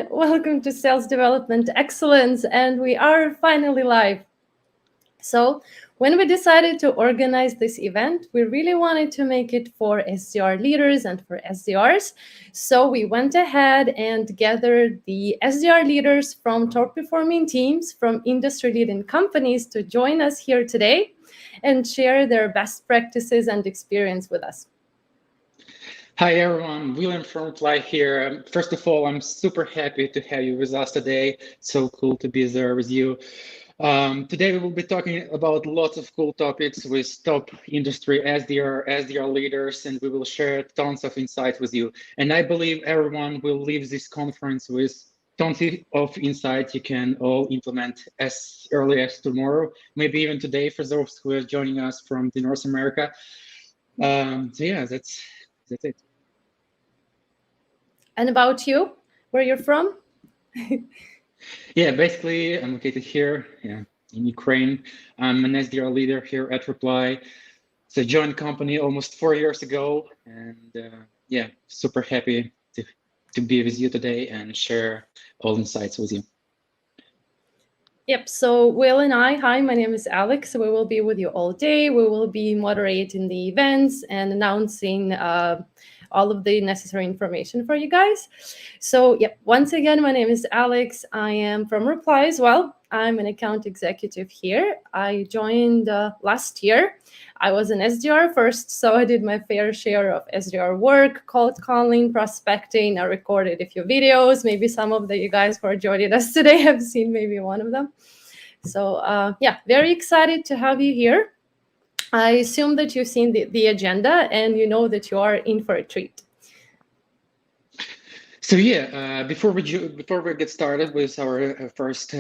everyone. Welcome to Sales Development Excellence, and we are finally live. So, when we decided to organize this event, we really wanted to make it for SDR leaders and for SDRs. So, we went ahead and gathered the SDR leaders from top performing teams from industry leading companies to join us here today and share their best practices and experience with us. Hi everyone, William from Reply here. First of all, I'm super happy to have you with us today. So cool to be there with you. Today we will be talking about lots of cool topics with top industry SDR leaders, and we will share tons of insights with you. And I believe everyone will leave this conference with tons of insights you can all implement as early as tomorrow, maybe even today for those who are joining us from the North America. So yeah, that's it. And about you, where you're from? Yeah, basically, I'm located here, in Ukraine. I'm an SDR leader here at Reply. It's a joint company almost 4 years ago, and super happy to be with you today and share all insights with you. Yep, so Will and hi, my name is Alex. We will be with you all day. We will be moderating the events and announcing all of the necessary information for you guys. So, yep, once again, my name is Alex. I am from Reply as well. I'm an account executive here. I joined last year. I was an SDR first, so I did my fair share of SDR work, cold calling, prospecting. I recorded a few videos. Maybe some of you guys who are joining us today have seen maybe one of them. So, very excited to have you here. I assume that you've seen the agenda and you know that you are in for a treat. So before we get started with our first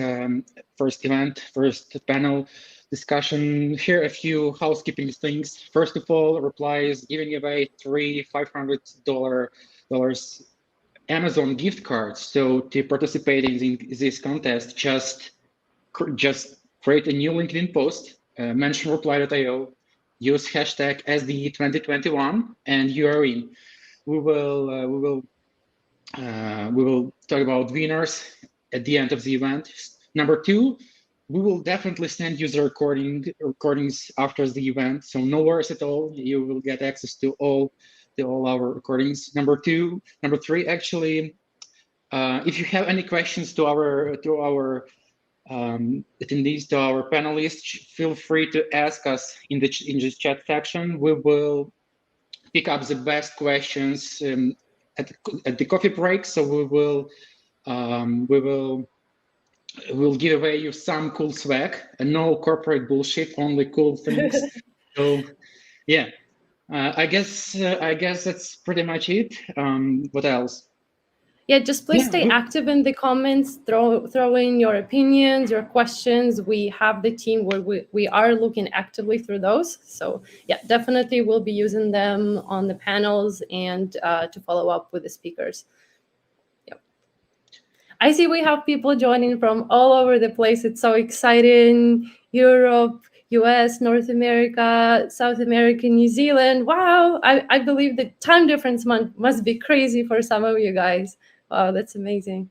panel discussion, here are a few housekeeping things. First of all, Reply is giving away three $500 Amazon gift cards. So to participate in this contest, just create a new LinkedIn post, mention reply.io, use hashtag SDE2021, and you are in. We will talk about winners at the end of the event. Number two, we will definitely send you the recordings after the event. So no worries at all. You will get access to all our recordings. Number three, actually, if you have any questions to our attendees, to our panelists, feel free to ask us in the chat section. We will pick up the best questions at the coffee break. So we'll give away you some cool swag and no corporate bullshit, only cool things. So yeah, I guess that's pretty much it. What else? Yeah, just please stay active in the comments, throw in your opinions, your questions. We have the team where we are looking actively through those. So yeah, definitely we'll be using them on the panels and to follow up with the speakers. Yep. I see we have people joining from all over the place. It's so exciting. Europe, US, North America, South America, New Zealand. Wow, I believe the time difference must be crazy for some of you guys. Wow, that's amazing.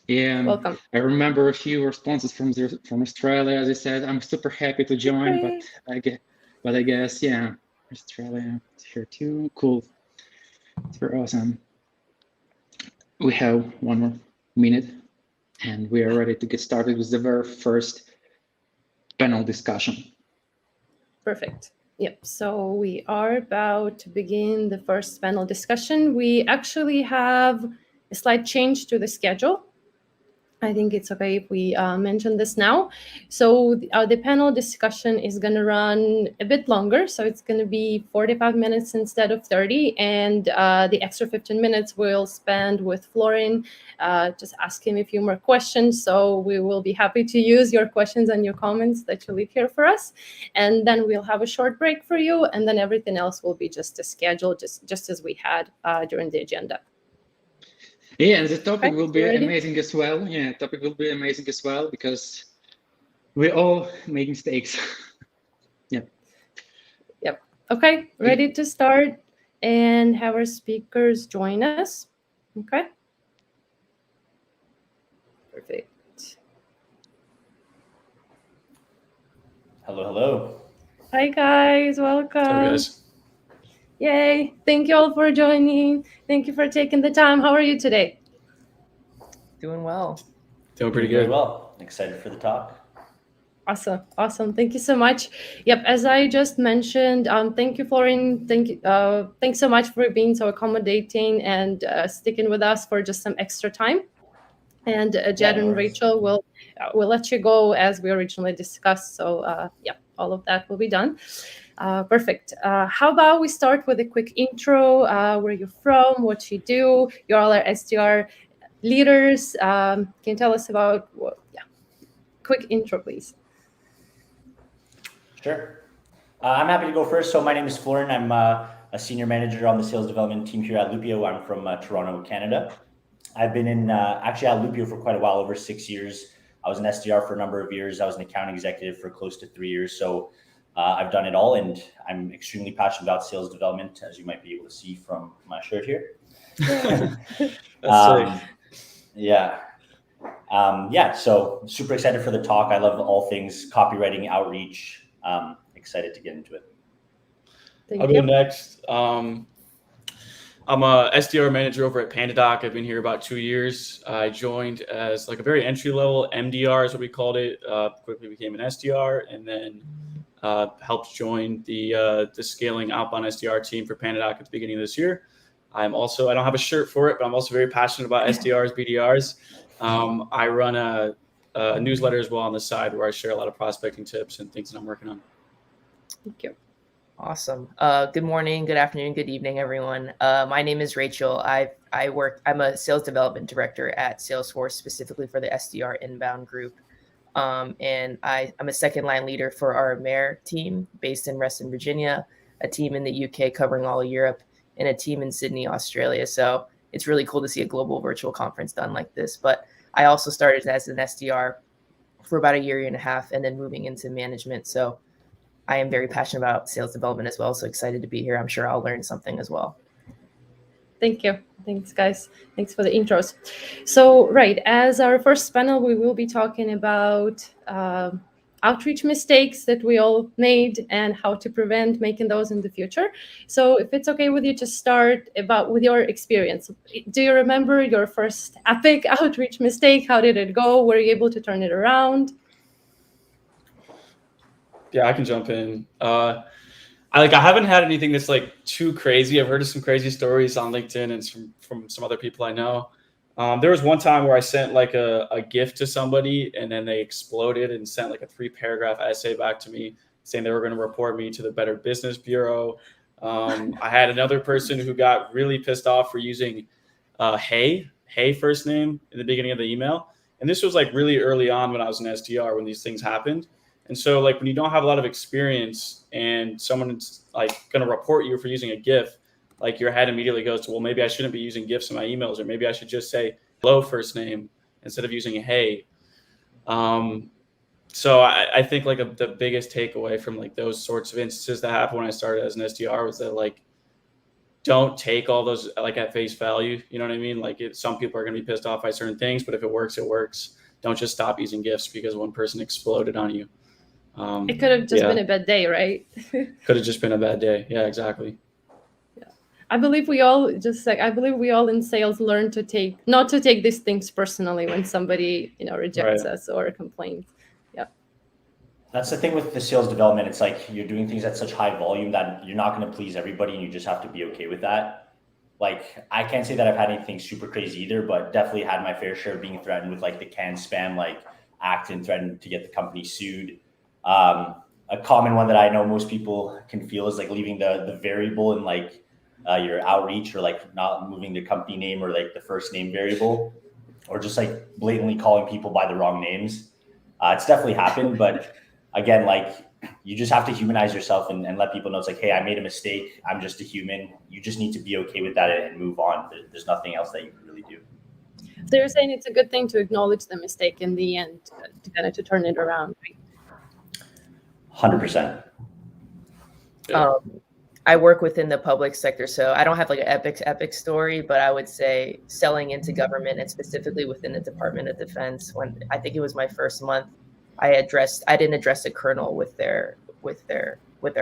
Yeah, welcome. I remember a few responses from Australia. As I said, I'm super happy to join, but I guess yeah, Australia is here too. Cool, it's very awesome. We have one more minute, and we are ready to get started with the very first panel discussion. Perfect. Yep, so we are about to begin the first panel discussion. We actually have a slight change to the schedule. I think it's okay if we mention this now. So the panel discussion is going to run a bit longer. So it's going to be 45 minutes instead of 30. And the extra 15 minutes we'll spend with Florin, just asking a few more questions. So we will be happy to use your questions and your comments that you leave here for us. And then we'll have a short break for you. And then everything else will be just a schedule, just as we had during the agenda. Yeah, and the topic will be amazing as well. Yeah, topic will be amazing as well because we all make mistakes. Yeah. Yep. Okay, ready to start and have our speakers join us. Okay. Hello, hello. Hi guys, welcome. Hello, guys. Yay! Thank you all for joining. Thank you for taking the time. How are you today? Doing well. Doing pretty Very good. well. Excited for the talk. Awesome. Thank you so much. Yep, as I just mentioned, thank you, Florian. Thanks so much for being so accommodating and sticking with us for just some extra time. And Jed no and worries. Rachel will let you go as we originally discussed. So yeah, all of that will be done. Perfect. How about we start with a quick intro? Where you're from, what you do. You all are SDR leaders. Can you tell us about quick intro, please? Sure. I'm happy to go first. So my name is Florian. I'm a senior manager on the sales development team here at Lupio. I'm from Toronto, Canada. I've been in actually at Lupio for quite a while, over 6 years. I was an SDR for a number of years. I was an account executive for close to 3 years. So I've done it all, and I'm extremely passionate about sales development, as you might be able to see from my shirt here. That's Yeah. So super excited for the talk. I love all things copywriting, outreach. Excited to get into it. I'll go next. I'm a SDR manager over at PandaDoc. I've been here about 2 years. I joined as like a very entry level MDR is what we called it. Quickly became an SDR, and then helped join the scaling outbound SDR team for PandaDoc at the beginning of this year. I don't have a shirt for it, but I'm also very passionate about SDRs, BDRs. I run a newsletter as well on the side where I share a lot of prospecting tips and things that I'm working on. Thank you. Awesome. Good morning, good afternoon, good evening, everyone. My name is Rachel. I'm a sales development director at Salesforce, specifically for the SDR inbound group. And I'm a second line leader for our AMER team based in Reston, Virginia, a team in the UK covering all of Europe, and a team in Sydney, Australia. So it's really cool to see a global virtual conference done like this. But I also started as an SDR for about a year and a half, and then moving into management. So I am very passionate about sales development as well. So excited to be here. I'm sure I'll learn something as well. Thank you. Thanks, guys. Thanks for the intros. So, right, as our first panel, we will be talking about outreach mistakes that we all made and how to prevent making those in the future. So, if it's okay with you, to start with your experience. Do you remember your first epic outreach mistake? How did it go? Were you able to turn it around? Yeah, I can jump in. I haven't had anything that's like too crazy. I've heard of some crazy stories on LinkedIn and from some other people I know. There was one time where I sent like a gift to somebody, and then they exploded and sent like a 3-paragraph essay back to me saying they were going to report me to the Better Business Bureau. I had another person who got really pissed off for using hey first name in the beginning of the email. And this was like really early on when I was an SDR when these things happened. And so like when you don't have a lot of experience and someone's like going to report you for using a GIF, like your head immediately goes to, well, maybe I shouldn't be using GIFs in my emails, or maybe I should just say hello first name instead of using a hey. So I think like the biggest takeaway from like those sorts of instances that happened when I started as an SDR was that like, don't take all those like at face value. You know what I mean? Like some people are going to be pissed off by certain things, but if it works, it works. Don't just stop using GIFs because one person exploded on you. It could have just been a bad day, right? Could have just been a bad day. Yeah, exactly. Yeah, I believe we all in sales learn to not to take these things personally when somebody rejects us or complains. Yeah, that's the thing with the sales development. It's like you're doing things at such high volume that you're not going to please everybody, and you just have to be okay with that. Like I can't say that I've had anything super crazy either, but definitely had my fair share of being threatened with like the canned spam like act and threatened to get the company sued. A common one that I know most people can feel is like leaving the variable in like your outreach, or like not moving the company name or like the first name variable, or just like blatantly calling people by the wrong names. It's definitely happened, but again, like you just have to humanize yourself and let people know it's like, hey, I made a mistake. I'm just a human. You just need to be okay with that and move on. There's nothing else that you can really do. They're saying it's a good thing to acknowledge the mistake in the end to turn it around, right? 100%. I work within the public sector, so I don't have like an epic story, but I would say selling into government and specifically within the Department of Defense, when I think it was my first month, I didn't address the kernel with their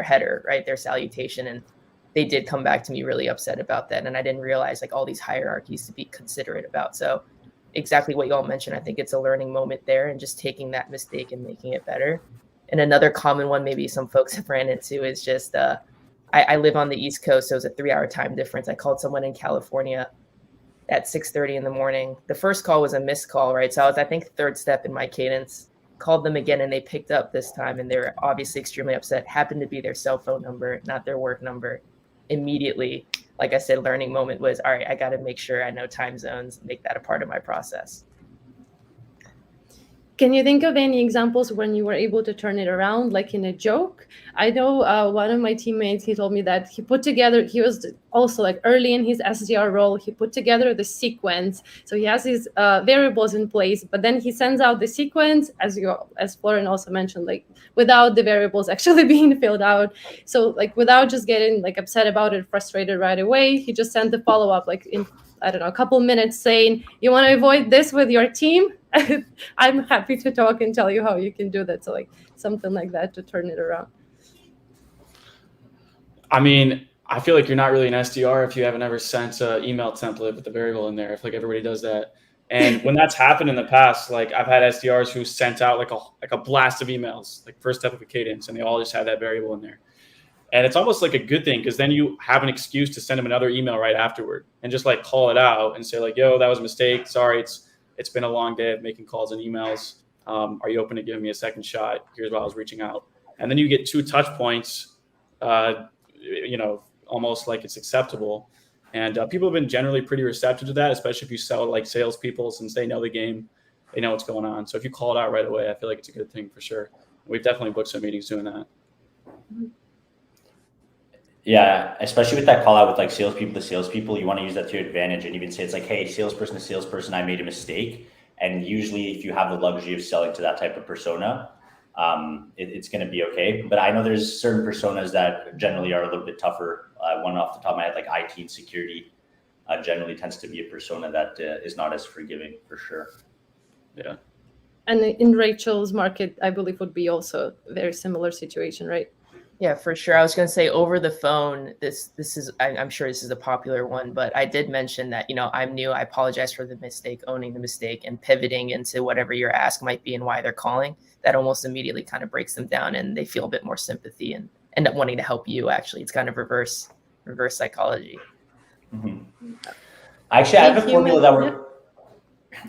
header, right? Their salutation. And they did come back to me really upset about that. And I didn't realize like all these hierarchies to be considerate about. So exactly what y'all mentioned, I think it's a learning moment there and just taking that mistake and making it better. And another common one, maybe some folks have ran into, is just, I live on the East Coast, so it's a 3-hour time difference. I called someone in California at 6:30 in the morning. The first call was a missed call, right? So I was, I think, third step in my cadence. Called them again and they picked up this time and they're obviously extremely upset. Happened to be their cell phone number, not their work number. Immediately, like I said, learning moment was, all right, I got to make sure I know time zones, make that a part of my process. Can you think of any examples when you were able to turn it around, like in a joke? I know one of my teammates, he told me that he was also like early in his SDR role, he put together the sequence. So he has his variables in place, but then he sends out the sequence, as Florian also mentioned, like without the variables actually being filled out. So like without just getting like upset about it, frustrated right away, he just sent the follow-up like in, I don't know, a couple minutes saying, you want to avoid this with your team? I'm happy to talk and tell you how you can do that. So like something like that to turn it around. I mean, I feel like you're not really an SDR if you haven't ever sent an email template with the variable in there. I feel like everybody does that. And when that's happened in the past, like I've had SDRs who sent out like a blast of emails, like first step of a cadence, and they all just had that variable in there. And it's almost like a good thing because then you have an excuse to send them another email right afterward and just like call it out and say like, yo, that was a mistake. Sorry, it's been a long day of making calls and emails. Are you open to giving me a second shot? Here's why I was reaching out. And then you get 2 touch points, almost like it's acceptable. And people have been generally pretty receptive to that, especially if you sell like salespeople, since they know the game, they know what's going on. So if you call it out right away, I feel like it's a good thing for sure. We've definitely booked some meetings doing that. Yeah, especially with that call out with like salespeople to salespeople, you want to use that to your advantage and even say it's like, hey, salesperson to salesperson, I made a mistake. And usually if you have the luxury of selling to that type of persona, it's going to be okay. But I know there's certain personas that generally are a little bit tougher. One off the top of my head, like IT and security generally tends to be a persona that is not as forgiving for sure. Yeah. And in Rachel's market, I believe would be also a very similar situation, right? Yeah, for sure. I was going to say over the phone, this is, I'm sure this is a popular one, but I did mention that, I'm new. I apologize for the mistake, owning the mistake and pivoting into whatever your ask might be and why they're calling. That almost immediately kind of breaks them down and they feel a bit more sympathy and end up wanting to help you. Actually, it's kind of reverse psychology. Mm-hmm. Actually, I have a formula that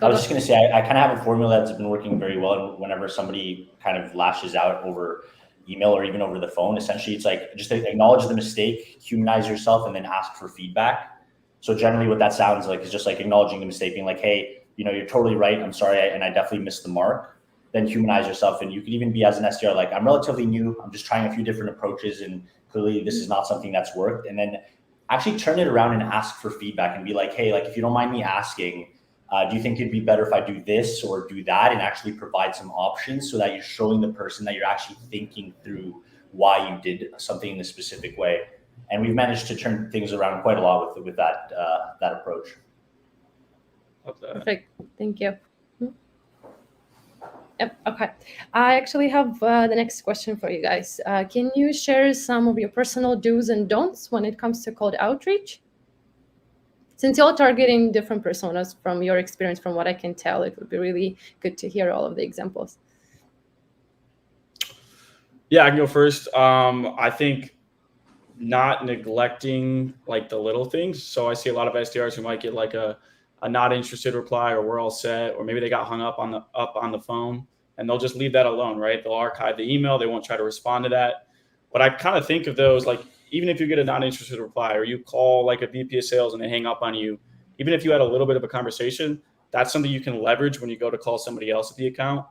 I was just going to say, I kind of have a formula that's been working very well. Whenever somebody kind of lashes out over email or even over the phone, essentially it's like just acknowledge the mistake, humanize yourself, and then ask for feedback. So generally what that sounds like is just like acknowledging the mistake, being like, hey, you're totally right, I'm sorry, and I definitely missed the mark. Then humanize yourself. And you could even be, as an SDR, like, I'm relatively new, I'm just trying a few different approaches and clearly this is not something that's worked. And then actually turn it around and ask for feedback and be like, hey, like if you don't mind me asking, do you think it'd be better if I do this or do that, and actually provide some options so that you're showing the person that you're actually thinking through why you did something in a specific way. And we've managed to turn things around quite a lot with that approach. Perfect. Thank you. Yep. Okay. I actually have the next question for you guys. Can you share some of your personal do's and don'ts when it comes to cold outreach? Since you're targeting different personas, from your experience, from what I can tell, it would be really good to hear all of the examples. Yeah, I can go first. I think not neglecting like the little things. So I see a lot of SDRs who might get like a not interested reply, or we're all set, or maybe they got hung up on the phone, and they'll just leave that alone, right? They'll archive the email. They won't try to respond to that. But I kind of think of those like, even if you get a not interested reply, or you call like a VP of sales and they hang up on you, even if you had a little bit of a conversation, that's something you can leverage when you go to call somebody else at the account.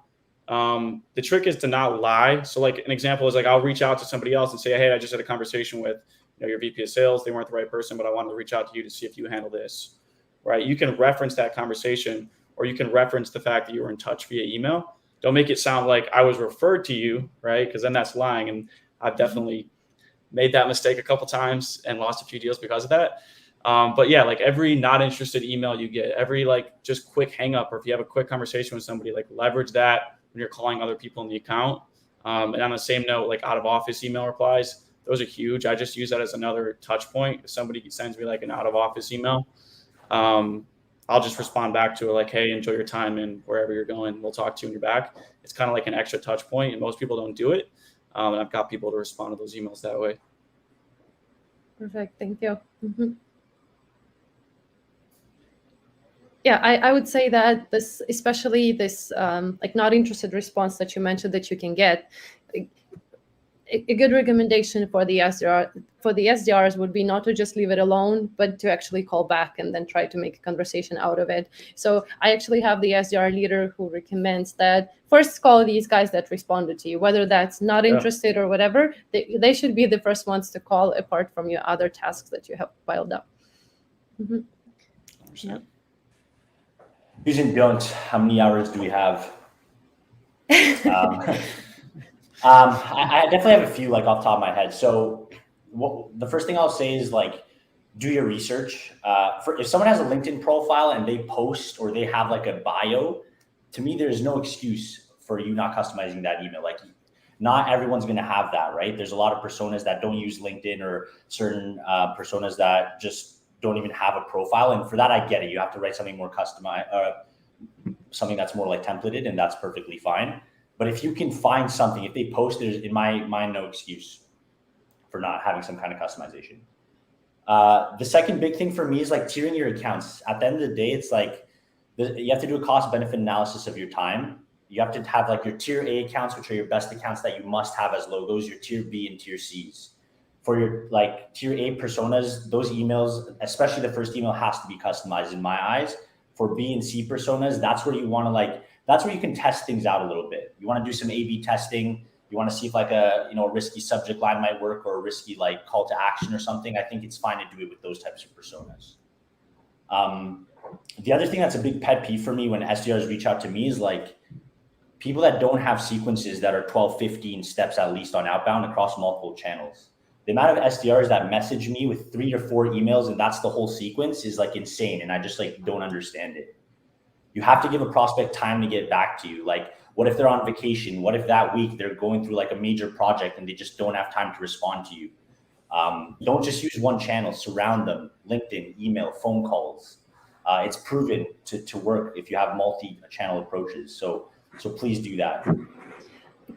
The trick is to not lie. So like an example is like, I'll reach out to somebody else and say, hey, I just had a conversation with your VP of sales. They weren't the right person, but I wanted to reach out to you to see if you handle this, right? You can reference that conversation, or you can reference the fact that you were in touch via email. Don't make it sound like I was referred to you, right? Because then that's lying. And I've definitely made that mistake a couple times and lost a few deals because of that. But yeah, like every not interested email you get, every like just quick hang up, or if you have a quick conversation with somebody, like leverage that when you're calling other people in the account. And on the same note, like out of office email replies, those are huge. I just use that as another touch point. If somebody sends me like an out of office email, I'll just respond back to it like, hey, enjoy your time and wherever you're going, we'll talk to you when you're back. It's kind of like an extra touch point, and most people don't do it. And I've got people to respond to those emails that way. Perfect. Thank you. Yeah, I would say that this, especially this like not interested response that you mentioned that you can get, a good recommendation for the SDRs would be not to just leave it alone, but to actually call back and then try to make a conversation out of it. So I actually have the SDR leader who recommends that first call these guys that responded to you, whether that's not interested or whatever. They should be the first ones to call, apart from your other tasks that you have piled up. Yeah. Do's and don'ts. How many hours do we have? I definitely have a few, like off the top of my head. So the first thing I'll say is like, do your research. If someone has a LinkedIn profile and they post or they have like a bio, to me, there's no excuse for you not customizing that email. Like, not everyone's going to have that, right? There's a lot of personas that don't use LinkedIn, or certain personas that just don't even have a profile. And for that, I get it. You have to write something more customized, something that's more like templated, and that's perfectly fine. But if you can find something, if they post, there's in my mind no excuse for not having some kind of customization. The second big thing for me is like tiering your accounts. At the end of the day, it's like you have to do a cost benefit analysis of your time. You have to have like your tier A accounts, which are your best accounts that you must have as logos, your tier B and tier Cs. For your like tier A personas, those emails, especially the first email, has to be customized in my eyes. For B and C personas, that's where you want to that's where you can test things out a little bit. You want to do some A/B testing. You want to see if like a risky subject line might work, or a risky like call to action or something. I think it's fine to do it with those types of personas. The other thing that's a big pet peeve for me when SDRs reach out to me is like people that don't have sequences that are 12, 15 steps at least on outbound across multiple channels. The amount of SDRs that message me with 3 to 4 emails and that's the whole sequence is like insane. And I just like don't understand it. You have to give a prospect time to get back to you. Like, what if they're on vacation? What if that week they're going through like a major project and they just don't have time to respond to you? Don't just use one channel, surround them. LinkedIn, email, phone calls. It's proven to work if you have multi-channel approaches. So please do that.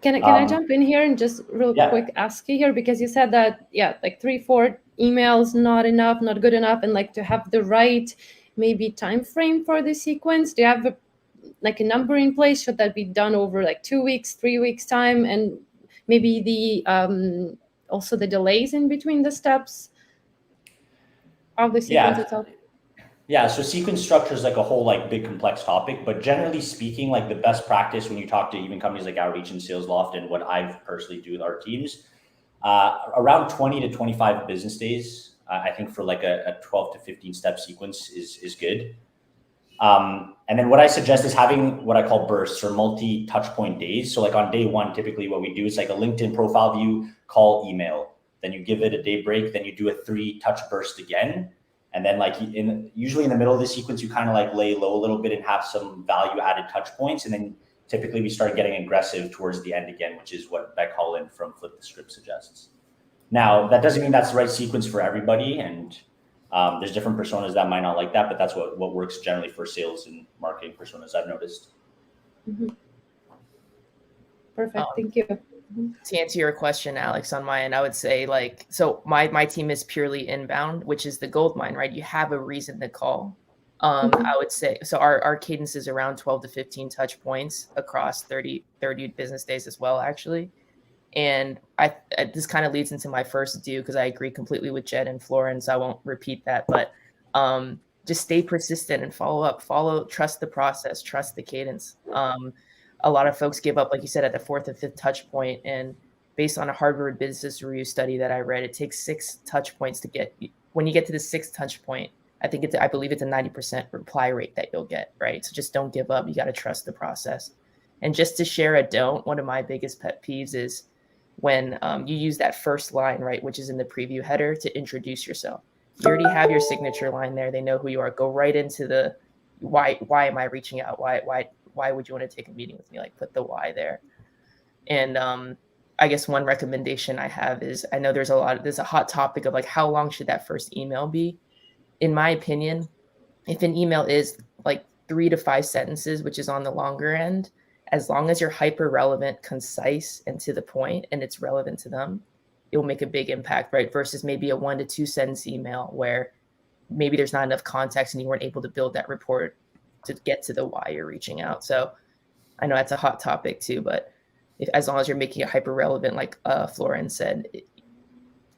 Can I jump in here and just real quick ask you here, because you said that, like 3-4 emails, not enough, not good enough, and like to have the right maybe time frame for the sequence. Do you have a number in place? Should that be done over like 2 weeks, 3 weeks time, and maybe the also the delays in between the steps of the sequence itself? Yeah, so sequence structure is like a whole like big complex topic, but generally speaking, like the best practice when you talk to even companies like Outreach and Sales Loft, and what I've personally do with our teams, around 20 to 25 business days. I think for like a 12 to 15 step sequence is good. And then what I suggest is having what I call bursts or multi touch point days. So like on day 1, typically what we do is like a LinkedIn profile view, call, email, then you give it a day break, then you do a 3 touch burst again. And then like usually in the middle of the sequence, you kind of like lay low a little bit and have some value added touch points. And then typically we start getting aggressive towards the end again, which is what Beck Holland from Flip the Script suggests. Now, that doesn't mean that's the right sequence for everybody. And there's different personas that might not like that, but that's what works generally for sales and marketing personas, I've noticed. Mm-hmm. Perfect. Thank you. To answer your question, Alex, on my end, I would say so my team is purely inbound, which is the gold mine, right? You have a reason to call. I would say, so our cadence is around 12 to 15 touch points across 30 business days as well, actually. And this kind of leads into my first do, because I agree completely with Jed and Florence. I won't repeat that, but just stay persistent and follow up, trust the process, trust the cadence. A lot of folks give up, like you said, at the 4th or 5th touch point. And based on a Harvard Business Review study that I read, it takes 6 touch points to get. When you get to the 6th touch point, I believe it's a 90% reply rate that you'll get, right? So just don't give up. You got to trust the process. And just to share a don't, one of my biggest pet peeves is when you use that first line, right, which is in the preview header, to introduce yourself. You already have your signature line there. They know who you are. Go right into the why am I reaching out? Why why would you want to take a meeting with me? Like, put the why there. And I guess one recommendation I have is, I know there's a hot topic of like, how long should that first email be? In my opinion, if an email is like 3 to 5 sentences, which is on the longer end, as long as you're hyper relevant, concise, and to the point, and it's relevant to them, it will make a big impact, right? Versus maybe a 1 to 2 sentence email where maybe there's not enough context and you weren't able to build that report to get to the why you're reaching out. So I know that's a hot topic too, but as long as you're making it hyper relevant, like Florin said,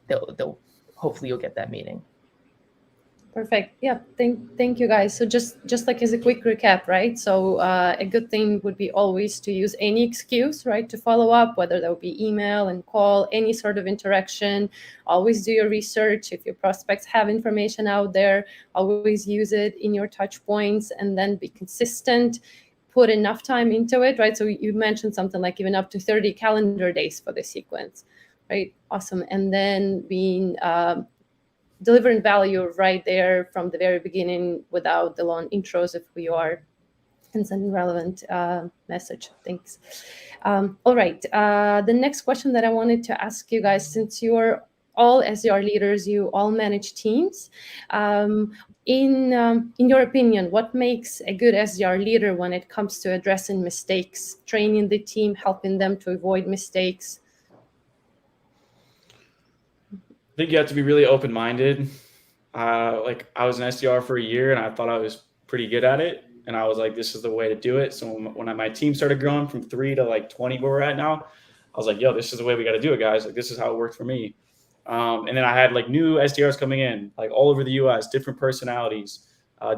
they'll hopefully you'll get that meeting. Perfect. Yeah. Thank you, guys. So just like as a quick recap, right? So a good thing would be always to use any excuse, right, to follow up, whether that would be email and call, any sort of interaction. Always do your research. If your prospects have information out there, always use it in your touch points, and then be consistent. Put enough time into it, right? So you mentioned something like even up to 30 calendar days for the sequence, right? Awesome. And then being delivering value right there from the very beginning without the long intros if we are, and sending relevant message. Thanks. All right. The next question that I wanted to ask you guys, since you're all SDR leaders, you all manage teams. In your opinion, what makes a good SDR leader when it comes to addressing mistakes, training the team, helping them to avoid mistakes? I think you have to be really open-minded. Like I was an SDR for a year and I thought I was pretty good at it. And I was like, this is the way to do it. So when my team started growing from 3 to like 20 where we're at now, I was like, yo, this is the way we got to do it, guys. Like, this is how it worked for me. And then I had like new SDRs coming in, like all over the US, different personalities,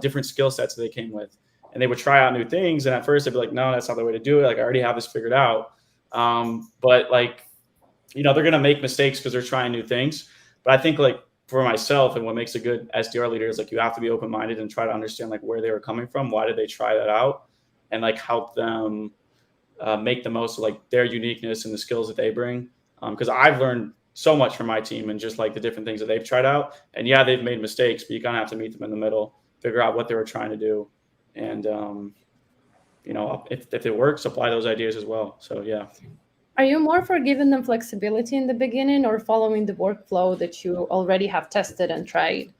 different skill sets that they came with. And they would try out new things. And at first they'd be like, no, that's not the way to do it. Like, I already have this figured out. But like, you know, they're going to make mistakes because they're trying new things. But I think like for myself, and what makes a good SDR leader is like, you have to be open-minded and try to understand like where they were coming from. Why did they try that out? And like help them make the most of like their uniqueness and the skills that they bring. Because I've learned so much from my team and just like the different things that they've tried out. And yeah, they've made mistakes, but you kind of have to meet them in the middle, figure out what they were trying to do. And, you know, if it works, apply those ideas as well. So, yeah. Are you more for giving them flexibility in the beginning or following the workflow that you already have tested and tried?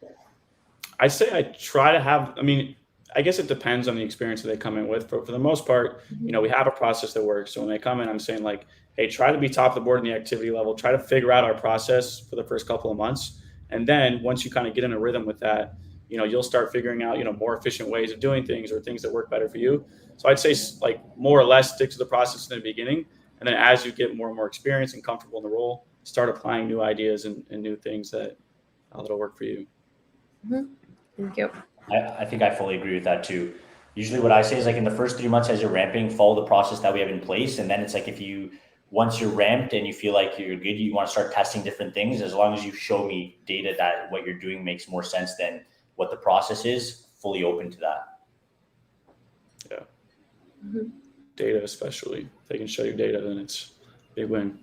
I'd say I try to have, I mean, I guess it depends on the experience that they come in with. For the most part, you know, we have a process that works. So when they come in, I'm saying like, hey, try to be top of the board in the activity level. Try to figure out our process for the first couple of months. And then once you kind of get in a rhythm with that, you know, you'll start figuring out, you know, more efficient ways of doing things or things that work better for you. So I'd say like more or less stick to the process in the beginning. And then as you get more and more experience and comfortable in the role, start applying new ideas and new things that'll work for you. Mm-hmm. Thank you. I think I fully agree with that too. Usually what I say is like in the first 3 months as you're ramping, follow the process that we have in place. And then it's like, once you're ramped and you feel like you're good, you want to start testing different things. As long as you show me data that what you're doing makes more sense than what the process is, fully open to that. Yeah. Mm-hmm. Data, especially. If they can show you data, then it's a big win.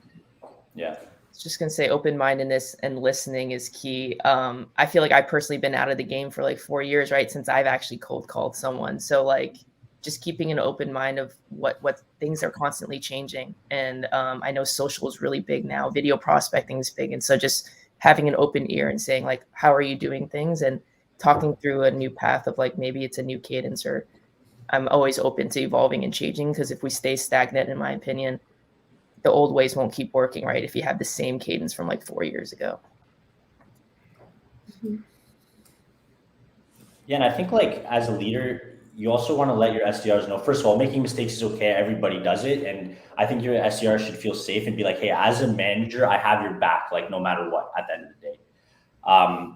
Yeah. Just gonna say open-mindedness and listening is key. I feel like I've personally been out of the game for like 4 years, right? Since I've actually cold called someone. So like just keeping an open mind of what things are constantly changing. And I know social is really big now. Video prospecting is big. And so just having an open ear and saying like, how are you doing things? And talking through a new path of like, maybe it's a new cadence, or I'm always open to evolving and changing, because if we stay stagnant, in my opinion, the old ways won't keep working, right? If you have the same cadence from like 4 years ago. Mm-hmm. Yeah, and I think like as a leader, you also want to let your SDRs know, first of all, making mistakes is okay. Everybody does it. And I think your SDR should feel safe and be like, hey, as a manager, I have your back, like no matter what at the end of the day.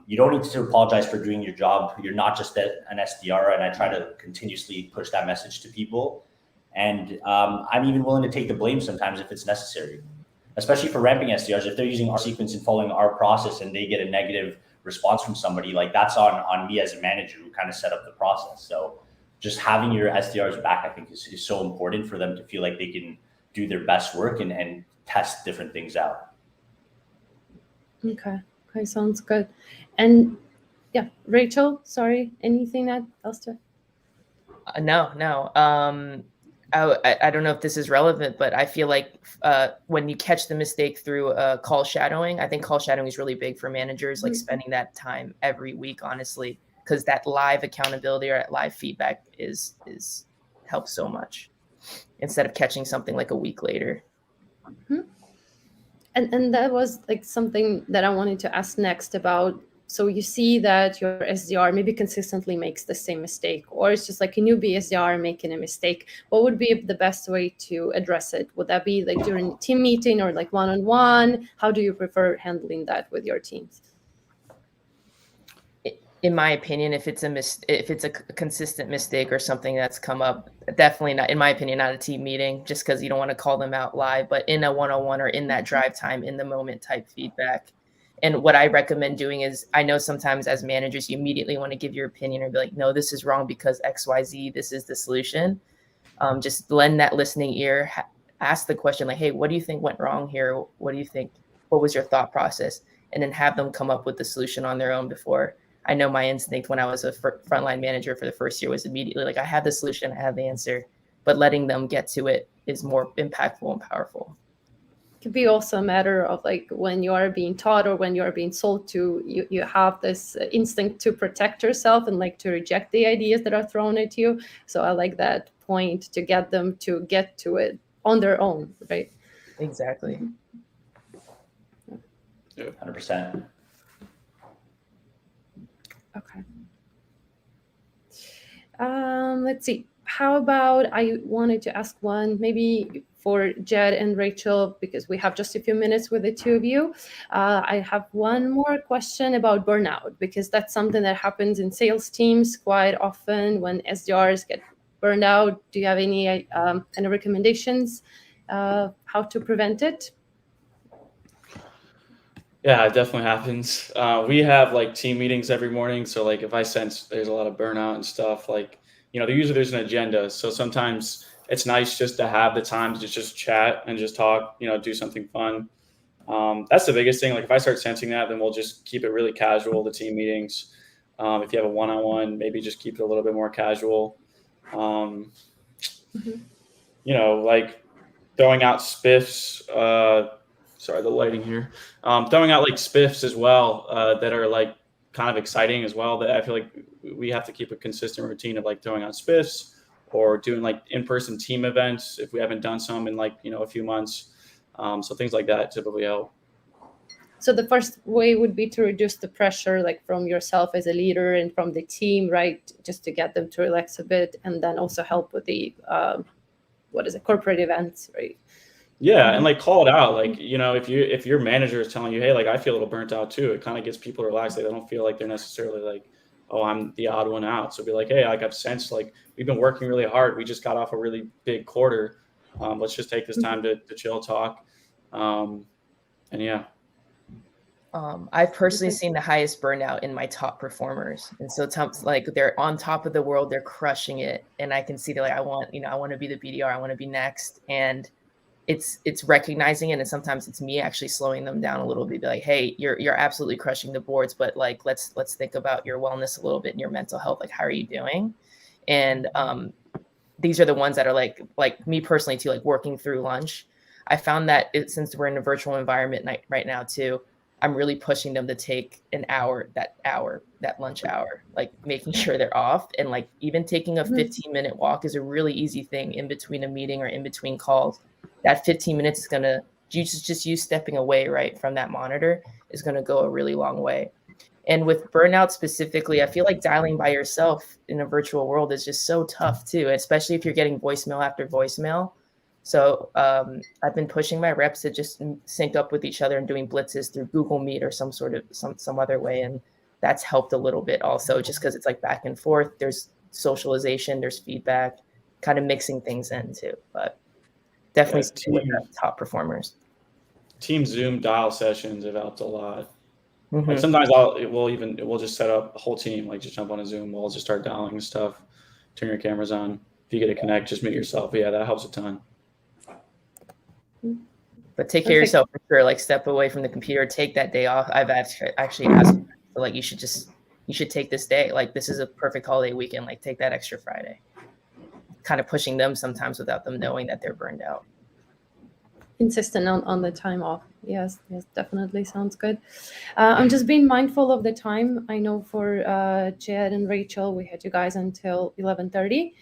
You don't need to apologize for doing your job. You're not just an SDR. And I try to continuously push that message to people. And I'm even willing to take the blame sometimes if it's necessary, especially for ramping SDRs. If they're using our sequence and following our process and they get a negative response from somebody, like that's on me as a manager who kind of set up the process. So just having your SDRs back, I think is so important for them to feel like they can do their best work and test different things out. Okay, sounds good. And yeah, Rachel, sorry, anything else to? No. I don't know if this is relevant, but I feel like when you catch the mistake through call shadowing, I think call shadowing is really big for managers, like spending that time every week, honestly, because that live accountability or that live feedback is helps so much instead of catching something like a week later. And that was like something that I wanted to ask next about. So you see that your SDR maybe consistently makes the same mistake, or it's just like a newbie SDR making a mistake. What would be the best way to address it? Would that be like during a team meeting or like one-on-one? How do you prefer handling that with your teams? In my opinion, if it's a consistent mistake or something that's come up, definitely not, in my opinion, not a team meeting, just because you don't want to call them out live, but in a one-on-one or in that drive time, in the moment type feedback. And what I recommend doing is, I know sometimes as managers, you immediately want to give your opinion or be like, no, this is wrong because XYZ, this is the solution. Just lend that listening ear, ask the question like, hey, what do you think went wrong here? What do you think? What was your thought process? And then have them come up with the solution on their own before. I know my instinct when I was a frontline manager for the first year was immediately like, I have the solution, I have the answer, but letting them get to it is more impactful and powerful. It could be also a matter of like when you are being taught or when you are being sold to, you have this instinct to protect yourself and like to reject the ideas that are thrown at you. So I like that point to get them to get to it on their own, right? Exactly. 100%. Okay. Let's see. How about I wanted to ask one maybe for Jed and Rachel, because we have just a few minutes with the two of you. I have one more question about burnout, because that's something that happens in sales teams quite often when SDRs get burned out. Do you have any recommendations how to prevent it? Yeah, it definitely happens. We have like team meetings every morning. So like if I sense there's a lot of burnout and stuff, like, usually there's an agenda. So sometimes it's nice just to have the time to just chat and just talk, do something fun. That's the biggest thing. Like if I start sensing that, then we'll just keep it really casual, the team meetings. If you have a one-on-one, maybe just keep it a little bit more casual. Like throwing out spiffs, sorry, the lighting here. Throwing out like spiffs as well that are like kind of exciting as well. That I feel like we have to keep a consistent routine of like throwing out spiffs or doing like in-person team events if we haven't done some in like a few months. So things like that typically help. So the first way would be to reduce the pressure, like from yourself as a leader and from the team, right? Just to get them to relax a bit, and then also help with the corporate events, right? Yeah, and like call it out. Like, if your manager is telling you, hey, like I feel a little burnt out too, it kind of gets people relaxed. Like they don't feel like they're necessarily like, oh, I'm the odd one out. So be like, hey, like I've sensed like we've been working really hard. We just got off a really big quarter. Let's just take this time to chill, talk. And yeah. I've personally seen the highest burnout in my top performers. And so it's like they're on top of the world, they're crushing it. And I can see they're like, I want to be the BDR, I want to be next. And it's recognizing it, and sometimes it's me actually slowing them down a little bit, be like, hey, you're absolutely crushing the boards, but like let's think about your wellness a little bit and your mental health. Like, how are you doing? And these are the ones that are like me personally too, like working through lunch. I found that since we're in a virtual environment right now too, I'm really pushing them to take that lunch hour, like making sure they're off, and like even taking a 15-minute walk is a really easy thing in between a meeting or in between calls. That 15 minutes is gonna just you stepping away right from that monitor is gonna go a really long way. And with burnout specifically, I feel like dialing by yourself in a virtual world is just so tough too, especially if you're getting voicemail after voicemail. So I've been pushing my reps to just sync up with each other and doing blitzes through Google Meet or some other way. And that's helped a little bit also, just because it's like back and forth. There's socialization, there's feedback, kind of mixing things in too. But definitely top performers. Team Zoom dial sessions have helped a lot. Mm-hmm. Like sometimes we'll just set up a whole team, like just jump on a Zoom, we'll just start dialing and stuff, turn your cameras on. If you get to connect, just mute yourself. But yeah, that helps a ton. But take care of yourself for sure. Like step away from the computer, take that day off. I've actually asked, like, you should take this day. Like this is a perfect holiday weekend. Like take that extra Friday. kind of pushing them sometimes without them knowing that they're burned out. Insistent on the time off. Yes, definitely sounds good. I'm just being mindful of the time. I know for Jed and Rachel, we had you guys until 11:30.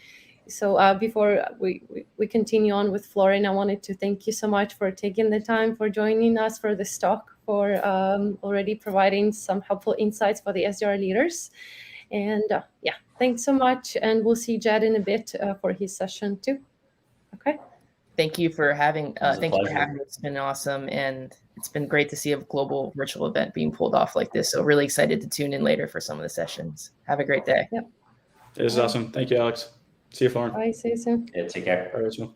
So before we continue on with Florian, I wanted to thank you so much for taking the time for joining us for this talk, for already providing some helpful insights for the SDR leaders. And yeah, thanks so much. And we'll see Jed in a bit for his session too. Okay. Thank you for having. Thank you for pleasure. having me. It's been awesome, and it's been great to see a global virtual event being pulled off like this. So really excited to tune in later for some of the sessions. Have a great day. Yep. It was awesome. Thank you, Alex. See you, Florian. Bye. See you soon. Yeah, take care. All right, Rachel.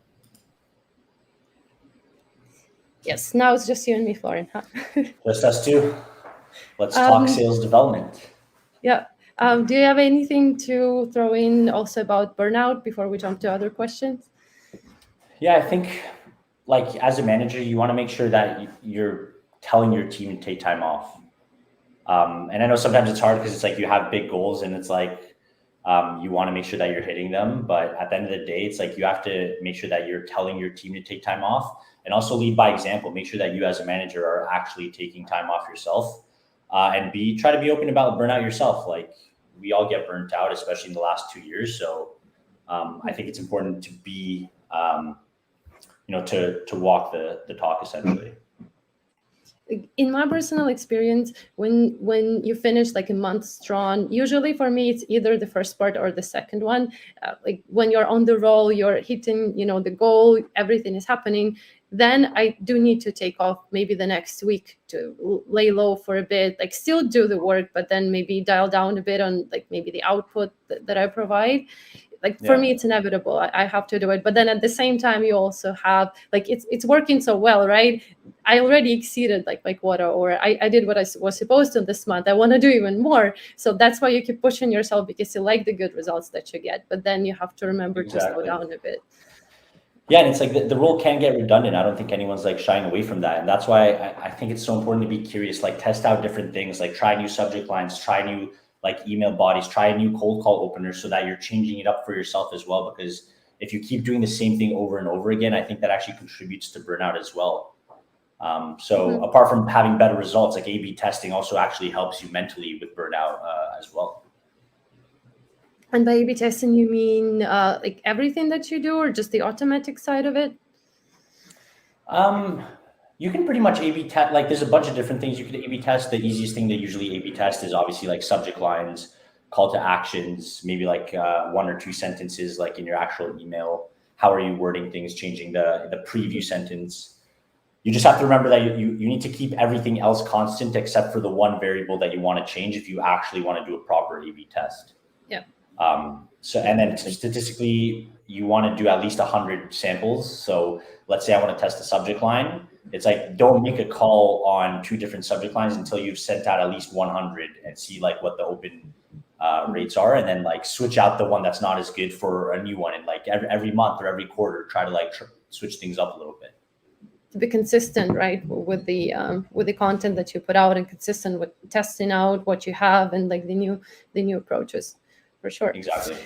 Yes. Now it's just you and me, Florian. Huh? Just us two. Let's talk sales development. Yeah. Do you have anything to throw in also about burnout before we jump to other questions? Yeah, I think like as a manager, you want to make sure that you're telling your team to take time off. And I know sometimes it's hard because it's like you have big goals and it's like you want to make sure that you're hitting them. But at the end of the day, it's like you have to make sure that you're telling your team to take time off and also lead by example. Make sure that you as a manager are actually taking time off yourself and try to be open about burnout yourself. Like we all get burnt out, especially in the last 2 years. So I think it's important to be to walk the talk essentially. In my personal experience, when you finish like a month strong, usually for me it's either the first part or the second one. Like when you're on the roll, you're hitting, the goal, everything is happening. Then I do need to take off maybe the next week to lay low for a bit, like still do the work, but then maybe dial down a bit on like maybe the output that I provide. Like for me, it's inevitable. I have to do it. But then at the same time, you also have like it's working so well, right? I already exceeded like my quota, or I did what I was supposed to this month. I want to do even more. So that's why you keep pushing yourself, because you like the good results that you get. But then you have to remember to slow down a bit. Yeah, and it's like the role can get redundant. I don't think anyone's like shying away from that. And that's why I think it's so important to be curious, like test out different things, like try new subject lines, try new like email bodies, try a new cold call opener so that you're changing it up for yourself as well. Because if you keep doing the same thing over and over again, I think that actually contributes to burnout as well. Apart from having better results, like A/B testing also actually helps you mentally with burnout as well. And by A/B testing, you mean like everything that you do, or just the automatic side of it? You can pretty much A/B test, like there's a bunch of different things you can A/B test. The easiest thing to usually A/B test is obviously like subject lines, call to actions, maybe like 1 or 2 sentences, like in your actual email. How are you wording things, changing the preview sentence? You just have to remember that you need to keep everything else constant except for the one variable that you want to change if you actually want to do a proper A/B test. Yeah. And then statistically, you want to do at least 100 samples. So let's say I want to test the subject line. It's like, don't make a call on 2 different subject lines until you've sent out at least 100 and see like what the open rates are. And then like switch out the one that's not as good for a new one. And like every month or every quarter, try to like switch things up a little bit. To be consistent, right, with the content that you put out, and consistent with testing out what you have and like the new approaches, for sure. Exactly.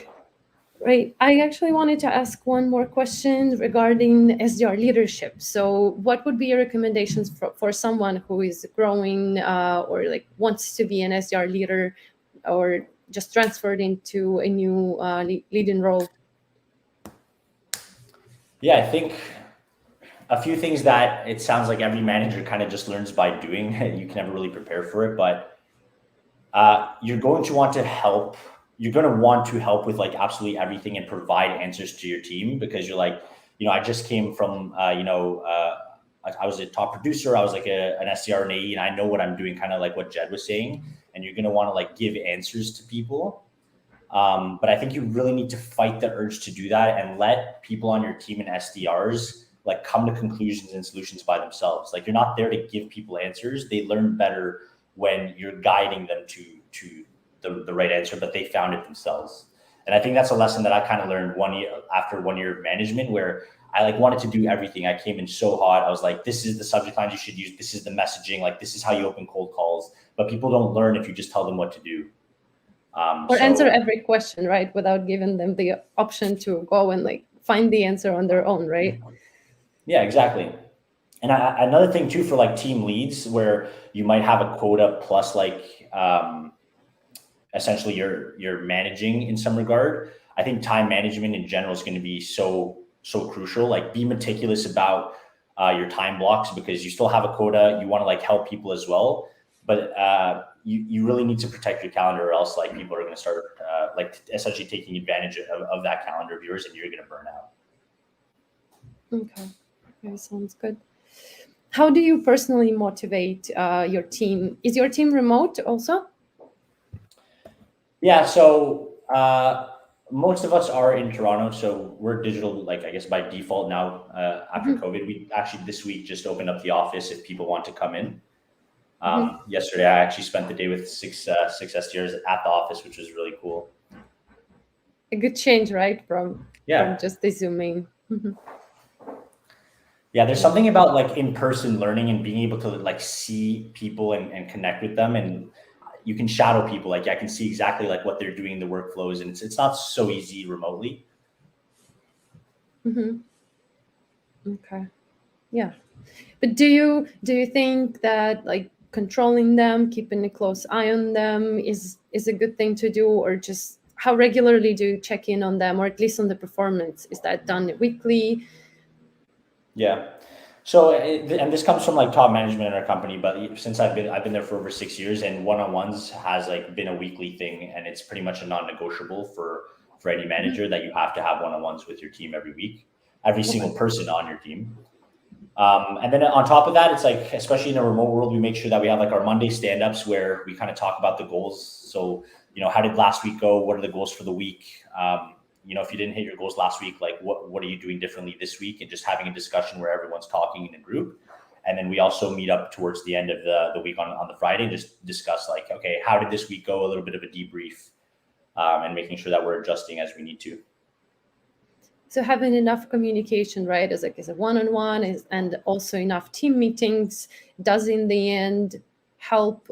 Right. I actually wanted to ask one more question regarding SDR leadership. So what would be your recommendations for someone who is growing or like wants to be an SDR leader or just transferred into a new leading role? Yeah, I think a few things that it sounds like every manager kind of just learns by doing. You can never really prepare for it, but you're going to want to help. You're going to want to help with like absolutely everything and provide answers to your team, because you're like, I just came from, I was a top producer. I was like an SDR and AE, and I know what I'm doing, kind of like what Jed was saying. And you're going to want to like give answers to people. But I think you really need to fight the urge to do that and let people on your team and SDRs like come to conclusions and solutions by themselves. Like you're not there to give people answers. They learn better when you're guiding them to the right answer, but they found it themselves. And I think that's a lesson that I kind of learned 1 year after 1 year of management, where I like wanted to do everything. I came in so hot. I was like, this is the subject lines you should use. This is the messaging. Like, this is how you open cold calls. But people don't learn if you just tell them what to do. Or answer every question, right, without giving them the option to go and like find the answer on their own, right? Yeah, exactly. And another thing too for like team leads, where you might have a quota plus like essentially you're managing in some regard. I think time management in general is going to be so crucial. Like, be meticulous about your time blocks, because you still have a quota. You want to like help people as well, but you really need to protect your calendar, or else like people are going to start like essentially taking advantage of that calendar of yours, and you're going to burn out. Okay, sounds good. How do you personally motivate your team? Is your team remote also? Yeah, so most of us are in Toronto, so we're digital, like I guess by default now. After COVID, we actually this week just opened up the office if people want to come in. Yesterday, I actually spent the day with six SDRs at the office, which was really cool. A good change, right, from just the Zooming. Yeah, there's something about like in-person learning and being able to like see people and connect with them, and you can shadow people. Like, I can see exactly like what they're doing, the workflows, and it's not so easy remotely. Okay, yeah, but do you think that like controlling them, keeping a close eye on them is a good thing to do, or just how regularly do you check in on them, or at least on the performance? Is that done weekly? Yeah. So, and this comes from like top management in our company, but since I've been there for over 6 years, and one-on-ones has like been a weekly thing, and it's pretty much a non-negotiable for any manager that you have to have one-on-ones with your team every week, every single person on your team. And then on top of that, it's like, especially in a remote world, we make sure that we have like our Monday stand-ups where we kind of talk about the goals. So, how did last week go? What are the goals for the week? If you didn't hit your goals last week, like what are you doing differently this week? And just having a discussion where everyone's talking in a group. And then we also meet up towards the end of the week on the Friday, just discuss like, okay, how did this week go? A little bit of a debrief, and making sure that we're adjusting as we need to. So having enough communication, right, as a one-on-one, and also enough team meetings does in the end help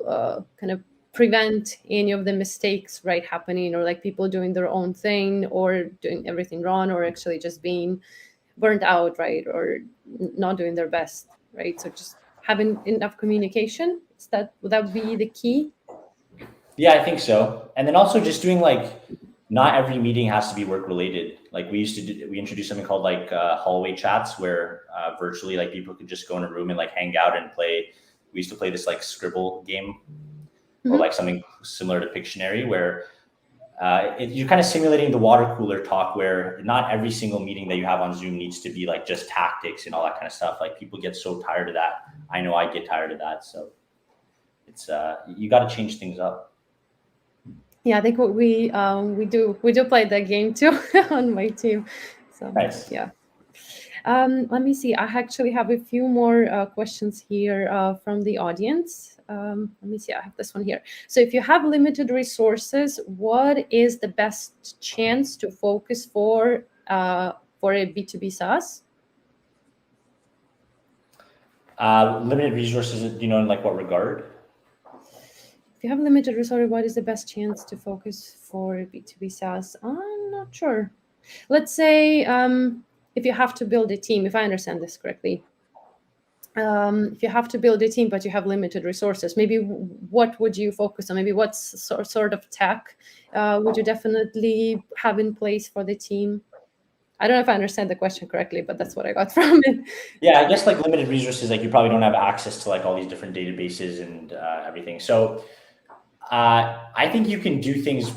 kind of prevent any of the mistakes, right, happening, or like people doing their own thing or doing everything wrong, or actually just being burnt out, right, or not doing their best, right? So just having enough communication, would that be the key? Yeah, I think so. And then also just doing like, not every meeting has to be work related. Like we introduced something called like hallway chats, where virtually like people could just go in a room and like hang out and play. We used to play this like Scribble game, or like something similar to Pictionary, where you're kind of simulating the water cooler talk, where not every single meeting that you have on Zoom needs to be like just tactics and all that kind of stuff. Like, people get so tired of that. I know I get tired of that. So it's you got to change things up. Yeah, I think what we do play that game too on my team. So nice. Yeah. Let me see. I actually have a few more questions here from the audience. Let me see. I have this one here. So, if you have limited resources, what is the best chance to focus for a B2B SaaS? Limited resources. Do you know in like what regard? If you have limited resources, what is the best chance to focus for B2B SaaS? I'm not sure. Let's say if you have to build a team, if I understand this correctly, if you have to build a team but you have limited resources, maybe what would you focus on? Maybe what sort of tech would you definitely have in place for the team? I don't know if I understand the question correctly, but that's what I got from it. Yeah, I guess like limited resources, like you probably don't have access to like all these different databases and everything. So I think you can do things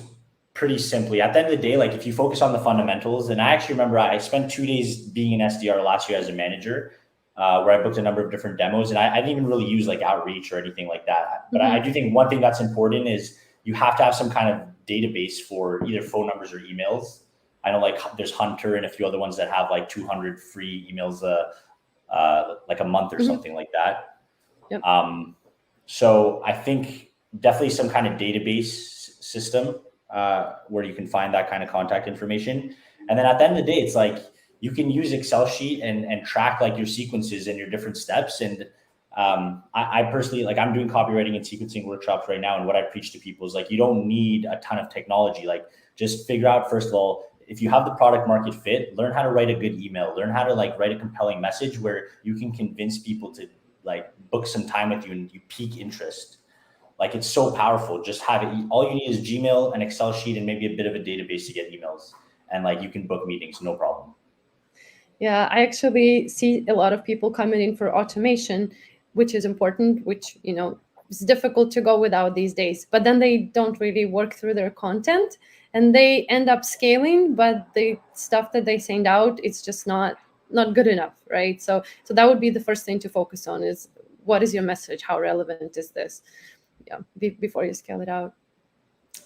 pretty simply. At the end of the day, like if you focus on the fundamentals, and I actually remember I spent 2 days being an SDR last year as a manager, where I booked a number of different demos, and I didn't even really use like outreach or anything like that. But I do think one thing that's important is you have to have some kind of database for either phone numbers or emails. I know like there's Hunter and a few other ones that have like 200 free emails like a month or something like that. Yep. So I think definitely some kind of database system where you can find that kind of contact information. And then at the end of the day, it's like you can use Excel sheet and track like your sequences and your different steps. And I personally, like, I'm doing copywriting and sequencing workshops right now. And what I preach to people is like, you don't need a ton of technology. Like, just figure out, first of all, if you have the product market fit, learn how to write a good email, learn how to like write a compelling message where you can convince people to like book some time with you and you pique interest. Like, it's so powerful. Just have it. All you need is Gmail, an Excel sheet, and maybe a bit of a database to get emails. And like, you can book meetings, no problem. Yeah, I actually see a lot of people coming in for automation, which is important, which, is difficult to go without these days. But then they don't really work through their content and they end up scaling, but the stuff that they send out, it's just not good enough, right? So that would be the first thing to focus on is, what is your message? How relevant is this? Yeah, before you scale it out.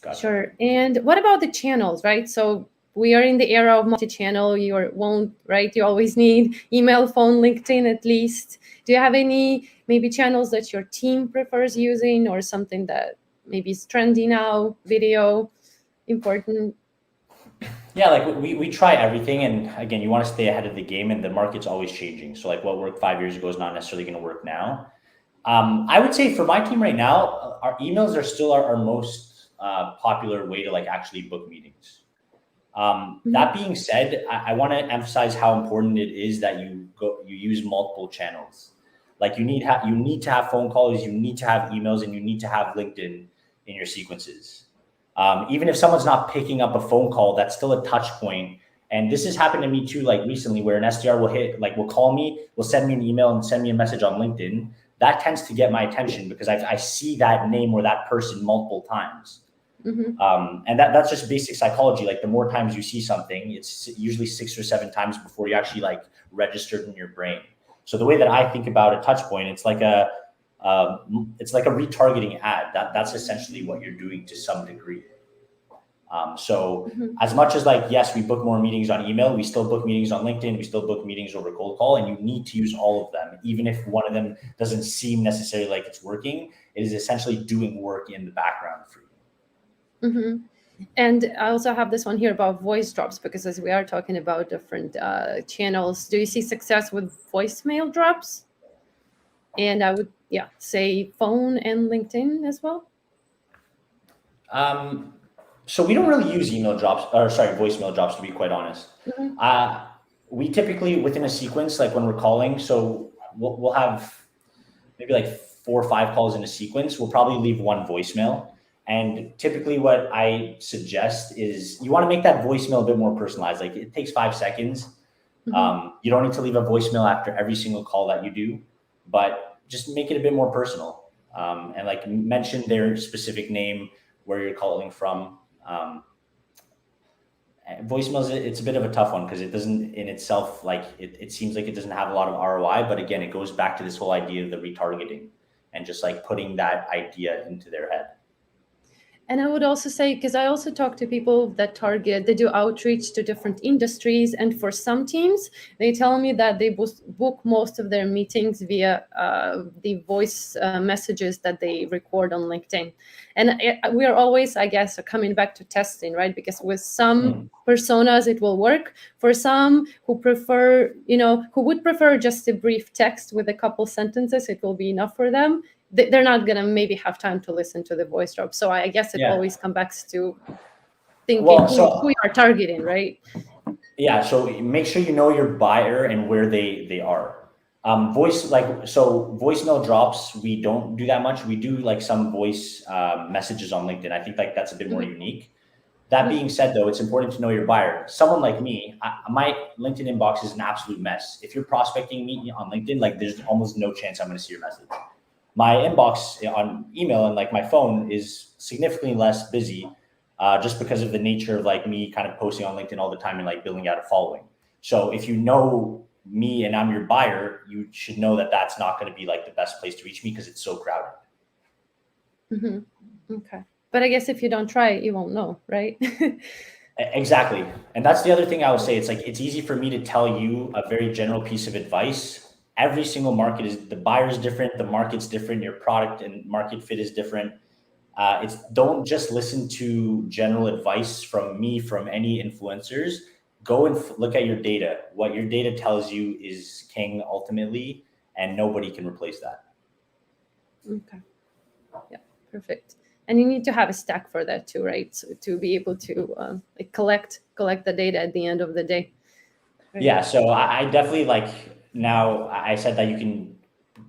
Gotcha. Sure. And what about the channels, right? So we are in the era of multi-channel. You always need email, phone, LinkedIn at least. Do you have any maybe channels that your team prefers using, or something that maybe is trendy now, video, important? Yeah, like we try everything. And again, you want to stay ahead of the game, and the market's always changing. So like, what worked 5 years ago is not necessarily going to work now. I would say for my team right now, our emails are still our most popular way to like actually book meetings. That being said, I want to emphasize how important it is that you use multiple channels. Like, you need to have phone calls, you need to have emails, and you need to have LinkedIn in your sequences. Even if someone's not picking up a phone call, that's still a touch point. And this has happened to me too, like recently, where an SDR will call me, will send me an email and send me a message on LinkedIn. That tends to get my attention because I see that name or that person multiple times. And that's just basic psychology. Like, the more times you see something, it's usually 6 or 7 times before you actually like registered in your brain. So the way that I think about a touch point, it's like a retargeting ad. That's essentially what you're doing to some degree. As much as like, yes, we book more meetings on email, we still book meetings on LinkedIn, we still book meetings over cold call, and you need to use all of them. Even if one of them doesn't seem necessarily like it's working, it is essentially doing work in the background for you. And I also have this one here about voice drops, because as we are talking about different channels, do you see success with voicemail drops? And I would, say phone and LinkedIn as well. So we don't really use voicemail drops, to be quite honest. We typically, within a sequence, like when we're calling, so we'll have maybe like 4 or 5 calls in a sequence. We'll probably leave one voicemail. And typically what I suggest is you want to make that voicemail a bit more personalized. Like, it takes 5 seconds. You don't need to leave a voicemail after every single call that you do, but just make it a bit more personal. And like, mention their specific name, where you're calling from. Voicemails, it's a bit of a tough one because it doesn't in itself, like, it seems like it doesn't have a lot of ROI, but again, it goes back to this whole idea of the retargeting and just like putting that idea into their head. And I would also say, because I also talk to people that they do outreach to different industries. And for some teams, they tell me that they book most of their meetings via the voice messages that they record on LinkedIn. And we are always, I guess, coming back to testing, right? Because with some personas, it will work. For some who who would prefer just a brief text with a couple sentences, it will be enough for them. They're not going to maybe have time to listen to the voice drop. So I guess it always comes back to thinking who you are targeting, right? Yeah. So make sure you know your buyer and where they are. Voicemail drops, we don't do that much. We do like some voice messages on LinkedIn. I think like that's a bit more unique. That being said, though, it's important to know your buyer. Someone like me, my LinkedIn inbox is an absolute mess. If you're prospecting me on LinkedIn, like, there's almost no chance I'm going to see your message. My inbox on email and like my phone is significantly less busy, just because of the nature of like me kind of posting on LinkedIn all the time and like building out a following. So if you know me and I'm your buyer, you should know that that's not going to be like the best place to reach me because it's so crowded. Okay. But I guess if you don't try it, you won't know, right? Exactly. And that's the other thing I would say. It's like, it's easy for me to tell you a very general piece of advice. Every single market the buyer is different, the market's different, your product and market fit is different. Don't just listen to general advice from me, from any influencers. Go and look at your data. What your data tells you is king ultimately, and nobody can replace that. Okay. Yeah, perfect. And you need to have a stack for that too, right? So to be able to like collect the data at the end of the day. Right? Yeah, so I definitely like, now I said that you can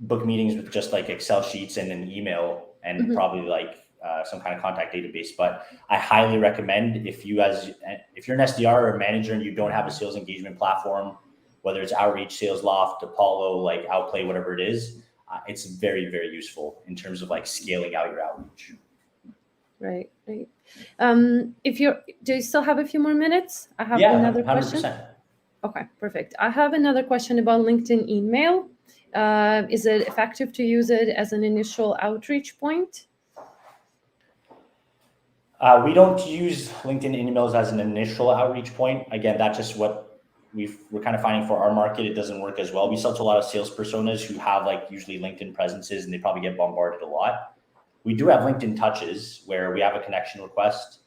book meetings with just like Excel sheets and an email and probably like some kind of contact database. But I highly recommend if you're an SDR or a manager and you don't have a sales engagement platform, whether it's Outreach, Sales Loft, Apollo, like Outplay, whatever it is, it's very, very useful in terms of like scaling out your outreach. Right. Do you still have a few more minutes? I have Yeah, another 100%. question. Okay, perfect. I have another question about LinkedIn email. Is it effective to use it as an initial outreach point? We don't use LinkedIn emails as an initial outreach point. Again, that's just what we're kind of finding for our market. It doesn't work as well. We sell to a lot of sales personas who have like usually LinkedIn presences and they probably get bombarded a lot. We do have LinkedIn touches where we have a connection request.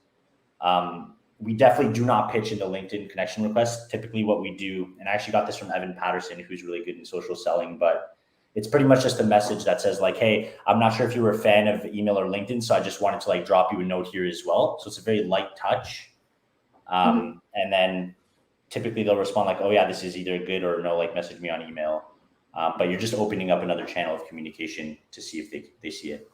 We definitely do not pitch into LinkedIn connection requests. Typically what we do, and I actually got this from Evan Patterson, who's really good in social selling, but it's pretty much just a message that says like, hey, I'm not sure if you were a fan of email or LinkedIn, so I just wanted to like drop you a note here as well. So it's a very light touch. And then typically they'll respond like, oh yeah, this is either good or no, like message me on email. But you're just opening up another channel of communication to see if they see it.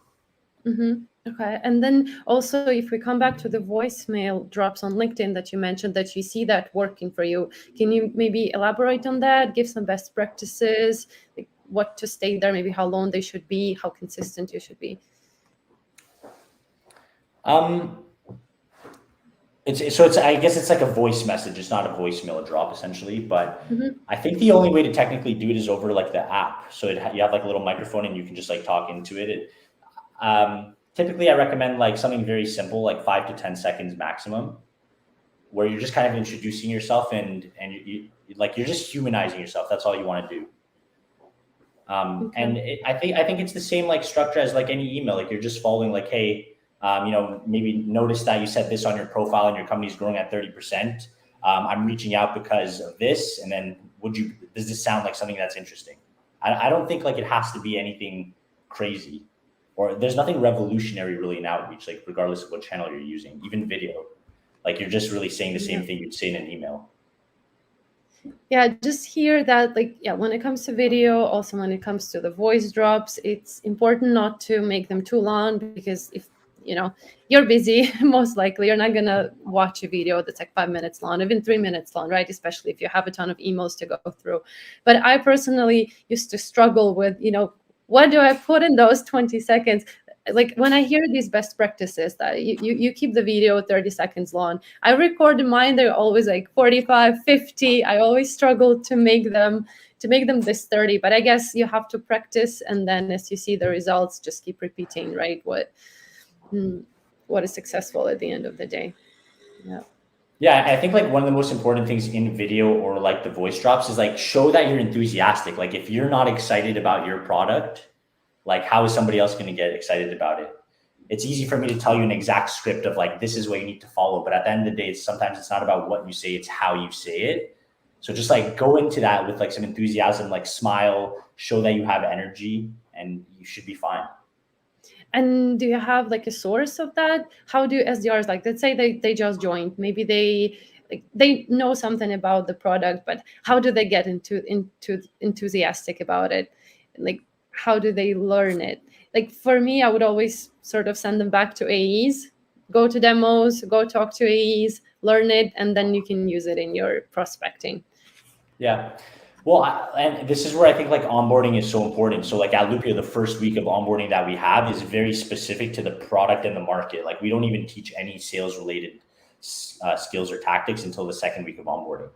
Okay. And then also, if we come back to the voicemail drops on LinkedIn that you mentioned, that you see that working for you, can you maybe elaborate on that? Give some best practices, like what to state there, maybe how long they should be, how consistent you should be. It's I guess it's like a voice message. It's not a voicemail drop essentially, but I think the only way to technically do it is over like the app. So you have like a little microphone and you can just like talk into it. Typically I recommend like something very simple, like 5 to 10 seconds maximum, where you're just kind of introducing yourself and you like, you're just humanizing yourself. That's all you want to do. And I think it's the same like structure as like any email. Like you're just following like, hey, maybe notice that you said this on your profile and your company's growing at 30%. I'm reaching out because of this. And then does this sound like something that's interesting? I don't think like it has to be anything crazy, or there's nothing revolutionary really in outreach, like regardless of what channel you're using, even video, like you're just really saying the same thing you'd say in an email. Yeah, just hear that, like, yeah, when it comes to video, also when it comes to the voice drops, it's important not to make them too long, because if you're busy, most likely you're not gonna watch a video that's like 5 minutes long, even 3 minutes long, right? Especially if you have a ton of emails to go through. But I personally used to struggle with, what do I put in those 20 seconds? Like when I hear these best practices that you keep the video 30 seconds long, I record mine, they're always like 45, 50. I always struggle to make them this 30, but I guess you have to practice, and then as you see the results, just keep repeating, right? What is successful at the end of the day. Yeah, I think like one of the most important things in video or like the voice drops is like show that you're enthusiastic. Like if you're not excited about your product, like how is somebody else going to get excited about it? It's easy for me to tell you an exact script of like, this is what you need to follow. But at the end of the day, sometimes it's not about what you say, it's how you say it. So just like go into that with like some enthusiasm, like smile, show that you have energy, and you should be fine. And do you have like a source of that? How do SDRs, like, let's say they just joined, maybe they know something about the product, but how do they get into enthusiastic about it? Like, how do they learn it? Like for me, I would always sort of send them back to AEs, go to demos, go talk to AEs, learn it, and then you can use it in your prospecting. Yeah. Well, and this is where I think like onboarding is so important. So like at Lupio, the first week of onboarding that we have is very specific to the product and the market. Like we don't even teach any sales related skills or tactics until the second week of onboarding.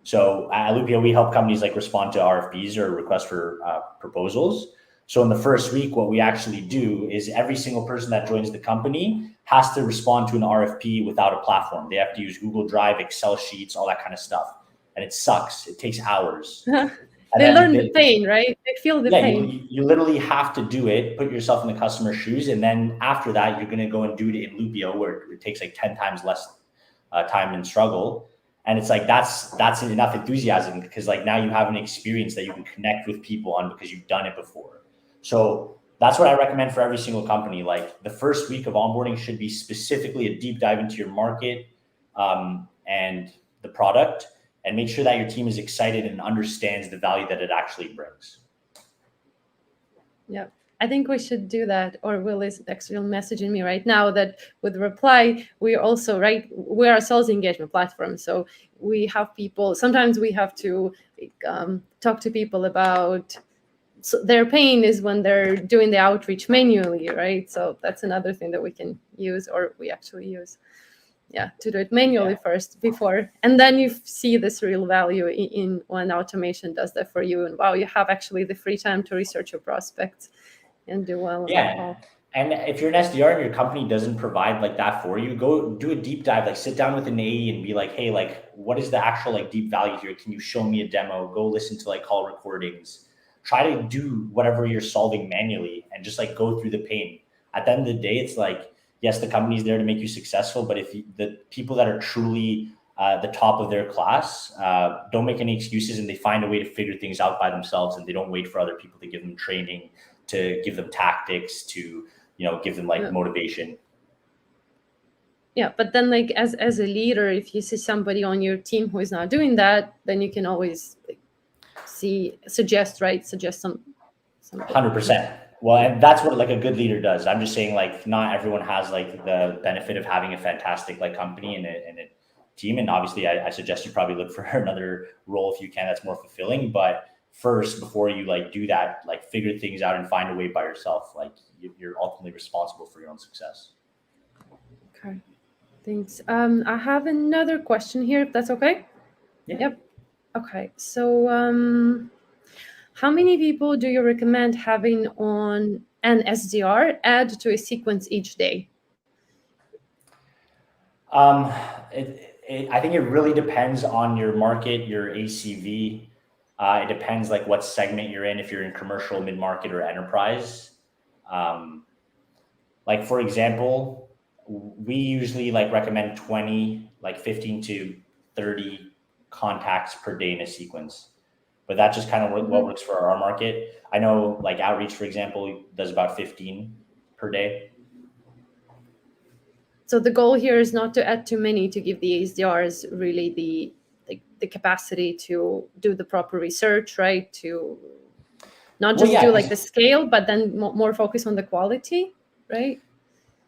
So at Lupio, we help companies like respond to RFPs or requests for proposals. So in the first week, what we actually do is every single person that joins the company has to respond to an RFP without a platform. They have to use Google Drive, Excel sheets, all that kind of stuff. And it sucks. It takes hours. They learn the pain, right? They feel the pain. You literally have to do it, put yourself in the customer's shoes. And then after that, you're going to go and do it in Lupio, where it takes like 10 times less time and struggle. And it's like, that's enough enthusiasm, because like now you have an experience that you can connect with people on because you've done it before. So that's what I recommend for every single company. Like the first week of onboarding should be specifically a deep dive into your market and the product, and make sure that your team is excited and understands the value that it actually brings. Yeah, I think we should do that. Or Will is actually messaging me right now that with Reply, we also, right, we're a sales engagement platform. So we have people, sometimes we have to talk to people about, so their pain is when they're doing the outreach manually, right? So that's another thing that we can use, or we actually use. Yeah, to do it manually first before, and then you see this real value in when automation does that for you, and wow, you have actually the free time to research your prospects and do well on that call. And if you're an SDR and your company doesn't provide like that for you, go do a deep dive, like sit down with an AE and be like, hey, like what is the actual like deep value here? Can you show me a demo? Go listen to like call recordings, try to do whatever you're solving manually and just like go through the pain. At the end of the day, it's like, yes, the company's there to make you successful, but if the people that are truly the top of their class don't make any excuses and they find a way to figure things out by themselves, and they don't wait for other people to give them training, to give them tactics, to give them like motivation. Yeah, but then like as a leader, if you see somebody on your team who is not doing that, then you can always like, suggest some 100%. Well, and that's what like a good leader does. I'm just saying, like, not everyone has like the benefit of having a fantastic like company and a team. And obviously I suggest you probably look for another role if you can, that's more fulfilling. But first, before you like do that, like figure things out and find a way by yourself. Like you're ultimately responsible for your own success. Okay, thanks. I have another question here, if that's okay. Yeah. Yep. Okay, so how many people do you recommend having on an SDR add to a sequence each day? I think it really depends on your market, your ACV. It depends like what segment you're in, if you're in commercial, mid-market, or enterprise. Like for example, we usually like recommend 20, like 15 to 30 contacts per day in a sequence. But that's just kind of what works for our market. I know like outreach, for example, does about 15 per day. So the goal here is not to add too many to give the SDRs really the capacity to do the proper research, right? To not just do like the scale, but then more focus on the quality, right?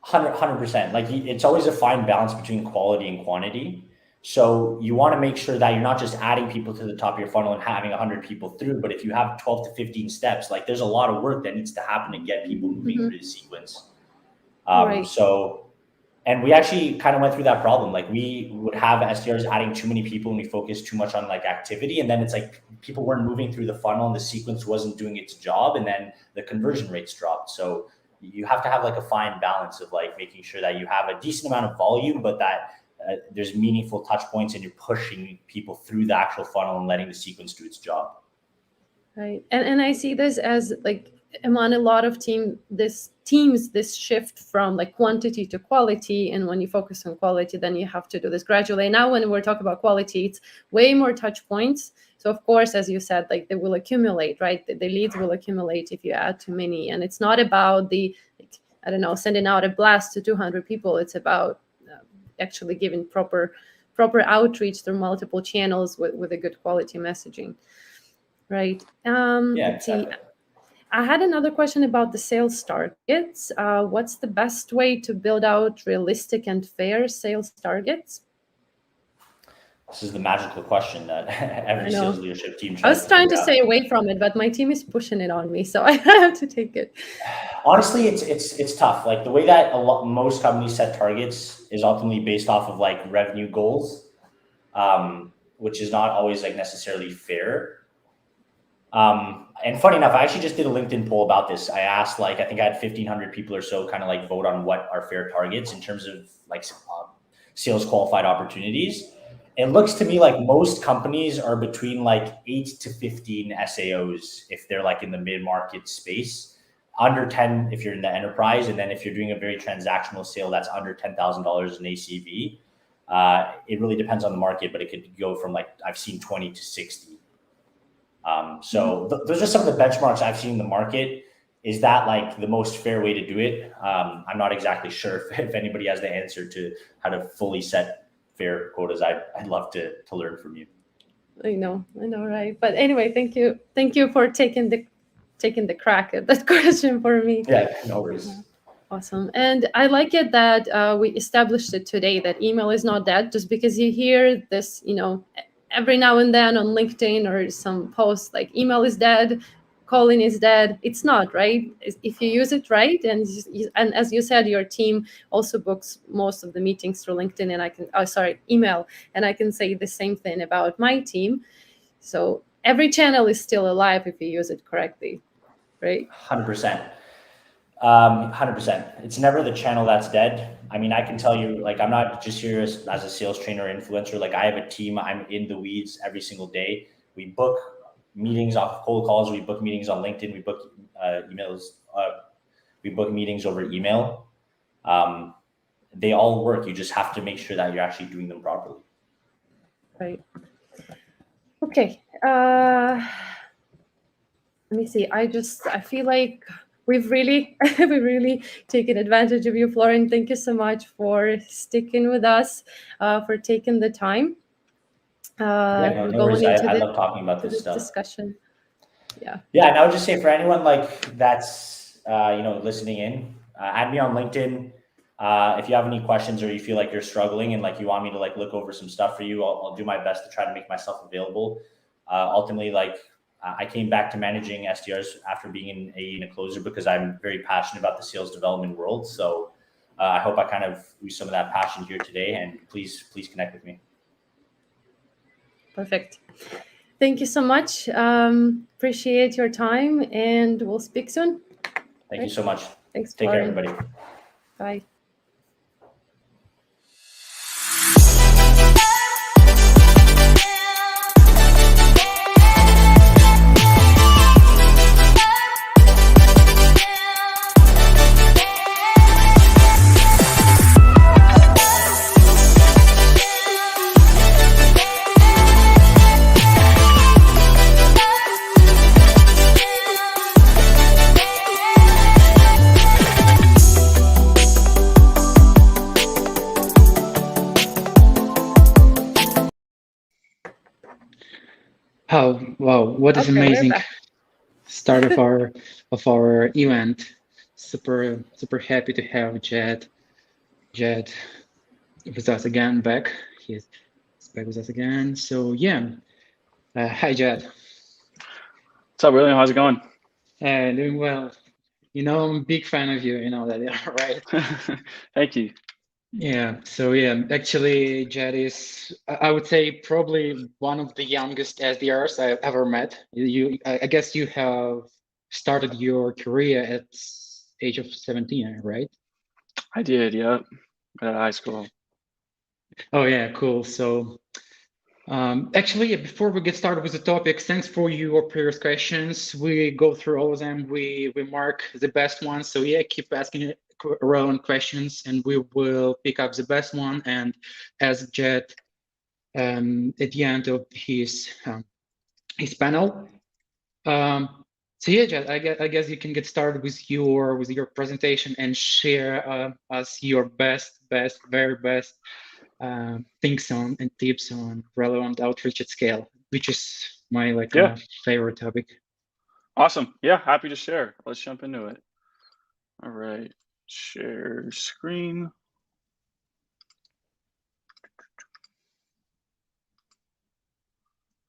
100%. Like it's always a fine balance between quality and quantity. So you want to make sure that you're not just adding people to the top of your funnel and having 100 people through, but if you have 12 to 15 steps, like there's a lot of work that needs to happen to get people moving through the sequence. Right. So, and we actually kind of went through that problem. Like we would have SDRs adding too many people and we focused too much on like activity. And then it's like people weren't moving through the funnel and the sequence wasn't doing its job. And then the conversion rates dropped. So you have to have like a fine balance of like making sure that you have a decent amount of volume, but that there's meaningful touch points and you're pushing people through the actual funnel and letting the sequence do its job. Right. And I see this as like among a lot of teams, this shift from like quantity to quality. And when you focus on quality, then you have to do this gradually. Now, when we're talking about quality, it's way more touch points. So of course, as you said, like they will accumulate, right? The leads will accumulate if you add too many. And it's not about sending out a blast to 200 people. It's about actually giving proper outreach through multiple channels with a good quality messaging, right? Let's see. I had another question about the sales targets. What's the best way to build out realistic and fair sales targets? This is the magical question that every sales leadership team tries. I was trying to stay away from it, but my team is pushing it on me, so I have to take it. Honestly, it's tough. Like the way that most companies set targets is ultimately based off of like revenue goals, which is not always like necessarily fair. And funny enough, I actually just did a LinkedIn poll about this. I asked I think I had 1,500 people or so kind of like vote on what are fair targets in terms of like sales qualified opportunities. It looks to me like most companies are between like 8 to 15 SAOs if they're like in the mid-market space, under 10 if you're in the enterprise, and then if you're doing a very transactional sale that's under $10,000 in ACV. It really depends on the market, but it could go from like I've seen 20 to 60. Those are some of the benchmarks I've seen in the market. is that like the most fair way to do it? I'm not exactly sure if anybody has the answer to how to fully set fair quotas. I'd love to learn from you. I know, right? But anyway, thank you for taking the crack at that question for me. Yeah, no worries. Awesome. And I like it that we established it today that email is not dead. Just because you hear this, every now and then on LinkedIn or some posts like email is dead, calling is dead. It's not, right? If you use it right, and as you said, your team also books most of the meetings through LinkedIn, and email, and I can say the same thing about my team. So every channel is still alive if you use it correctly, right? 100%. 100%. It's never the channel that's dead. I mean, I can tell you, like, I'm not just here as a sales trainer or influencer. Like, I have a team. I'm in the weeds every single day. We book meetings off of cold calls. We book meetings on LinkedIn. We book emails. We book meetings over email. They all work. You just have to make sure that you're actually doing them properly. Right. Okay. Let me see. I feel like we've really taken advantage of you, Florian. Thank you so much for sticking with us, for taking the time. No worries. I love talking about this stuff. Discussion. Yeah. Yeah, and I would just say for anyone like that's listening in, add me on LinkedIn. If you have any questions or you feel like you're struggling and like you want me to like look over some stuff for you, I'll do my best to try to make myself available. Ultimately, like I came back to managing SDRs after being in a closer because I'm very passionate about the sales development world. So I hope I kind of use some of that passion here today, and please connect with me. Perfect. Thank you so much. Appreciate your time, and we'll speak soon. Thank you so much. Thanks, Take care, Florian. everybody. Bye. Oh, wow, what is Okay, we're amazing back. start of our event. Super happy to have Jed with us again back. He's back with us again. So yeah. Hi Jed. What's up, William? How's it going? Doing well. I'm a big fan of you, that, right? Thank you. Yeah, so yeah, actually Jed is, I would say, probably one of the youngest SDRs I've ever met. I guess you have started your career at age of 17, right? I did, yeah, at high school. Oh yeah, cool. So actually, before we get started with the topic, thanks for your previous questions. We go through all of them. We mark the best ones. So yeah, keep asking relevant questions, and we will pick up the best one and ask Jed at the end of his panel. So yeah, Jed, I guess you can get started with your presentation and share us your very best things on and tips on relevant outreach at scale, which is my favorite topic. Awesome. Yeah, happy to share. Let's jump into it. All right, share screen.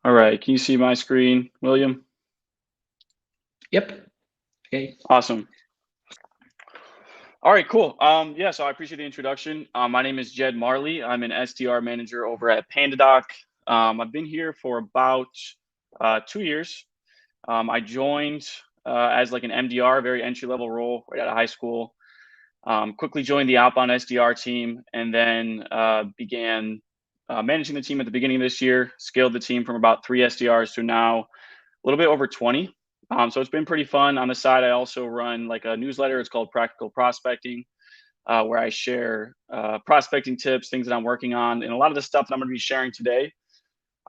All right, can you see my screen, William? Yep. Okay. Awesome. All right, cool. Yeah, so I appreciate the introduction. My name is Jed Marley. I'm an SDR manager over at PandaDoc. I've been here for about 2 years. I joined as like an MDR, very entry-level role right out of high school. Quickly joined the outbound SDR team, and then began managing the team at the beginning of this year, scaled the team from about 3 SDRs to now a little bit over 20. So it's been pretty fun. On the side, I also run like a newsletter. It's called Practical Prospecting, where I share prospecting tips, things that I'm working on. And a lot of the stuff that I'm going to be sharing today,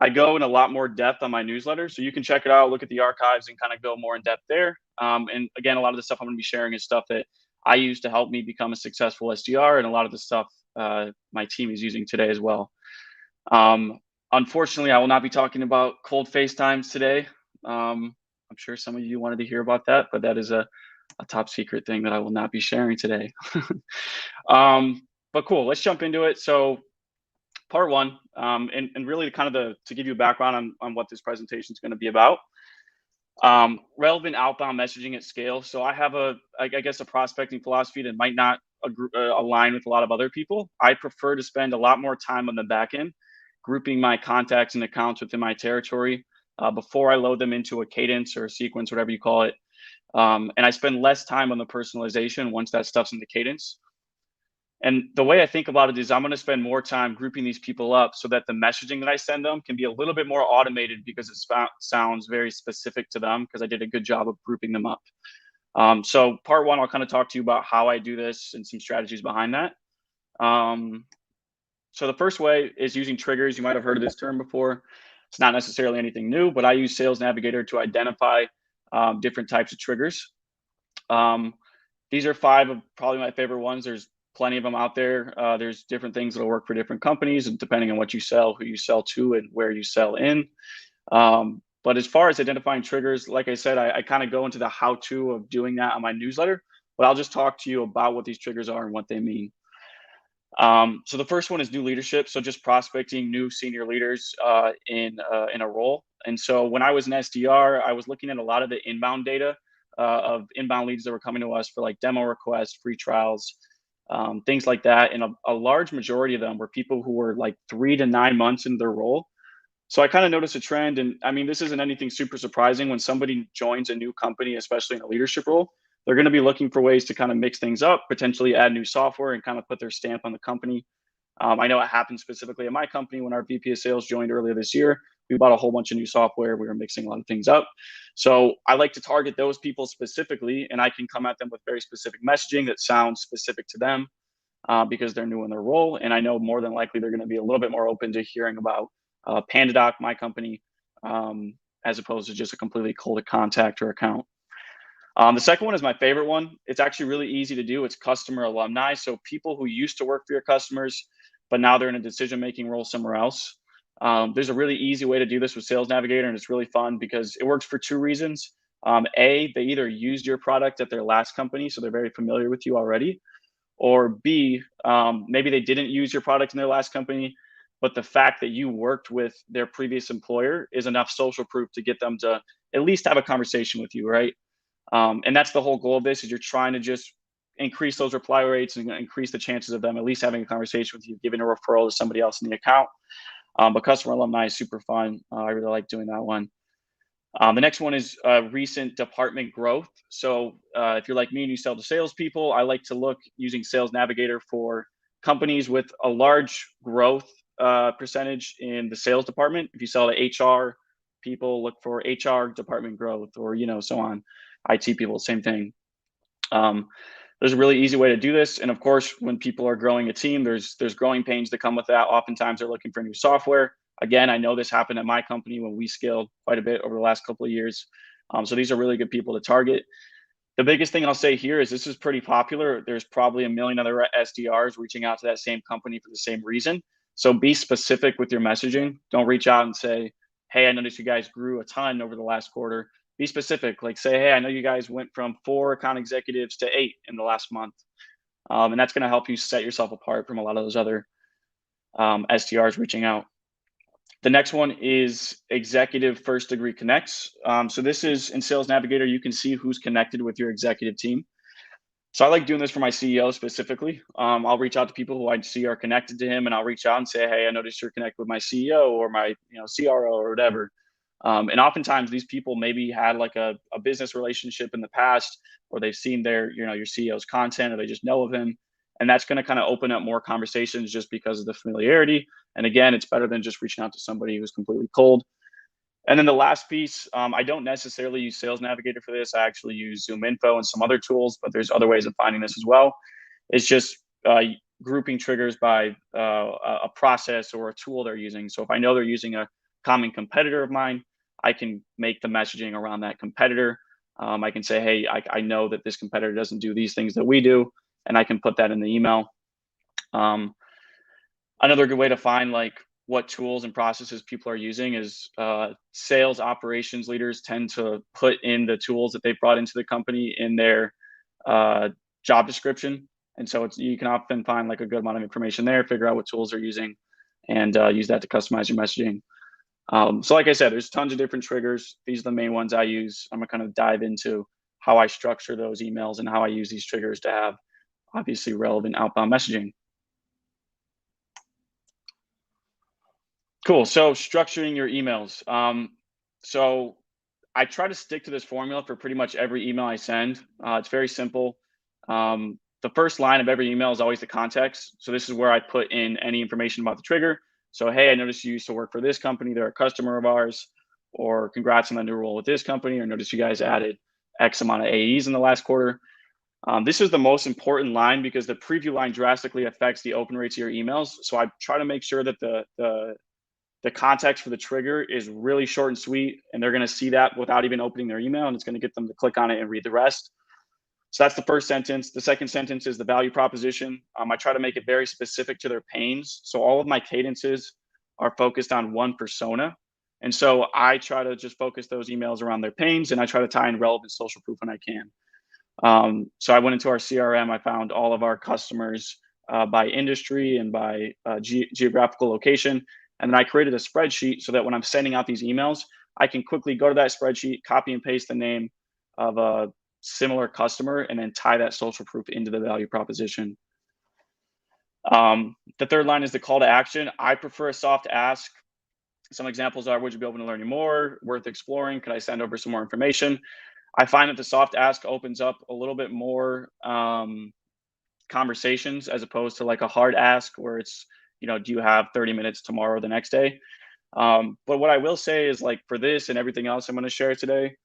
I go in a lot more depth on my newsletter. So you can check it out, look at the archives, and kind of go more in depth there. And again, a lot of the stuff I'm going to be sharing is stuff that I use to help me become a successful SDR, and a lot of the stuff my team is using today as well. Unfortunately, I will not be talking about cold FaceTimes today. I'm sure some of you wanted to hear about that, but that is a top secret thing that I will not be sharing today. But cool, let's jump into it. So part one, and really kind of to give you a background on what this presentation is going to be about. Relevant outbound messaging at scale. So I have I guess a prospecting philosophy that might not align with a lot of other people. I prefer to spend a lot more time on the back end, grouping my contacts and accounts within my territory before I load them into a cadence or a sequence, whatever you call it. And I spend less time on the personalization once that stuff's in the cadence. And the way I think about it is I'm going to spend more time grouping these people up so that the messaging that I send them can be a little bit more automated because it sounds very specific to them, because I did a good job of grouping them up. So part one, I'll kind of talk to you about how I do this and some strategies behind that. So the first way is using triggers. You might have heard of this term before. It's not necessarily anything new, but I use Sales Navigator to identify different types of triggers. These are 5 of probably my favorite ones. There's plenty of them out there. There's different things that'll work for different companies, and depending on what you sell, who you sell to, and where you sell in. But as far as identifying triggers, like I said, I kind of go into the how-to of doing that on my newsletter, but I'll just talk to you about what these triggers are and what they mean. So the first one is new leadership. So just prospecting new senior leaders in a role. And so when I was an SDR, I was looking at a lot of the inbound data of inbound leads that were coming to us for like demo requests, free trials, things like that. And a large majority of them were people who were like 3 to 9 months in their role. So I kind of noticed a trend. And I mean, this isn't anything super surprising. When somebody joins a new company, especially in a leadership role, they're going to be looking for ways to kind of mix things up, potentially add new software and kind of put their stamp on the company. I know it happened specifically at my company when our VP of sales joined earlier this year. We bought a whole bunch of new software. We were mixing a lot of things up. So I like to target those people specifically, and I can come at them with very specific messaging that sounds specific to them because they're new in their role. And I know more than likely they're going to be a little bit more open to hearing about PandaDoc, my company, as opposed to just a completely cold contact or account. The second one is my favorite one. It's actually really easy to do. It's customer alumni. So people who used to work for your customers, but now they're in a decision-making role somewhere else. There's a really easy way to do this with Sales Navigator, and it's really fun because it works for 2 reasons. A, they either used your product at their last company, so they're very familiar with you already. Or B, maybe they didn't use your product in their last company, but the fact that you worked with their previous employer is enough social proof to get them to at least have a conversation with you, right? And that's the whole goal of this, is you're trying to just increase those reply rates and increase the chances of them at least having a conversation with you, giving a referral to somebody else in the account. But customer alumni is super fun. I really like doing that one. The next one is recent department growth. So if you're like me and you sell to salespeople, I like to look using Sales Navigator for companies with a large growth percentage in the sales department. If you sell to HR people, look for HR department growth, or so on. IT people, same thing. There's a really easy way to do this. And of course, when people are growing a team, there's growing pains that come with that. Oftentimes they're looking for new software. Again, I know this happened at my company when we scaled quite a bit over the last couple of years. So these are really good people to target. The biggest thing I'll say here is this is pretty popular. There's probably a million other SDRs reaching out to that same company for the same reason. So be specific with your messaging. Don't reach out and say, hey, I noticed you guys grew a ton over the last quarter. Be specific, like say, hey, I know you guys went from 4 account executives to 8 in the last month. And that's going to help you set yourself apart from a lot of those other SDRs reaching out. The next one is executive first degree connects. So this is in Sales Navigator, you can see who's connected with your executive team. So I like doing this for my CEO specifically. I'll reach out to people who I see are connected to him, and I'll reach out and say, hey, I noticed you're connected with my CEO or my CRO or whatever. And oftentimes these people maybe had like a business relationship in the past, or they've seen their, your CEO's content, or they just know of him. And that's going to kind of open up more conversations just because of the familiarity. And again, it's better than just reaching out to somebody who's completely cold. And then the last piece, I don't necessarily use Sales Navigator for this. I actually use ZoomInfo and some other tools, but there's other ways of finding this as well. It's just grouping triggers by a process or a tool they're using. So if I know they're using a common competitor of mine, I can make the messaging around that competitor. I can say, hey, I know that this competitor doesn't do these things that we do, and I can put that in the email. Another good way to find like what tools and processes people are using is sales operations leaders tend to put in the tools that they've brought into the company in their job description. And so you can often find like a good amount of information there, figure out what tools they're using, and use that to customize your messaging. So like I said, there's tons of different triggers. These are the main ones I use. I'm gonna kind of dive into how I structure those emails and how I use these triggers to have obviously relevant outbound messaging. Cool. So structuring your emails. So I try to stick to this formula for pretty much every email I send. It's very simple. The first line of every email is always the context. So this is where I put in any information about the trigger. So, hey, I noticed you used to work for this company. They're a customer of ours. Or congrats on the new role with this company. Or notice you guys added X amount of AEs in the last quarter. This is the most important line because the preview line drastically affects the open rates of your emails. So I try to make sure that the context for the trigger is really short and sweet, and they're going to see that without even opening their email, and it's going to get them to click on it and read the rest. So that's the first sentence. The second sentence is the value proposition. I try to make it very specific to their pains. So all of my cadences are focused on one persona. And so I try to just focus those emails around their pains, and I try to tie in relevant social proof when I can. So I went into our CRM. I found all of our customers by industry and by geographical location. And then I created a spreadsheet so that when I'm sending out these emails, I can quickly go to that spreadsheet, copy and paste the name of a similar customer, and then tie that social proof into the value proposition. The third line is the call to action. I prefer a soft ask. Some examples are, would you be open to learning more? Worth exploring? Could I send over some more information? I find that the soft ask opens up a little bit more conversations as opposed to like a hard ask where it's, do you have 30 minutes tomorrow or the next day? But what I will say is like for this and everything else I'm going to share today,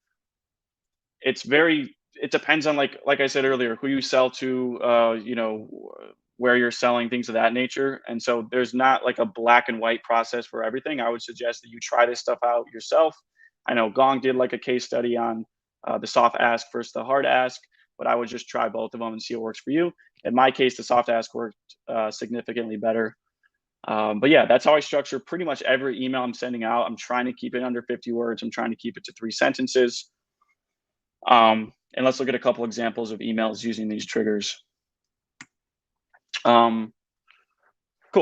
it depends on like I said earlier, who you sell to, where you're selling, things of that nature. And so there's not like a black and white process for everything. I would suggest that you try this stuff out yourself. I know Gong did like a case study on the soft ask versus the hard ask, but I would just try both of them and see what works for you. In my case, the soft ask worked significantly better. But yeah, that's how I structure pretty much every email I'm sending out. I'm trying to keep it under 50 words. I'm trying to keep it to 3 sentences. And let's look at a couple examples of emails using these triggers. Cool.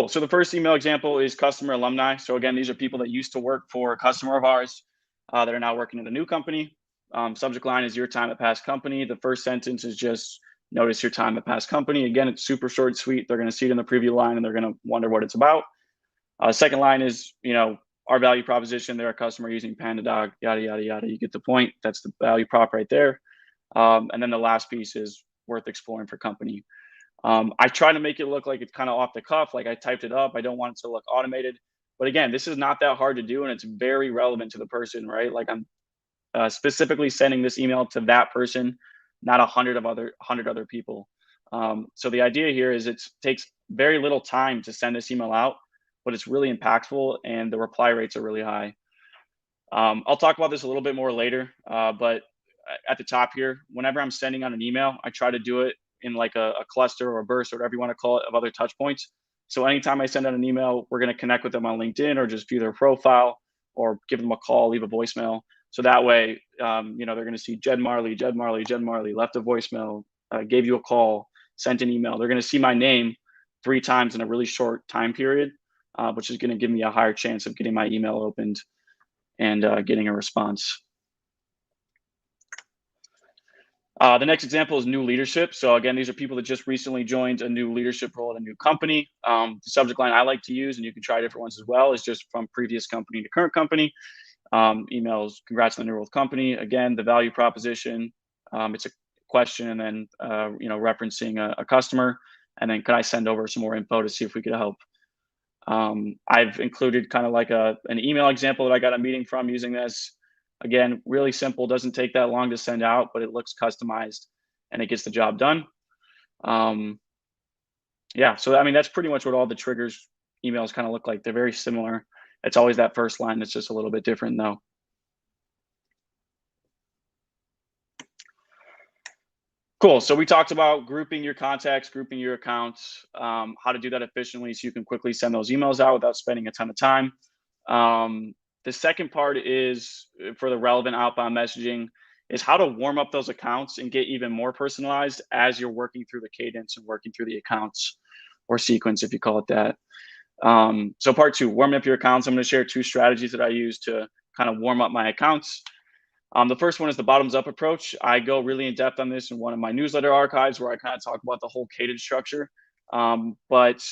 So the first email example is customer alumni. So again, these are people that used to work for a customer of ours that are now working at a new company. Subject line is your time at past company. The first sentence is just notice your time at past company. Again, it's super short and sweet. They're going to see it in the preview line and they're going to wonder what it's about. Second line is, our value proposition. They're a customer using PandaDog, yada, yada, yada. You get the point. That's the value prop right there. And then the last piece is worth exploring for company. I try to make it look like it's kind of off the cuff, like I typed it up. I don't want it to look automated. But again, this is not that hard to do, and it's very relevant to the person, right? Like I'm specifically sending this email to that person, not 100 other people. So the idea here is it takes very little time to send this email out, but it's really impactful and the reply rates are really high. I'll talk about this a little bit more later, but at the top here, whenever I'm sending out an email, I try to do it in like a cluster or a burst or whatever you want to call it of other touch points. So anytime I send out an email, we're going to connect with them on LinkedIn or just view their profile or give them a call, leave a voicemail. So that way, they're going to see Jed Marley left a voicemail, gave you a call, sent an email. They're going to see my name 3 times in a really short time period, which is going to give me a higher chance of getting my email opened and getting a response. The next example is new leadership. So again, these are people that just recently joined a new leadership role at a new company. The subject line I like to use, and you can try different ones as well, is just from previous company to current company. Emails, congrats on the new role with company. Again, the value proposition, it's a question and then, referencing a customer. And then could I send over some more info to see if we could help? I've included kind of like an email example that I got a meeting from using this. Again, really simple, doesn't take that long to send out, but it looks customized and it gets the job done. Yeah, so I mean, that's pretty much what all the triggers emails kind of look like. They're very similar. It's always that first line that's just a little bit different though. Cool. So we talked about grouping your contacts, grouping your accounts, how to do that efficiently so you can quickly send those emails out without spending a ton of time. The second part is for the relevant outbound messaging is how to warm up those accounts and get even more personalized as you're working through the cadence and working through the accounts or sequence, if you call it that. So part two, warming up your accounts. I'm going to share 2 strategies that I use to kind of warm up my accounts. The first one is the bottoms up approach. I go really in depth on this in one of my newsletter archives where I kind of talk about the whole cadence structure. But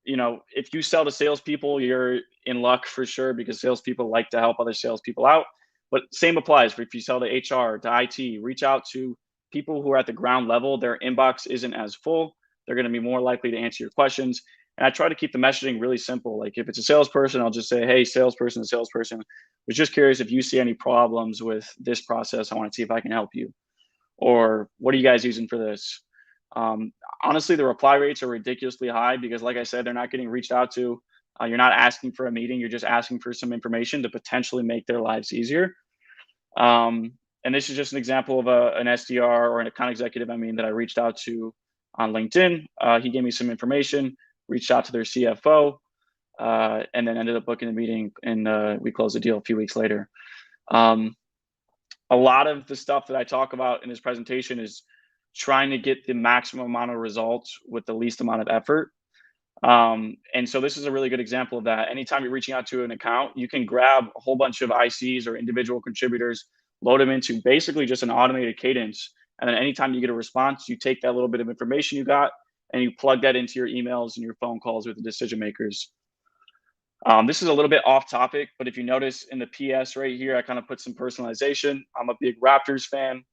you know, if you sell to salespeople, you're in luck for sure because salespeople like to help other salespeople out. But same applies for if you sell to HR, to IT, reach out to people who are at the ground level. Their inbox isn't as full. They're going to be more likely to answer your questions. And I try to keep the messaging really simple. Like if it's a salesperson, I'll just say, hey, salesperson, was just curious if you see any problems with this process. I want to see if I can help you. Or what are you guys using for this? Honestly, the reply rates are ridiculously high because, like I said, they're not getting reached out to. You're not asking for a meeting. You're just asking for some information to potentially make their lives easier. And this is just an example of an SDR or an account executive, that I reached out to on LinkedIn. He gave me some information, reached out to their CFO, and then ended up booking a meeting, and we closed the deal a few weeks later. A lot of the stuff that I talk about in this presentation is trying to get the maximum amount of results with the least amount of effort. And so this is a really good example of that. Anytime you're reaching out to an account, you can grab a whole bunch of ICs or individual contributors, load them into basically just an automated cadence. And then anytime you get a response, you take that little bit of information you got and you plug that into your emails and your phone calls with the decision makers. This is a little bit off topic, but if you notice in the PS right here, I kind of put some personalization. I'm a big Raptors fan.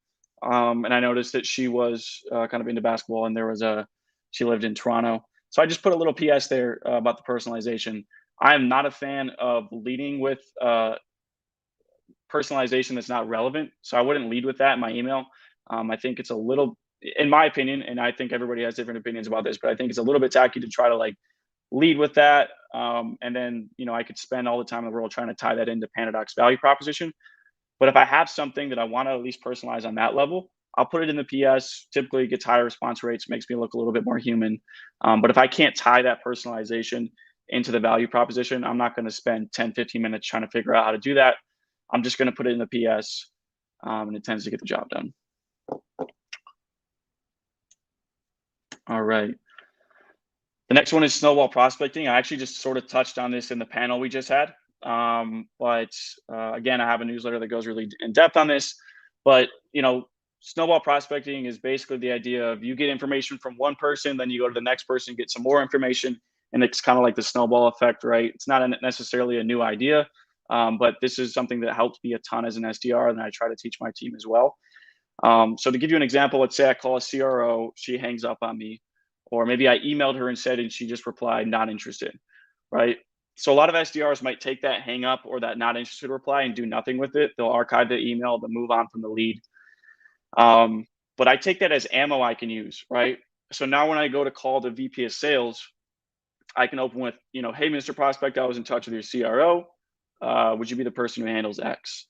And I noticed that she was kind of into basketball, and she lived in Toronto. So I just put a little PS there about the personalization. I am not a fan of leading with personalization that's not relevant. So I wouldn't lead with that in my email. I think it's a little, in my opinion, and I think everybody has different opinions about this, but I think it's a little bit tacky to try to like lead with that. And then, I could spend all the time in the world trying to tie that into Panadoc's value proposition. But if I have something that I want to at least personalize on that level, I'll put it in the PS. Typically it gets higher response rates, makes me look a little bit more human. But if I can't tie that personalization into the value proposition, I'm not going to spend 10, 15 minutes trying to figure out how to do that. I'm just going to put it in the PS, and it tends to get the job done. All right. The next one is snowball prospecting. I actually just sort of touched on this in the panel we just had. But again, I have a newsletter that goes really in depth on this. But, snowball prospecting is basically the idea of you get information from one person, then you go to the next person, get some more information. And it's kind of like the snowball effect, right? It's not necessarily a new idea, but this is something that helped me a ton as an SDR, and I try to teach my team as well. So to give you an example, let's say I call a CRO, she hangs up on me, or maybe I emailed her instead and she just replied, not interested, right? So a lot of SDRs might take that hang up or that not interested reply and do nothing with it. They'll archive the email, they'll move on from the lead. But I take that as ammo I can use, right? So now when I go to call the VP of sales, I can open with, hey, Mr. Prospect, I was in touch with your CRO. Would you be the person who handles X,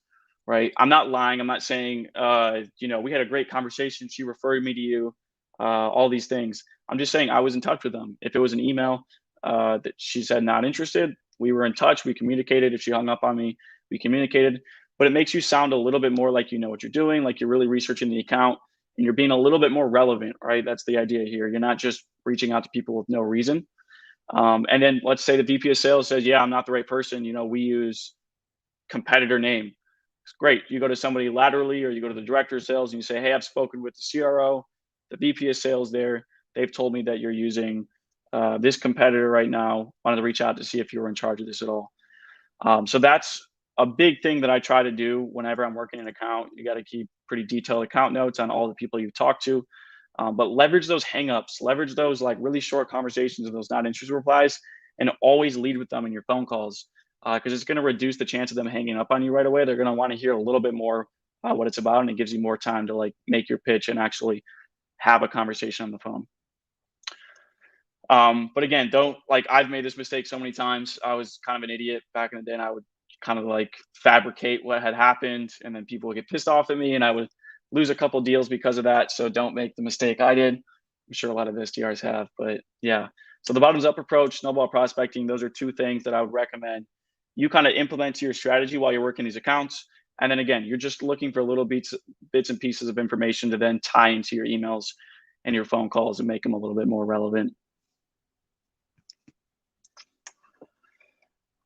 right? I'm not lying. I'm not saying, we had a great conversation. She referred me to you, all these things. I'm just saying I was in touch with them. If it was an email that she said not interested, we were in touch. We communicated. If she hung up on me, we communicated. But it makes you sound a little bit more like you know what you're doing, like you're really researching the account, and you're being a little bit more relevant, right? That's the idea here. You're not just reaching out to people with no reason. And then let's say the VP of sales says, yeah, I'm not the right person. We use competitor name. It's great. You go to somebody laterally, or you go to the director of sales and you say, hey, I've spoken with the CRO, the VP of sales there. They've told me that you're using this competitor right now. Wanted to reach out to see if you were in charge of this at all. So that's a big thing that I try to do whenever I'm working an account. You got to keep pretty detailed account notes on all the people you've talked to. But leverage those hangups, leverage those like really short conversations and those not interested replies, and always lead with them in your phone calls, because it's going to reduce the chance of them hanging up on you right away. They're going to want to hear a little bit more what it's about, and it gives you more time to like make your pitch and actually have a conversation on the phone. But again, I've made this mistake so many times. I was kind of an idiot back in the day, and I would kind of like fabricate what had happened, and then people would get pissed off at me, and I would lose a couple deals because of that. So don't make the mistake I did. I'm sure a lot of SDRs have, but yeah. So the bottoms up approach, snowball prospecting, those are two things that I would recommend you kind of implement to your strategy while you're working these accounts. And then again, you're just looking for little bits and pieces of information to then tie into your emails and your phone calls and make them a little bit more relevant.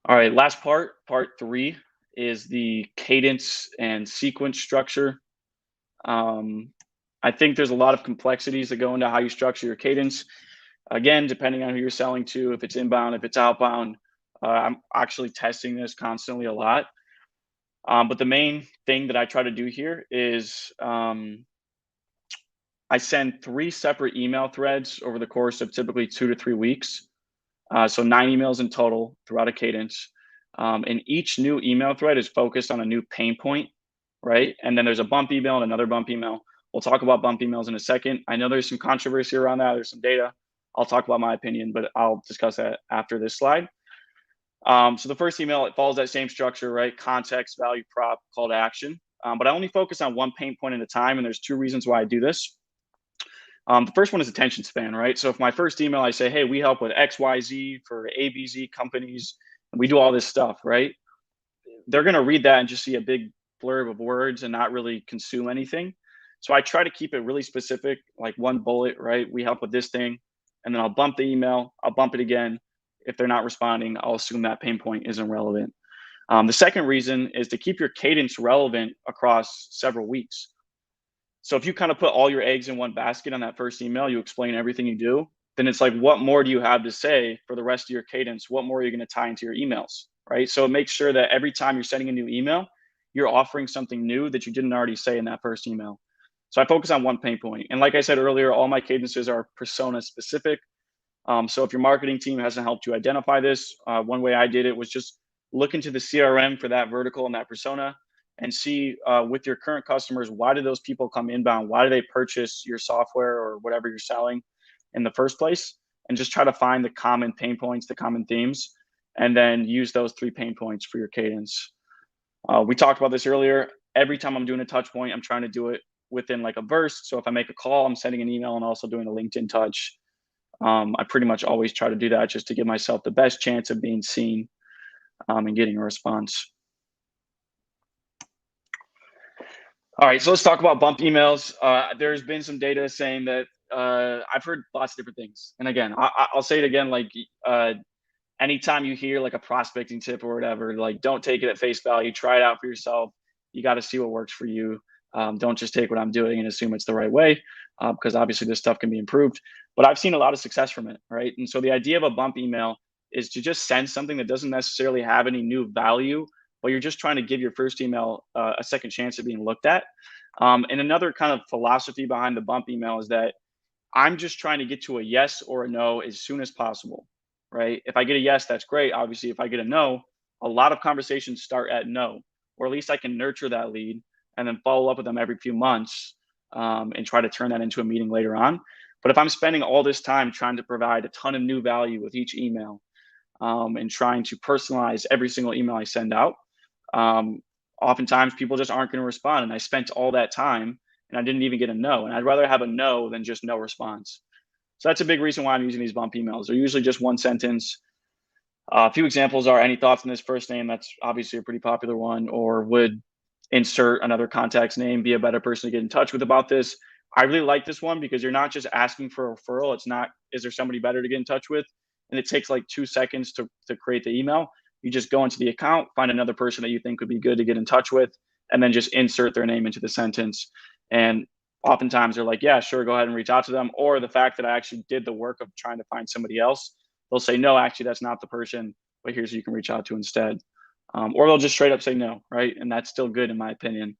All right, last part 3 is the cadence and sequence structure. I think there's a lot of complexities that go into how you structure your cadence. Again, depending on who you're selling to, if it's inbound, if it's outbound, I'm actually testing this constantly a lot. But the main thing that I try to do here is I send 3 separate email threads over the course of typically 2 to 3 weeks. So 9 emails in total throughout a cadence. And each new email thread is focused on a new pain point, right? And then there's a bump email and another bump email. We'll talk about bump emails in a second. I know there's some controversy around that. There's some data. I'll talk about my opinion, but I'll discuss that after this slide. So the first email, it follows that same structure, right? Context, value prop, call to action. But I only focus on one pain point at a time, and there's 2 reasons why I do this. The first one is attention span, right? So if my first email, I say, hey, we help with XYZ for ABZ companies, and we do all this stuff, right? They're going to read that and just see a big blurb of words and not really consume anything. So I try to keep it really specific, like one bullet, right? We help with this thing, and then I'll bump the email, I'll bump it again. If they're not responding, I'll assume that pain point isn't relevant. The second reason is to keep your cadence relevant across several weeks. So if you kind of put all your eggs in one basket on that first email, you explain everything you do, then it's like, what more do you have to say for the rest of your cadence? What more are you going to tie into your emails, right? So make sure that every time you're sending a new email, you're offering something new that you didn't already say in that first email. So I focus on one pain point. And like I said earlier, all my cadences are persona specific. So if your marketing team hasn't helped you identify this, one way I did it was just look into the CRM for that vertical and that persona and see with your current customers, why do those people come inbound? Why do they purchase your software or whatever you're selling in the first place? And just try to find the common pain points, the common themes, and then use those 3 pain points for your cadence. We talked about this earlier. Every time I'm doing a touch point, I'm trying to do it within like a verse. So if I make a call, I'm sending an email and also doing a LinkedIn touch. I pretty much always try to do that just to give myself the best chance of being seen and getting a response. All right, so let's talk about bump emails. There's been some data saying that I've heard lots of different things. And again, I'll say it again, like anytime you hear like a prospecting tip or whatever, like don't take it at face value, try it out for yourself. You got to see what works for you. Don't just take what I'm doing and assume it's the right way, because obviously this stuff can be improved. But I've seen a lot of success from it, right? And so the idea of a bump email is to just send something that doesn't necessarily have any new value, but you're just trying to give your first email a second chance of being looked at. And another kind of philosophy behind the bump email is that I'm just trying to get to a yes or a no as soon as possible, right? If I get a yes, that's great. Obviously, if I get a no, a lot of conversations start at no, or at least I can nurture that lead and then follow up with them every few months and try to turn that into a meeting later on. But if I'm spending all this time trying to provide a ton of new value with each email and trying to personalize every single email I send out, oftentimes people just aren't going to respond. And I spent all that time and I didn't even get a no. And I'd rather have a no than just no response. So that's a big reason why I'm using these bump emails. They're usually just one sentence. A few examples are, any thoughts on this first name? That's obviously a pretty popular one. Or would insert another contact's name be a better person to get in touch with about this? I really like this one because you're not just asking for a referral. It's not, is there somebody better to get in touch with? And it takes like 2 seconds to create the email. You just go into the account, find another person that you think would be good to get in touch with, and then just insert their name into the sentence. And oftentimes they're like, yeah, sure, go ahead and reach out to them. Or the fact that I actually did the work of trying to find somebody else, they'll say, no, actually, that's not the person, but here's who you can reach out to instead. Or they'll just straight up say no, right? And that's still good in my opinion,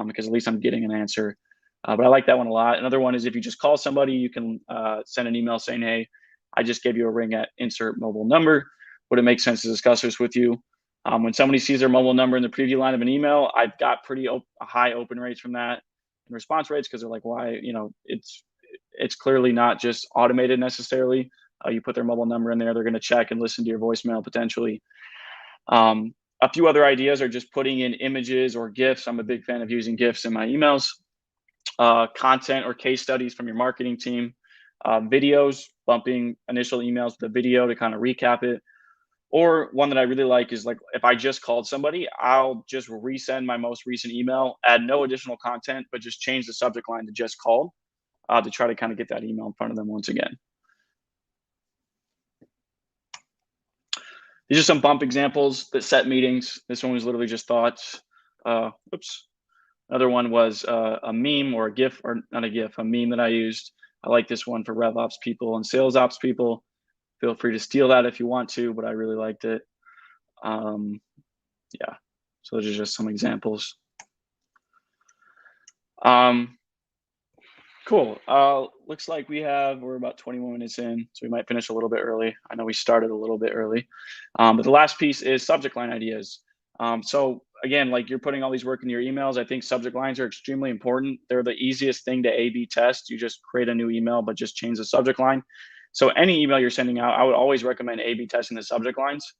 because at least I'm getting an answer. But I like that one a lot. Another one is if you just call somebody, you can send an email saying, hey, I just gave you a ring at insert mobile number. Would it make sense to discuss this with you? When somebody sees their mobile number in the preview line of an email, I've got pretty high open rates from that and response rates, because they're like, why, it's clearly not just automated necessarily. You put their mobile number in there, they're going to check and listen to your voicemail potentially. A few other ideas are just putting in images or GIFs. I'm a big fan of using GIFs in my emails. content or case studies from your marketing team, videos, bumping initial emails with a video to kind of recap it. Or one that I really like is like, if I just called somebody, I'll just resend my most recent email, add no additional content, but just change the subject line to just called, to try to kind of get that email in front of them once again. These are some bump examples that set meetings. This one was literally just thoughts. Oops. Another one was a meme or a GIF, or not a GIF, a meme that I used. I like this one for RevOps people and sales ops people. Feel free to steal that if you want to, but I really liked it. Yeah, so those are just some examples. Cool. Looks like we're about 21 minutes in, so we might finish a little bit early. I know we started a little bit early, but the last piece is subject line ideas. So again, like, you're putting all these work in your emails. I think subject lines are extremely important. They're the easiest thing to A/B test. You just create a new email, but just change the subject line. So any email you're sending out, I would always recommend A/B testing the subject lines.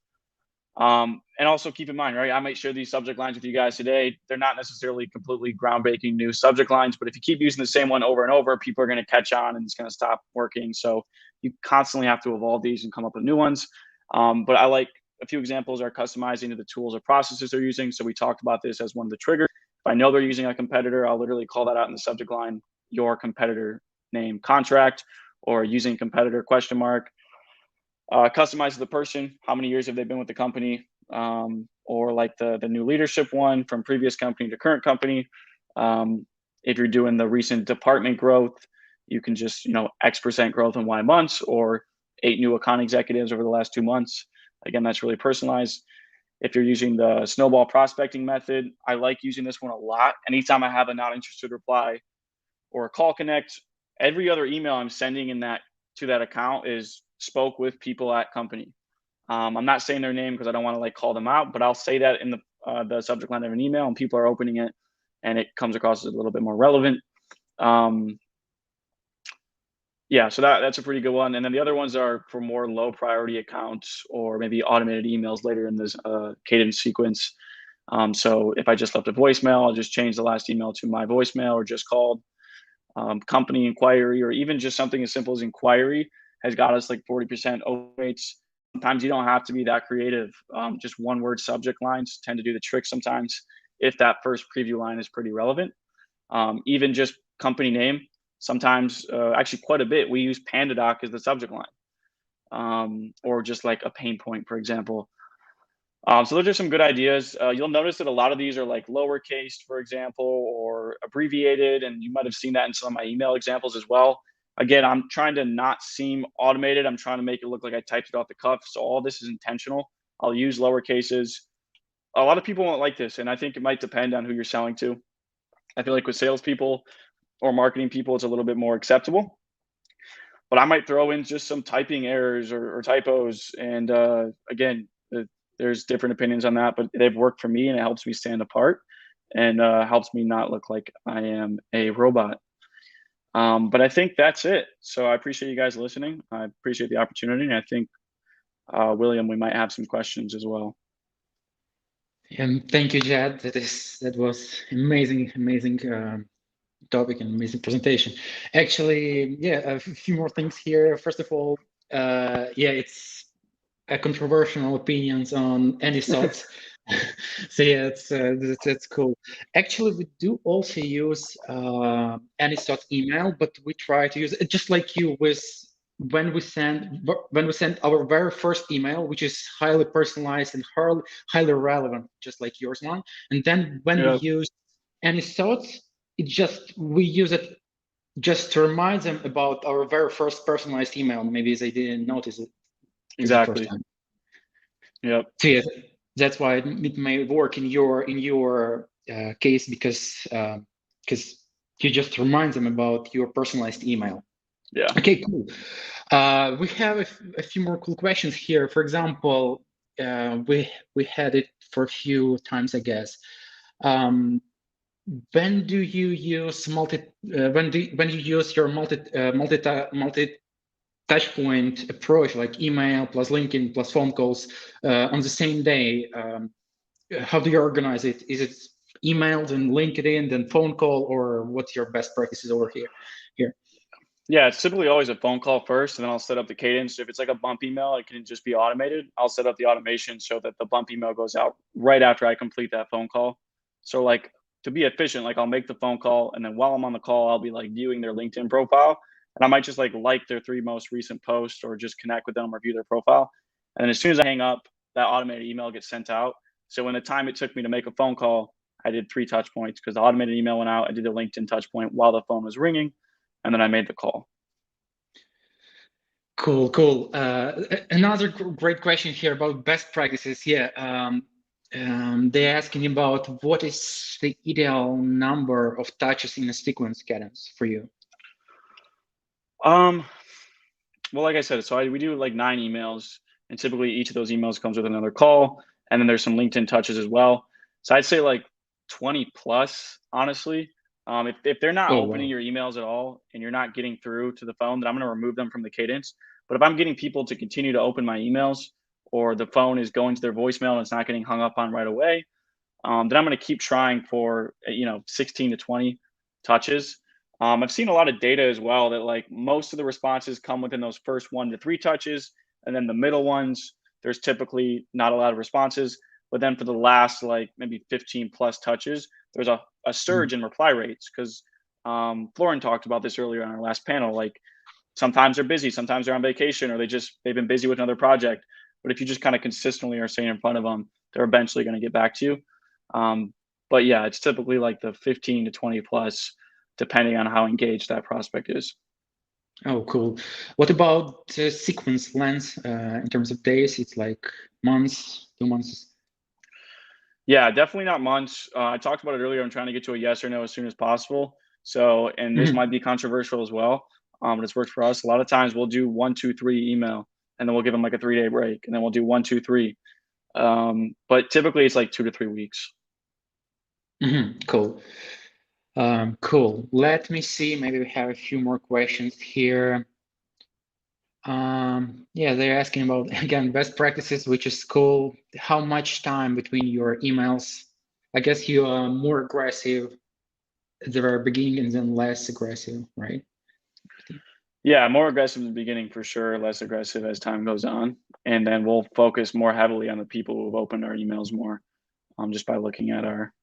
And also keep in mind, right, I might share these subject lines with you guys today. They're not necessarily completely groundbreaking new subject lines, but if you keep using the same one over and over, people are going to catch on and it's going to stop working. So you constantly have to evolve these and come up with new ones. But I like a few examples are customizing to the tools or processes they're using. So we talked about this as one of the triggers. If I know they're using a competitor, I'll literally call that out in the subject line, your competitor name contract, or using competitor question mark. Customize to the person, how many years have they been with the company, or like the new leadership one, from previous company to current company. If you're doing the recent department growth, you can just, X% growth in Y months, or 8 new account executives over the last 2 months. Again, that's really personalized. If you're using the snowball prospecting method, I like using this one a lot. Anytime I have a not interested reply or a call connect, every other email I'm sending to that account is spoke with people at company. I'm not saying their name because I don't want to like call them out, but I'll say that in the subject line of an email, and people are opening it and it comes across as a little bit more relevant. Yeah, so that's a pretty good one. And then the other ones are for more low priority accounts, or maybe automated emails later in this cadence sequence. So if I just left a voicemail, I'll just change the last email to my voicemail or just called. Company inquiry, or even just something as simple as inquiry, has got us like 40% open rates. Sometimes you don't have to be that creative. Just one word subject lines tend to do the trick sometimes, if that first preview line is pretty relevant. Even just company name, sometimes, actually quite a bit, we use PandaDoc as the subject line, or just like a pain point, for example. So those are some good ideas. You'll notice that a lot of these are like lowercase, for example, or abbreviated, and you might have seen that in some of my email examples as well. Again, I'm trying to not seem automated. I'm trying to make it look like I typed it off the cuff. So all this is intentional. I'll use lower cases. A lot of people won't like this, and I think it might depend on who you're selling to. I feel like with salespeople or marketing people, it's a little bit more acceptable. But I might throw in just some typing errors or typos. And again, there's different opinions on that, but they've worked for me, and it helps me stand apart, and helps me not look like I am a robot. But I think that's it. So I appreciate you guys listening. I appreciate the opportunity. And I think, William, we might have some questions as well. And thank you, Jad. That was amazing topic and amazing presentation. Actually, yeah, a few more things here. First of all, it's a controversial opinions on any thoughts. So yeah, that's cool. Actually, we do also use any sort email, but we try to use it just like you with when we send our very first email, which is highly personalized and highly relevant, just like yours one. And then when we use any thoughts, we use it just to remind them about our very first personalized email. Maybe they didn't notice it. Exactly. Yep. So yeah, that's why it may work in your case, because you just remind them about your personalized email. Yeah. Okay, cool. We have a few more cool questions here. For example, we had it for a few times, I guess. When do you use when you use your multi touch point approach, like email plus LinkedIn plus phone calls on the same day? How do you organize it? Is it email, then LinkedIn, then phone call, or what's your best practices over here? Yeah, it's typically always a phone call first, and then I'll set up the cadence. If it's like a bump email, it can just be automated. I'll set up the automation so that the bump email goes out right after I complete that phone call. So like to be efficient, like I'll make the phone call, and then while I'm on the call, I'll be like viewing their LinkedIn profile, and I might just like their 3 most recent posts or just connect with them or view their profile. And then as soon as I hang up, that automated email gets sent out. So in the time it took me to make a phone call, I did 3 touch points because the automated email went out. I did a LinkedIn touch point while the phone was ringing, and then I made the call. Cool. Another great question here about best practices. Yeah, they're asking about what is the ideal number of touches in a sequence cadence for you? Well, like I said, so we do like 9 emails, and typically each of those emails comes with another call, and then there's some LinkedIn touches as well. So I'd say like 20 plus, honestly. If they're not opening your emails at all and you're not getting through to the phone, then I'm going to remove them from the cadence. But if I'm getting people to continue to open my emails, or the phone is going to their voicemail and it's not getting hung up on right away, then I'm going to keep trying for 16 to 20 touches. I've seen a lot of data as well that like most of the responses come within those first 1 to 3 touches, and then the middle ones, there's typically not a lot of responses. But then for the last like maybe 15 plus touches, there's a surge in reply rates because Florin talked about this earlier on our last panel. Like sometimes they're busy, sometimes they're on vacation, or they've been busy with another project. But if you just kind of consistently are staying in front of them, they're eventually going to get back to you. But yeah, it's typically like the 15 to 20 plus, depending on how engaged that prospect is. Oh, cool. What about sequence length in terms of days? It's like months, 2 months? Yeah, definitely not months. I talked about it earlier. I'm trying to get to a yes or no as soon as possible. So, and this might be controversial as well, but it's worked for us. A lot of times we'll do 1, 2, 3 email, and then we'll give them like a 3-day break, and then we'll do 1, 2, 3. But typically it's like 2 to 3 weeks. Cool. Cool. Let me see. Maybe we have a few more questions here. Yeah, they're asking about, again, best practices, which is cool. How much time between your emails? I guess you are more aggressive at the very beginning and then less aggressive, right? Yeah, more aggressive in the beginning for sure, less aggressive as time goes on. And then we'll focus more heavily on the people who have opened our emails more, just by looking at our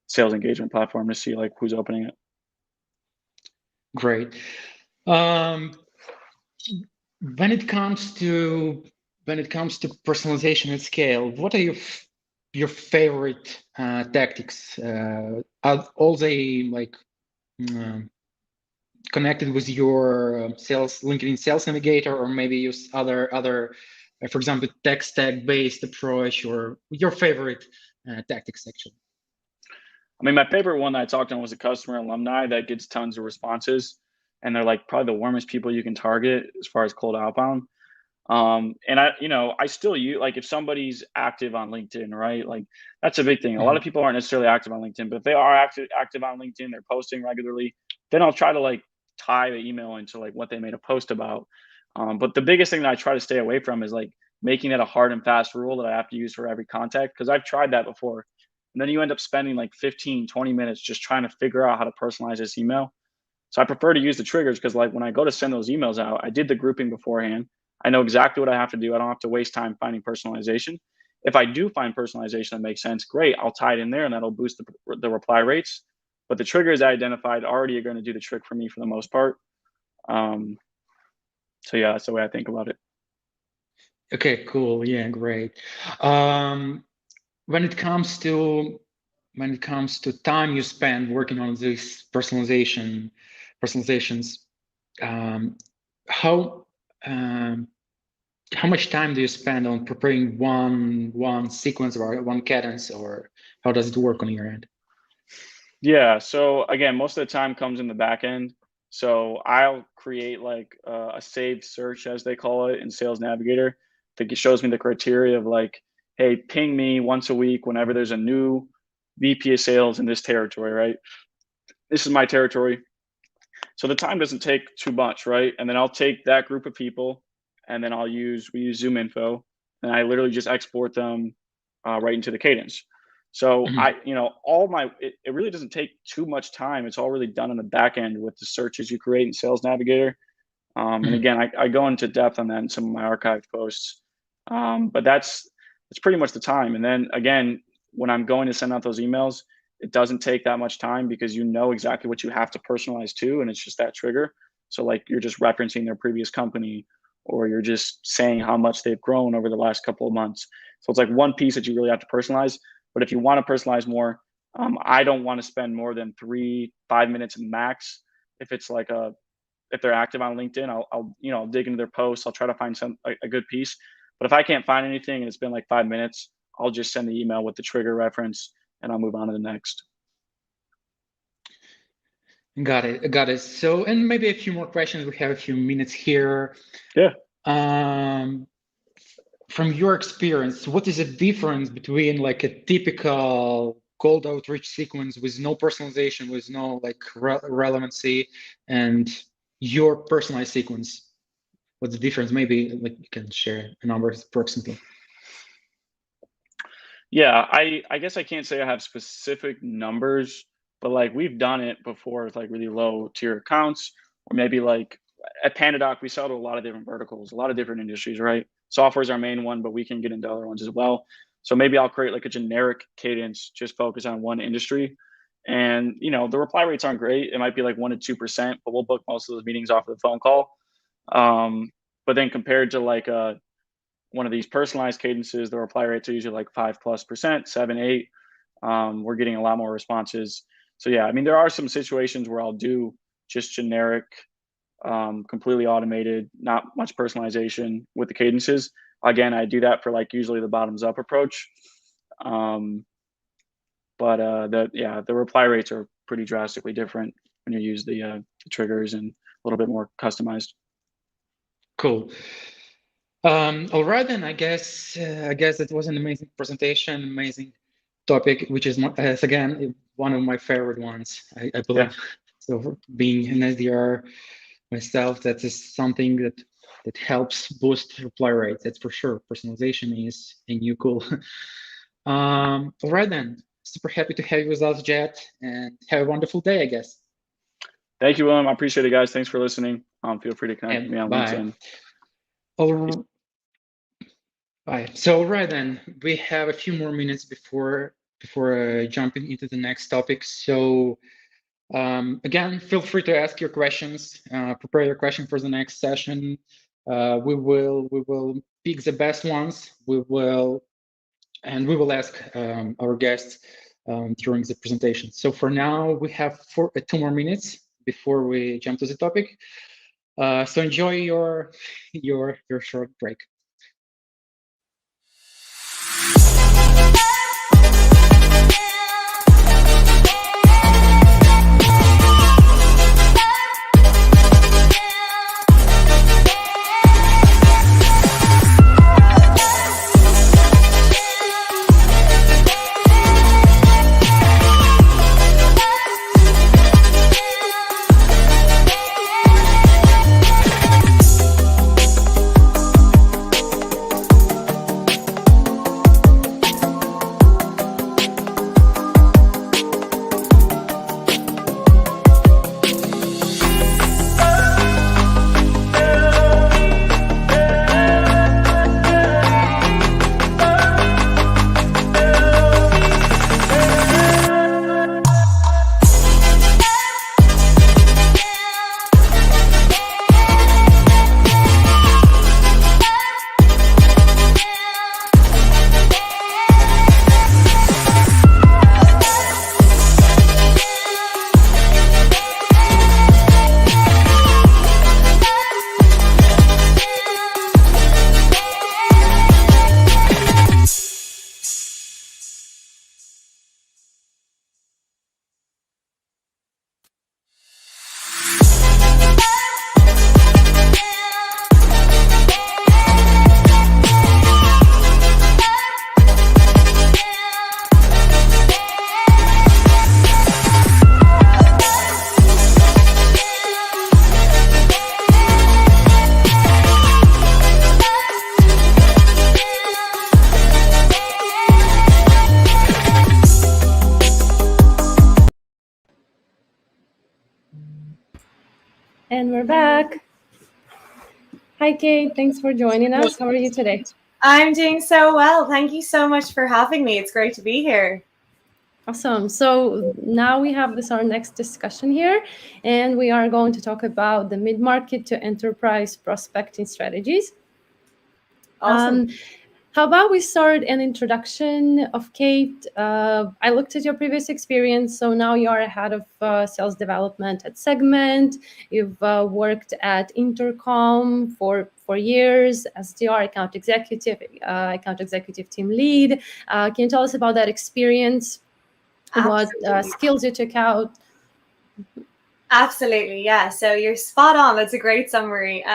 sales engagement platform to see like who's opening it. Great. When it comes to personalization at scale, what are your favorite tactics? Are all they like connected with your LinkedIn Sales Navigator, or maybe use other for example, tech stack based approach, or your favorite tactics actually? I mean, my favorite one that I talked on was a customer alumni that gets tons of responses, and they're like probably the warmest people you can target as far as cold outbound. And I still use, like, if somebody's active on LinkedIn, right? Like that's a big thing. A lot of people aren't necessarily active on LinkedIn, but if they are active on LinkedIn, they're posting regularly, then I'll try to like tie the email into like what they made a post about. But the biggest thing that I try to stay away from is like making it a hard and fast rule that I have to use for every contact, because I've tried that before. And then you end up spending like 15, 20 minutes just trying to figure out how to personalize this email. So I prefer to use the triggers, because like when I go to send those emails out, I did the grouping beforehand. I know exactly what I have to do. I don't have to waste time finding personalization. If I do find personalization that makes sense, great, I'll tie it in there and that'll boost the reply rates. But the triggers I identified already are going to do the trick for me for the most part. So yeah, that's the way I think about it. Okay, cool. Yeah, great. When it comes to time you spend working on these personalizations, how much time do you spend on preparing one sequence or one cadence, or how does it work on your end? Yeah, so again, most of the time comes in the back end. So I'll create like a saved search, as they call it, in Sales Navigator, that shows me the criteria of like, hey, ping me once a week whenever there's a new VP of sales in this territory, right? This is my territory. So the time doesn't take too much, right? And then I'll take that group of people, and then we use Zoom Info, and I literally just export them right into the cadence. So it really doesn't take too much time. It's all really done on the back end with the searches you create in Sales Navigator. And again, I go into depth on that in some of my archive posts. But that's pretty much the time. And then again, when I'm going to send out those emails, it doesn't take that much time because you know exactly what you have to personalize to, and it's just that trigger. So like you're just referencing their previous company, or you're just saying how much they've grown over the last couple of months. So it's like one piece that you really have to personalize. But if you want to personalize more, I don't want to spend more than 3-5 minutes max. If it's like if they're active on LinkedIn, I'll dig into their posts. I'll try to find a good piece. But if I can't find anything and it's been like 5 minutes, I'll just send the email with the trigger reference and I'll move on to the next. Got it. So, and maybe a few more questions. We have a few minutes here. Yeah. From your experience, what is the difference between like a typical cold outreach sequence with no personalization, with no like relevancy, and your personalized sequence? What's the difference? Maybe like you can share a number approximately. Yeah, I guess I can't say I have specific numbers, but like we've done it before with like really low tier accounts, or maybe like at PandaDoc, we sell to a lot of different verticals, a lot of different industries, right? Software is our main one, but we can get into other ones as well. So maybe I'll create like a generic cadence, just focus on one industry. And, the reply rates aren't great. It might be like 1% to 2%, but we'll book most of those meetings off of the phone call. But then compared to like one of these personalized cadences, the reply rates are usually like 5+%, 7, 8. We're getting a lot more responses. So yeah, I mean, there are some situations where I'll do just generic, completely automated, not much personalization with the cadences. Again, I do that for like usually the bottoms up approach. But the reply rates are pretty drastically different when you use the triggers and a little bit more customized. Cool. All right, then I guess it was an amazing presentation, amazing topic, which is again one of my favorite ones. I believe. Yeah. So being an SDR myself, that is something that helps boost reply rates. That's for sure. Personalization is a new cool. All right then. Super happy to have you with us, Jet, and have a wonderful day, I guess. Thank you, William. I appreciate it, guys. Thanks for listening. Feel free to connect with me on LinkedIn. All right. So right then, we have a few more minutes before jumping into the next topic. So again, feel free to ask your questions. Prepare your question for the next session. We will pick the best ones. We will ask our guests during the presentation. So for now, we have 2 more minutes before we jump to the topic. So enjoy your short break. And we're back. Hi, Kate. Thanks for joining us. How are you today? I'm doing so well. Thank you so much for having me. It's great to be here. Awesome. So now we have our next discussion here, and we are going to talk about the mid-market to enterprise prospecting strategies. Awesome. How about we start an introduction of Kate? I looked at your previous experience. So now you are head of sales development at Segment. You've worked at Intercom for years, SDR account executive team lead. Can you tell us about that experience? Absolutely. What skills you took out? Absolutely, yeah. So you're spot on. That's a great summary.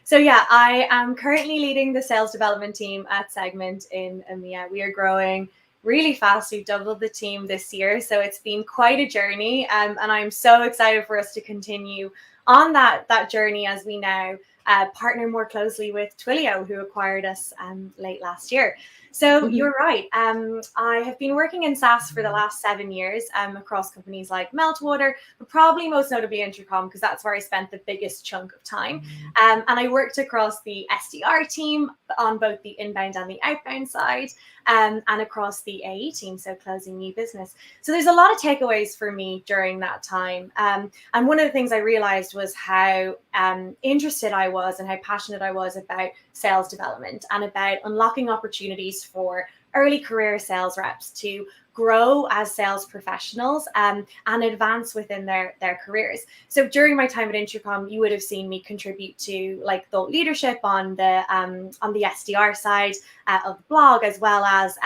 So yeah, I am currently leading the sales development team at Segment in EMEA. We are growing really fast. We've doubled the team this year, so it's been quite a journey. And I'm so excited for us to continue on that journey as we now partner more closely with Twilio, who acquired us late last year. So you're right. I have been working in SaaS for the last 7 years across companies like Meltwater, but probably most notably Intercom, because that's where I spent the biggest chunk of time. And I worked across the SDR team on both the inbound and the outbound side, and across the AE team, so closing new business. So there's a lot of takeaways for me during that time. And one of the things I realized was how interested I was and how passionate I was about sales development and about unlocking opportunities for early career sales reps to grow as sales professionals and advance within their careers. So during my time at Intercom, you would have seen me contribute to like thought leadership on the SDR side of the blog, as well as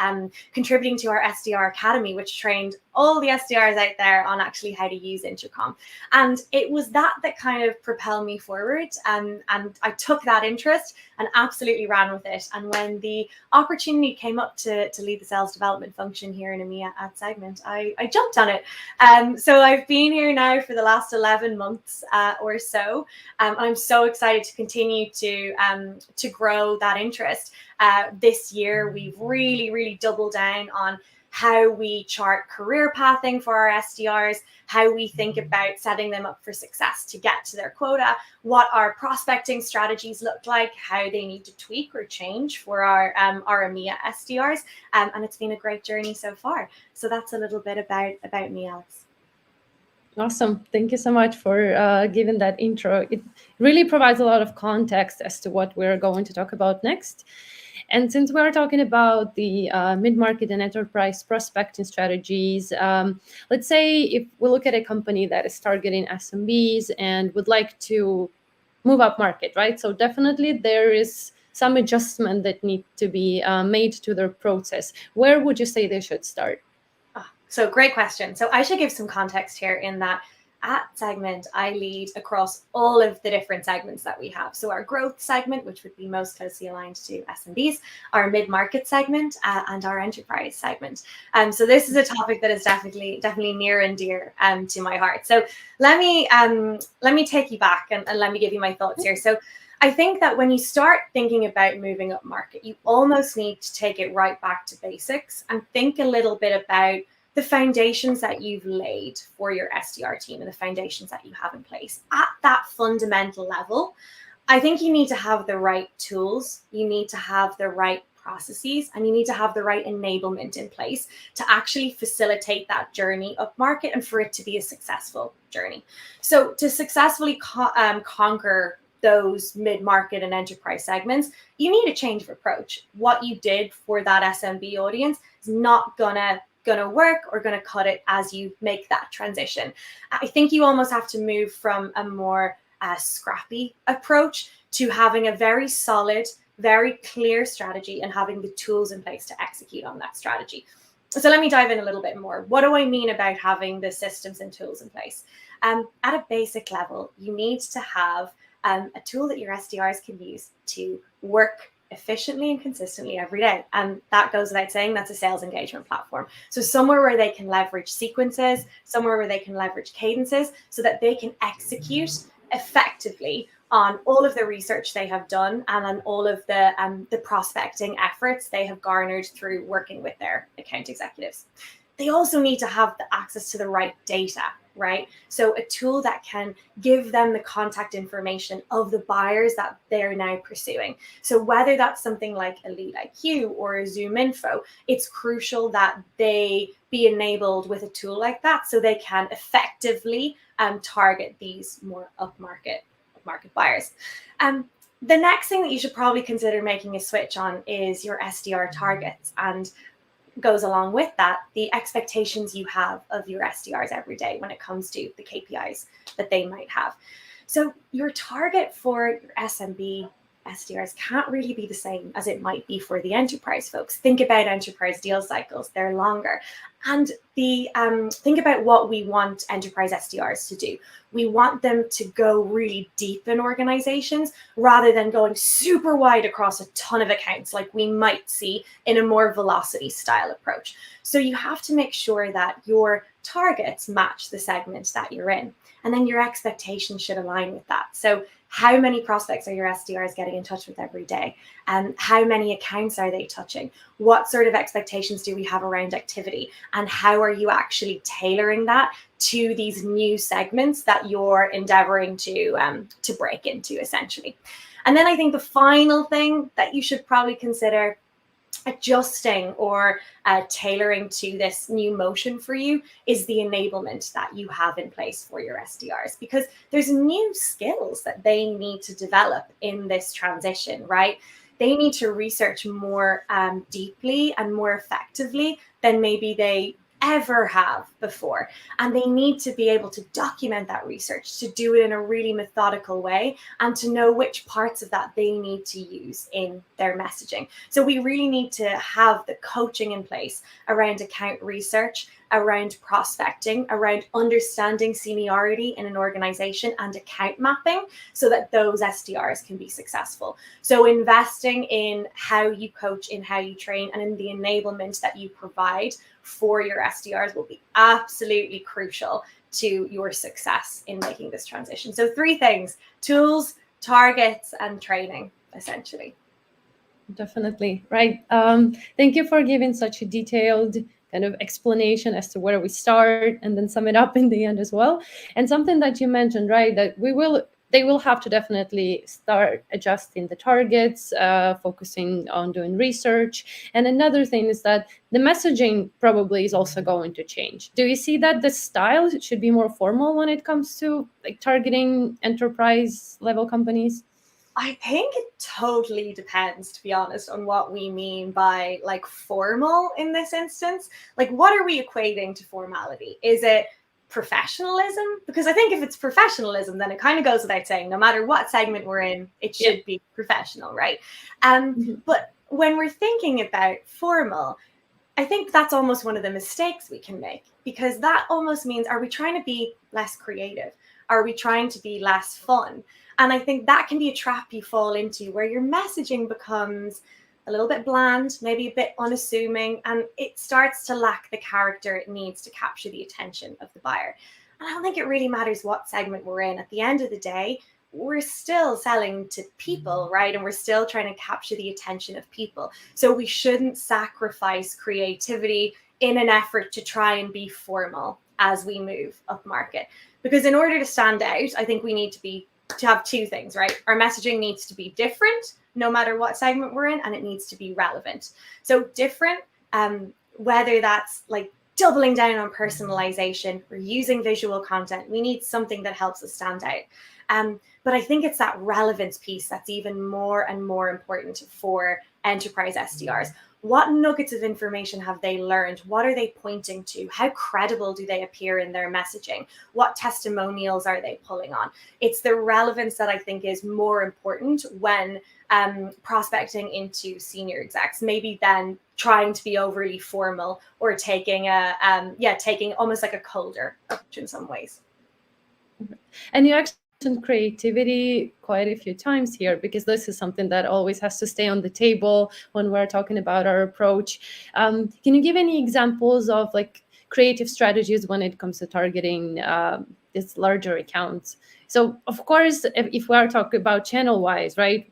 contributing to our SDR Academy, which trained all the SDRs out there on actually how to use Intercom. And it was that kind of propelled me forward. And I took that interest and absolutely ran with it. And when the opportunity came up to lead the sales development function here in EMEA at Segment, I jumped on it. So I've been here now for the last 11 months or so. I'm so excited to continue to grow that interest. This year, we've really doubled down on how we chart career pathing for our SDRs, how we think about setting them up for success to get to their quota, what our prospecting strategies look like, how they need to tweak or change for our EMEA SDRs. And it's been a great journey so far. So that's a little bit about me, Alex. Awesome. Thank you so much for giving that intro. It really provides a lot of context as to what we're going to talk about next. And since we're talking about the mid-market and enterprise prospecting strategies, let's say if we look at a company that is targeting SMBs and would like to move up market, right? So definitely there is some adjustment that need to be made to their process. Where would you say they should start? So great question. So I should give some context here in that at Segment, I lead across all of the different segments that we have. So our growth segment, which would be most closely aligned to SMBs, our mid-market segment, and our enterprise segment. So this is a topic that is definitely near and dear to my heart. So let me take you back and let me give you my thoughts here. So I think that when you start thinking about moving up market, you almost need to take it right back to basics and think a little bit about the foundations that you've laid for your SDR team and the foundations that you have in place. At that fundamental level, I think you need to have the right tools, you need to have the right processes, and you need to have the right enablement in place to actually facilitate that journey up market and for it to be a successful journey. So to successfully conquer those mid-market and enterprise segments, you need a change of approach. What you did for that SMB audience is not gonna work or going to cut it as you make that transition. I think you almost have to move from a more scrappy approach to having a very solid, very clear strategy and having the tools in place to execute on that strategy. So let me dive in a little bit more. What do I mean about having the systems and tools in place? At a basic level, you need to have a tool that your SDRs can use to work efficiently and consistently every day. And that goes without saying, that's a sales engagement platform. So somewhere where they can leverage sequences, somewhere where they can leverage cadences so that they can execute effectively on all of the research they have done and on all of the prospecting efforts they have garnered through working with their account executives. They also need to have the access to the right data, right? So a tool that can give them the contact information of the buyers that they're now pursuing. So whether that's something like a Lead IQ or a Zoom Info, it's crucial that they be enabled with a tool like that so they can effectively target these more upmarket buyers. The next thing that you should probably consider making a switch on is your SDR targets, and goes along with that the expectations you have of your SDRs every day when it comes to the KPIs that they might have. So your target for your SMB SDRs can't really be the same as it might be for the enterprise folks. Think about enterprise deal cycles, they're longer. And think about what we want enterprise SDRs to do. We want them to go really deep in organizations rather than going super wide across a ton of accounts like we might see in a more velocity style approach. So you have to make sure that your targets match the segment that you're in. And then your expectations should align with that. So how many prospects are your SDRs getting in touch with every day? And how many accounts are they touching? What sort of expectations do we have around activity? And how are you actually tailoring that to these new segments that you're endeavoring to break into, essentially? And then I think the final thing that you should probably consider adjusting or tailoring to this new motion for you is the enablement that you have in place for your SDRs, because there's new skills that they need to develop in this transition, right? They need to research more deeply and more effectively than maybe they ever have before. And they need to be able to document that research, to do it in a really methodical way, and to know which parts of that they need to use in their messaging. So we really need to have the coaching in place around account research, around prospecting, around understanding seniority in an organization and account mapping so that those SDRs can be successful. So investing in how you coach, in how you train, and in the enablement that you provide for your SDRs will be absolutely crucial to your success in making this transition. So 3 things: tools, targets, and training, essentially. Definitely. Right. Thank you for giving such a detailed kind of explanation as to where we start and then sum it up in the end as well. And something that you mentioned, right, that they will have to definitely start adjusting the targets, focusing on doing research. And another thing is that the messaging probably is also going to change. Do you see that the style should be more formal when it comes to like targeting enterprise level companies? I think it totally depends, to be honest, on what we mean by like formal in this instance. Like, what are we equating to formality? Is it professionalism? Because I think if it's professionalism, then it kind of goes without saying, no matter what segment we're in, it should be professional, right? But when we're thinking about formal, I think that's almost one of the mistakes we can make, because that almost means, are we trying to be less creative? Are we trying to be less fun? And I think that can be a trap you fall into, where your messaging becomes a little bit bland, maybe a bit unassuming, and it starts to lack the character it needs to capture the attention of the buyer. And I don't think it really matters what segment we're in. At the end of the day, we're still selling to people, right? And we're still trying to capture the attention of people. So we shouldn't sacrifice creativity in an effort to try and be formal as we move up market. Because in order to stand out, I think we need to have 2 things, right? Our messaging needs to be different no matter what segment we're in, and it needs to be relevant. So different, whether that's like doubling down on personalization or using visual content, we need something that helps us stand out. But I think it's that relevance piece that's even more and more important for enterprise SDRs. What nuggets of information have they learned? What are they pointing to? How credible do they appear in their messaging? What testimonials are they pulling on? It's the relevance that I think is more important when prospecting into senior execs, maybe than trying to be overly formal or taking almost like a colder approach in some ways. And you actually mentioned creativity quite a few times here, because this is something that always has to stay on the table when we're talking about our approach. Can you give any examples of like creative strategies when it comes to targeting these larger accounts? So of course, if we are talking about channel wise, right,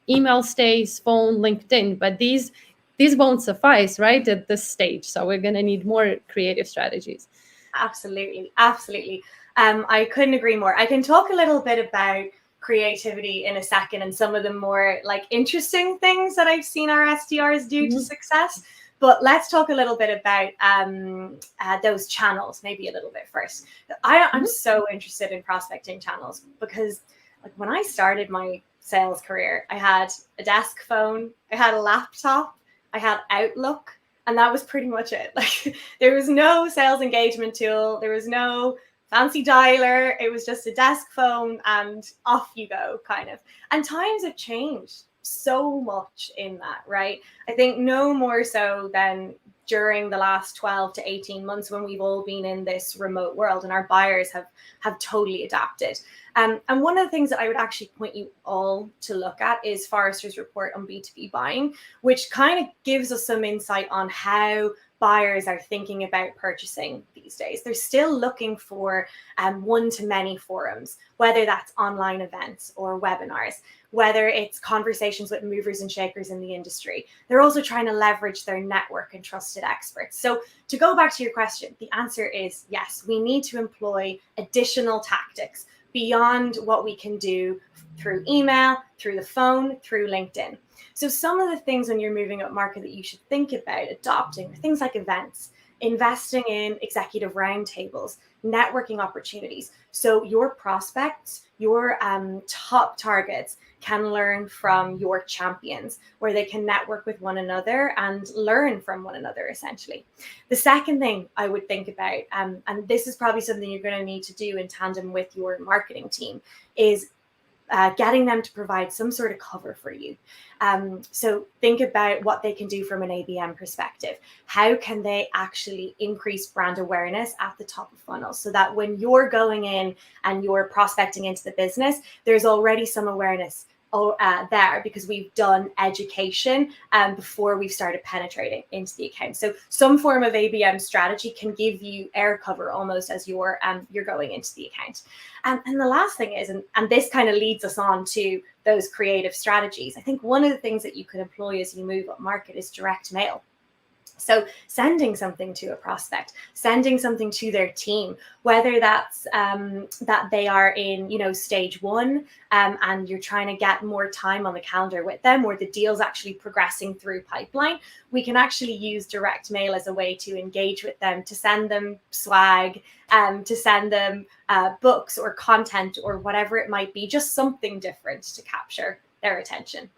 email stays, phone, LinkedIn, but these won't suffice, right, at this stage. So we're going to need more creative strategies. Absolutely. Absolutely. I couldn't agree more. I can talk a little bit about creativity in a second and some of the more like interesting things that I've seen our SDRs do to success. But let's talk a little bit about those channels, maybe a little bit first. I'm so interested in prospecting channels because like when I started my sales career, I had a desk phone, I had a laptop, I had Outlook, and that was pretty much it. Like there was no sales engagement tool, there was no fancy dialer, it was just a desk phone and off you go kind of. And times have changed so much in that, right? I think no more so than during the last 12 to 18 months when we've all been in this remote world and our buyers have totally adapted. And one of the things that I would actually point you all to look at is Forrester's report on B2B buying, which kind of gives us some insight on how buyers are thinking about purchasing these days. They're still looking for one-to-many forums, whether that's online events or webinars, whether it's conversations with movers and shakers in the industry. They're also trying to leverage their network and trusted experts. So to go back to your question, the answer is yes, we need to employ additional tactics beyond what we can do through email, through the phone, through LinkedIn. So some of the things when you're moving up market that you should think about adopting are things like events, investing in executive roundtables, networking opportunities. So your prospects, your top targets can learn from your champions, where they can network with one another and learn from one another, essentially. The second thing I would think about, and this is probably something you're going to need to do in tandem with your marketing team, is getting them to provide some sort of cover for you. So think about what they can do from an ABM perspective. How can they actually increase brand awareness at the top of funnel so that when you're going in and you're prospecting into the business, there's already some awareness there because we've done education before we've started penetrating into the account. So some form of ABM strategy can give you air cover almost as you're going into the account. And the last thing is, and this kind of leads us on to those creative strategies. I think one of the things that you can employ as you move up market is direct mail. So sending something to a prospect, sending something to their team, whether that's that they are in, stage one and you're trying to get more time on the calendar with them, or the deal's actually progressing through pipeline, we can actually use direct mail as a way to engage with them, to send them swag, to send them books or content or whatever it might be, just something different to capture their attention.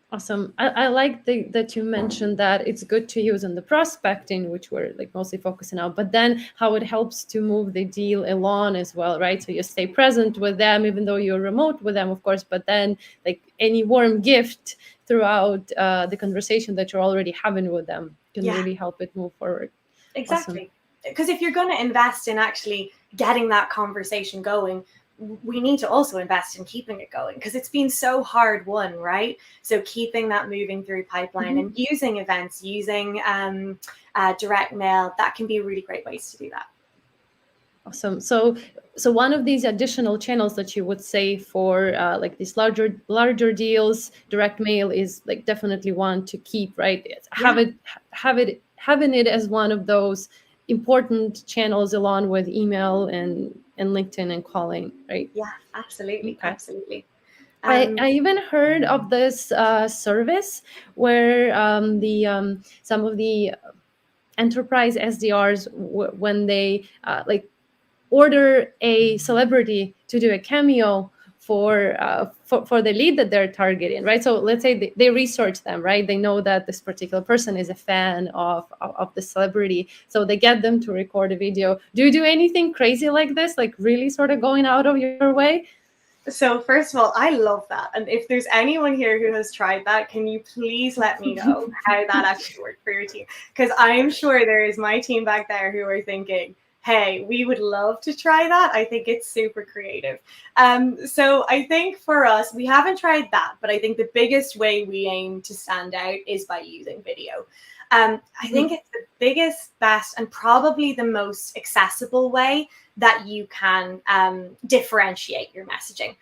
Awesome. I like that you mentioned that it's good to use in the prospecting, which we're like mostly focusing on, but then how it helps to move the deal along as well, right? So you stay present with them, even though you're remote with them, of course, but then like any warm gift throughout the conversation that you're already having with them can really help it move forward. Exactly. Because if you're going to invest in actually getting that conversation going, we need to also invest in keeping it going because it's been so hard won, right? So keeping that moving through pipeline and using events, using direct mail, that can be really great ways to do that. Awesome. So one of these additional channels that you would say for like these larger deals, direct mail is like definitely one to keep, right? Having it as one of those important channels along with email and LinkedIn and calling, right? Yeah, absolutely. Okay. Absolutely. I even heard of this service where some of the enterprise SDRs, when they order a celebrity to do a cameo for the lead that they're targeting, right? So let's say they research them, right? They know that this particular person is a fan of the celebrity, so they get them to record a video. Do you do anything crazy like this, like really sort of going out of your way? So first of all, I love that. And if there's anyone here who has tried that, can you please let me know how that actually worked for your team? Because I'm sure there is my team back there who are thinking, hey, we would love to try that. I think it's super creative. So I think for us, we haven't tried that, but I think the biggest way we aim to stand out is by using video. I think it's the biggest, best, and probably the most accessible way that you can differentiate your messaging.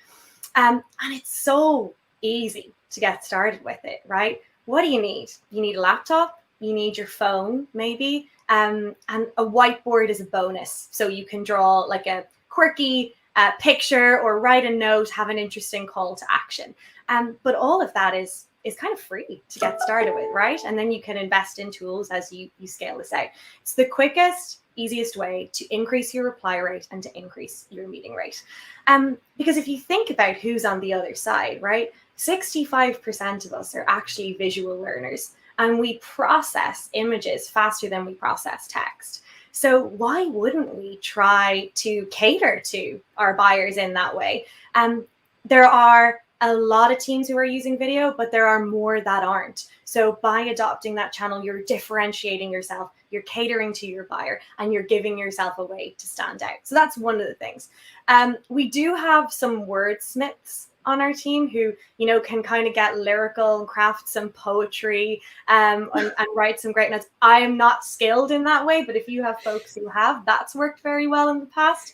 And it's so easy to get started with it, right? What do you need? You need a laptop, you need your phone maybe, and a whiteboard is a bonus. So you can draw like a quirky picture or write a note, have an interesting call to action. But all of that is kind of free to get started with, right? And then you can invest in tools as you scale this out. It's the quickest, easiest way to increase your reply rate and to increase your meeting rate. Because if you think about who's on the other side, right? 65% of us are actually visual learners, and we process images faster than we process text. So why wouldn't we try to cater to our buyers in that way? There are a lot of teams who are using video, but there are more that aren't. So by adopting that channel, you're differentiating yourself, you're catering to your buyer, and you're giving yourself a way to stand out. So that's one of the things. We do have some wordsmiths on our team who, you know, can kind of get lyrical and craft some poetry and write some great notes. I am not skilled in that way, but if you have folks who have, that's worked very well in the past.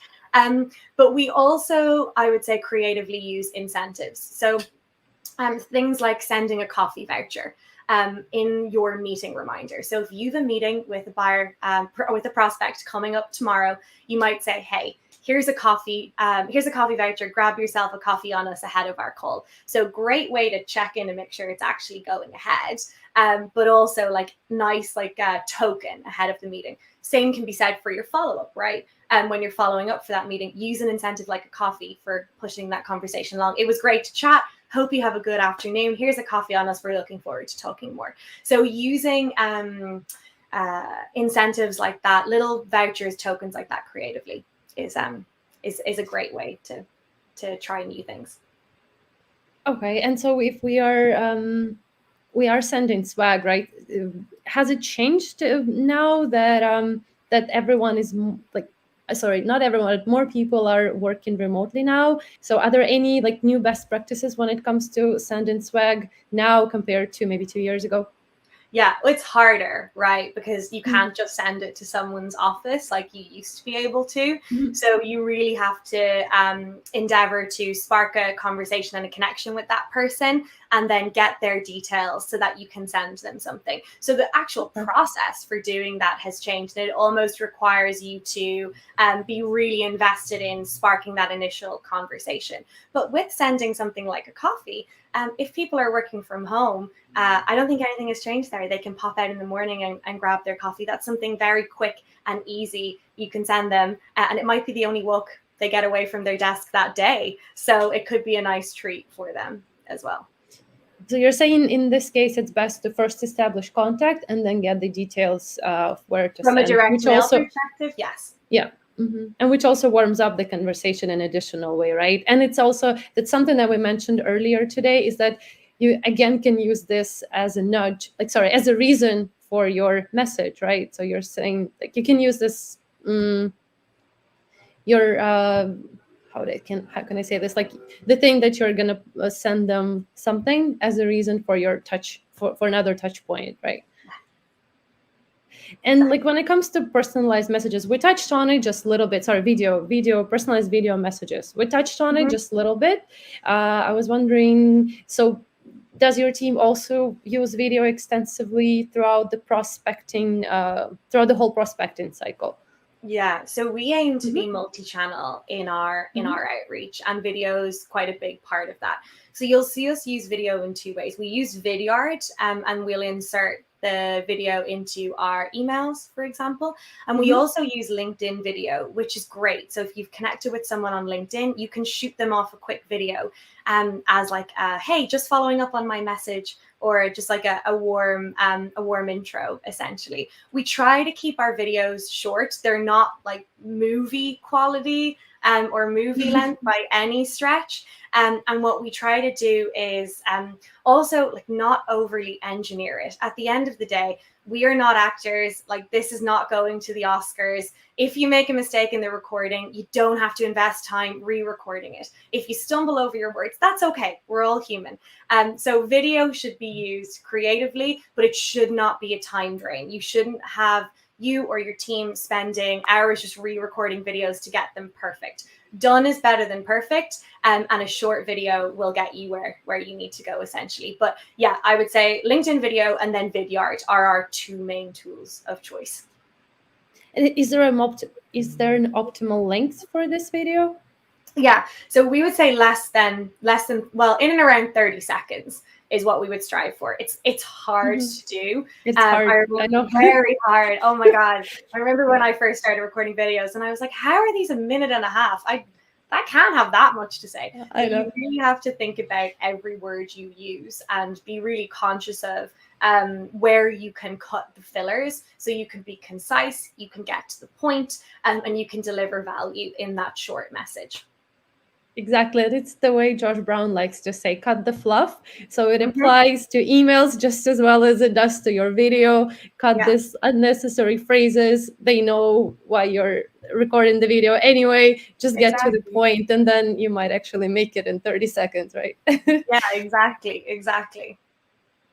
But we also, I would say, creatively use incentives. So things like sending a coffee voucher in your meeting reminder. So if you have a meeting with a buyer, with a prospect coming up tomorrow, you might say, hey, here's a coffee voucher, grab yourself a coffee on us ahead of our call. So great way to check in and make sure it's actually going ahead, but also like nice, like a token ahead of the meeting. Same can be said for your follow-up, right? And when you're following up for that meeting, use an incentive like a coffee for pushing that conversation along. It was great to chat. Hope you have a good afternoon. Here's a coffee on us. We're looking forward to talking more. So using incentives like that, little vouchers, tokens like that creatively is a great way to try new things. Okay, and so if we are sending swag, right? Has it changed now that that everyone is not everyone, but more people are working remotely now? So are there any like new best practices when it comes to sending swag now compared to maybe 2 years ago? Yeah, it's harder, right? Because you can't just send it to someone's office like you used to be able to. Mm-hmm. So you really have to endeavor to spark a conversation and a connection with that person, and then get their details so that you can send them something. So the actual process for doing that has changed. It almost requires you to be really invested in sparking that initial conversation. But with sending something like a coffee, if people are working from home, I don't think anything has changed there. They can pop out in the morning and grab their coffee. That's something very quick and easy. You can send them, and it might be the only walk they get away from their desk that day. So it could be a nice treat for them as well. So you're saying in this case, it's best to first establish contact and then get the details of where to From send. a direct mail perspective, yes. Yeah. Mm-hmm. And which also warms up the conversation in an additional way, right? And it's also, that's something that we mentioned earlier today, is that you again can use this as a nudge, as a reason for your message, right? So you're saying like you can use this how can I say this? Like the thing that you're gonna send them something as a reason for your for another touch point, right? And like when it comes to personalized messages, we touched on it just a little bit. Sorry, personalized video messages. We touched on it just a little bit. I was wondering, so does your team also use video extensively throughout the prospecting, throughout the whole prospecting cycle? Yeah, so we aim to be multi-channel in our outreach, and video is quite a big part of that. So you'll see us use video in two ways. We use Vidyard, and we'll insert the video into our emails, for example. And we also use LinkedIn video, which is great. So if you've connected with someone on LinkedIn, you can shoot them off a quick video as like, hey, just following up on my message, or just like a warm intro, essentially. We try to keep our videos short. They're not like movie quality or movie length by any stretch. And what we try to do is also like not overly engineer it. At the end of the day, we are not actors. Like, this is not going to the Oscars. If you make a mistake in the recording, you don't have to invest time re-recording it. If you stumble over your words, that's okay. We're all human. So video should be used creatively, but it should not be a time drain. You shouldn't have you or your team spending hours just re-recording videos to get them perfect. done is better than perfect, and a short video will get you where you need to go essentially. But yeah, I would say LinkedIn video and then Vidyard are our two main tools of choice. Is there an optimal length for this video? Yeah, so we would say less than well, in and around 30 seconds is what we would strive for. It's hard to do. It's hard. I know. Very hard. Oh my God. I remember when I first started recording videos and I was like, how are these a minute and a half? I can't have that much to say. I know. You really have to think about every word you use and be really conscious of where you can cut the fillers so you can be concise, you can get to the point, and you can deliver value in that short message. Exactly. It's the way Josh Brown likes to say, cut the fluff. So it applies to emails just as well as it does to your video. Cut this unnecessary phrases. They know why you're recording the video anyway. Just get to the point, and then you might actually make it in 30 seconds, right? Yeah, exactly.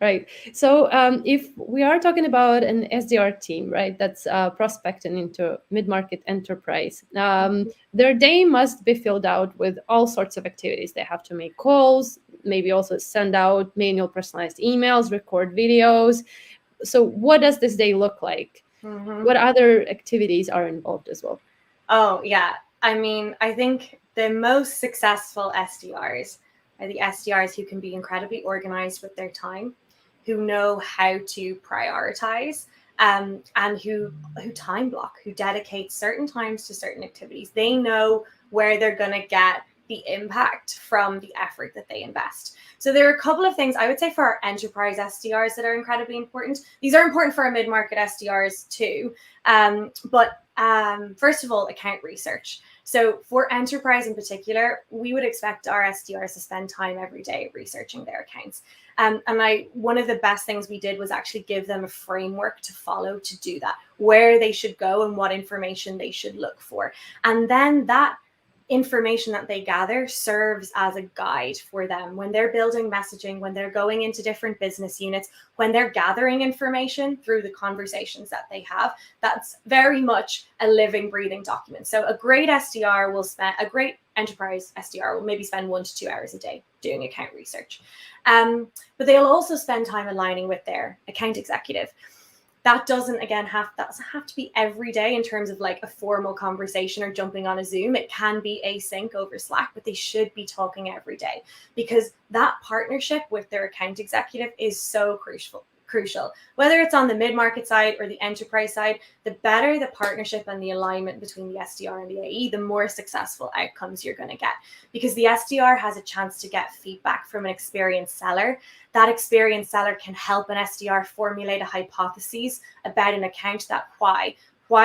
Right. So if we are talking about an SDR team, right, that's prospecting into mid-market enterprise, their day must be filled out with all sorts of activities. They have to make calls, maybe also send out manual personalized emails, record videos. So what does this day look like? What other activities are involved as well? Oh, yeah. I mean, I think the most successful SDRs are the SDRs who can be incredibly organized with their time, who know how to prioritize, and who time block, who dedicate certain times to certain activities. They know where they're going to get the impact from the effort that they invest. So there are a couple of things I would say for our enterprise SDRs that are incredibly important. These are important for our mid-market SDRs too. But first of all, account research. So for enterprise in particular, we would expect our SDRs to spend time every day researching their accounts. And one of the best things we did was actually give them a framework to follow to do that, where they should go and what information they should look for. And then that information that they gather serves as a guide for them when they're building messaging, when they're going into different business units, when they're gathering information through the conversations that they have. That's very much a living, breathing document. So a great enterprise SDR will maybe spend 1 to 2 hours a day doing account research. But they'll also spend time aligning with their account executive. That doesn't have to be every day in terms of like a formal conversation or jumping on a Zoom. It can be async over Slack, but they should be talking every day because that partnership with their account executive is so crucial. Whether it's on the mid-market side or the enterprise side, the better the partnership and the alignment between the SDR and the AE, the more successful outcomes you're going to get, because the SDR has a chance to get feedback from an experienced seller. That experienced seller can help an SDR formulate a hypothesis about an account. That why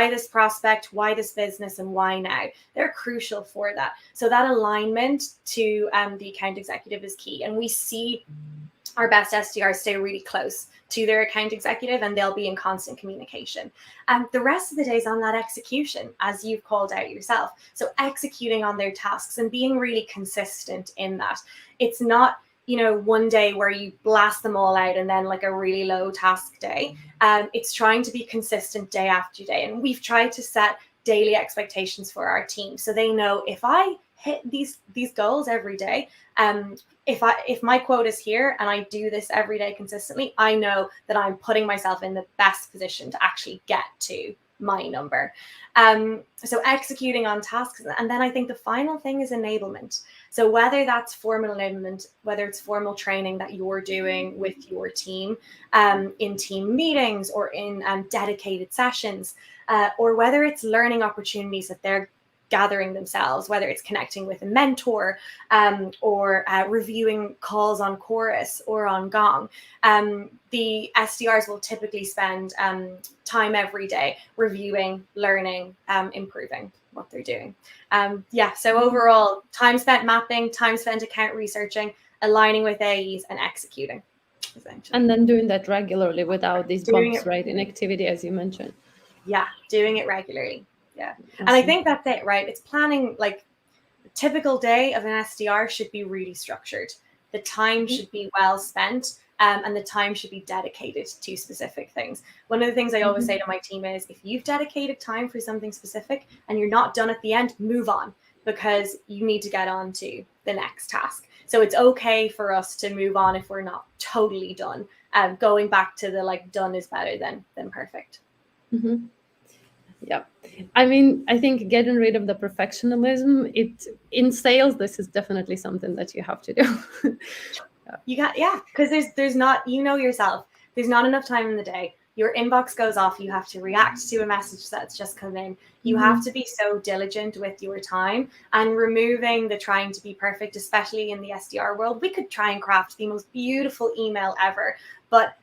this prospect, why this business, and why now. They're crucial for that. So that alignment to the account executive is key. And we see our best SDRs stay really close to their account executive, and they'll be in constant communication. The rest of the day is on that execution, as you've called out yourself. So executing on their tasks and being really consistent in that. It's not, one day where you blast them all out and then like a really low task day. It's trying to be consistent day after day. And we've tried to set daily expectations for our team, so they know if I hit these goals every day, if my quote is here and I do this every day consistently, I know that I'm putting myself in the best position to actually get to my number. So executing on tasks. And then I think the final thing is enablement. So whether that's formal enablement, whether it's formal training that you're doing with your team in team meetings or in dedicated sessions, or whether it's learning opportunities that they're gathering themselves, whether it's connecting with a mentor or reviewing calls on Chorus or on Gong. The SDRs will typically spend time every day reviewing, learning, improving what they're doing. So overall, time spent mapping, time spent account researching, aligning with AEs, and executing. And then doing that regularly without these bumps, right, in activity, as you mentioned. Yeah, doing it regularly. Yeah. Awesome. And I think that's it, right? It's planning, like a typical day of an SDR should be really structured. The time should be well spent, and the time should be dedicated to specific things. One of the things I always say to my team is, if you've dedicated time for something specific and you're not done at the end, move on. because you need to get on to the next task. So it's okay for us to move on if we're not totally done. Going back to the like done is better than perfect. Mm-hmm. Yeah, I mean, I think getting rid of the perfectionism, in sales, this is definitely something that you have to do. Because there's not, you know yourself, there's not enough time in the day. Your inbox goes off, you have to react to a message that's just come in. You have to be so diligent with your time, and removing the trying to be perfect, especially in the SDR world. We could try and craft the most beautiful email ever, but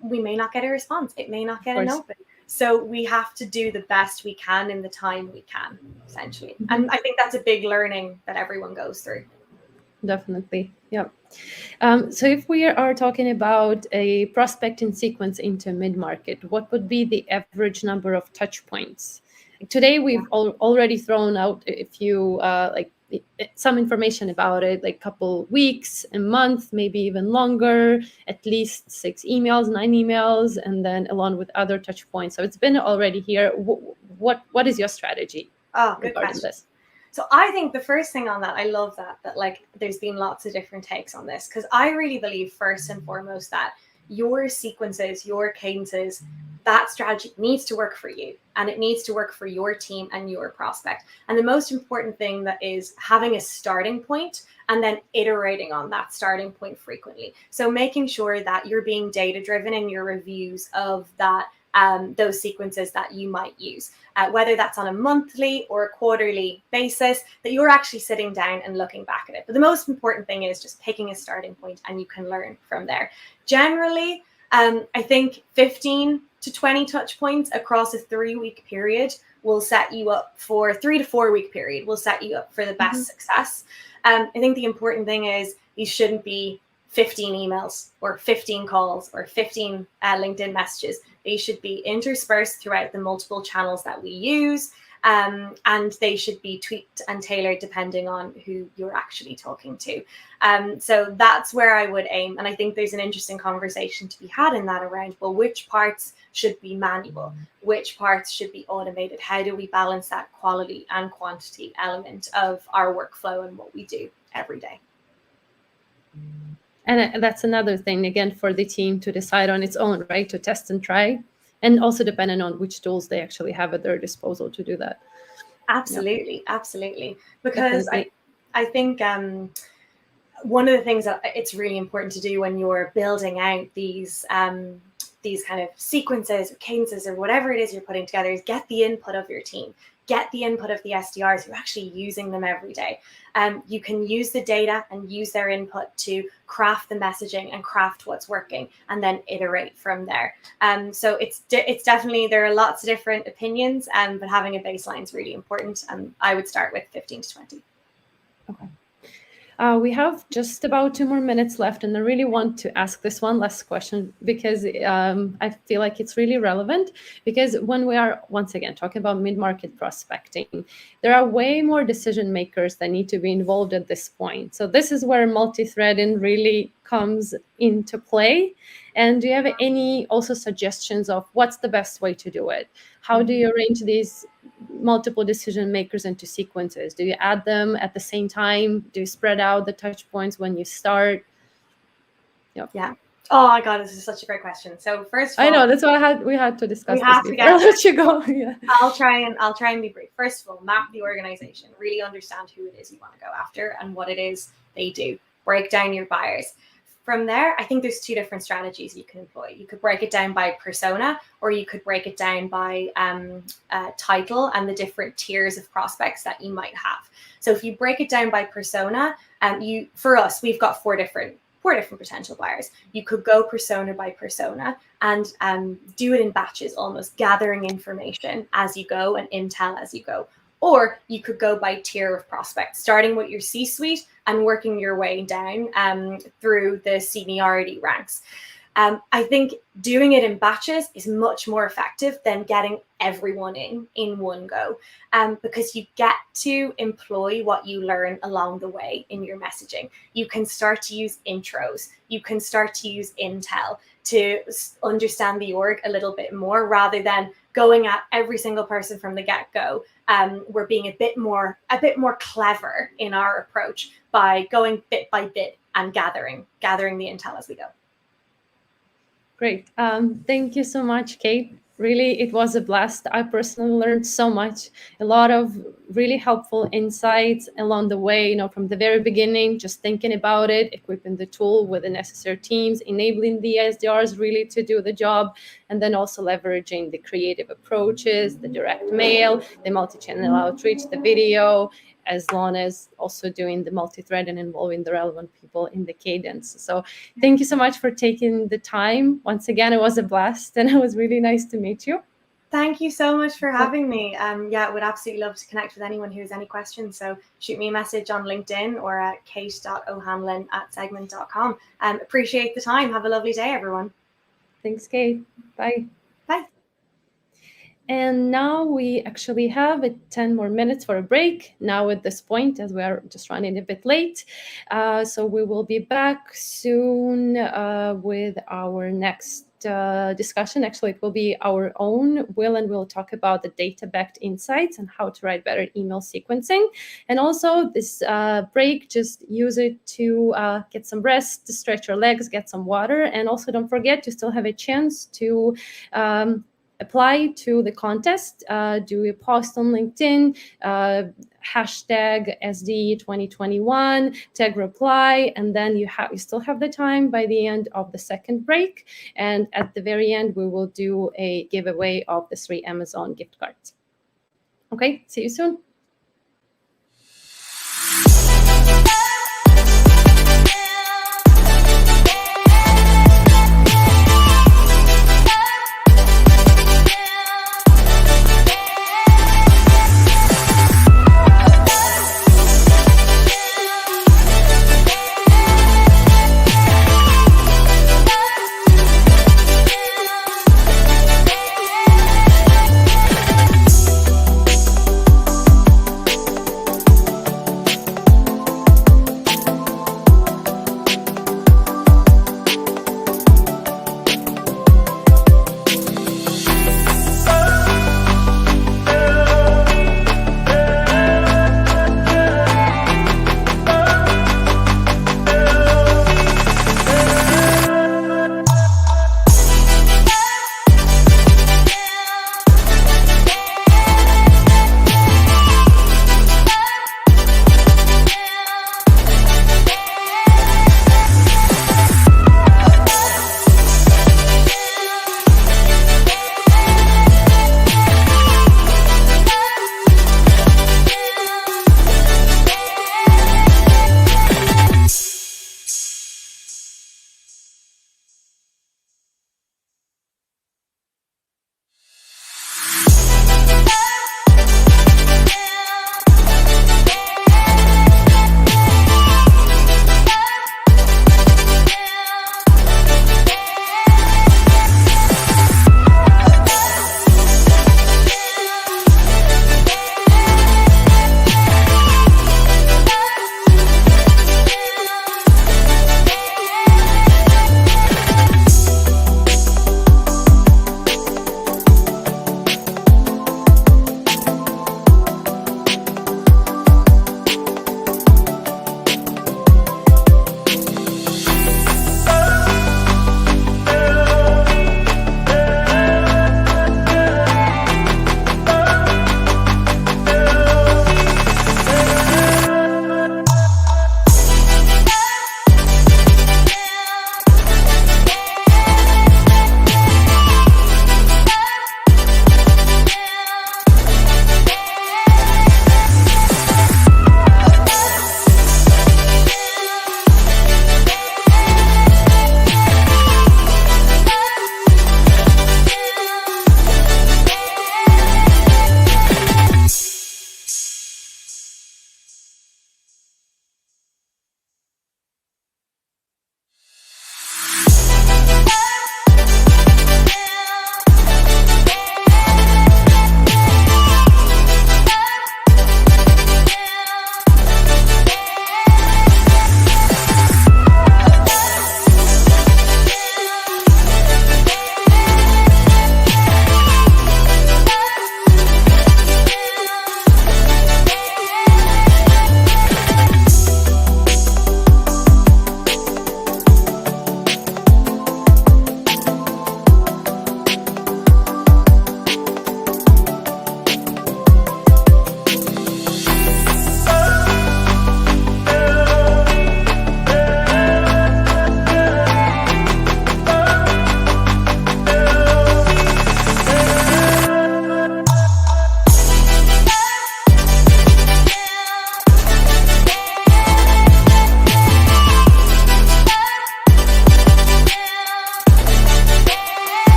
we may not get a response. It may not get an open. So we have to do the best we can in the time we can, essentially. And I think that's a big learning that everyone goes through. Definitely. Yeah. So if we are talking about a prospecting sequence into mid-market, what would be the average number of touch points? Today, we've already thrown out a few, some information about it, like couple weeks, a month, maybe even longer, at least 6 emails, 9 emails, and then along with other touch points. So it's been already here. What is your strategy regarding this? So I think the first thing on that, I love that like there's been lots of different takes on this, because I really believe first and foremost that your sequences, your cadences, that strategy needs to work for you, and it needs to work for your team and your prospect. And the most important thing that is having a starting point and then iterating on that starting point frequently. So making sure that you're being data driven in your reviews of that, those sequences that you might use, whether that's on a monthly or a quarterly basis, that you're actually sitting down and looking back at it. But the most important thing is just picking a starting point, and you can learn from there. Generally, I think 15 to 20 touch points across a 3-week period will set you up for 3 to 4 week period will set you up for the best success. I think the important thing is you shouldn't be 15 emails or 15 calls or 15 LinkedIn messages. They should be interspersed throughout the multiple channels that we use, and they should be tweaked and tailored depending on who you're actually talking to. So that's where I would aim. And I think there's an interesting conversation to be had in that around, well, which parts should be manual? Which parts should be automated? How do we balance that quality and quantity element of our workflow and what we do every day? And that's another thing, again, for the team to decide on its own, right? To test and try, and also depending on which tools they actually have at their disposal to do that. Absolutely, absolutely. Because I think one of the things that it's really important to do when you're building out these kind of sequences or cadences or whatever it is you're putting together is get the input of your team. Get the input of the SDRs who are actually using them every day. You can use the data and use their input to craft the messaging and craft what's working, and then iterate from there. So it's definitely, there are lots of different opinions, but having a baseline is really important. And I would start with 15 to 20. Okay. We have just about 2 more minutes left, and I really want to ask this one last question because I feel like it's really relevant. Because when we are, once again, talking about mid-market prospecting, there are way more decision makers that need to be involved at this point. So this is where multi-threading really comes into play. And do you have any also suggestions of what's the best way to do it? How do you arrange these multiple decision makers into sequences? Do you add them at the same time? Do you spread out the touch points when you start? Yep. Yeah. Oh my God, this is such a great question. So first of all, I know, that's why we had to discuss we have this to before I get let you go. Yeah. I'll try and be brief. First of all, map the organization. Really understand who it is you want to go after and what it is they do. Break down your buyers. From there, I think there's 2 different strategies you can employ. You could break it down by persona, or you could break it down by title and the different tiers of prospects that you might have. So if you break it down by persona, for us, we've got 4 different potential buyers. You could go persona by persona and do it in batches, almost gathering information as you go and intel as you go. Or you could go by tier of prospects, starting with your C-suite and working your way down through the seniority ranks. I think doing it in batches is much more effective than getting everyone in one go, because you get to employ what you learn along the way in your messaging. You can start to use intros. You can start to use intel. to understand the org a little bit more, rather than going at every single person from the get-go. We're being a bit more clever in our approach by going bit by bit and gathering the intel as we go. Great. Thank you so much, Kate. Really, it was a blast. I personally learned so much, a lot of really helpful insights along the way, from the very beginning, just thinking about it, equipping the tool with the necessary teams, enabling the SDRs really to do the job, and then also leveraging the creative approaches, the direct mail, the multi-channel outreach, the video, as long as also doing the multi-thread and involving the relevant people in the cadence. So thank you so much for taking the time. Once again, it was a blast, and it was really nice to meet you. Thank you so much for having me. Yeah, would absolutely love to connect with anyone who has any questions. So shoot me a message on LinkedIn or at kate.o'hanlon@segment.com. Appreciate the time. Have a lovely day, everyone. Thanks, Kate. Bye. Bye. And now we actually have 10 more minutes for a break now at this point, as we are just running a bit late. So we will be back soon with our next discussion. Actually, it will be our own. Will and we'll talk about the data-backed insights and how to write better email sequencing. And also this break, just use it to get some rest, to stretch your legs, get some water. And also don't forget, you still have a chance to apply to the contest, do a post on LinkedIn, hashtag SD 2021, tag reply, and then you still have the time by the end of the second break. And at the very end, we will do a giveaway of the 3 Amazon gift cards. Okay, see you soon.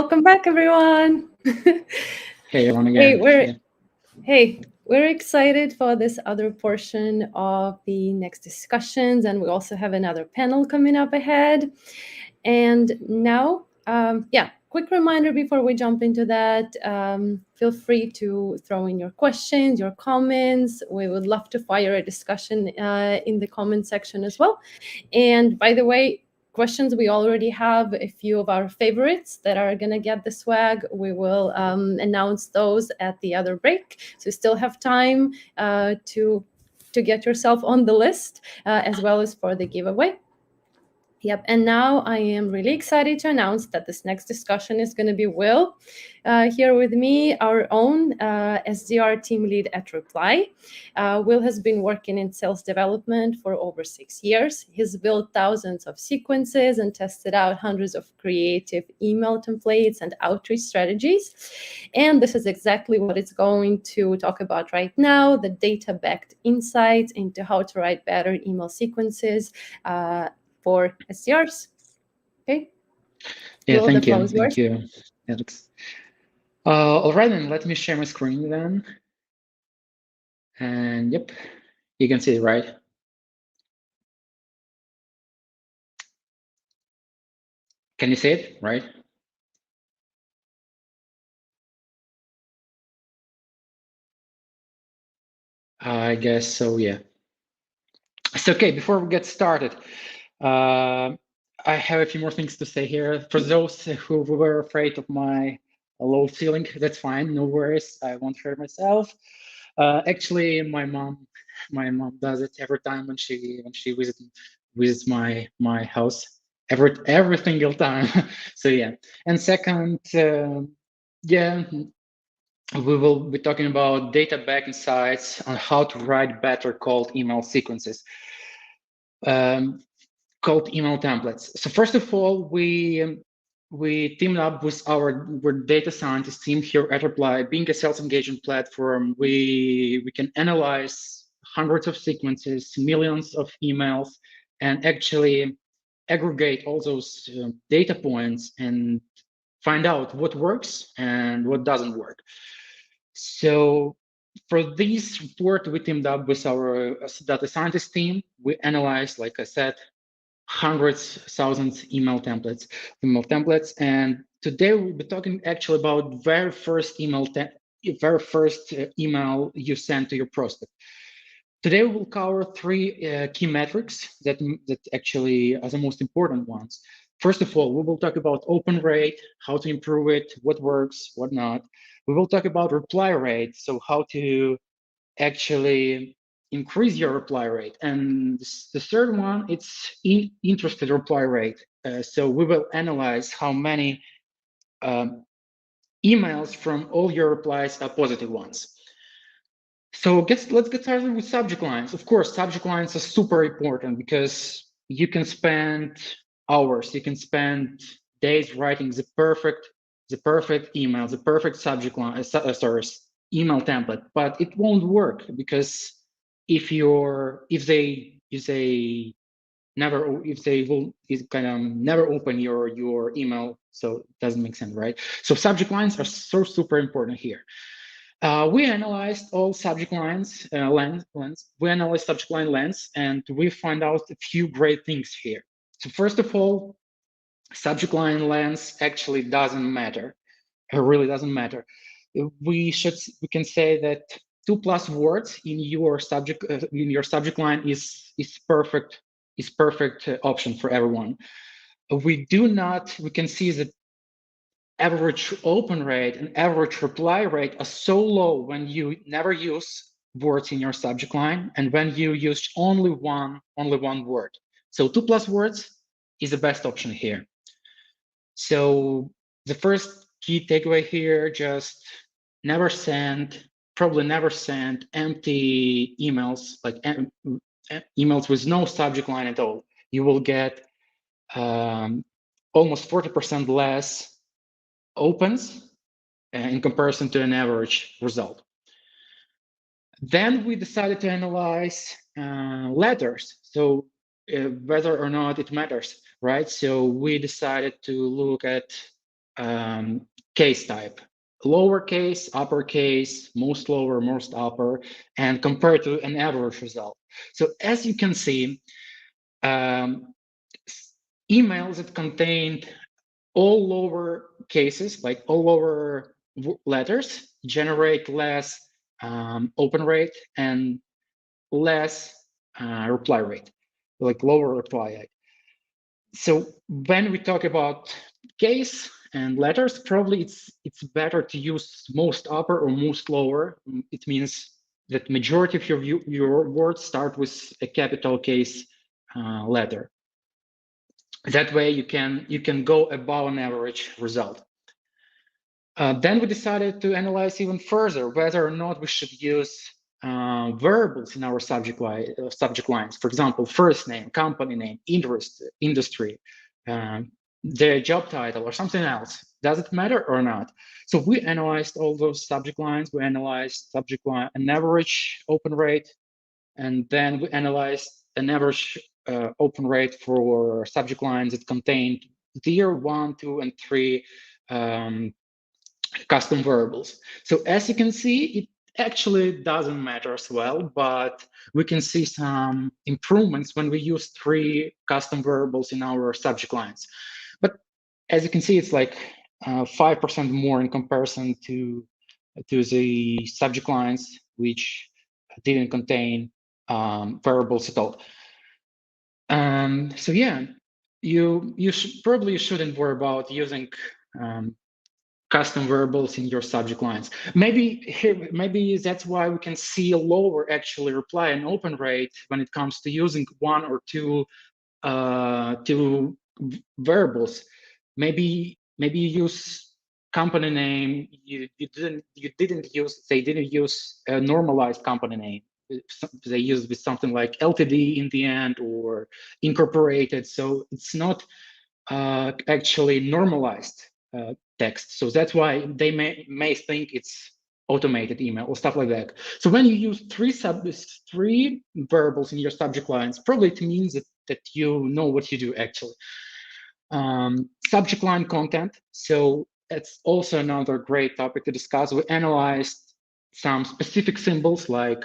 welcome back, everyone. Hey, everyone again. We're excited for this other portion of the next discussions, and we also have another panel coming up ahead. And now, quick reminder before we jump into that, feel free to throw in your questions, your comments. We would love to fire a discussion in the comment section as well. And by the way, questions, we already have a few of our favorites that are going to get the swag. We will announce those at the other break. So you still have time to get yourself on the list as well as for the giveaway. Yep, and now I am really excited to announce that this next discussion is going to be Will here with me, our own SDR team lead at Reply. Will has been working in sales development for over 6 years. He's built thousands of sequences and tested out hundreds of creative email templates and outreach strategies. And this is exactly what it's going to talk about right now, the data-backed insights into how to write better email sequences for SDRs. Okay. Yeah, Will, thank the flow you. is yours. Thank you, Alex. All right, then let me share my screen then. And yep, you can see it, right? Can you see it, right? I guess so, yeah. It's okay, before we get started, I have a few more things to say here. For those who were afraid of my low ceiling, that's fine, no worries, I won't hurt myself. Actually, my mom does it every time when she visits my house, every single time. So yeah. And second, yeah, we will be talking about data-backed insights on how to write better cold email sequences, cold email templates. So first of all, we teamed up with our data scientist team here at Reply. Being a sales engagement platform, we can analyze hundreds of sequences, millions of emails, and actually aggregate all those data points and find out what works and what doesn't work. So for this report, we teamed up with our data scientist team. We analyzed, like I said, hundreds, thousands email templates. And today we'll be talking actually about very first email you send to your prospect. Today we'll cover three key metrics that actually are the most important ones. First of all, we will talk about open rate, how to improve it, what works, what not. We will talk about reply rate, so how to actually increase your reply rate. And the third one, it's interested reply rate. So we will analyze how many emails from all your replies are positive ones. So let's get started with subject lines. Of course, subject lines are super important because you can spend hours, you can spend days writing the perfect email, the perfect subject line, email template, but it won't work because if they will kind of never open your email, so it doesn't make sense, right? So subject lines are so super important here. We analyzed all subject lines lengths. We analyzed subject line lengths, and we find out a few great things here. So first of all, subject line length actually doesn't matter. It really doesn't matter. We can say that 2+ words in your subject line is perfect option for everyone. We can see that average open rate and average reply rate are so low when you never use words in your subject line and when you use only one word. So 2+ words is the best option here. So the first key takeaway here, just probably never send empty emails, like emails with no subject line at all. You will get almost 40% less opens in comparison to an average result. Then we decided to analyze letters, so whether or not it matters, right? So we decided to look at case type: lowercase, uppercase, most lower, most upper, and compared to an average result. So as you can see, emails that contained all lower cases, like all lower letters, generate less open rate and less reply rate, like lower reply rate. So when we talk about case and letters, probably it's better to use most upper or most lower. It means that majority of your words start with a capital case letter. That way you can go above an average result. Then we decided to analyze even further whether or not we should use variables in our subject lines. For example, first name, company name, industry, their job title, or something else. Does it matter or not? So we analyzed all those subject lines. We analyzed subject line an average open rate, and then we analyzed an average open rate for subject lines that contained 0, 1, 2, and 3 custom variables. So as you can see, it actually doesn't matter as well, but we can see some improvements when we use 3 custom variables in our subject lines. But as you can see, it's like 5% more in comparison to the subject lines which didn't contain variables at all. So yeah, you probably shouldn't worry about using custom variables in your subject lines. Maybe that's why we can see a lower actually reply and open rate when it comes to using 1 or 2 variables. Maybe you use company name. They didn't use a normalized company name. They used with something like LTD in the end or incorporated. So it's not actually normalized text. So that's why they may think it's automated email or stuff like that. So when you use 3 variables in your subject lines, probably it means that you know what you do actually. Subject line content. So it's also another great topic to discuss. We analyzed some specific symbols like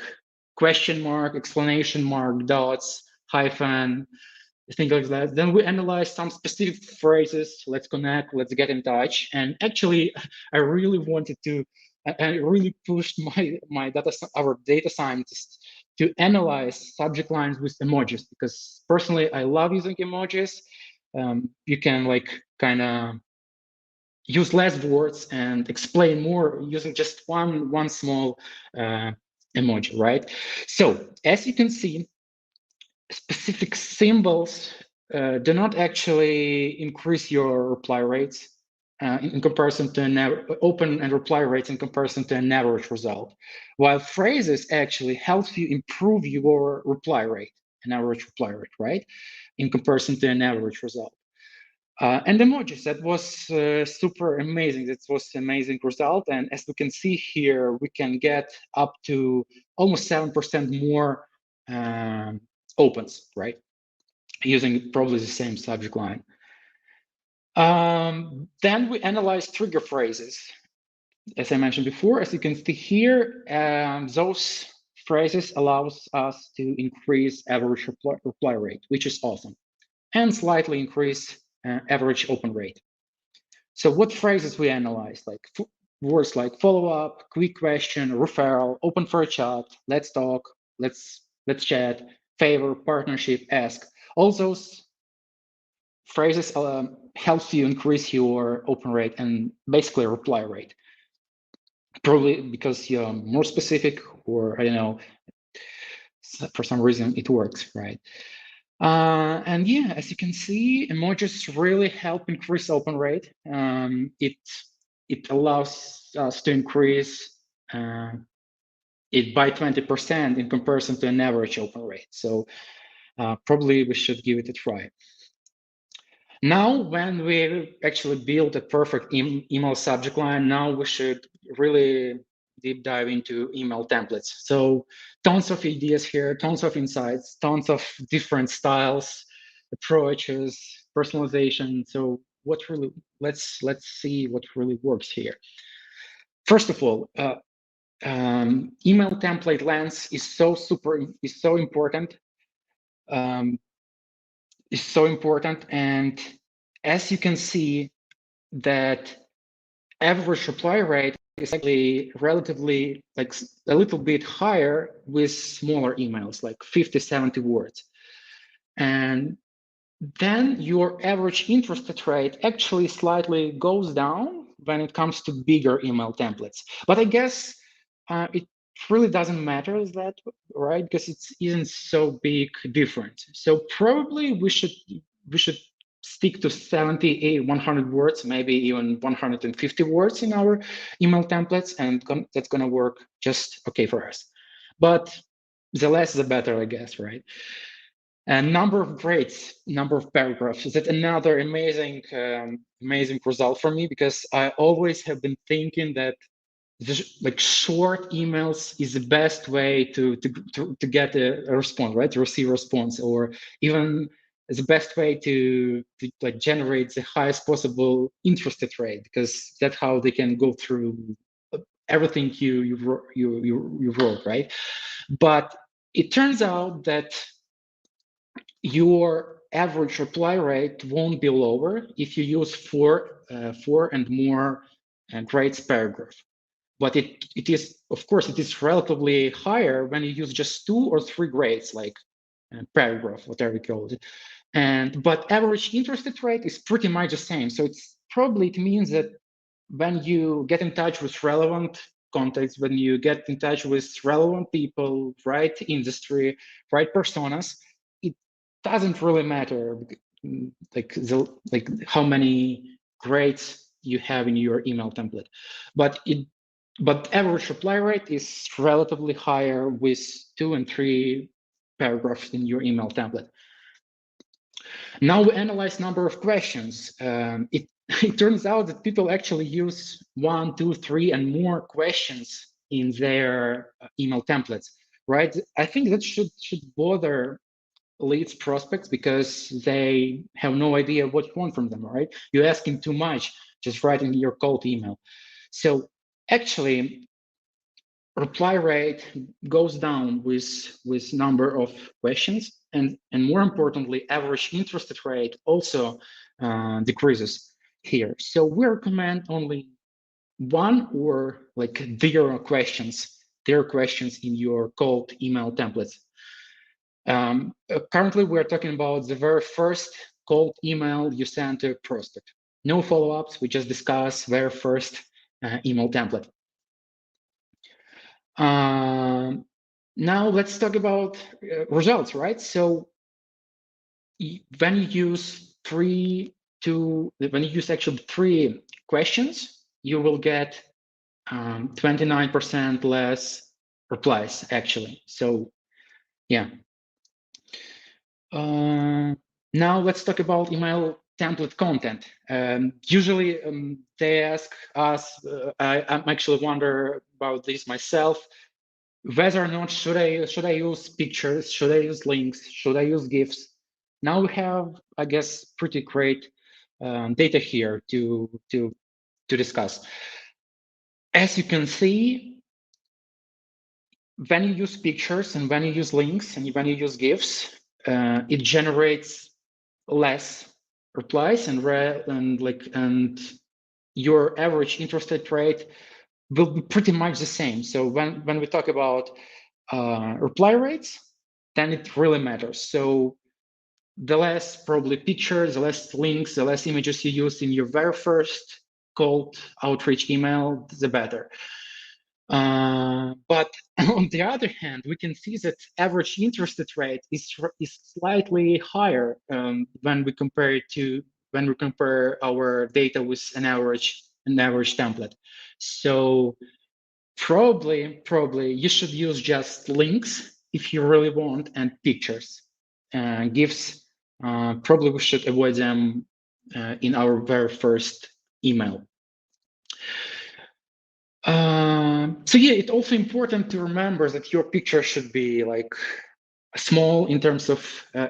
question mark, exclamation mark, dots, hyphen, things like that. Then we analyzed some specific phrases. Let's connect, let's get in touch. And actually, I really wanted to, I really pushed our data scientists to analyze subject lines with emojis, because personally, I love using emojis. You can like kind of use less words and explain more using just one small emoji, right? So as you can see, specific symbols do not actually increase your reply rates in comparison to an open and reply rates in comparison to an average result, while phrases actually helps you improve your reply rate, an average reply rate, right, in comparison to an average result. And emojis, that was super amazing. That was an amazing result. And as we can see here, we can get up to almost 7% more opens, right? Using probably the same subject line. Then we analyze trigger phrases. As I mentioned before, as you can see here, those phrases allows us to increase average reply rate, which is awesome, and slightly increase average open rate. So what phrases we analyze? Like words like follow-up, quick question, referral, open for a chat, let's talk, let's chat, favor, partnership, ask. All those phrases helps you increase your open rate and basically reply rate. Probably because you're more specific, or I don't know, for some reason it works, right? And yeah, as you can see, emojis really help increase open rate. It allows us to increase it by 20% in comparison to an average open rate. So probably we should give it a try. Now, when we actually build a perfect email subject line, now we should really deep dive into email templates. So tons of ideas here, tons of insights, tons of different styles, approaches, personalization. So let's see what really works here. First of all, email template length is so important. Is so important, and as you can see, that average reply rate is actually relatively like a little bit higher with smaller emails, like 50, 70 words. And then your average interest rate actually slightly goes down when it comes to bigger email templates. But I guess it really doesn't matter that, right? Because it isn't so big difference. So probably we should stick to 70, 100 words, maybe even 150 words in our email templates, and that's gonna work just okay for us. But the less, the better, I guess, right? And number of grades, number of paragraphs. That's another amazing result for me, because I always have been thinking that like short emails is the best way to get a response, right? To receive a response, or even the best way to like generate the highest possible interest rate, because that's how they can go through everything you wrote, right? But it turns out that your average reply rate won't be lower if you use four and more grades paragraph. But it is, of course, it is relatively higher when you use just 2 or 3 grades, like paragraph, whatever you call it. But average interest rate is pretty much the same. So it means that when you get in touch with relevant contexts, when you get in touch with relevant people, right industry, right personas, it doesn't really matter like how many grades you have in your email template, but average reply rate is relatively higher with 2 and 3 paragraphs in your email template. Now we analyze number of questions. It turns out that people actually use 1, 2, 3, and more questions in their email templates, right? I think that should bother leads prospects, because they have no idea what you want from them, right? You're asking too much just writing your cold email. So actually, reply rate goes down with number of questions, and more importantly, average interest rate also decreases here. So we recommend only 1 or like 0 questions in your cold email templates. Currently, we're talking about the very first cold email you send to a prospect. No follow-ups, we just discuss very first email template. Now let's talk about results, right? So when you use actually 3 questions, you will get 29% less replies actually. So yeah. Now let's talk about email template content. Usually they ask us, I'm actually wonder about this myself, whether or not should I use pictures, should I use links, should I use GIFs? Now we have, I guess, pretty great data here to discuss. As you can see, when you use pictures and when you use links and when you use GIFs, it generates less replies, and your average interest rate will be pretty much the same. So when we talk about reply rates, then it really matters. So the less probably pictures, the less links, the less images you use in your very first cold outreach email, the better. But on the other hand, we can see that average interest rate is slightly higher when we compare our data with an average template. So probably you should use just links if you really want, and pictures. GIFs, probably we should avoid them in our very first email. So yeah, it's also important to remember that your picture should be like small in terms of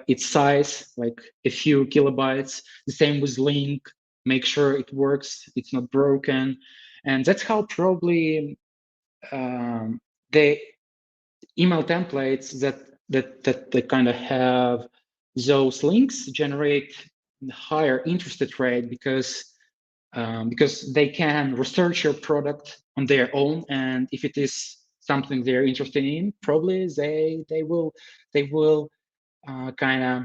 its size, like a few kilobytes. The same with link. make sure it works, it's not broken. And that's how probably the email templates that kind of have those links generate higher interested rate because they can research your product on their own, and if it is something they're interested in, probably they will kind of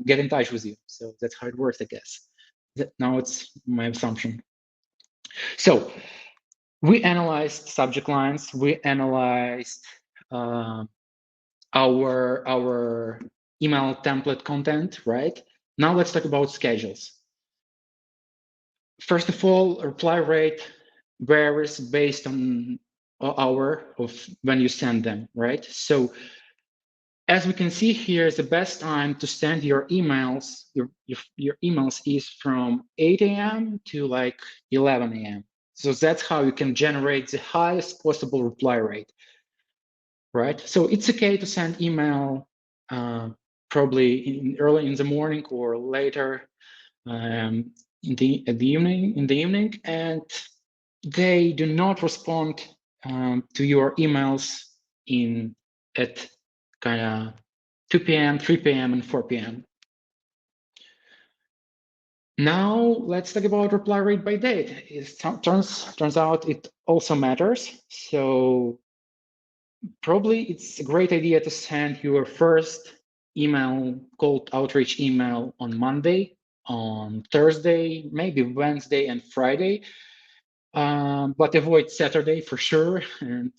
get in touch with you. So that's how it works, I guess. Now it's my assumption. So we analyzed subject lines. We analyzed our email template content, right? Now let's talk about schedules. First of all, reply rate varies based on hour of when you send them, right? So as we can see here, the best time to send your emails, your emails is from 8 a.m. to like 11 a.m. So that's how you can generate the highest possible reply rate, right? So it's okay to send email probably early in the morning or later in the evening, and they do not respond to your emails at kind of 2 p.m., 3 p.m., and 4 p.m. Now let's talk about reply rate by date. It turns out it also matters. So probably it's a great idea to send your first email, cold outreach email on Monday, on Thursday, maybe Wednesday and Friday, but avoid Saturday for sure. And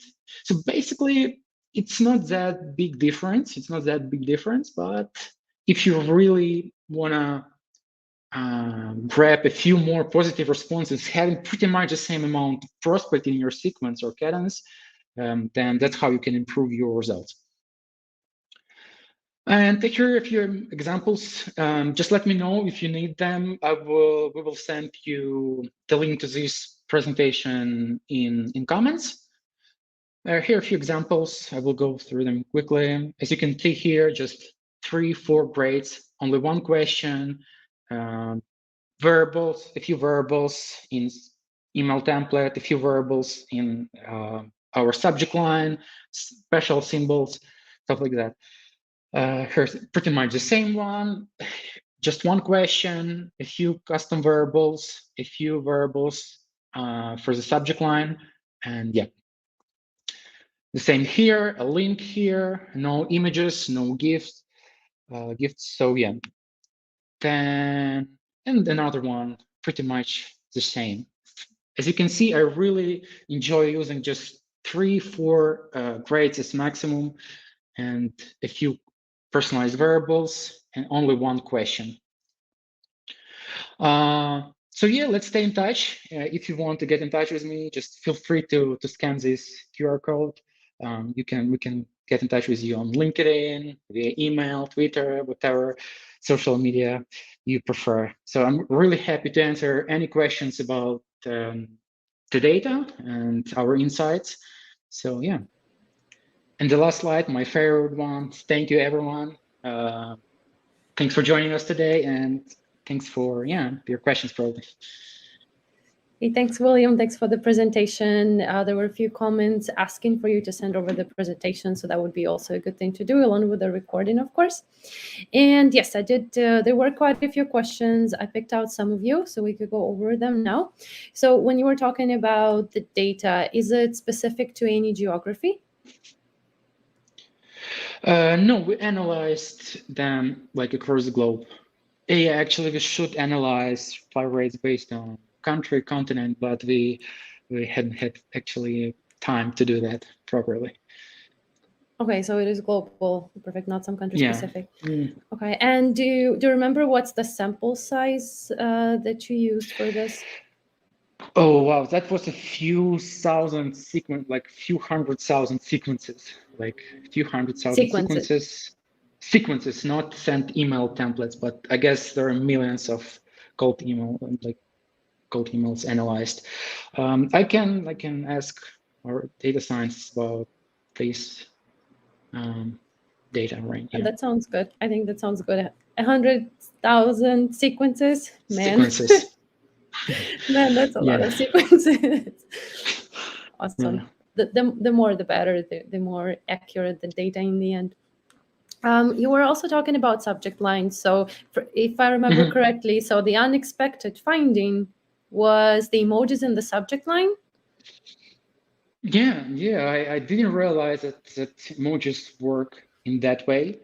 so basically, it's not that big difference. It's not that big difference, but if you really want to grab a few more positive responses, having pretty much the same amount of prospect in your sequence or cadence, then that's how you can improve your results. And here are a few examples. Just let me know if you need them. We will send you the link to this presentation in comments. Here are a few examples. I will go through them quickly. As you can see here, just 3-4 grades, only one question, verbals, a few verbals in email template, a few verbals in our subject line, special symbols, stuff like that. Here's pretty much the same one, just one question, a few custom verbals, a few verbals for the subject line, and yeah. The same here, a link here, no images, no gifts. So yeah. Then, and another one, pretty much the same. As you can see, I really enjoy using just 3-4 grades as maximum, and a few personalized variables, and only one question. So yeah, let's stay in touch. If you want to get in touch with me, just feel free to scan this QR code. We can get in touch with you on LinkedIn, via email, Twitter, whatever social media you prefer. So I'm really happy to answer any questions about the data and our insights. So yeah. And the last slide, my favorite one. Thank you, everyone. Thanks for joining us today, and thanks for your questions, probably. Hey, thanks, William. Thanks for the presentation. There were a few comments asking for you to send over the presentation, so that would be also a good thing to do, along with the recording, of course. And yes, I did. There were quite a few questions. I picked out some of you, so we could go over them now. So when you were talking about the data, is it specific to any geography? No, we analyzed them like across the globe. Yeah, actually, we should analyze reply rates based on country, continent, but we hadn't had actually time to do that properly. Okay, so it is global. Perfect, not some country specific. Yeah. Okay, and do you remember what's the sample size that you used for this? Oh wow, that was a few thousand sequence, like few 100,000 sequences, like a few 100,000 sequences, not sent email templates, but I guess there are millions of cold emails analyzed. I can ask our data science about this data right here. That sounds good. I think that sounds good. 100,000 sequences, man. Sequences. Man, that's a lot Yeah. of sequences. Awesome. Yeah. The more the better, the more accurate the data in the end. You were also talking about subject lines. So if I remember Mhm. correctly, so the unexpected finding was the emojis in the subject line. Yeah, I didn't realize that emojis work in that way.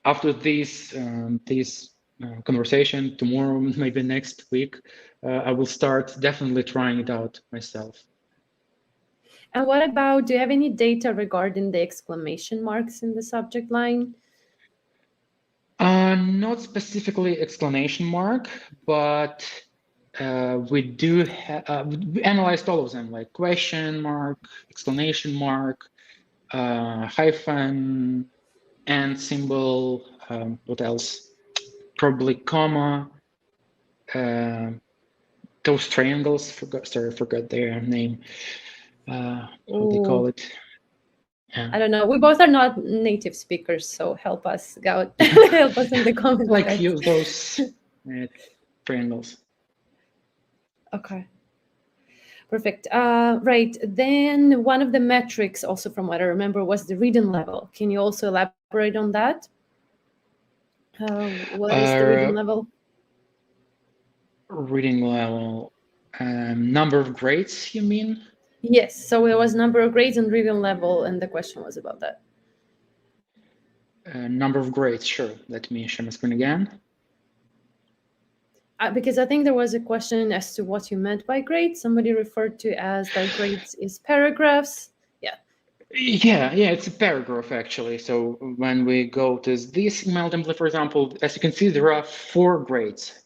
After this conversation tomorrow, maybe next week, I will start definitely trying it out myself. And what about, do you have any data regarding the exclamation marks in the subject line? Not specifically exclamation mark, but we do we analyzed all of them, like question mark, exclamation mark, hyphen, and symbol. What else? Probably comma. Those triangles. Forgot their name. How they call it. I don't know. We both are not native speakers, so help us out. Help us in the comments. Like guys. use those triangles. Okay. Perfect. Right. Then one of the metrics, also from what I remember, was the reading level. Can you also elaborate on that? What is the reading level? Reading level. Number of grades, you mean? Yes. So it was number of grades and reading level, and the question was about that. Number of grades, sure. Let me share my screen again. Because I think there was a question as to what you meant by grades. Somebody referred to as that grades is paragraphs. Yeah, it's a paragraph actually. So when we go to this email template, for example, as you can see, there are 4 grades.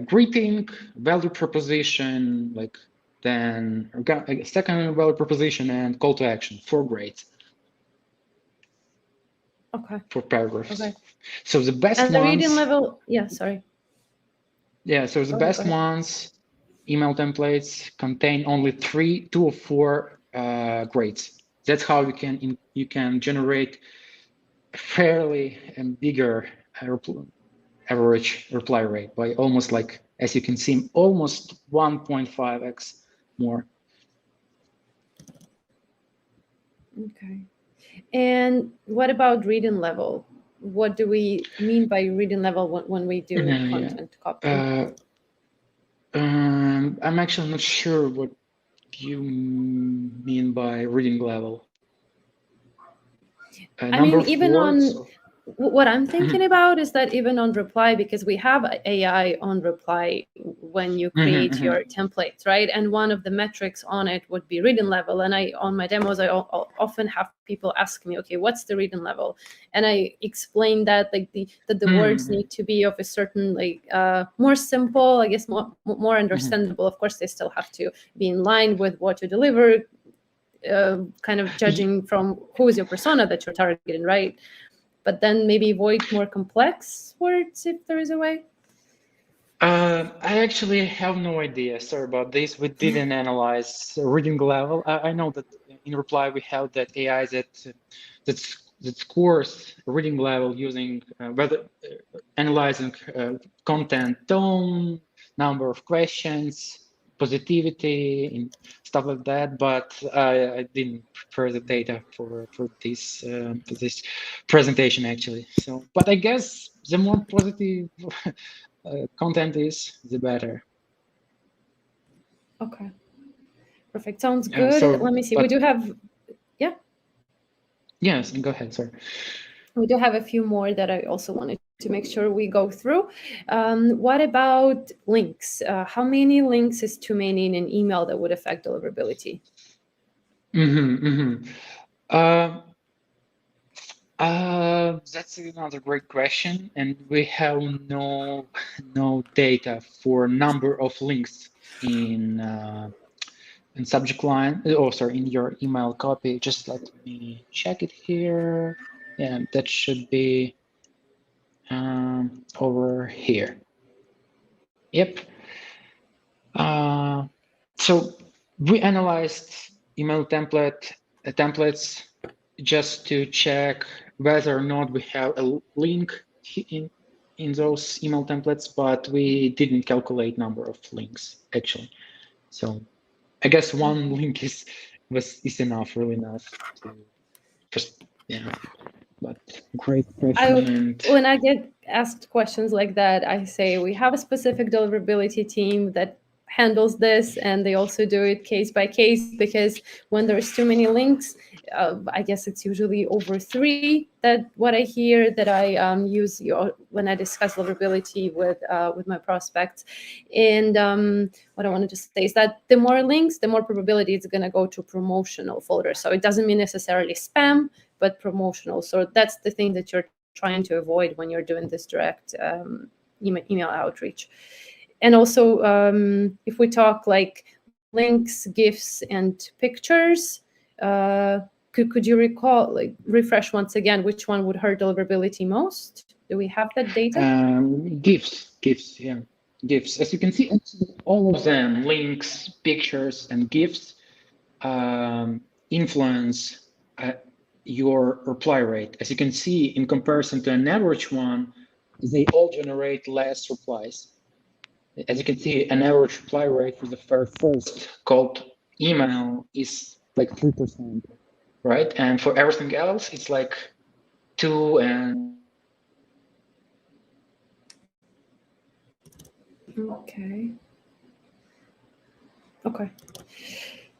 Greeting, value proposition, then second value proposition, and call to action. 4 grades. Okay. 4 paragraphs. Okay. So the best And the ones. reading level, sorry. Yeah, so the best ones, email templates contain only 2 or 4 grades. That's how you can generate fairly bigger average reply rate by almost, like, as you can see, almost 1.5x more. Okay. And what about reading level? What do we mean by reading level when we do content copy? I'm actually not sure what you mean by reading level. I mean, even on what I'm thinking about is that even on reply, because we have AI on reply when you create your templates, right? And one of the metrics on it would be reading level. And on my demos, I often have people ask me, okay, what's the reading level? And I explain that that the words need to be of a certain more simple, I guess more understandable. Of course, they still have to be in line with what you deliver. Kind of judging from who is your persona that you're targeting, right? But then maybe avoid more complex words if there is a way. I actually have no idea. Sorry about this. We didn't analyze reading level. I know that in reply we have that AI that scores reading level using analyzing content, tone, number of questions, positivity, and stuff like that. But I didn't prepare the data for this presentation actually. So, but I guess the more positive content is, the better. Okay. Perfect. Sounds good. Let me see. We do have, Yes, go ahead. Sorry. We do have a few more that I also wanted to make sure we go through. What about links? How many links is too many in an email that would affect deliverability? That's another great question, and we have no data for number of links in subject line. Oh, sorry, in your email copy. Just let me check it here. Yeah, that should be over here. Yep. So we analyzed email templates just to check whether or not we have a link in those email templates, but we didn't calculate number of links actually. So I guess one link is enough, really enough to just, yeah. But great question. When I get asked questions like that, I say we have a specific deliverability team that handles this, and they also do it case by case, because when there's too many links, I guess it's usually over 3 that what I hear that I use when I discuss deliverability with my prospects. And what I wanted to say is that the more links, the more probability it's going to go to promotional folders. So it doesn't mean necessarily spam, but promotional. So that's the thing that you're trying to avoid when you're doing this direct email outreach. And also, if we talk like links, GIFs, and pictures, could you recall, like, refresh once again, which one would hurt deliverability most? Do we have that data? GIFs, yeah, GIFs. As you can see, all of them, links, pictures, and GIFs, influence your reply rate. As you can see, in comparison to an average one, they all generate less replies. As you can see, an average reply rate for the first cold email is like 3%, right? And for everything else, it's like 2 and. Okay.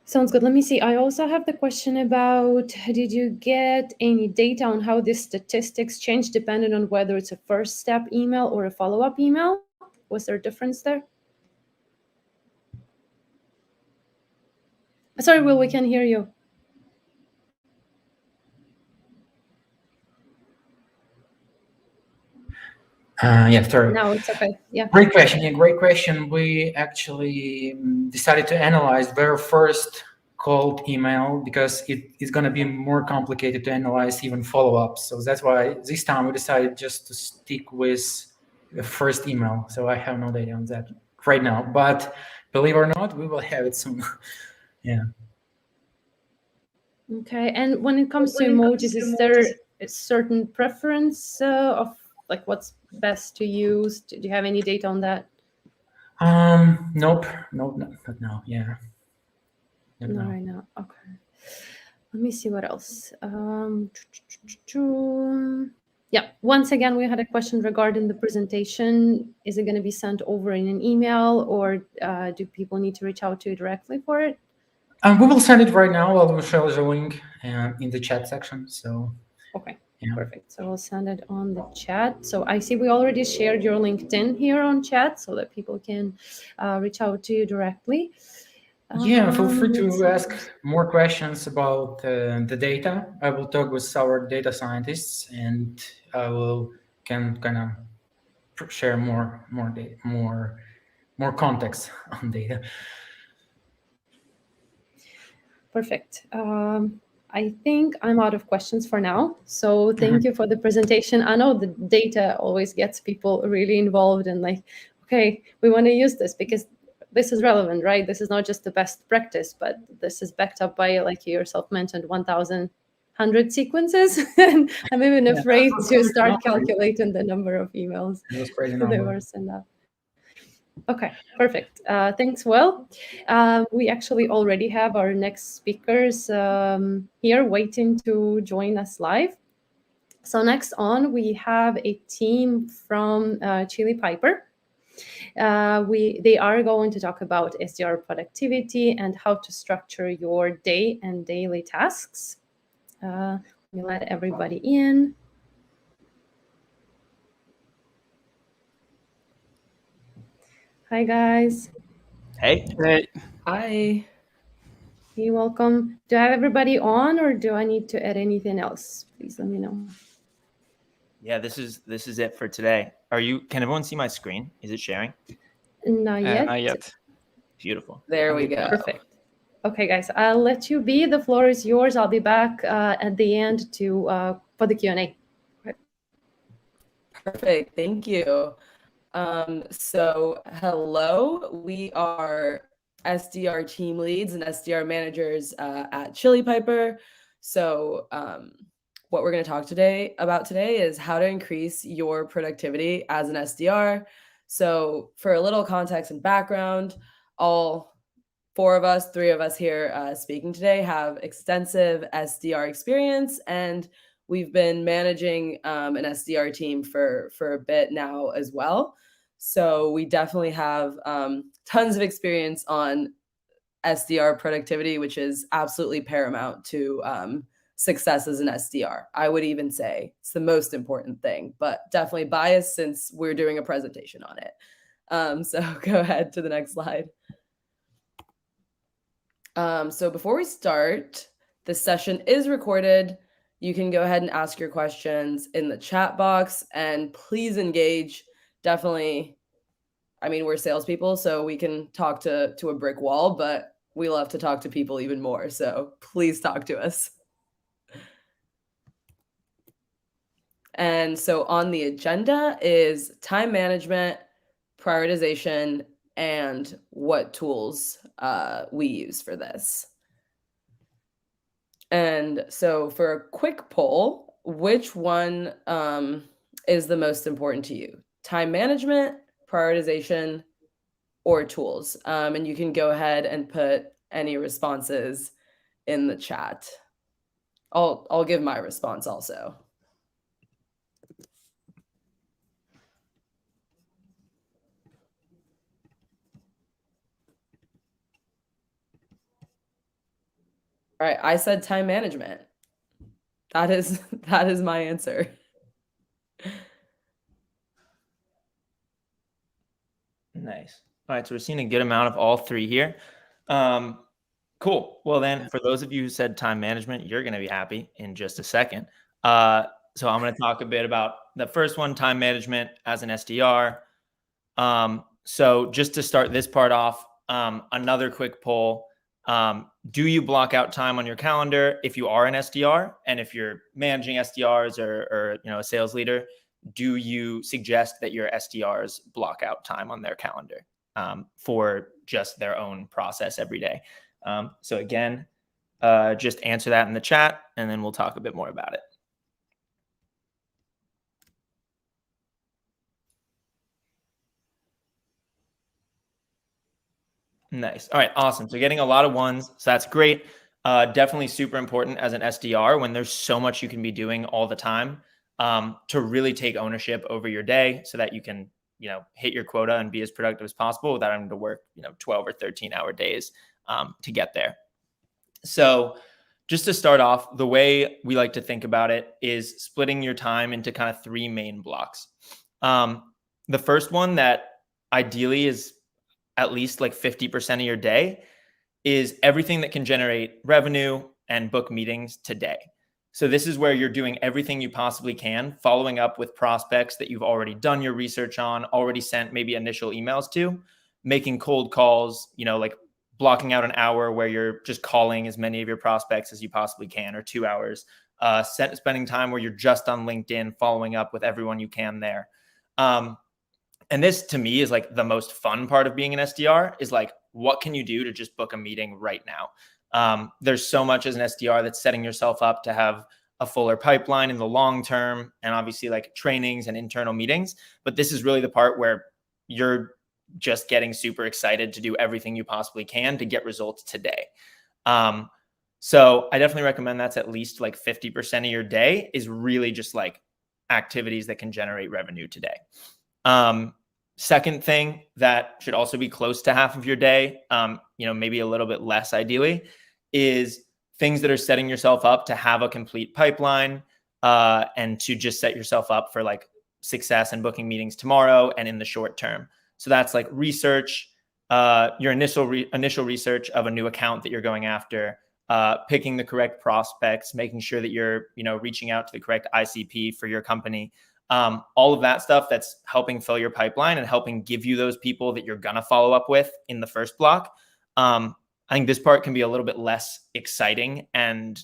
Sounds good. Let me see. I also have the question about, did you get any data on how these statistics change depending on whether it's a first step email or a follow-up email? Was there a difference there? Sorry, Will, we can't hear you. Yeah, sorry. No, it's okay. Yeah. Great question. Yeah, great question. We actually decided to analyze their first cold email because it's going to be more complicated to analyze even follow-ups. So that's why this time we decided just to stick with the first email. So I have no data on that right now, but believe it or not, we will have it soon. Yeah. Okay. And when it comes to emojis, is there a certain preference of like what's best to use? Do you have any data on that? Nope, not now. Yeah. Not right now. Okay. Let me see what else. Yeah. Once again, we had a question regarding the presentation. Is it going to be sent over in an email, or do people need to reach out to you directly for it? We will send it right now. I'll share the link in the chat section. So. Okay. Yeah. Perfect. So we'll send it on the chat. So I see we already shared your LinkedIn here on chat so that people can reach out to you directly. Yeah, feel free to ask more questions about the data. I will talk with our data scientists, and I will can kind of share more context on data. Perfect. I think I'm out of questions for now. So thank you for the presentation. I know the data always gets people really involved and like, okay, we want to use this because this is relevant, right? This is not just the best practice, but this is backed up by, like you yourself mentioned, 1,100 sequences. And I'm even afraid to start calculating the number of emails they were sent out. Okay, perfect. Thanks, Will. We actually already have our next speakers here waiting to join us live. So next on, we have a team from Chili Piper. They are going to talk about SDR productivity and how to structure your day and daily tasks. Let me let everybody in. Hi, guys. Hey. Hey. Hi. You're welcome. Do I have everybody on, or do I need to add anything else? Please let me know. Yeah, this is it for today. Can everyone see my screen? Is it sharing? Not yet. Not yet. Beautiful. There we go. Perfect. Okay, guys, I'll let you be. The floor is yours. I'll be back at the end for the Q&A. Perfect. Thank you. So hello, we are SDR team leads and SDR managers at Chili Piper. So what we're going to talk about today is how to increase your productivity as an SDR. So for a little context and background, all three of us here speaking today have extensive SDR experience, and we've been managing an SDR team for a bit now as well. So we definitely have tons of experience on SDR productivity, which is absolutely paramount to success as an SDR. I would even say it's the most important thing, but definitely biased since we're doing a presentation on it. So go ahead to the next slide. So before we start, this session is recorded. You can go ahead and ask your questions in the chat box, and please engage. Definitely, I mean, we're salespeople, so we can talk to a brick wall, but we love to talk to people even more. So please talk to us. And so on the agenda is time management, prioritization, and what tools we use for this. And so for a quick poll, which one is the most important to you? Time management, prioritization, or tools? And you can go ahead and put any responses in the chat. I'll give my response also. All right, I said time management. That is my answer. Nice. All right, so we're seeing a good amount of all three here. Cool. Well, then for those of you who said time management, you're going to be happy in just a second. So I'm going to talk a bit about the first one, time management as an SDR. So just to start this part off, another quick poll. Do you block out time on your calendar if you are an SDR? And if you're managing SDRs or a sales leader, do you suggest that your SDRs block out time on their calendar for just their own process every day? So again, just answer that in the chat, and then we'll talk a bit more about it. Nice. All right. Awesome. So getting a lot of ones. So that's great. Definitely super important as an SDR when there's so much you can be doing all the time to really take ownership over your day so that you can, hit your quota and be as productive as possible without having to work, 12 or 13-hour days to get there. So just to start off, the way we like to think about it is splitting your time into kind of three main blocks. The first one that ideally is at least like 50% of your day is everything that can generate revenue and book meetings today. So this is where you're doing everything you possibly can, following up with prospects that you've already done your research on, already sent maybe initial emails to, making cold calls, like blocking out an hour where you're just calling as many of your prospects as you possibly can, or 2 hours, spending time where you're just on LinkedIn, following up with everyone you can there. And this to me is like the most fun part of being an SDR is like, what can you do to just book a meeting right now? There's so much as an SDR that's setting yourself up to have a fuller pipeline in the long term, and obviously like trainings and internal meetings. But this is really the part where you're just getting super excited to do everything you possibly can to get results today. So I definitely recommend that's at least like 50% of your day is really just like activities that can generate revenue today. Second thing that should also be close to half of your day, maybe a little bit less ideally, is things that are setting yourself up to have a complete pipeline and to just set yourself up for like success and booking meetings tomorrow and in the short term. So that's like research, your initial research of a new account that you're going after, picking the correct prospects, making sure that you're, reaching out to the correct ICP for your company. All of that stuff that's helping fill your pipeline and helping give you those people that you're going to follow up with in the first block. I think this part can be a little bit less exciting. And,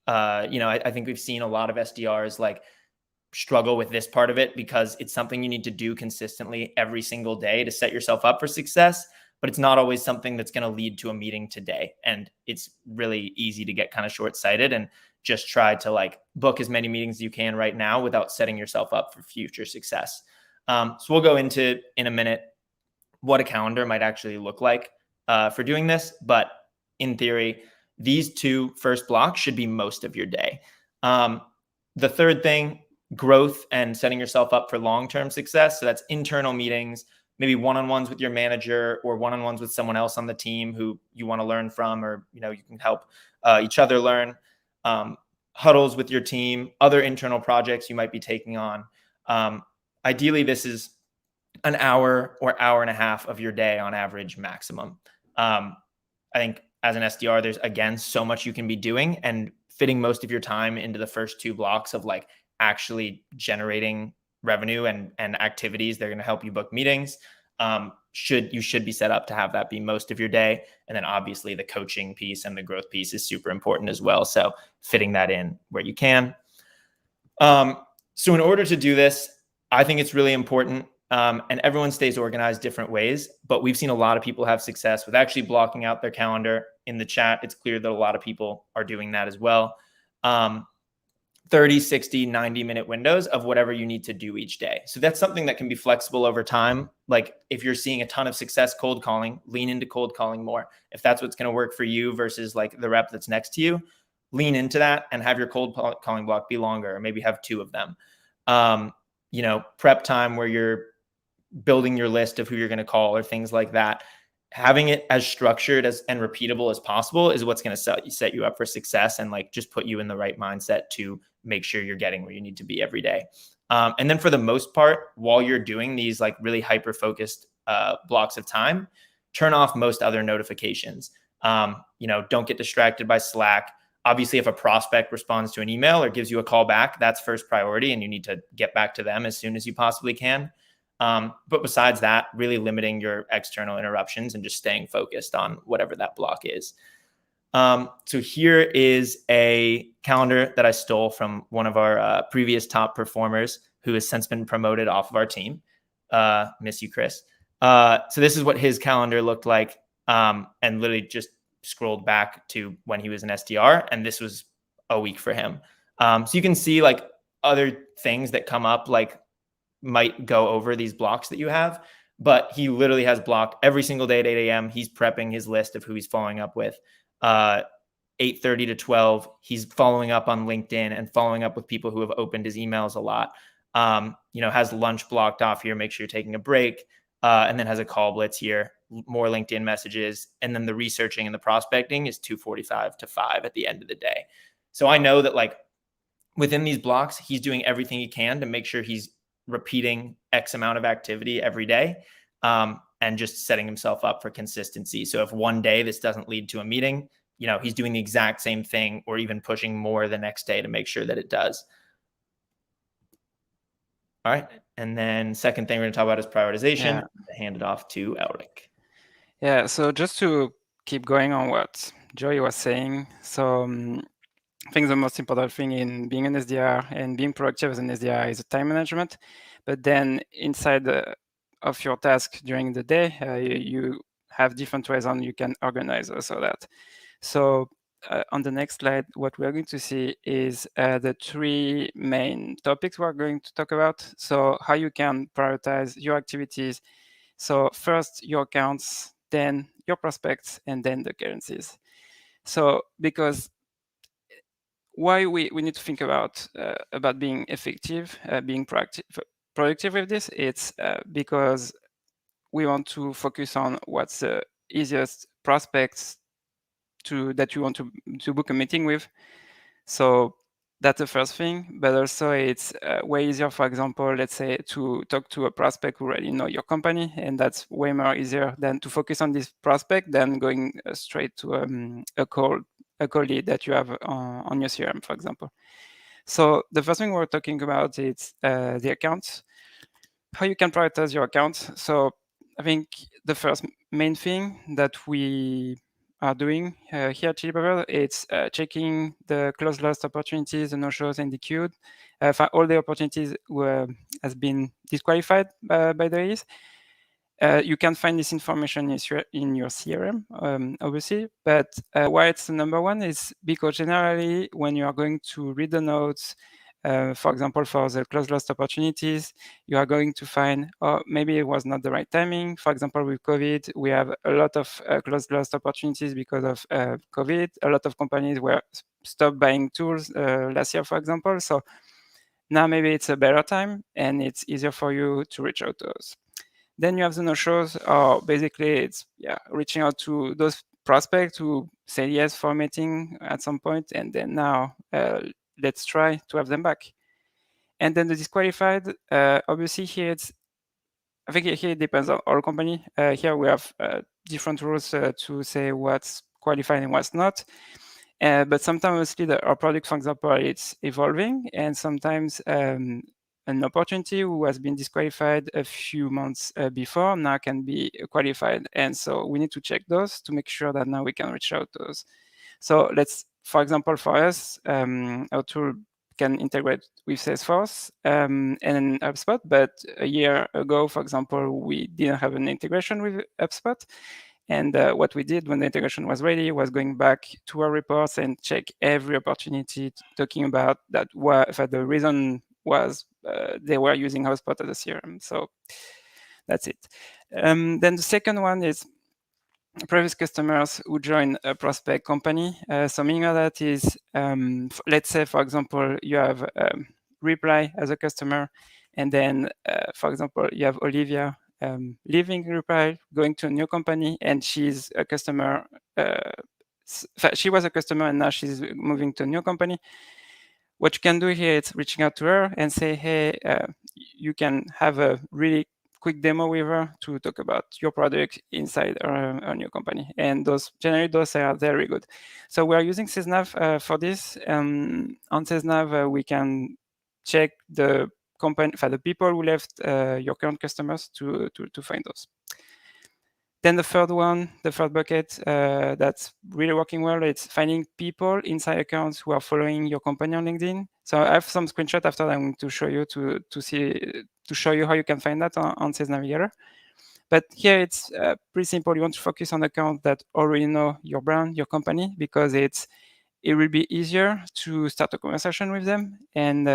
I think we've seen a lot of SDRs like struggle with this part of it because it's something you need to do consistently every single day to set yourself up for success. but it's not always something that's going to lead to a meeting today. And it's really easy to get kind of short-sighted and just try to like book as many meetings as you can right now without setting yourself up for future success. So we'll go into in a minute what a calendar might actually look like for doing this. But in theory, these two first blocks should be most of your day. The third thing, growth and setting yourself up for long-term success. So that's internal meetings, maybe one-on-ones with your manager or one-on-ones with someone else on the team who you want to learn from, or, you know, you can help each other learn. Huddles with your team, other internal projects you might be taking on. Ideally, this is an hour or hour and a half of your day on average maximum. I think as an SDR, there's, again, so much you can be doing, and fitting most of your time into the first two blocks of like actually generating revenue and activities that are going to help you book meetings. You should be set up to have that be most of your day. And then obviously the coaching piece and the growth piece is super important as well. So fitting that in where you can. So in order to do this, I think it's really important. And everyone stays organized different ways, but we've seen a lot of people have success with actually blocking out their calendar. In the chat, it's clear that a lot of people are doing that as well. 30, 60, 90-minute windows of whatever you need to do each day. So that's something that can be flexible over time. Like if you're seeing a ton of success cold calling, lean into cold calling more. If that's what's going to work for you versus like the rep that's next to you, lean into that and have your cold calling block be longer, or maybe have two of them. Prep time where you're building your list of who you're going to call or things like that. Having it as structured and repeatable as possible is what's going to set you up for success, and like just put you in the right mindset to make sure you're getting where you need to be every day. And then for the most part, while you're doing these like really hyper-focused blocks of time, turn off most other notifications. Don't get distracted by Slack. Obviously, if a prospect responds to an email or gives you a call back, that's first priority, and you need to get back to them as soon as you possibly can. But besides that, really limiting your external interruptions and just staying focused on whatever that block is. So here is a calendar that I stole from one of our previous top performers who has since been promoted off of our team. Miss you, Chris. So this is what his calendar looked like, and literally just scrolled back to when he was an SDR, and this was a week for him. So you can see like other things that come up, like might go over these blocks that you have, but he literally has blocked every single day at 8 a.m. He's prepping his list of who he's following up with. 8:30 to 12, he's following up on LinkedIn and following up with people who have opened his emails a lot. Has lunch blocked off here, make sure you're taking a break, and then has a call blitz here, more LinkedIn messages, and then the researching and the prospecting is 2:45 to 5 at the end of the day. So I know that like within these blocks, he's doing everything he can to make sure he's repeating X amount of activity every day, and just setting himself up for consistency. So if one day this doesn't lead to a meeting, he's doing the exact same thing or even pushing more the next day to make sure that it does. All right. And then second thing we're going to talk about is prioritization. Yeah. Hand it off to Elric. Yeah, so just to keep going on what Joey was saying, so I think the most important thing in being an SDR and being productive as an SDR is time management. But then inside of your task during the day, you have different ways on you can organize also that. So on the next slide, what we're going to see is the three main topics we're going to talk about. So how you can prioritize your activities. So first your accounts, then your prospects, and then the currencies. So because why we need to think about being effective, being productive with this, it's because we want to focus on what's the easiest prospects that you want to book a meeting with. So that's the first thing, but also it's way easier, for example, let's say to talk to a prospect who already know your company, and that's way more easier than to focus on this prospect than going straight to a cold lead that you have on your CRM, for example. So the first thing we're talking about is the accounts, how you can prioritize your accounts. So I think the first main thing that we are doing here at Chili Pepper, it's checking the closed lost opportunities, the no-shows, and the queued. All the opportunities has been disqualified by the release. you can find this information in your CRM, obviously, but why it's the number one is because generally when you are going to read the notes, for example, for the close lost opportunities, you are going to find, oh, maybe it was not the right timing. For example, with COVID, we have a lot of close lost opportunities because of COVID. A lot of companies were stopped buying tools last year, for example. So now maybe it's a better time and it's easier for you to reach out to us. Then you have the no-shows, or basically it's reaching out to those prospects who say yes for a meeting at some point, and then now let's try to have them back. And then the disqualified, obviously here I think here it depends on our company. Here we have different rules to say what's qualified and what's not. But sometimes our product, for example, it's evolving, and sometimes an opportunity who has been disqualified a few months before now can be qualified. And so we need to check those to make sure that now we can reach out to those. So for example, for us, our tool can integrate with Salesforce and HubSpot, but a year ago, for example, we didn't have an integration with HubSpot. And what we did when the integration was ready was going back to our reports and check every opportunity, talking about that the reason was they were using HubSpot as a CRM. So that's it. Then the second one is previous customers who join a prospect company. So meaning of that is, let's say, for example, you have Reply as a customer, and then, for example, you have Olivia leaving Reply, going to a new company, and she's a customer. She was a customer, and now she's moving to a new company. What you can do here is reaching out to her and say, hey, you can have a really quick demo with her to talk about your product inside our new company. And those are very good. So we are using SysNav for this. On SysNav, we can check the company, the people who left your current customers to find those. Then the third bucket that's really working well, it's finding people inside accounts who are following your company on LinkedIn. So I have some screenshot after I'm going to show you to show you how you can find that on Sales Navigator. But here it's pretty simple. You want to focus on accounts that already know your brand, your company, because it will be easier to start a conversation with them and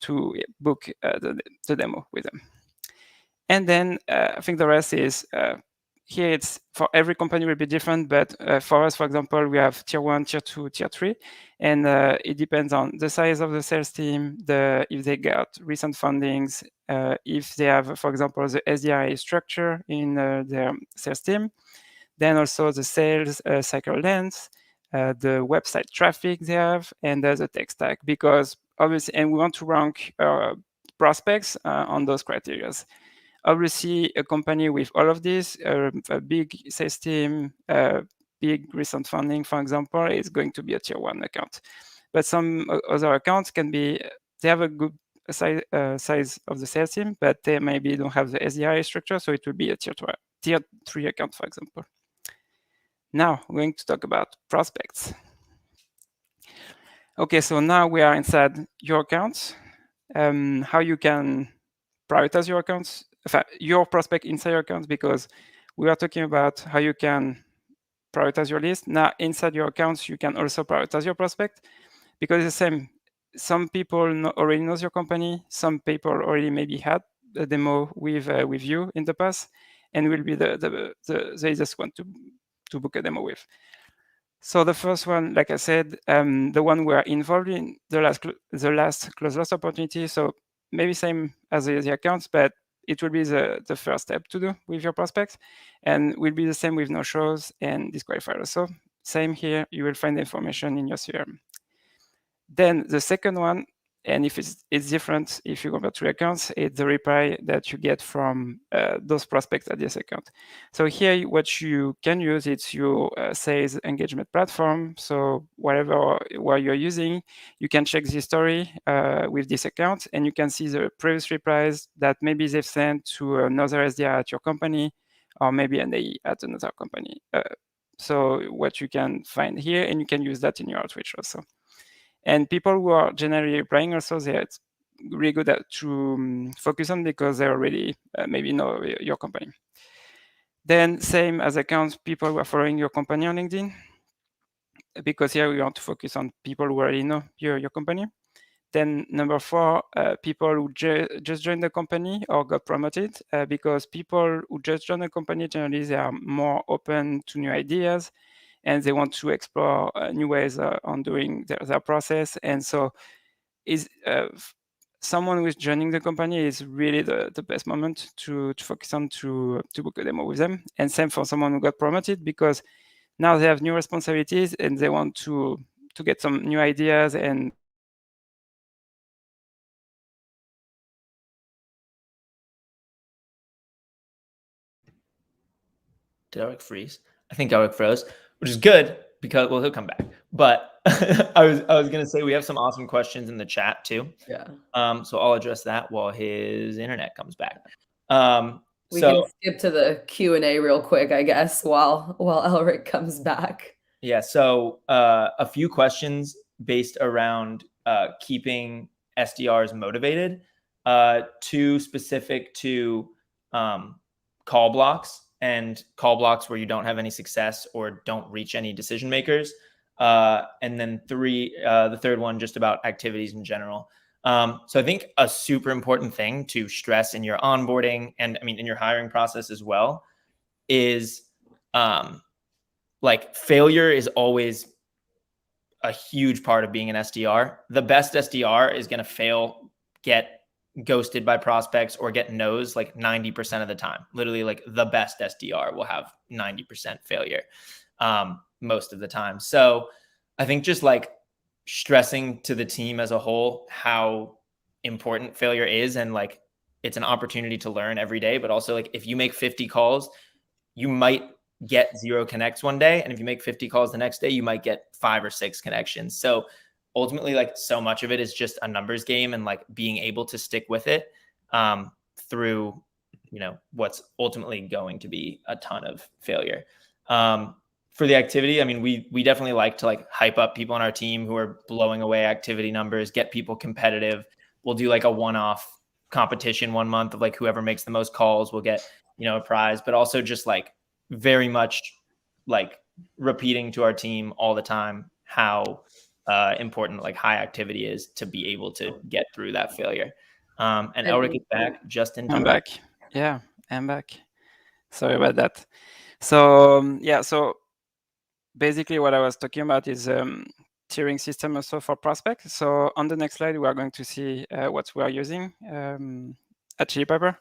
to book the demo with them. And then I think the rest is here it's for every company will be different, but for us, for example, we have tier 1, tier 2, tier 3, and it depends on the size of the sales team, if they got recent fundings, if they have, for example, the SDR structure in their sales team, then also the sales cycle length, the website traffic they have, and the tech stack, because obviously, and we want to rank prospects on those criteria. Obviously, a company with all of this, a big sales team, big recent funding, for example, is going to be a tier 1 account. But some other accounts they have a good size of the sales team, but they maybe don't have the SDR structure, so it will be a tier 3 account, for example. Now, we're going to talk about prospects. Okay, so now we are inside your accounts. How you can prioritize your accounts, your prospect inside your accounts, because we are talking about how you can prioritize your list. Now, inside your accounts, you can also prioritize your prospect, because it's the same. Some people already knows your company. Some people already maybe had a demo with you in the past, and will be the easiest one to book a demo with. So the first one, like I said, the one we are involved in, the last close loss opportunity. So maybe same as the accounts, but it will be the first step to do with your prospects, and will be the same with no-shows and disqualifiers. So same here, you will find the information in your CRM. Then the second one, and if it's different if you compare 3 accounts, it's the reply that you get from those prospects at this account. So here, what you can use, it's your sales engagement platform. So where you're using, you can check the history with this account, and you can see the previous replies that maybe they've sent to another SDR at your company, or maybe an AE at another company. So what you can find here, and you can use that in your outreach also. And people who are generally replying also, it's really good to focus on, because they already maybe know your company. Then same as accounts, people who are following your company on LinkedIn, because here we want to focus on people who already know your company. Then number 4, people who just joined the company or got promoted, because people who just joined the company, generally they are more open to new ideas and they want to explore new ways on doing their process. And so is someone who is joining the company is really the best moment to focus on to book a demo with them. And same for someone who got promoted, because now they have new responsibilities and they want to get some new ideas. And Did Eric freeze? I think Eric froze, which is good because, well, he'll come back. But I was gonna say we have some awesome questions in the chat too. Yeah. So I'll address that while his internet comes back. We can skip to the Q&A real quick, I guess, while Elric comes back. Yeah. So a few questions based around keeping SDRs motivated. 2 specific to call blocks and call blocks where you don't have any success or don't reach any decision makers. And then 3, the third one, just about activities in general. So I think a super important thing to stress in your onboarding and I mean, in your hiring process as well is like failure is always a huge part of being an SDR. The best SDR is going to fail, get ghosted by prospects or get no's like 90% of the time. Literally like the best SDR will have 90% failure most of the time. So I think just like stressing to the team as a whole how important failure is, and like it's an opportunity to learn every day, but also like if you make 50 calls, you might get 0 connects one day, and if you make 50 calls the next day, you might get 5 or 6 connections. So ultimately, like so much of it is just a numbers game and like being able to stick with it through, you know, what's ultimately going to be a ton of failure. For the activity, I mean, we definitely like to like hype up people on our team who are blowing away activity numbers, get people competitive. We'll do like a one-off competition 1 month of like whoever makes the most calls will get, you know, a prize, but also just like very much like repeating to our team all the time how important like high activity is to be able to get through that failure. And Elric is back just in time. I'm back. Yeah, I'm back. Sorry about that. So yeah, so basically what I was talking about is tiering system also for prospects. So on the next slide, we are going to see what we are using at Chili Pepper.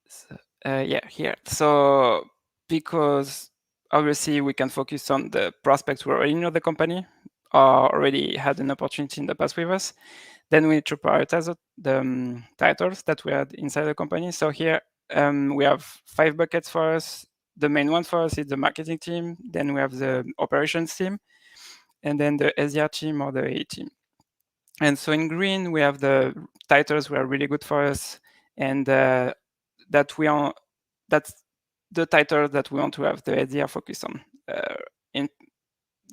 So, yeah, here. So because obviously we can focus on the prospects who already know the company or already had an opportunity in the past with us. Then we need to prioritize the titles that we had inside the company. So here we have 5 buckets for us. The main one for us is the marketing team. Then we have the operations team, and then the SDR team or the AE team. And so in green, we have the titles who are really good for us, and that's the title that we want to have the SDR focus on.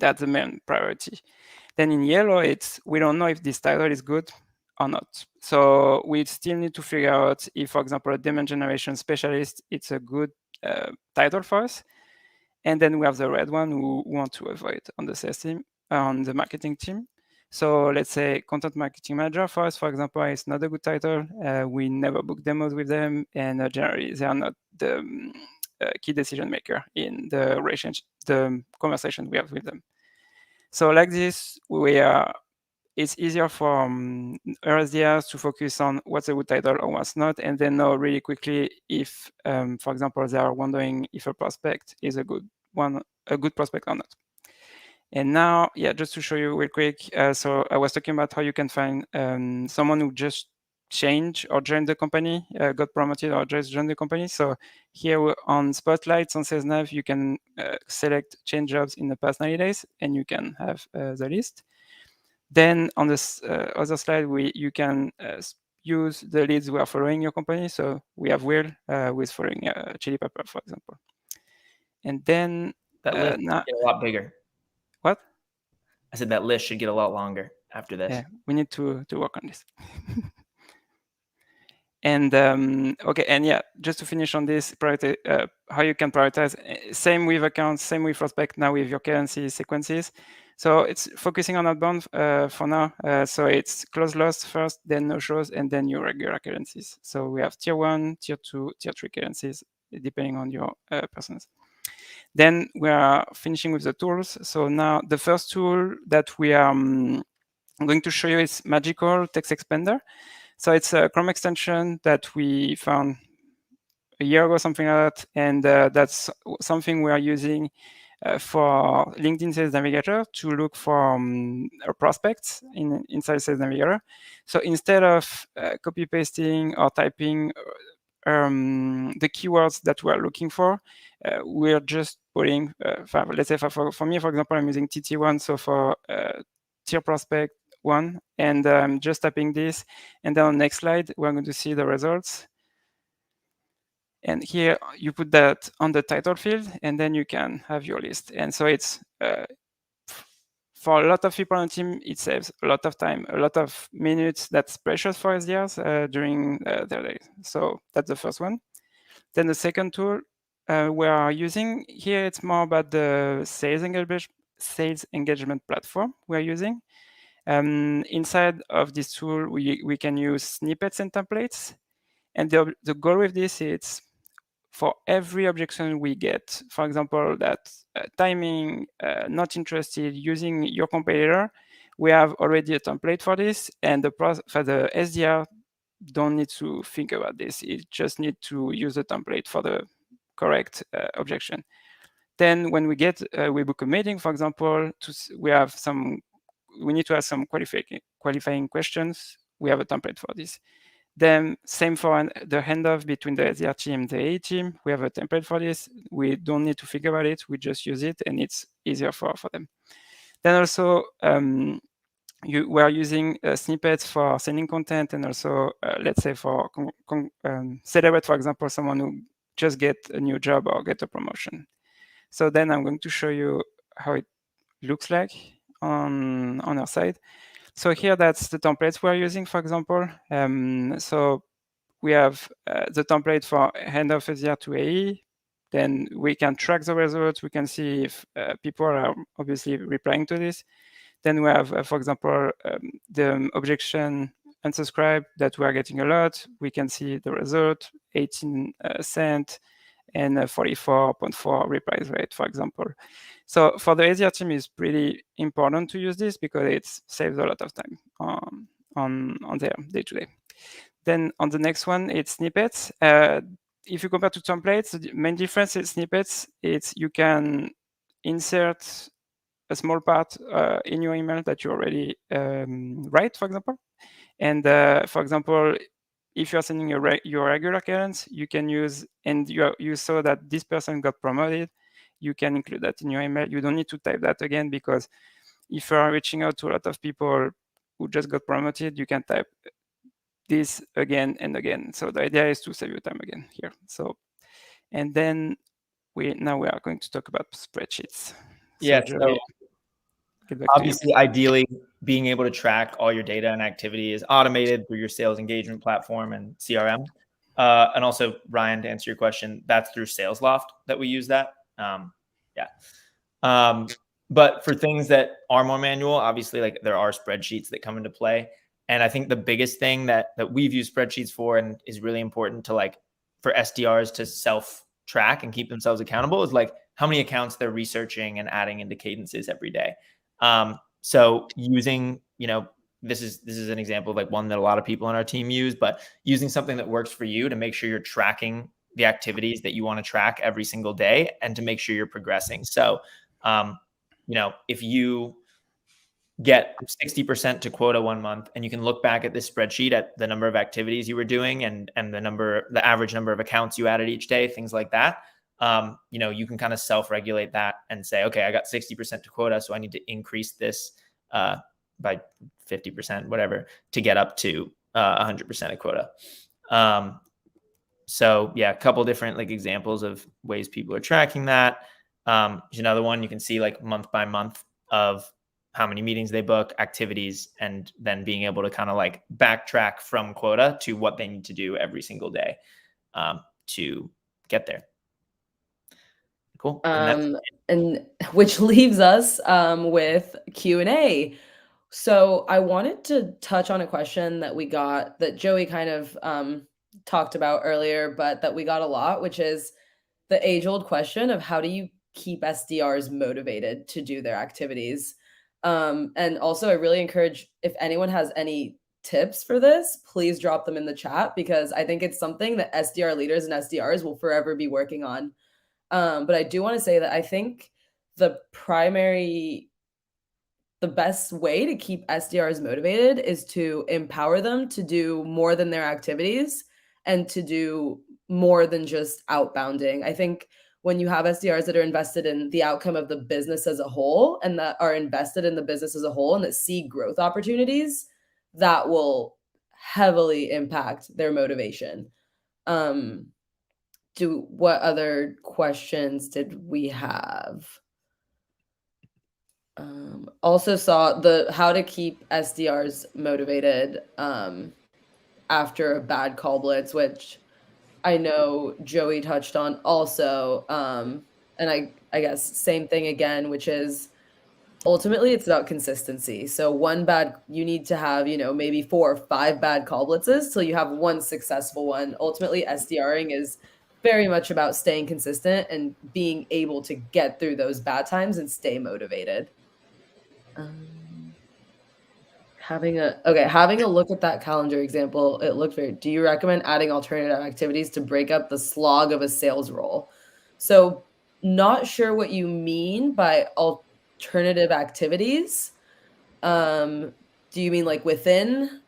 That's the main priority. Then in yellow, we don't know if this title is good or not. So we still need to figure out if, for example, a demand generation specialist, it's a good title for us. And then we have the red one who want to avoid on the sales team, on the marketing team. So let's say content marketing manager for us, for example, is not a good title. We never book demos with them, and generally they are not the key decision maker in the relationship, the conversation we have with them. So like this, it's easier for RSDRs to focus on what's a good title or what's not, and then know really quickly if, for example, they are wondering if a prospect is a good prospect or not. And now, yeah, just to show you real quick. So I was talking about how you can find someone who just changed or joined the company, got promoted or just joined the company. So here on Spotlights on SalesNav, you can select change jobs in the past 90 days, and you can have the list. Then on this other slide, you can use the leads who are following your company. So we have Will who is following Chili Pepper, for example. And then that list should get a lot bigger. What? I said that list should get a lot longer after this. Yeah, we need to work on this. And okay, and yeah, just to finish on this, how you can prioritize. Same with accounts, same with prospect. Now with your currency sequences. So it's focusing on outbound for now. So it's close loss first, then no shows, and then your regular currencies. So we have tier 1, tier 2, tier 3 currencies, depending on your personas. Then we are finishing with the tools. So now the first tool that we are going to show you is Magical Text Expander. So it's a Chrome extension that we found a year ago, something like that. And that's something we are using for LinkedIn Sales Navigator to look for prospects inside Sales Navigator. So instead of copy pasting or typing the keywords that we're looking for, we're just putting, let's say for me, for example, I'm using TT1. So for tier prospect 1, and I'm just typing this. And then on the next slide, we're going to see the results. And here you put that on the title field, and then you can have your list. And so it's, for a lot of people on the team, it saves a lot of time, a lot of minutes that's precious for SDRs during their day. So that's the first one. Then the second tool we are using here, it's more about the sales engagement platform we're using. Inside of this tool, we can use snippets and templates. And the goal with this is for every objection we get, for example, that timing, not interested, using your competitor, we have already a template for this. And for the SDR, don't need to think about this. It just need to use the template for the correct objection. Then when we book a meeting, for example, we need to ask some qualifying questions. We have a template for this. Then same for the handoff between the SDR team and the AE team. We have a template for this. We don't need to think about it. We just use it, and it's easier for them. Then also, we are using snippets for sending content, and also, let's say for celebrate, for example, someone who just get a new job or get a promotion. So then I'm going to show you how it looks like on our side. So here, that's the templates we're using, for example. So we have the template for handoff SDR to AE. Then we can track the results. We can see if people are obviously replying to this. Then we have, for example, the objection unsubscribe that we are getting a lot. We can see the result, 18 cents and 44.4 replies rate, for example. So for the SDR team, it's pretty important to use this because it saves a lot of time on their day-to-day. Then on the next one, it's snippets. If you compare to templates, the main difference in snippets, it's you can insert a small part in your email that you already write, for example. And for example, if you're sending your regular cadence, you can use, and you saw that this person got promoted, you can include that in your email. You don't need to type that again, because if you are reaching out to a lot of people who just got promoted, you can type this again and again. So the idea is to save you time again here. So, and then now we are going to talk about spreadsheets. Yeah. So obviously, ideally, being able to track all your data and activity is automated through your sales engagement platform and CRM. And also, Ryan, to answer your question, that's through SalesLoft that we use that. But for things that are more manual, obviously, like there are spreadsheets that come into play. And I think the biggest thing that we've used spreadsheets for, and is really important to for SDRs to self-track and keep themselves accountable, is how many accounts they're researching and adding into cadences every day. So using, this is an example of one that a lot of people on our team use, but using something that works for you to make sure you're tracking the activities that you want to track every single day and to make sure you're progressing. So, if you get 60% to quota 1 month, and you can look back at this spreadsheet at the number of activities you were doing and the average number of accounts you added each day, things like that, you can kind of self-regulate that and say, okay, I got 60% to quota, so I need to increase this by 50%, whatever, to get up to 100% of quota. So yeah, a couple different examples of ways people are tracking that. There's another one you can see month by month of how many meetings they book, activities, and then being able to kind of like backtrack from quota to what they need to do every single day to get there. Cool. And which leaves us with Q&A. So I wanted to touch on a question that we got that Joey kind of talked about earlier, but that we got a lot, which is the age-old question of how do you keep SDRs motivated to do their activities? And also, I really encourage, if anyone has any tips for this, please drop them in the chat, because I think it's something that SDR leaders and SDRs will forever be working on. But I do want to say that I think the best way to keep SDRs motivated is to empower them to do more than their activities and to do more than just outbounding. I think when you have SDRs that are invested in the outcome of the business as a whole, and that are invested in the business as a whole, and that see growth opportunities, that will heavily impact their motivation. What other questions did we have? Also saw how to keep SDRs motivated after a bad call blitz, which I know Joey touched on also. And I guess same thing again, which is ultimately it's about consistency. So you need to have, maybe 4 or 5 bad call blitzes till you have one successful one. Ultimately, SDRing is very much about staying consistent and being able to get through those bad times and stay motivated. Having a look at that calendar example, it looked very. Do you recommend adding alternative activities to break up the slog of a sales role? So, not sure what you mean by alternative activities. Do you mean like within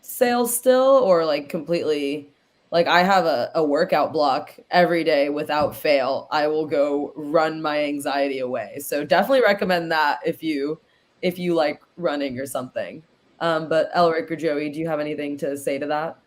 sales still, or like completely? Like, I have a workout block every day without fail. I will go run my anxiety away. So definitely recommend that if you like running or something. But Elric or Joey, do you have anything to say to that?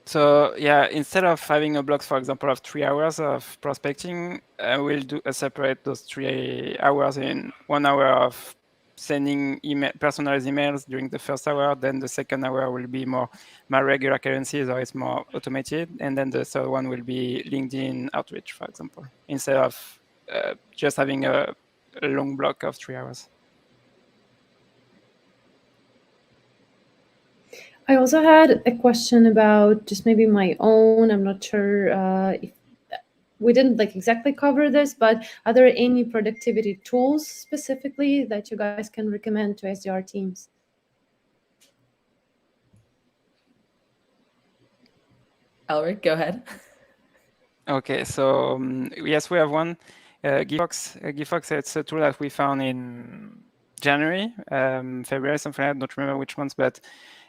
So yeah, instead of having a block, for example, of 3 hours of prospecting, we'll do separate those 3 hours in 1 hour of sending personalized emails during the first hour. Then the second hour will be more my regular currencies, or it's more automated. And then the third one will be LinkedIn outreach, for example, instead of just having a long block of 3 hours. I also had a question about just maybe my own. I'm not sure if we didn't like exactly cover this, but are there any productivity tools specifically that you guys can recommend to SDR teams? Elric, go ahead. Okay, so yes, we have one. Gifox. Gifox, it's a tool that we found in January, February, something like that. I don't remember which ones, but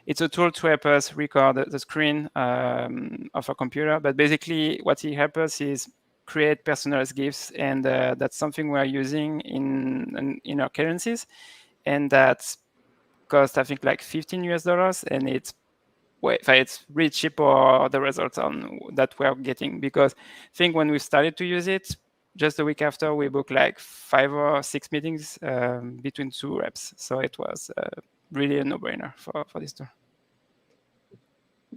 it's a tool to help us record the screen of a computer. But basically, what it helps us is create personalized GIFs, and that's something we're using in our currencies, and that costs, I think, like $15, and it's really cheap for the results on that we're getting. Because I think when we started to use it, just a week after, we booked like 5 or 6 meetings between 2 reps. So it was really a no-brainer for this tool.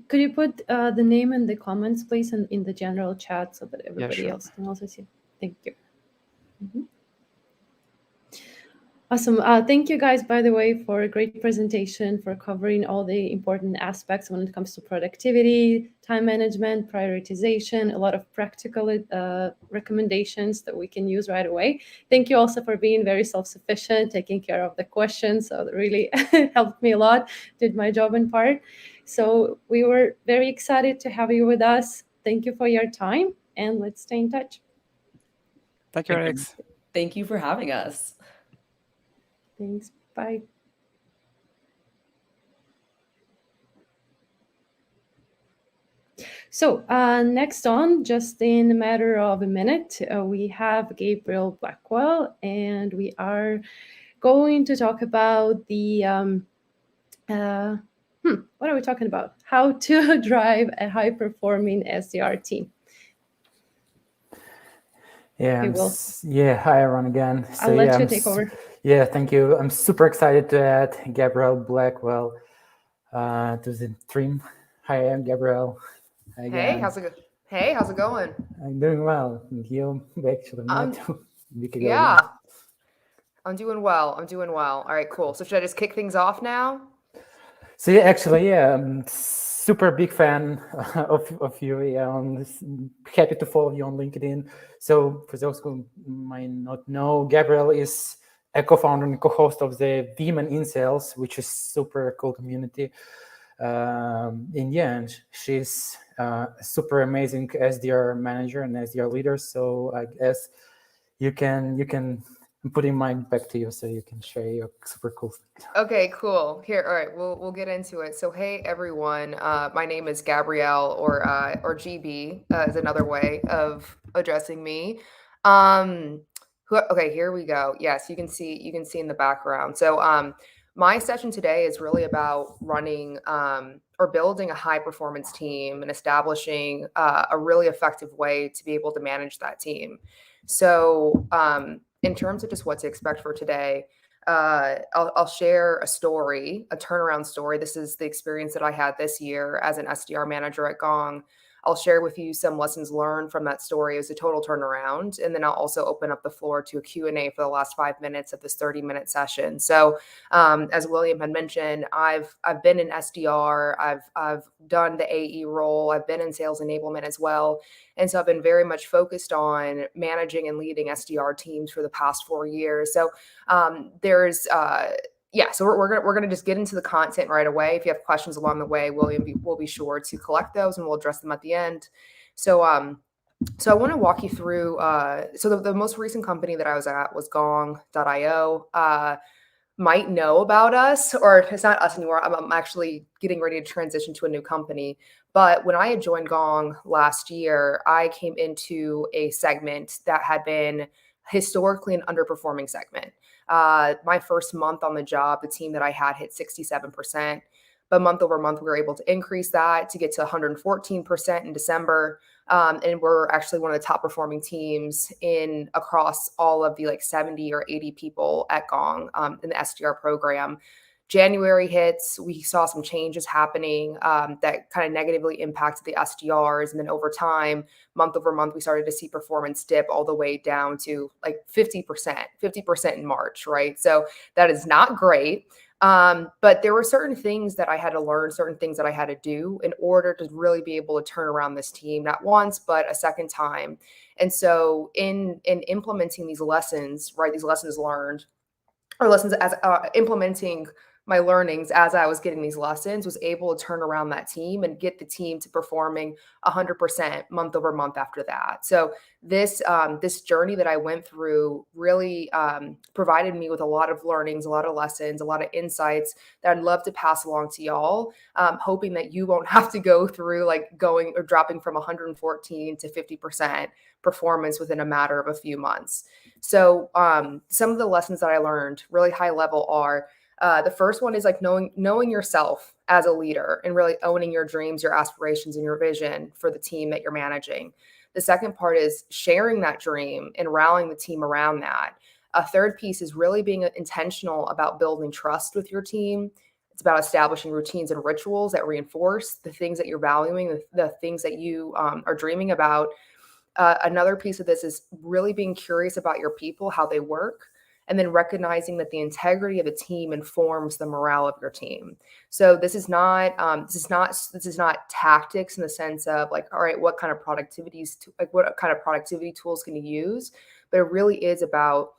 Could you put the name in the comments, please, and in the general chat so that everybody sure. else can also see? Thank you. Mm-hmm. Awesome. Thank you guys, by the way, for a great presentation, for covering all the important aspects when it comes to productivity, time management, prioritization, a lot of practical recommendations that we can use right away. Thank you also for being very self-sufficient, taking care of the questions. So that really helped me a lot, did my job in part. So we were very excited to have you with us. Thank you for your time, and let's stay in touch. Thank you, Alex. Thank you for having us. Thanks. Bye. So next on, just in a matter of a minute, we have Gabriel Blackwell, and we are going to talk about the, what are we talking about? How to drive a high-performing SDR team. Yeah, Okay, Will. hi everyone again. I'll let you take over. Yeah, thank you. I'm super excited to add Gabrielle Blackwell to the stream. Hi, I'm Gabrielle. Hey, how's it going? I'm doing well. And you actually met a week ago. Yeah, I'm doing well. All right, cool. So should I just kick things off now? So yeah, actually, yeah, I'm super big fan of you. Yeah, I'm happy to follow you on LinkedIn. So for those who might not know, Gabrielle is a co-founder and co-host of the Women in Sales, which is super cool community. And yeah, and she's a super amazing SDR manager and SDR leader. So I guess you can I'm putting mine back to you so you can share your super cool things. Okay, cool. Here, all right, we'll get into it. So, hey everyone, my name is Gabrielle, or GB is another way of addressing me. Okay, here we go. Yes, you can see in the background. So, my session today is really about running or building a high performance team and establishing a really effective way to be able to manage that team. So, in terms of just what to expect for today. I'll share a story, a turnaround story. This is the experience that I had this year as an SDR manager at Gong. I'll share with you some lessons learned from that story as a total turnaround. And then I'll also open up the floor to a Q&A for the last 5 minutes of this 30-minute session. So as William had mentioned, I've been in SDR, I've done the AE role, I've been in sales enablement as well. And so I've been very much focused on managing and leading SDR teams for the past 4 years. So so we're gonna just get into the content right away. If you have questions along the way, William will be sure to collect those and we'll address them at the end. So I want to walk you through. So the most recent company that I was at was Gong.io. Might know about us, or it's not us anymore. I'm actually getting ready to transition to a new company. But when I had joined Gong last year, I came into a segment that had been historically an underperforming segment. My first month on the job, the team that I had hit 67%. But month over month, we were able to increase that to get to 114% in December. And we're actually one of the top performing teams across all of the 70 or 80 people at Gong in the SDR program. January hits, we saw some changes happening that kind of negatively impacted the SDRs. And then over time, month over month, we started to see performance dip all the way down to 50% in March, right? So that is not great. But there were certain things that I had to learn, certain things that I had to do in order to really be able to turn around this team, not once, but a second time. And so in implementing these lessons, right, these lessons learned, or lessons as implementing my learnings as I was getting these lessons, was able to turn around that team and get the team to performing 100% month over month after that. So this journey that I went through really provided me with a lot of learnings, a lot of lessons, a lot of insights that I'd love to pass along to y'all, hoping that you won't have to go through going or dropping from 114 to 50% performance within a matter of a few months. So some of the lessons that I learned really high level are, the first one is knowing yourself as a leader and really owning your dreams, your aspirations, and your vision for the team that you're managing. The second part is sharing that dream and rallying the team around that. A third piece is really being intentional about building trust with your team. It's about establishing routines and rituals that reinforce the things that you're valuing, the things that you are dreaming about. Another piece of this is really being curious about your people, how they work, and then recognizing that the integrity of the team informs the morale of your team. So this is not tactics in the sense of all right, what kind of productivity tools can you use? But it really is about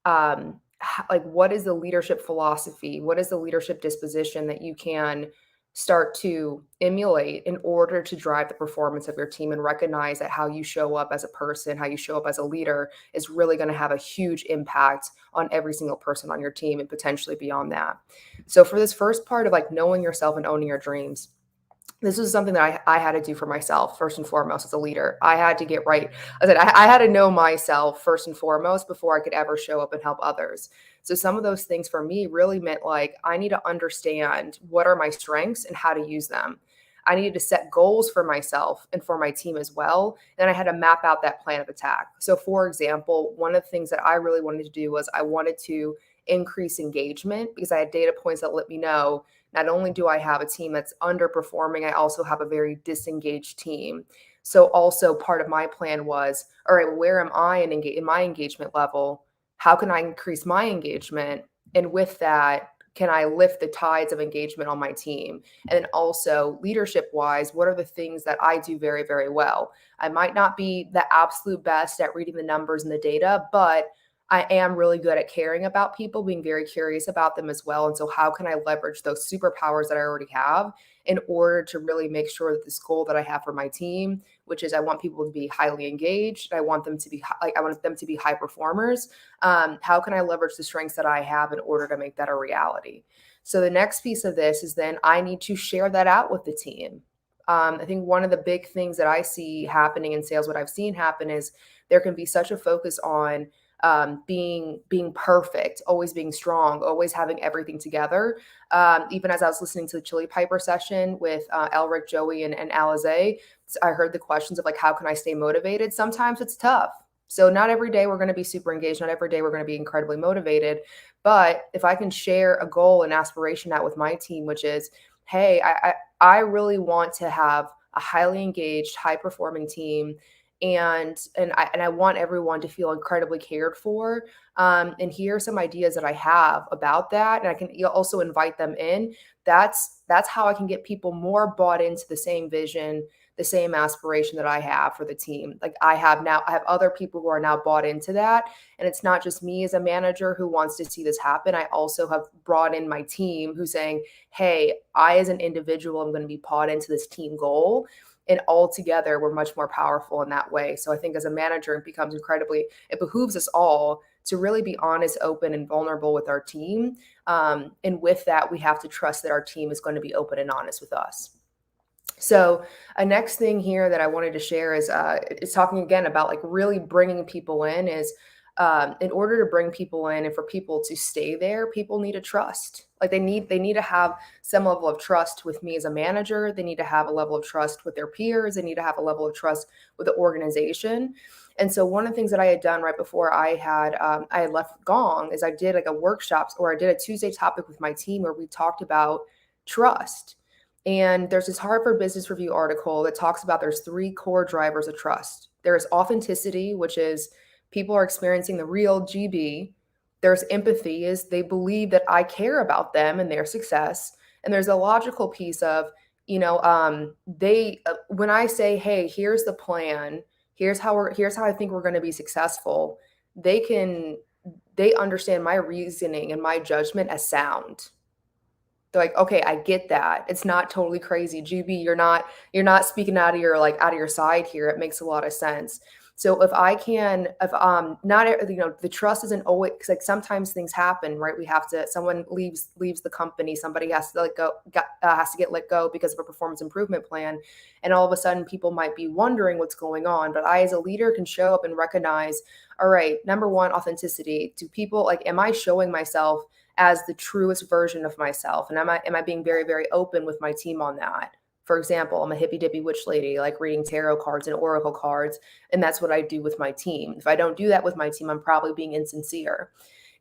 what is the leadership philosophy? What is the leadership disposition that you can start to emulate in order to drive the performance of your team, and recognize that how you show up as a person, how you show up as a leader is really going to have a huge impact on every single person on your team and potentially beyond that. So for this first part of knowing yourself and owning your dreams, this was something that I had to do for myself first and foremost as a leader. I had to get right. I had to know myself first and foremost before I could ever show up and help others. So some of those things for me really meant I need to understand what are my strengths and how to use them. I needed to set goals for myself and for my team as well. And I had to map out that plan of attack. So for example, one of the things that I really wanted to do was I wanted to increase engagement, because I had data points that let me know not only do I have a team that's underperforming, I also have a very disengaged team. So also part of my plan was, all right, where am I in my engagement level? How can I increase my engagement? And with that, can I lift the tides of engagement on my team? And then also leadership wise, what are the things that I do very, very well? I might not be the absolute best at reading the numbers and the data, but I am really good at caring about people, being very curious about them as well. And so how can I leverage those superpowers that I already have in order to really make sure that this goal that I have for my team, which is I want people to be highly engaged, I want them to be high performers. How can I leverage the strengths that I have in order to make that a reality? So the next piece of this is then I need to share that out with the team. I think one of the big things that I see happening in sales, what I've seen happen, is there can be such a focus on being perfect, always being strong, always having everything together. Even as I was listening to the Chili Piper session with Elric, Joey, and Alize, I heard the questions of like, how can I stay motivated? Sometimes it's tough. So not every day we're going to be super engaged. Not every day we're going to be incredibly motivated. But if I can share a goal and aspiration out with my team, which is, hey, I really want to have a highly engaged, high performing team. And I want everyone to feel incredibly cared for. And here are some ideas that I have about that. And I can also invite them in. That's how I can get people more bought into the same vision, the same aspiration that I have for the team. Like I have other people who are now bought into that. And it's not just me as a manager who wants to see this happen. I also have brought in my team who's saying, hey, I as an individual, I'm going to be bought into this team goal. And all together, we're much more powerful in that way. So I think as a manager, it behooves us all to really be honest, open, and vulnerable with our team. And with that, we have to trust that our team is going to be open and honest with us. So a next thing here that I wanted to share is talking again about like really bringing people in is in order to bring people in and for people to stay there, people need to trust. Like they need to have some level of trust with me as a manager. They need to have a level of trust with their peers. They need to have a level of trust with the organization. And so one of the things that I had done right before I had left Gong is I did like a workshop, or I did a Tuesday topic with my team where we talked about trust. And there's this Harvard Business Review article that talks about there's 3 core drivers of trust. There's authenticity, which is people are experiencing the real GB. There's empathy, is they believe that I care about them and their success. And there's a logical piece of, when I say, hey, here's the plan, here's how I think we're going to be successful, they understand my reasoning and my judgment as sound. They're like, okay, I get that. It's not totally crazy. GB, you're not speaking out of your side here. It makes a lot of sense. So the trust isn't always, because like sometimes things happen, right? Someone leaves the company, somebody has to get let go because of a performance improvement plan. And all of a sudden people might be wondering what's going on. But I, as a leader, can show up and recognize, all right, number one, authenticity. Do people am I showing myself as the truest version of myself? And am I being very, very open with my team on that? For example, I'm a hippy dippy witch lady, like reading tarot cards and oracle cards. And that's what I do with my team. If I don't do that with my team, I'm probably being insincere.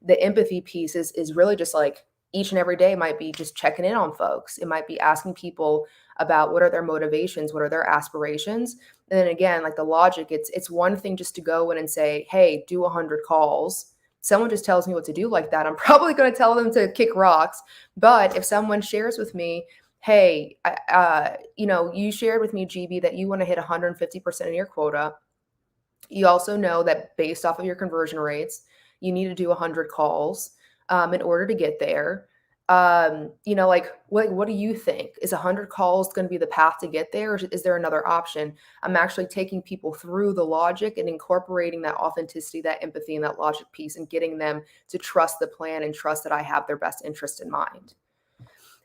The empathy piece is really just like each and every day might be just checking in on folks. It might be asking people about what are their motivations, what are their aspirations. And then again, like the logic, it's one thing just to go in and say, hey, do 100 calls. Someone just tells me what to do like that, I'm probably going to tell them to kick rocks. But if someone shares with me, hey, you shared with me, GB, that you want to hit 150% of your quota. You also know that based off of your conversion rates, you need to do 100 calls in order to get there. What do you think? Is 100 calls going to be the path to get there? Or is there another option? I'm actually taking people through the logic and incorporating that authenticity, that empathy, and that logic piece, and getting them to trust the plan and trust that I have their best interest in mind.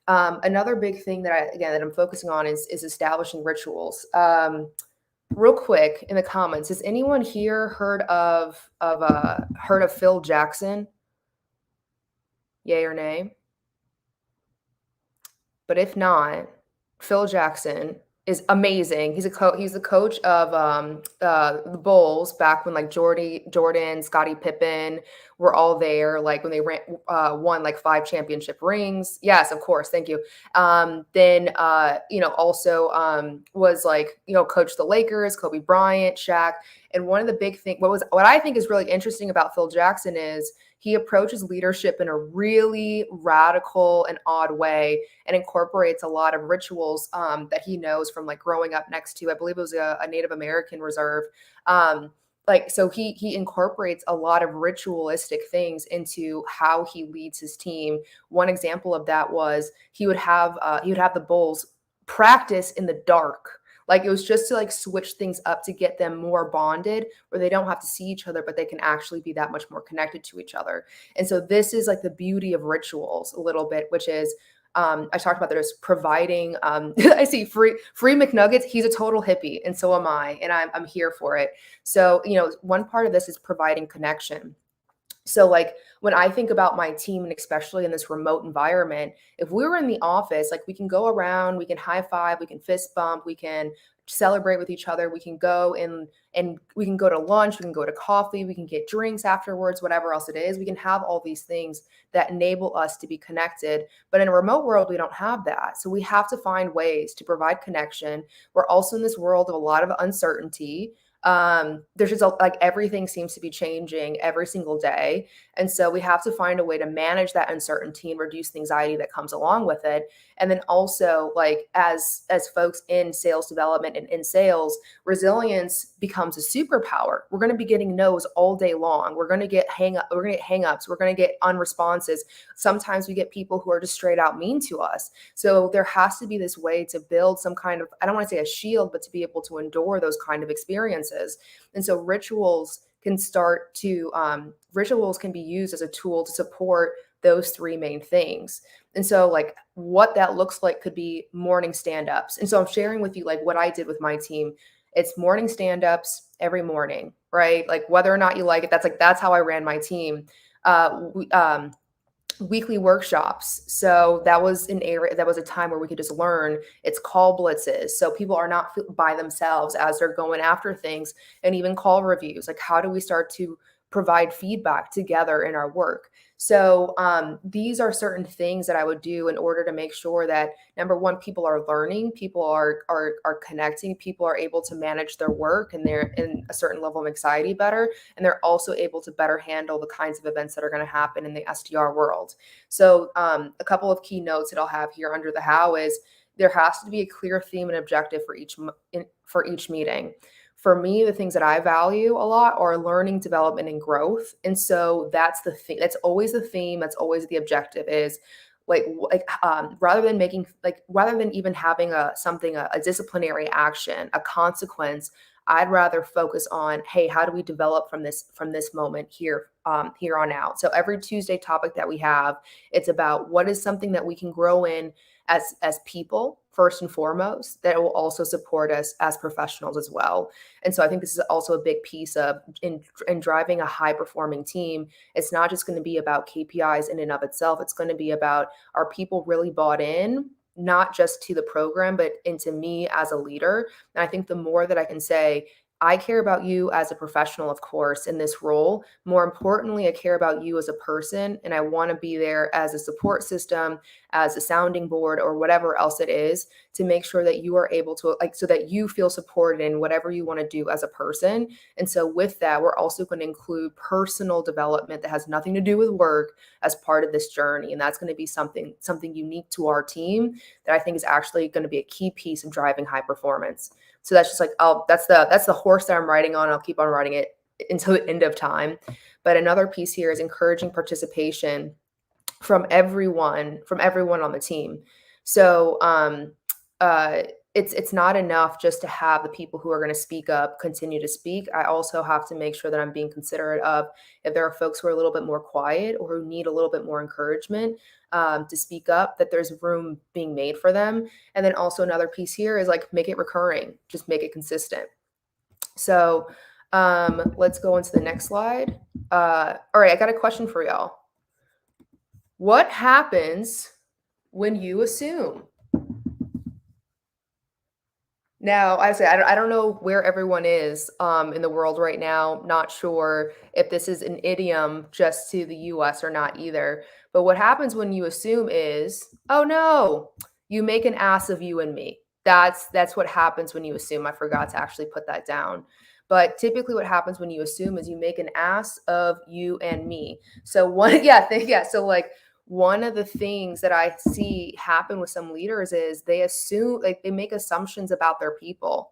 Another big thing that I'm focusing on is establishing rituals. Real quick in the comments, has anyone here heard of Phil Jackson? Yay or nay? But if not, Phil Jackson is amazing. He's the coach of the Bulls back when like Jordan, Scottie Pippen were all there, like when they won like 5 championship rings. Yes, of course. Thank you. Then also was like, coached the Lakers, Kobe Bryant, Shaq. And one of the big things, what I think is really interesting about Phil Jackson is he approaches leadership in a really radical and odd way, and incorporates a lot of rituals that he knows from like growing up next to, I believe it was a Native American reserve. So he incorporates a lot of ritualistic things into how he leads his team. One example of that was he would have the Bulls practice in the dark. Like it was just to like switch things up to get them more bonded, where they don't have to see each other, but they can actually be that much more connected to each other. And so this is like the beauty of rituals a little bit, which is I talked about there's providing, I see free McNuggets. He's a total hippie, and so am I, and I'm here for it. So, one part of this is providing connection. So like when I think about my team, and especially in this remote environment, if we were in the office, like we can go around, we can high five, we can fist bump, we can celebrate with each other, we can go and we can go to lunch, we can go to coffee, we can get drinks afterwards, whatever else it is. We can have all these things that enable us to be connected. But in a remote world, we don't have that. So we have to find ways to provide connection. We're also in this world of a lot of uncertainty. There's just like everything seems to be changing every single day. And so we have to find a way to manage that uncertainty and reduce the anxiety that comes along with it. And then also like as folks in sales development and in sales, resilience becomes a superpower. We're going to be getting no's all day long. We're going to get hangups. We're going to get unresponses. Sometimes we get people who are just straight out mean to us. So there has to be this way to build some kind of, I don't want to say a shield, but to be able to endure those kind of experiences. And so rituals can be used as a tool to support those 3 main things. And so like what that looks like could be morning stand-ups. And so I'm sharing with you like what I did with my team. It's morning stand-ups every morning, right? Like whether or not you like it, that's how I ran my team. Weekly workshops. So that was a time where we could just learn. It's call blitzes. So people are not by themselves as they're going after things, and even call reviews. Like how do we start to provide feedback together in our work? So these are certain things that I would do in order to make sure that, number one, people are learning, people are connecting, people are able to manage their work, and they're in a certain level of anxiety better, and they're also able to better handle the kinds of events that are going to happen in the SDR world. So a couple of key notes that I'll have here under the how is there has to be a clear theme and objective for each meeting. For me, the things that I value a lot are learning, development, and growth. And so that's the thing. That's always the theme. That's always the objective is rather than even having a disciplinary action, a consequence, I'd rather focus on, hey, how do we develop from this moment here on out? So every Tuesday topic that we have, it's about what is something that we can grow in as people, first and foremost, that will also support us as professionals as well. And so I think this is also a big piece of in driving a high performing team. It's not just going to be about KPIs in and of itself. It's going to be about, are people really bought in, not just to the program, but into me as a leader? And I think the more that I can say, I care about you as a professional, of course, in this role. More importantly, I care about you as a person, and I want to be there as a support system, as a sounding board, or whatever else it is, to make sure that you are able to, so that you feel supported in whatever you want to do as a person. And so with that, we're also going to include personal development that has nothing to do with work as part of this journey. And that's going to be something unique to our team that I think is actually going to be a key piece of driving high performance. So that's just like, that's the horse that I'm riding on. I'll keep on riding it until the end of time. But another piece here is encouraging participation from everyone on the team. So it's not enough just to have the people who are going to speak up continue to speak. I also have to make sure that I'm being considerate of if there are folks who are a little bit more quiet or who need a little bit more encouragement to speak up, that there's room being made for them. And then also another piece here is like, make it recurring, just make it consistent. So let's go into the next slide. All right, I got a question for y'all. What happens when you assume? Now, I say I don't know where everyone is in the world right now. Not sure if this is an idiom just to the U.S. or not either. But what happens when you assume is, oh no, you make an ass of you and me. That's what happens when you assume. I forgot to actually put that down. But typically, what happens when you assume is you make an ass of you and me. So so like one of the things that I see happen with some leaders is they assume, like, they make assumptions about their people.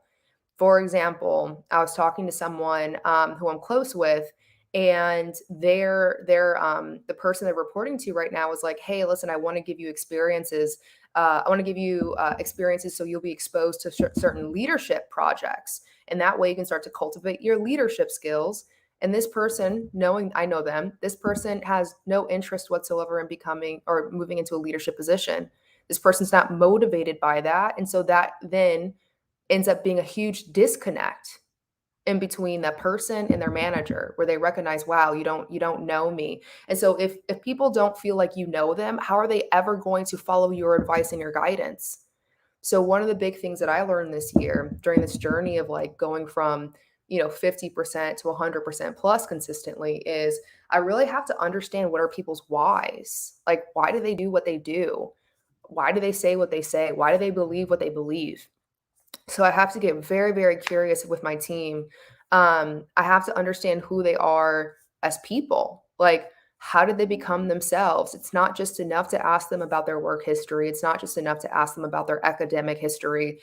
For example, I was talking to someone who I'm close with, and the person they're reporting to right now was like, "Hey, listen, I want to give you experiences. I want to give you experiences so you'll be exposed to certain leadership projects, and that way you can start to cultivate your leadership skills." And this person, knowing I know them, this person has no interest whatsoever in becoming or moving into a leadership position. This person's not motivated by that, and so that then ends up being a huge disconnect in between that person and their manager, where they recognize, wow, you don't know me. And so if people don't feel like you know them, how are they ever going to follow your advice and your guidance? So one of the big things that I learned this year during this journey of like going from 50% to 100% plus consistently is I really have to understand what are people's whys. Like, why do they do what they do? Why do they say what they say? Why do they believe what they believe? So I have to get very, very curious with my team. I have to understand who they are as people. Like, how did they become themselves? It's not just enough to ask them about their work history. It's not just enough to ask them about their academic history.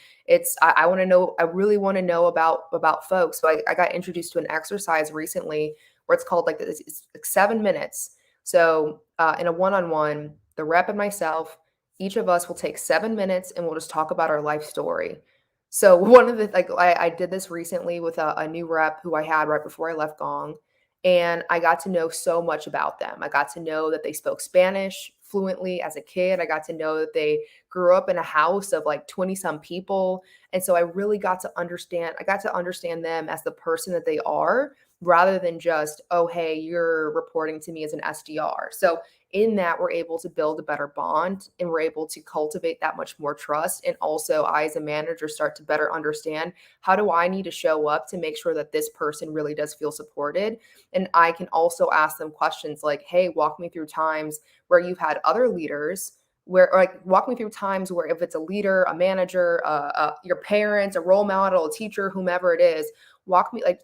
I want to know. I really want to know about folks. So I got introduced to an exercise recently where it's called it's like 7 minutes. So in a one-on-one, the rep and myself, each of us will take 7 minutes and we'll just talk about our life story. So one of the I did this recently with a new rep who I had right before I left Gong, and I got to know so much about them. I got to know that they spoke Spanish fluently as a kid. I got to know that they grew up in a house of like 20 some people. And so I really got to understand them as the person that they are, rather than just, oh, hey, you're reporting to me as an SDR. So in that, we're able to build a better bond, and we're able to cultivate that much more trust. And also, I, as a manager, start to better understand, how do I need to show up to make sure that this person really does feel supported? And I can also ask them questions like, hey, walk me through times where you've had other leaders walk me through times where, if it's a leader, a manager, your parents, a role model, a teacher, whomever it is,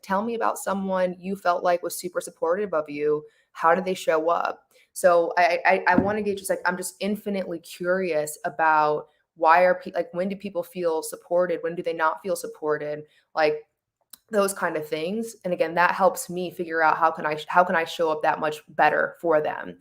tell me about someone you felt like was super supportive of you. How did they show up? So I want to get I'm just infinitely curious about when do people feel supported? When do they not feel supported? Like, those kind of things. And again, that helps me figure out how can I show up that much better for them.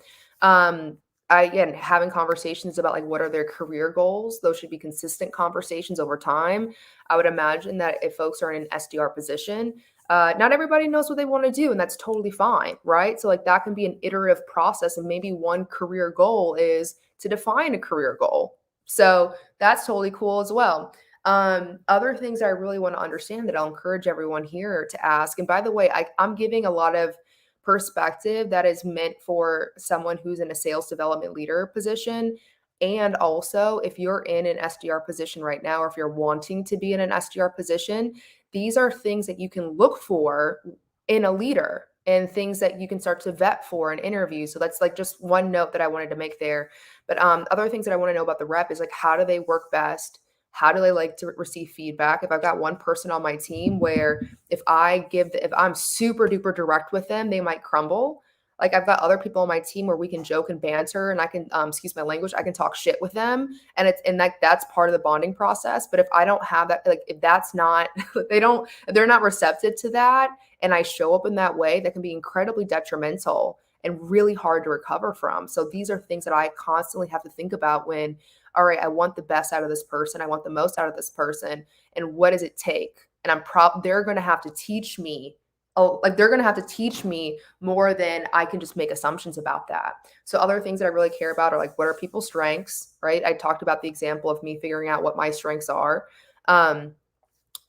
Again, having conversations about like what are their career goals. Those should be consistent conversations over time. I would imagine that if folks are in an SDR position, not everybody knows what they want to do, and that's totally fine, right? So like that can be an iterative process, and maybe one career goal is to define a career goal. So that's totally cool as well. Other things I really want to understand that I'll encourage everyone here to ask. And by the way, I'm giving a lot of perspective that is meant for someone who's in a sales development leader position. And also, if you're in an SDR position right now, or if you're wanting to be in an SDR position, these are things that you can look for in a leader, and things that you can start to vet for in interviews. So that's like just one note that I wanted to make there. But other things that I want to know about the rep is like, how do they work best? How do they like to receive feedback? If I've got one person on my team where if I'm super duper direct with them, they might crumble. Like, I've got other people on my team where we can joke and banter, and I can, excuse my language, I can talk shit with them. And that's part of the bonding process. But if I don't have that, like, if that's not, if they're not receptive to that, and I show up in that way, that can be incredibly detrimental and really hard to recover from. So these are things that I constantly have to think about when, all right, I want the best out of this person. I want the most out of this person. And what does it take? And they're going to have to teach me. They're going to have to teach me more than I can just make assumptions about that. So other things that I really care about are like, what are people's strengths, right? I talked about the example of me figuring out what my strengths are.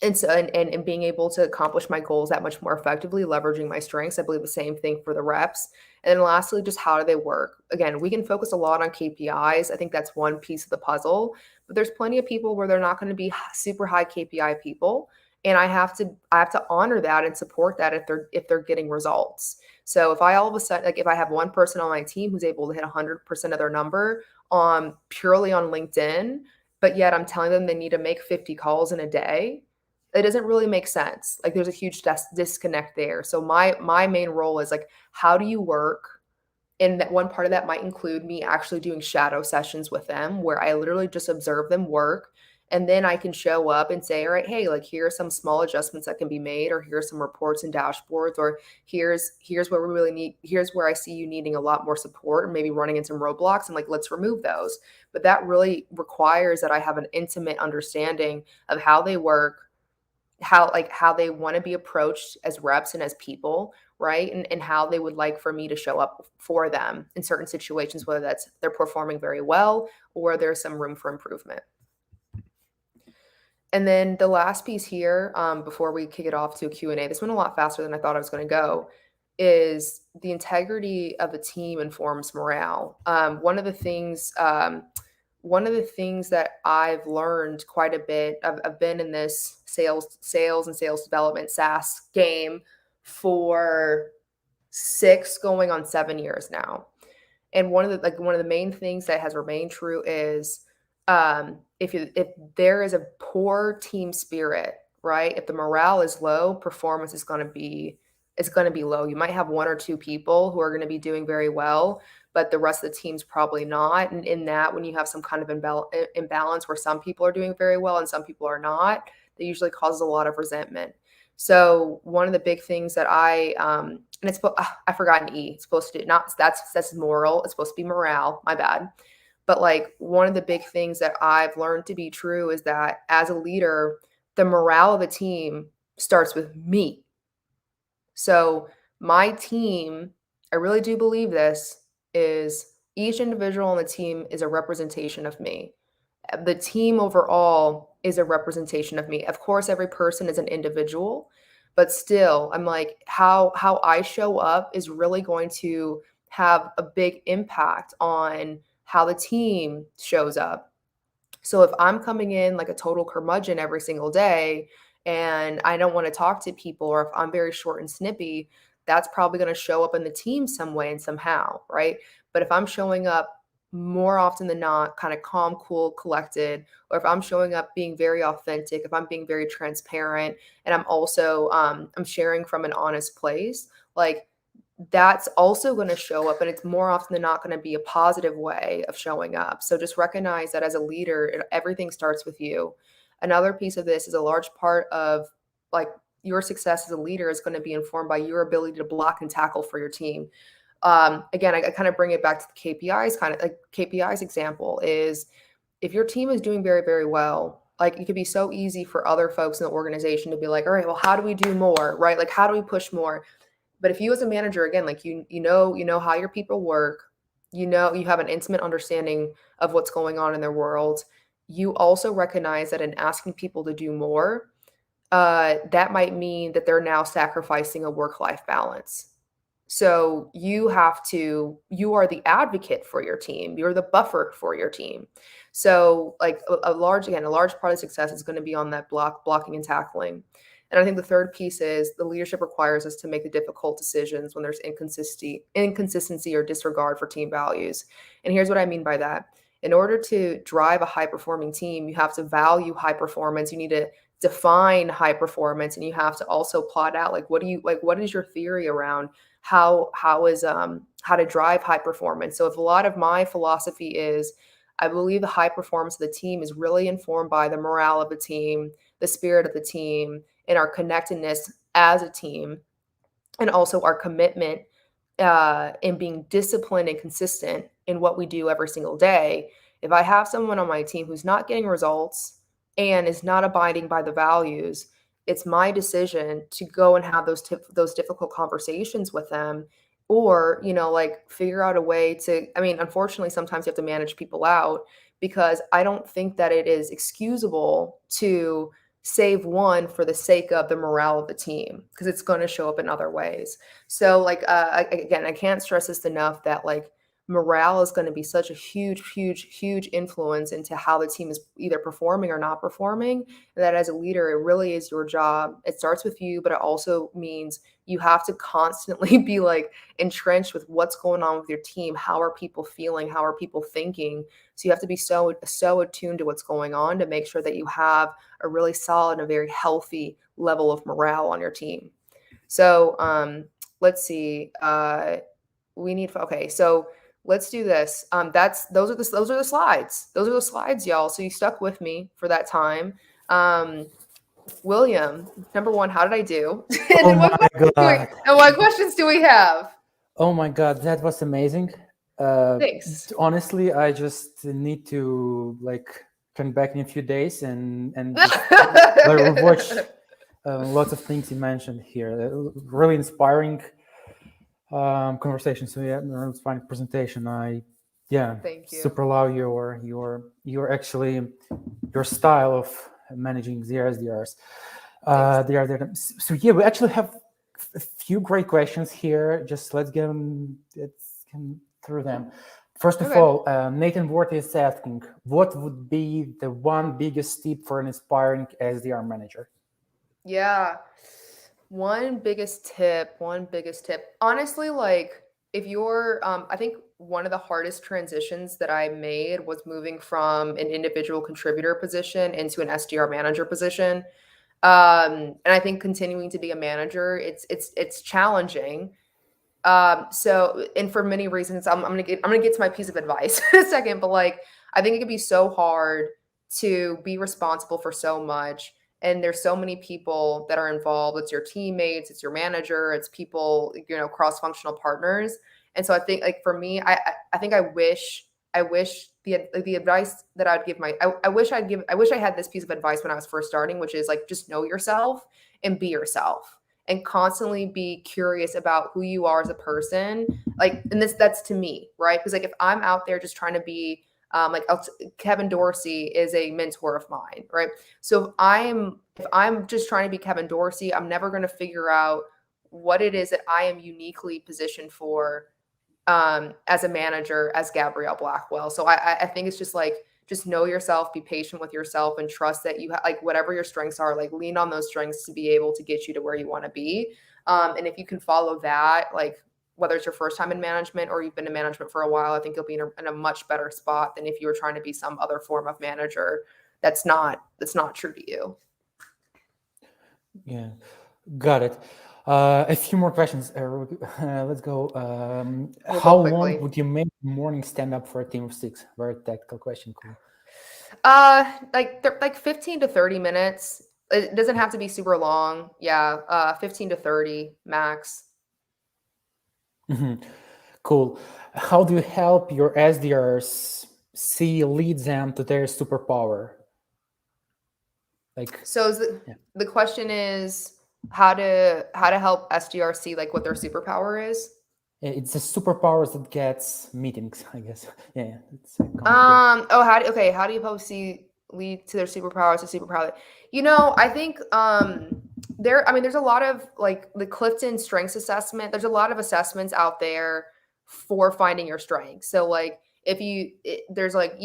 And so, and being able to accomplish my goals that much more effectively, leveraging my strengths. I believe the same thing for the reps. And then lastly, just how do they work? Again, we can focus a lot on KPIs. I think that's one piece of the puzzle, but there's plenty of people where they're not going to be super high KPI people. And I have to honor that and support that if they're getting results. So if I all of a sudden, like if I have one person on my team who's able to hit 100% of their number purely on LinkedIn, but yet I'm telling them they need to make 50 calls in a day, it doesn't really make sense. Like there's a huge disconnect there. So my main role is like, how do you work? And that one part of that might include me actually doing shadow sessions with them where I literally just observe them work. And then I can show up and say, all right, hey, like here are some small adjustments that can be made, or here are some reports and dashboards, or here's where we really need, here's where I see you needing a lot more support and maybe running into some roadblocks, and like, let's remove those. But that really requires that I have an intimate understanding of how they work, how they want to be approached as reps and as people, right? And how they would like for me to show up for them in certain situations, whether that's they're performing very well or there's some room for improvement. And then the last piece here, before we kick it off to a Q&A, this went a lot faster than I thought I was going to go, is the integrity of a team informs morale. One of the things that I've learned quite a bit, I've been in this sales and sales development SaaS game for 6 going on 7 years now. And one of the main things that has remained true is if there is a poor team spirit, right? If the morale is low, performance is going to be low. You might have 1 or 2 people who are going to be doing very well, but the rest of the team's probably not. And in that, when you have some kind of imbalance where some people are doing very well and some people are not, that usually causes a lot of resentment. So one of the big things that I forgot an E. It's supposed to that's moral. It's supposed to be morale. My bad. But like one of the big things that I've learned to be true is that as a leader, the morale of a team starts with me. So my team, I really do believe this, is each individual on the team is a representation of me. The team overall is a representation of me. Of course, every person is an individual, but still, I'm like, how I show up is really going to have a big impact on how the team shows up. So if I'm coming in like a total curmudgeon every single day and I don't want to talk to people, or if I'm very short and snippy, that's probably going to show up in the team some way and somehow, right? But if I'm showing up more often than not kind of calm, cool, collected, or if I'm showing up being very authentic, if I'm being very transparent, and I'm also I'm sharing from an honest place, like that's also going to show up, and it's more often than not going to be a positive way of showing up. So just recognize that as a leader, everything starts with you. Another piece of this is a large part of like your success as a leader is going to be informed by your ability to block and tackle for your team. Again, I kind of bring it back to the KPIs, kind of like KPIs example is if your team is doing very, very well, like it could be so easy for other folks in the organization to be like, all right, well, how do we do more, right? Like, how do we push more? But if you as a manager, again, like you know how your people work, you have an intimate understanding of what's going on in their world. You also recognize that in asking people to do more, that might mean that they're now sacrificing a work-life balance. So you are the advocate for your team. You're the buffer for your team. So like a large part of success is going to be on that blocking and tackling. And I think the third piece is the leadership requires us to make the difficult decisions when there's inconsistency or disregard for team values. And here's what I mean by that. In order to drive a high-performing team, you have to value high performance. You need to define high performance, and you have to also plot out what is your theory around how to drive high performance. So if a lot of my philosophy is I believe the high performance of the team is really informed by the morale of the team, the spirit of the team, and our connectedness as a team, and also our commitment in being disciplined and consistent in what we do every single day. If I have someone on my team who's not getting results and is not abiding by the values, it's my decision to go and have those difficult conversations with them, or figure out a way to. I mean, unfortunately, sometimes you have to manage people out, because I don't think that it is excusable to save one for the sake of the morale of the team, because it's going to show up in other ways. So like, again, I can't stress this enough that like morale is going to be such a huge influence into how the team is either performing or not performing. And that as a leader, it really is your job. It starts with you, but it also means you have to constantly be like entrenched with what's going on with your team. How are people feeling? How are people thinking? So you have to be so attuned to what's going on to make sure that you have a really solid and a very healthy level of morale on your team. So let's see. Okay, so let's do this. Those are the slides. Those are the slides, y'all. So you stuck with me for that time. William, number one, how did I do? Oh my God. And what questions do we have? Oh my God, that was amazing. Thanks. Honestly, I just need to like turn back in a few days and watch lots of things you mentioned here. Really inspiring conversation. So yeah, inspiring presentation. Thank you. super love your actually your style of managing the SDRs. So yeah, we actually have a few great questions here. Just let's get through them. First of all, Nathan Ward is asking, what would be the one biggest tip for an aspiring SDR manager? Yeah. One biggest tip. Honestly, like if you're, I think one of the hardest transitions that I made was moving from an individual contributor position into an SDR manager position. And I think continuing to be a manager, it's challenging. So, and for many reasons, I'm gonna get to my piece of advice in a second, but like, I think it can be so hard to be responsible for so much. And there's so many people that are involved. It's your teammates, it's your manager, it's people, cross-functional partners. And so I think like for me, I think I wish the advice that I'd give I wish I had this piece of advice when I was first starting, which is like, just know yourself and be yourself. And constantly be curious about who you are as a person. Like, and that's to me, right? Because like, if I'm out there just trying to be Kevin Dorsey is a mentor of mine, right? So if I'm just trying to be Kevin Dorsey, I'm never going to figure out what it is that I am uniquely positioned for as a manager, as Gabrielle Blackwell. So I think it's just like, just know yourself, be patient with yourself, and trust that you like whatever your strengths are, like lean on those strengths to be able to get you to where you want to be. And if you can follow that, like whether it's your first time in management or you've been in management for a while, I think you'll be in a much better spot than if you were trying to be some other form of manager that's not true to you. Yeah, got it. A few more questions. Let's go. How long would you make morning stand up for a team of 6? Very tactical question. Cool. Like 15 to 30 minutes. It doesn't have to be super long. Yeah, 15 to 30 max. Mm-hmm. Cool. How do you help your SDRs lead them to their superpower? Like, so the question is how to help SDRs see like what their superpower is. It's the superpowers that gets meetings, I guess. Yeah. How do you help lead to their superpowers, I think there's a lot of like the Clifton strengths assessment. There's a lot of assessments out there for finding your strengths. So like you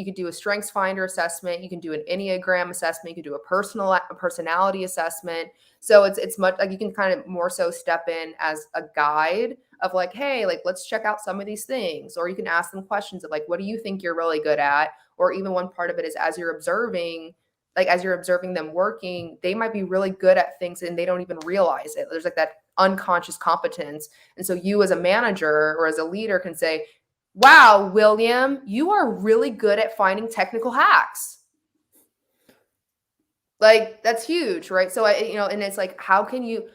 could do a strengths finder assessment, you can do an Enneagram assessment, you can do a personality assessment. So it's much like you can kind of more so step in as a guide of like, hey, like let's check out some of these things, or you can ask them questions of like, what do you think you're really good at? Or even one part of it is as you're observing them working, they might be really good at things and they don't even realize it. There's like that unconscious competence. And so you as a manager or as a leader can say, wow, William, you are really good at finding technical hacks. Like that's huge, right? So and it's like, how can you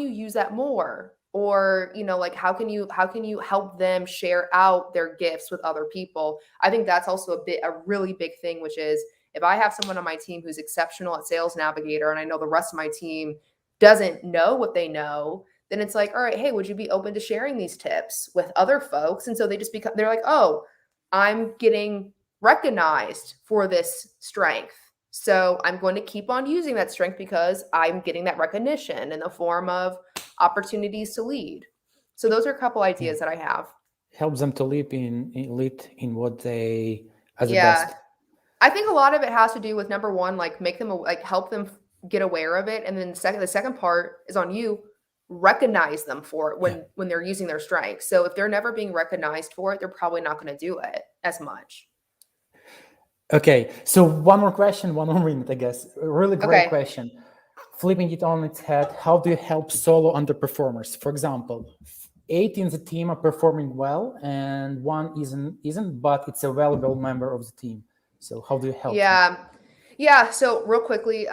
use that more? Or, like how can you help them share out their gifts with other people? I think that's also a really big thing, which is if I have someone on my team who's exceptional at Sales Navigator and I know the rest of my team doesn't know what they know, then it's like, all right, hey, would you be open to sharing these tips with other folks? And so they're like, oh, I'm getting recognized for this strength. So I'm going to keep on using that strength because I'm getting that recognition in the form of opportunities to lead. So those are a couple ideas that I have. Helps them to lead in what they as the best. I think a lot of it has to do with number one, like make them like help them get aware of it, and then the second part is on you. Recognize them for it when they're using their strengths. So if they're never being recognized for it, they're probably not going to do it as much. Okay, so one more question, one more minute, I guess. A really great question. Flipping it on its head, how do you help solo underperformers? For example, 8 in the team are performing well and one isn't, but it's a valuable member of the team. So how do you help them? Yeah. So real quickly,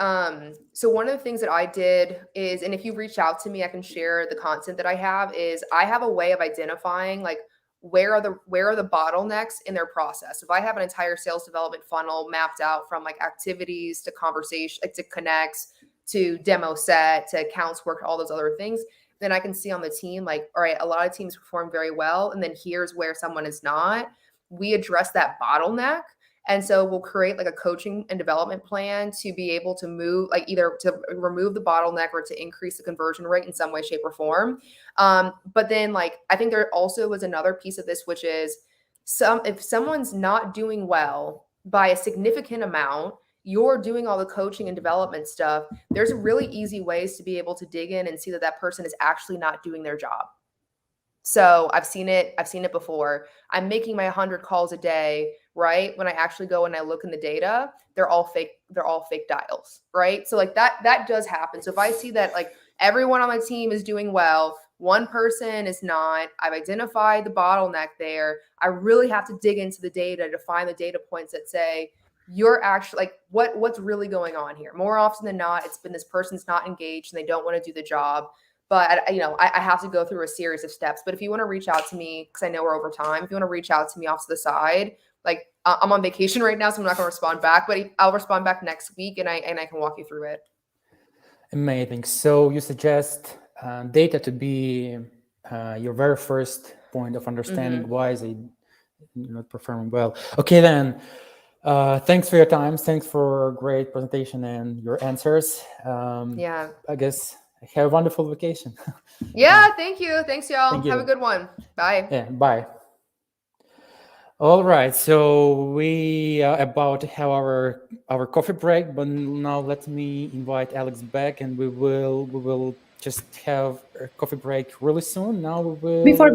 so one of the things that I did is, and if you reach out to me, I can share the content that I have, is I have a way of identifying like where are the bottlenecks in their process. If I have an entire sales development funnel mapped out from like activities to conversation, like to connects, to demo set, to accounts work, all those other things, then I can see on the team, like, all right, a lot of teams perform very well. And then here's where someone is not. We address that bottleneck. And so we'll create like a coaching and development plan to be able to move, like either to remove the bottleneck or to increase the conversion rate in some way, shape, or form. But then like, I think there also was another piece of this, which is if someone's not doing well by a significant amount, you're doing all the coaching and development stuff. There's really easy ways to be able to dig in and see that that person is actually not doing their job. So I've seen it before. I'm making my 100 calls a day, right? When I actually go and I look in the data, they're all fake dials, right? So like that does happen. So if I see that like everyone on my team is doing well, one person is not, I've identified the bottleneck there. I really have to dig into the data to find the data points that say, you're actually like, what's really going on here? More often than not, it's been this person's not engaged and they don't want to do the job. But I have to go through a series of steps. But if you want to reach out to me, because I know we're over time, if you want to reach out to me off to the side, like I'm on vacation right now, so I'm not going to respond back. But I'll respond back next week, and I can walk you through it. Amazing. So you suggest data to be your very first point of understanding why is it not performing well. Okay, then. Thanks for your time. Thanks for a great presentation and your answers. I guess. Have a wonderful vacation. Thank you. Thanks, y'all. Thank you. Have a good one. Bye. Yeah, bye. All right, so we are about to have our coffee break, but now let me invite Alex back, and we will just have a coffee break really soon. Now we will before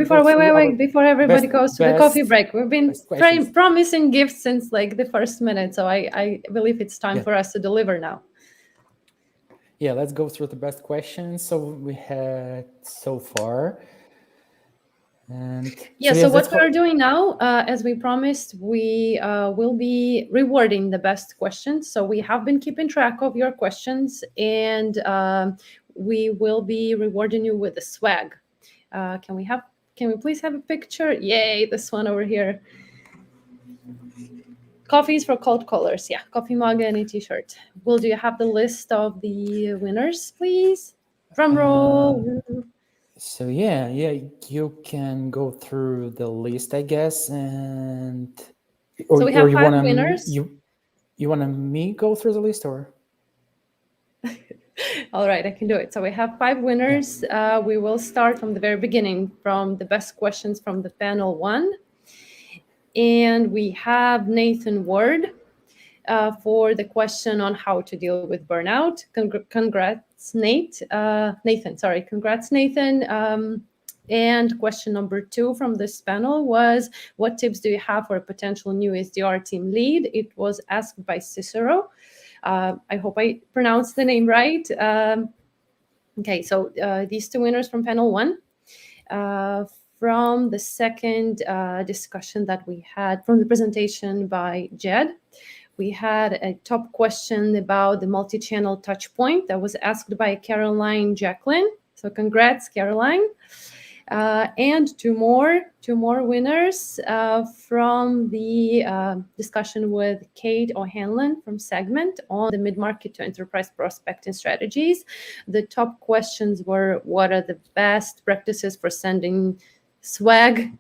everybody goes to the coffee break. We've been promising gifts since like the first minute, so I believe it's time for us to deliver now. Yeah, let's go through the best questions so we had so far. And so what we're doing now, as we promised, we will be rewarding the best questions. So we have been keeping track of your questions, and we will be rewarding you with a swag. Can we please have a picture? Yay, this one over here. Coffees for cold callers. Yeah, coffee mug and a t-shirt. Will do you have the list of the winners, please? Drum roll. So yeah, you can go through the list, I guess, and so we have 5 winners. You want me go through the list, or? All right, I can do it. So we have 5 winners. We will start from the very beginning, from the best questions from the panel 1. And we have Nathan Ward for the question on how to deal with burnout. Congrats, Nathan. Congrats, Nathan. And question number 2 from this panel was, what tips do you have for a potential new SDR team lead? It was asked by Cicero. I hope I pronounced the name right. Okay, so these 2 winners from panel 1. From the second discussion that we had from the presentation by Jed, we had a top question about the multi-channel touch point that was asked by Caroline Jacqueline. So congrats, Caroline. And two more winners from the discussion with Kate O'Hanlon from Segment on the mid-market to enterprise prospecting strategies. The top questions were, what are the best practices for sending swag,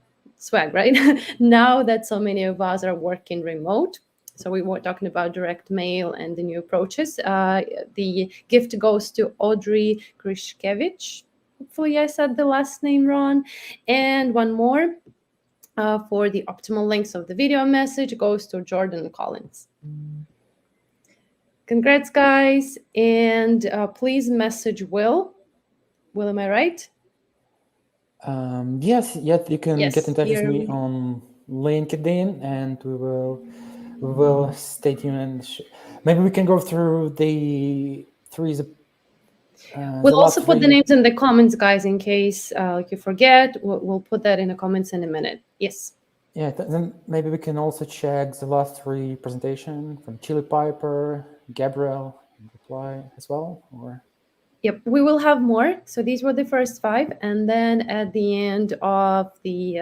right? Now that so many of us are working remote. So we were talking about direct mail and the new approaches. The gift goes to Audrey Grishkevich. Hopefully I said the last name wrong. And one more for the optimal links of the video message goes to Jordan Collins. Congrats, guys. And please message Will. Will, am I right? Yes, you can Yes, get in touch with here me we- on LinkedIn, and we will stay tuned. And maybe we can go through the three. We'll also put the names in the comments, guys, in case you forget. We'll put that in the comments in a minute. Yes. Yeah, then maybe we can also check the last three presentation from Chili Piper, Gabriel, and Reply as well, or. Yep, we will have more. So these were the first 5, and then at the end of the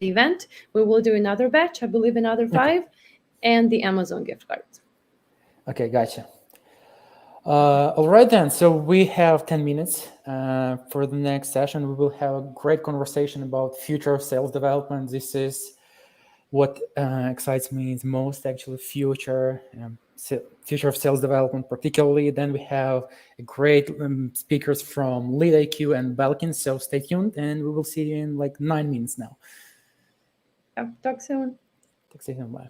event, we will do another batch. I believe another 5, and the Amazon gift cards. Okay, gotcha. All right then. So we have 10 minutes for the next session. We will have a great conversation about future of sales development. This is what excites me the most, actually, future of sales development particularly. Then we have great speakers from Lead IQ and Belkin, so stay tuned, and we will see you in like 9 minutes now. Talk soon. Talk soon, bye.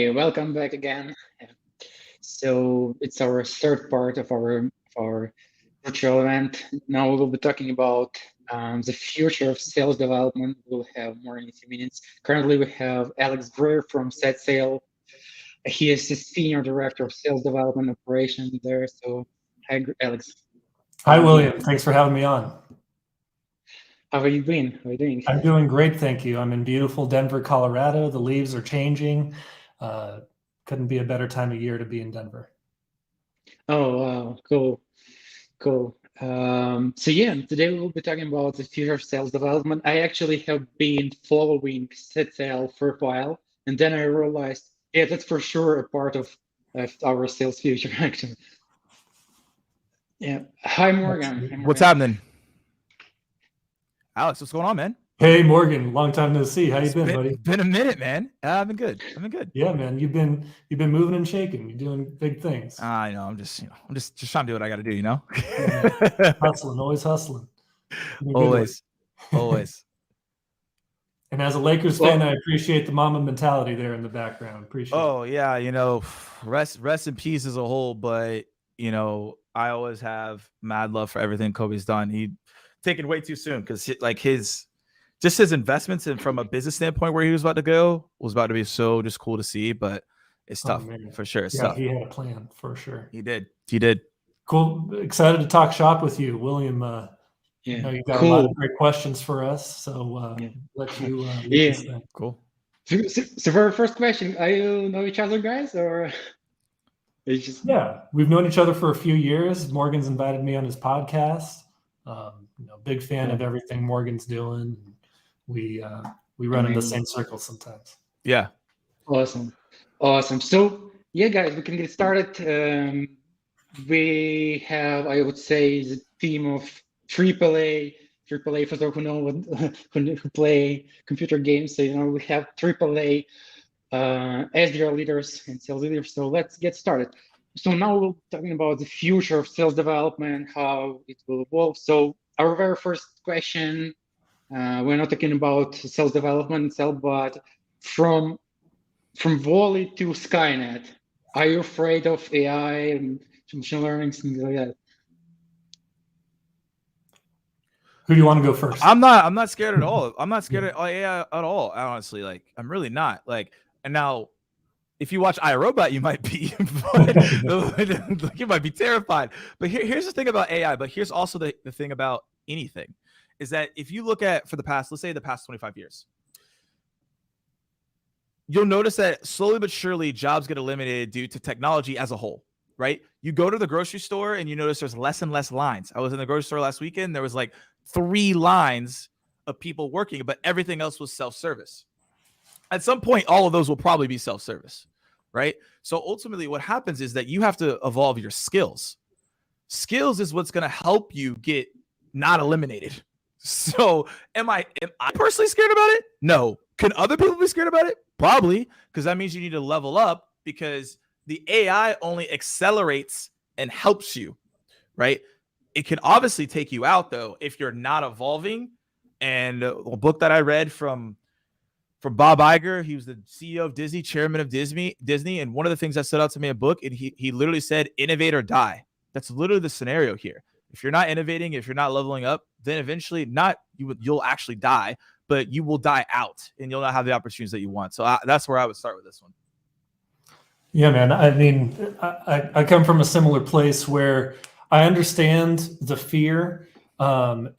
Hey, welcome back again. So it's our third part of our virtual event. Now we will be talking about the future of sales development. We'll have more in a few minutes. Currently, we have Alex Greer from SetSale. He is the Senior Director of Sales Development Operations there. So hi, Alex. Hi, William. Thanks for having me on. How have you been? How are you doing? I'm doing great, thank you. I'm in beautiful Denver, Colorado. The leaves are changing. Couldn't be a better time of year to be in Denver. Oh, wow. Cool. Cool. So yeah, today we'll be talking about the future of sales development. I actually have been following SetSale for a while, and then I realized, yeah, that's for sure a part of our sales future, actually. Yeah. Hi, Morgan. What's happening? Alex, what's going on, man? Hey, Morgan. Long time no see. How you been, buddy? Been a minute, man. I've been good. Yeah, man. You've been moving and shaking. You're doing big things. I know. I'm just trying to do what I got to do. Hustling, always hustling. Always. And as a Lakers fan, I appreciate the Mamba mentality there in the background. Appreciate it. Oh yeah, rest in peace as a whole. But I always have mad love for everything Kobe's done. He taken way too soon because his investments and from a business standpoint where he was about to go was about to be so just cool to see. But it's tough for sure. It's tough. He had a plan for sure. He did. Cool. Excited to talk shop with you, William. I know you've got a lot of great questions for us, so let you lead this thing. Cool. So for our first question, are you know each other, guys, or it's just... Yeah, we've known each other for a few years. Morgan's invited me on his podcast. Big fan of everything Morgan's doing. We run in the same circles sometimes. Yeah. Awesome. So yeah, guys, we can get started. We have, I would say, the team of AAA for those who know who play computer games. So we have AAA SDR leaders and sales leaders. So let's get started. So now we're talking about the future of sales development, how it will evolve. So our very first question, we're not talking about sales development itself, but from Volley to Skynet, are you afraid of AI and machine learning, things like that? Who do you want to go first? I'm not scared at all. I'm not scared of AI at all, honestly. I'm really not. And now, if you watch iRobot, you might be, you might be terrified. But here's the thing about AI. But here's also the thing about anything, is that if you look at let's say the past 25 years, you'll notice that slowly but surely jobs get eliminated due to technology as a whole. Right? You go to the grocery store and you notice there's less and less lines. I was in the grocery store last weekend. There was 3 lines of people working, but everything else was self-service. At some point, all of those will probably be self-service, right? So ultimately what happens is that you have to evolve your skills. Skills is what's going to help you get not eliminated. So am I personally scared about it? No. Can other people be scared about it? Probably, because that means you need to level up, because the AI only accelerates and helps you, right? It can obviously take you out, though, if you're not evolving. And a book that I read from Bob Iger, he was the CEO of Disney, chairman of Disney. And one of the things that stood out to me in a book, and he literally said, innovate or die. That's literally the scenario here. If you're not innovating, if you're not leveling up, then eventually you'll actually die, but you will die out and you'll not have the opportunities that you want. So that's where I would start with this one. Yeah, man. I mean, I come from a similar place where I understand the fear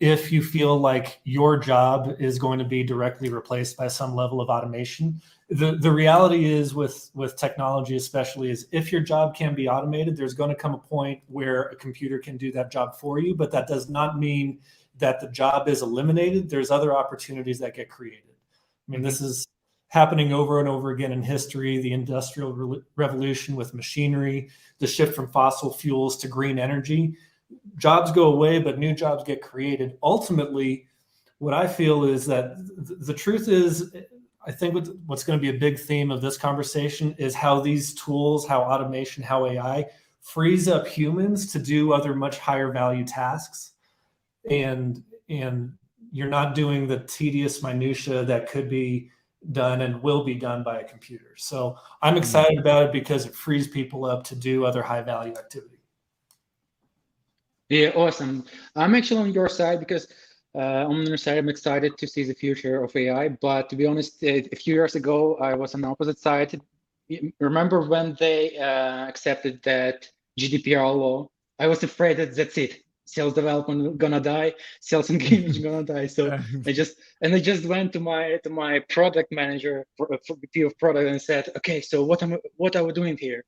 if you feel like your job is going to be directly replaced by some level of automation. The reality is with technology especially is if your job can be automated, there's going to come a point where a computer can do that job for you, but that does not mean that the job is eliminated. There's other opportunities that get created. I mean, this is happening over and over again in history, the industrial revolution with machinery, the shift from fossil fuels to green energy. Jobs go away, but new jobs get created. Ultimately, what I feel is that the truth is, I think what's going to be a big theme of this conversation is how these tools, how automation, how AI frees up humans to do other much higher value tasks. And you're not doing the tedious minutia that could be done and will be done by a computer. So I'm excited about it because it frees people up to do other high value activity. Yeah, awesome. I'm actually on your side because on your side, I'm excited to see the future of AI. But to be honest, a few years ago, I was on the opposite side. Remember when they accepted that GDPR law? I was afraid that that's it. Sales development gonna die. Sales engagement gonna die. So I just went to my product manager for VP of product and said, okay, so what are we doing here?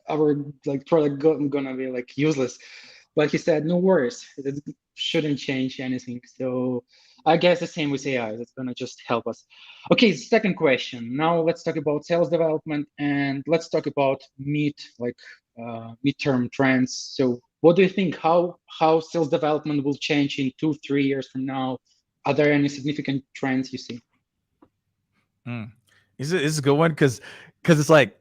Our product gonna be like useless. But he said, no worries, it shouldn't change anything. So I guess the same with AI, that's gonna just help us. Okay, second question. Now let's talk about sales development and let's talk about midterm trends. So what do you think, how sales development will change in 2-3 years from now? Are there any significant trends you see? This is a good one because it's like,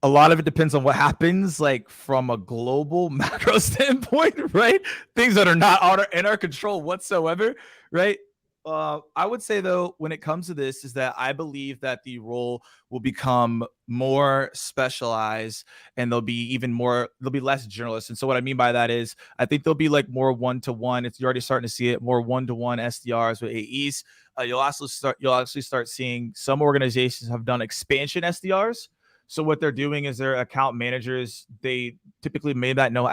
a lot of it depends on what happens, like from a global macro standpoint, right? Things that are not in our control whatsoever, right? I would say though, when it comes to this, is that I believe that the role will become more specialized, and there'll be less generalists. And so what I mean by that is, I think there'll be like more one-to-one. You're already starting to see it, more one-to-one SDRs with AEs. You'll actually start seeing some organizations have done expansion SDRs. So what they're doing is their account managers, they typically may not know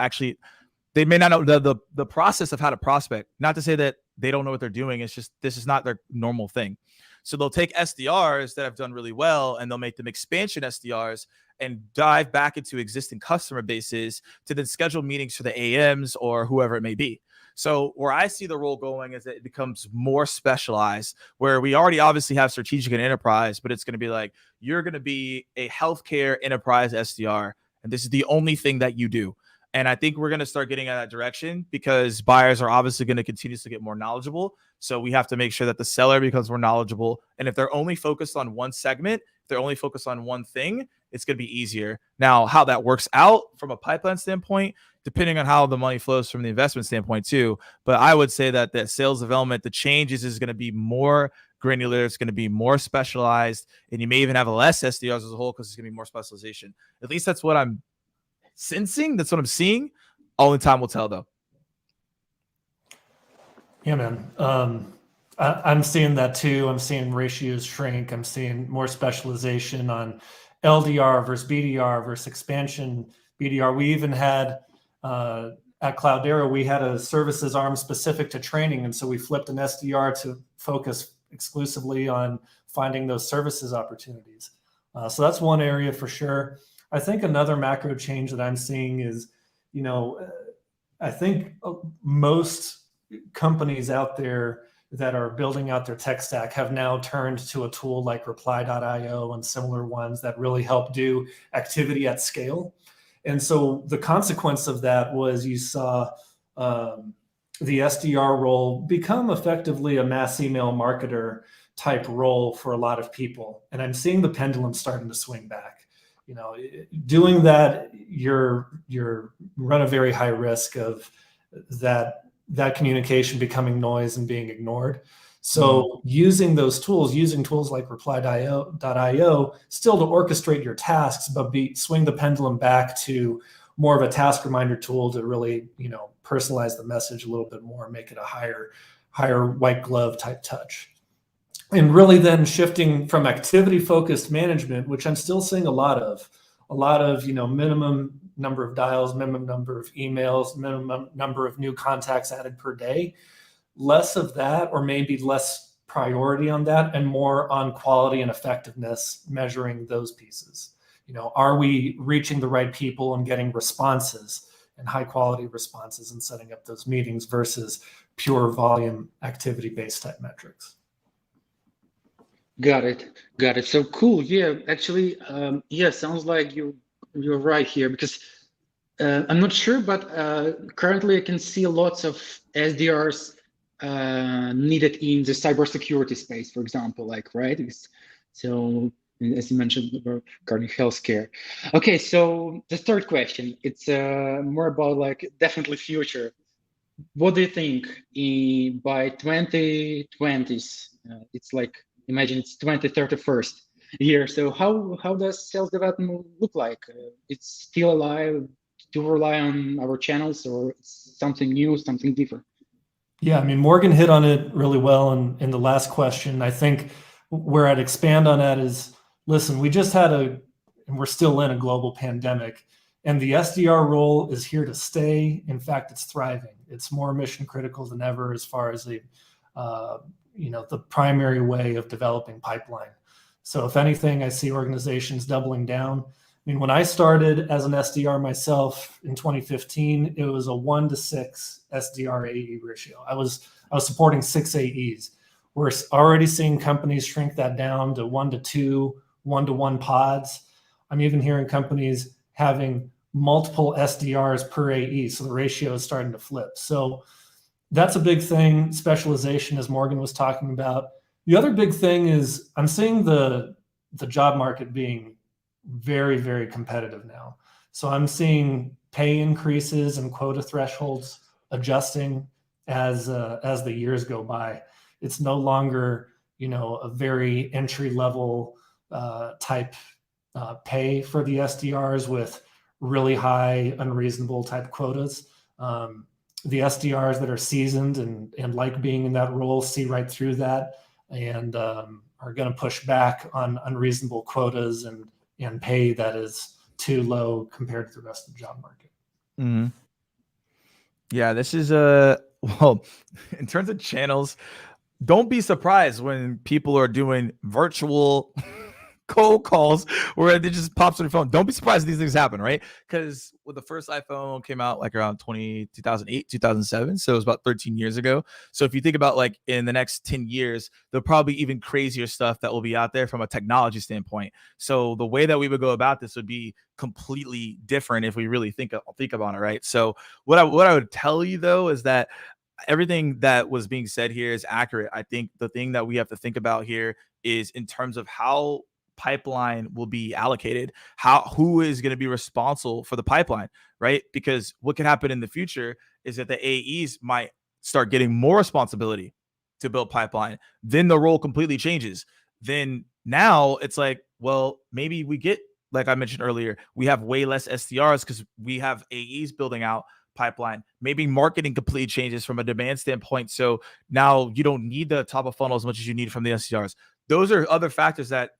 they may not know the process of how to prospect. Not to say that they don't know what they're doing. It's just, this is not their normal thing. So they'll take SDRs that have done really well and they'll make them expansion SDRs and dive back into existing customer bases to then schedule meetings for the AMs or whoever it may be. So where I see the role going is that it becomes more specialized, where we already obviously have strategic and enterprise, but it's going to be like, you're going to be a healthcare enterprise SDR, and this is the only thing that you do. And I think we're going to start getting in that direction because buyers are obviously going to continue to get more knowledgeable. So we have to make sure that the seller becomes more knowledgeable. And if they're only focused on one segment, if they're only focused on one thing, it's going to be easier. Now, how that works out from a pipeline standpoint, depending on how the money flows from the investment standpoint too. But I would say that sales development, the changes is going to be more granular. It's going to be more specialized. And you may even have less SDRs as a whole because it's going to be more specialization. At least that's what I'm sensing. That's what I'm seeing. Only time will tell though. Yeah, man. I'm seeing that too. I'm seeing ratios shrink. I'm seeing more specialization on LDR versus BDR versus expansion BDR. We even had at Cloudera, we had a services arm specific to training. And so we flipped an SDR to focus exclusively on finding those services opportunities. So that's one area for sure. I think another macro change that I'm seeing is, I think most companies out there that are building out their tech stack have now turned to a tool like reply.io and similar ones that really help do activity at scale. And so the consequence of that was you saw the SDR role become effectively a mass email marketer type role for a lot of people. And I'm seeing the pendulum starting to swing back. Doing that, you're run a very high risk of that communication becoming noise and being ignored. So using those tools, using tools like reply.io still to orchestrate your tasks, but swing the pendulum back to more of a task reminder tool to really, personalize the message a little bit more, make it a higher white glove type touch. And really then shifting from activity focused management, which I'm still seeing a lot of, minimum number of dials, minimum number of emails, minimum number of new contacts added per day, less of that, or maybe less priority on that and more on quality and effectiveness, measuring those pieces. Are we reaching the right people and getting responses and high quality responses and setting up those meetings versus pure volume activity based type metrics? Got it. So cool. Yeah, actually, sounds like you're right here because I'm not sure, but currently I can see lots of SDRs needed in the cybersecurity space, for example, right? So as you mentioned regarding healthcare. Okay, so the third question, it's more about definitely future. What do you think by 2020s? It's imagine it's 2031st year. So how does sales development look like? It's still alive to rely on our channels, or it's something new, something different? Yeah, I mean, Morgan hit on it really well in the last question. I think where I'd expand on that is, listen, we just had and we're still in a global pandemic, and the SDR role is here to stay. In fact, it's thriving. It's more mission critical than ever as far as the primary way of developing pipeline. So if anything, I see organizations doubling down. I mean, when I started as an SDR myself in 2015, it was a 1-to-6 SDR AE ratio. I was supporting 6 AEs. We're already seeing companies shrink that down to 1-to-2, 1-to-1 pods. I'm even hearing companies having multiple SDRs per AE, so the ratio is starting to flip. So that's a big thing. Specialization, as Morgan was talking about. The other big thing is I'm seeing the job market being very, very competitive now. So I'm seeing pay increases and quota thresholds adjusting as the years go by. It's no longer, a very entry level type pay for the SDRs with really high, unreasonable type quotas. The SDRs that are seasoned and like being in that role see right through that and are going to push back on unreasonable quotas and pay that is too low compared to the rest of the job market. Mm-hmm. Yeah, this is well, in terms of channels, don't be surprised when people are doing virtual cold calls where it just pops on your phone. Don't be surprised these things happen, right? Because when the first iPhone came out, like around 2008, 2007, so it was about 13 years ago. So if you think about like in the next 10 years, there'll probably be even crazier stuff that will be out there from a technology standpoint. So the way that we would go about this would be completely different if we really think about it, right? So what I would tell you though is that everything that was being said here is accurate. I think the thing that we have to think about here is in terms of how pipeline will be allocated, who is going to be responsible for the pipeline, right? Because what could happen in the future is that the AEs might start getting more responsibility to build pipeline. Then the role completely changes. Then now it's like, well, maybe we get, like I mentioned earlier, we have way less SDRs because we have AEs building out pipeline. Maybe marketing completely changes from a demand standpoint. So now you don't need the top of funnel as much as you need from the SDRs. Those are other factors that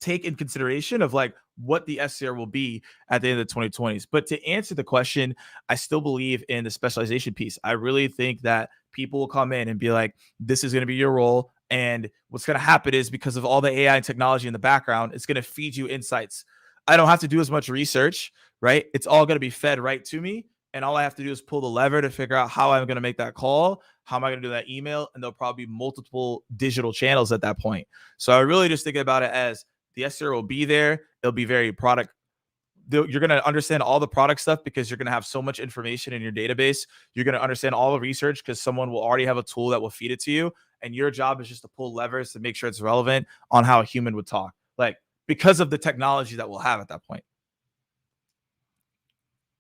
take in consideration of like what the SDR will be at the end of the 2020s. But to answer the question, I still believe in the specialization piece. I really think that people will come in and be like, this is going to be your role. And what's going to happen is because of all the AI and technology in the background, it's going to feed you insights. I don't have to do as much research, right? It's all going to be fed right to me. And all I have to do is pull the lever to figure out how I'm going to make that call. How am I going to do that email? And there'll probably be multiple digital channels at that point. So I really just think about it as the SDR will be there. It'll be very product. You're going to understand all the product stuff because you're going to have so much information in your database. You're going to understand all the research because someone will already have a tool that will feed it to you. And your job is just to pull levers to make sure it's relevant on how a human would talk, like because of the technology that we'll have at that point.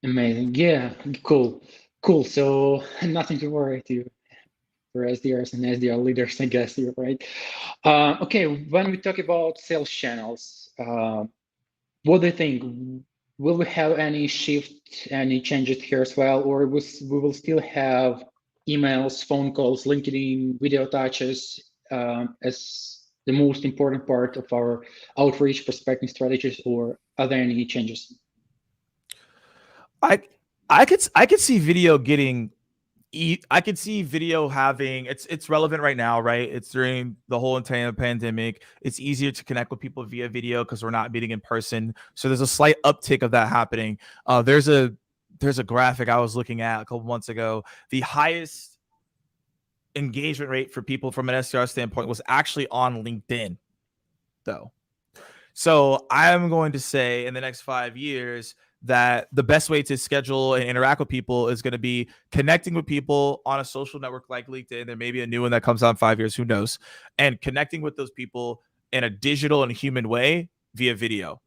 Amazing. Yeah, cool. So nothing to worry for SDRs and SDR leaders, I guess you're right. Okay, when we talk about sales channels, what do you think? Will we have any shift, any changes here as well, or we will still have emails, phone calls, LinkedIn, video touches as the most important part of our outreach prospecting strategies, or are there any changes? I could see video getting. I could see video having it's relevant right now, right? It's during the whole entire pandemic. It's easier to connect with people via video because we're not meeting in person. So there's a slight uptick of that happening. There's a graphic I was looking at a couple months ago. The highest engagement rate for people from an SDR standpoint was actually on LinkedIn, though. So I'm going to say in the next 5 years that the best way to schedule and interact with people is going to be connecting with people on a social network like LinkedIn. There may be a new one that comes out in 5 years, who knows, and connecting with those people in a digital and human way via video,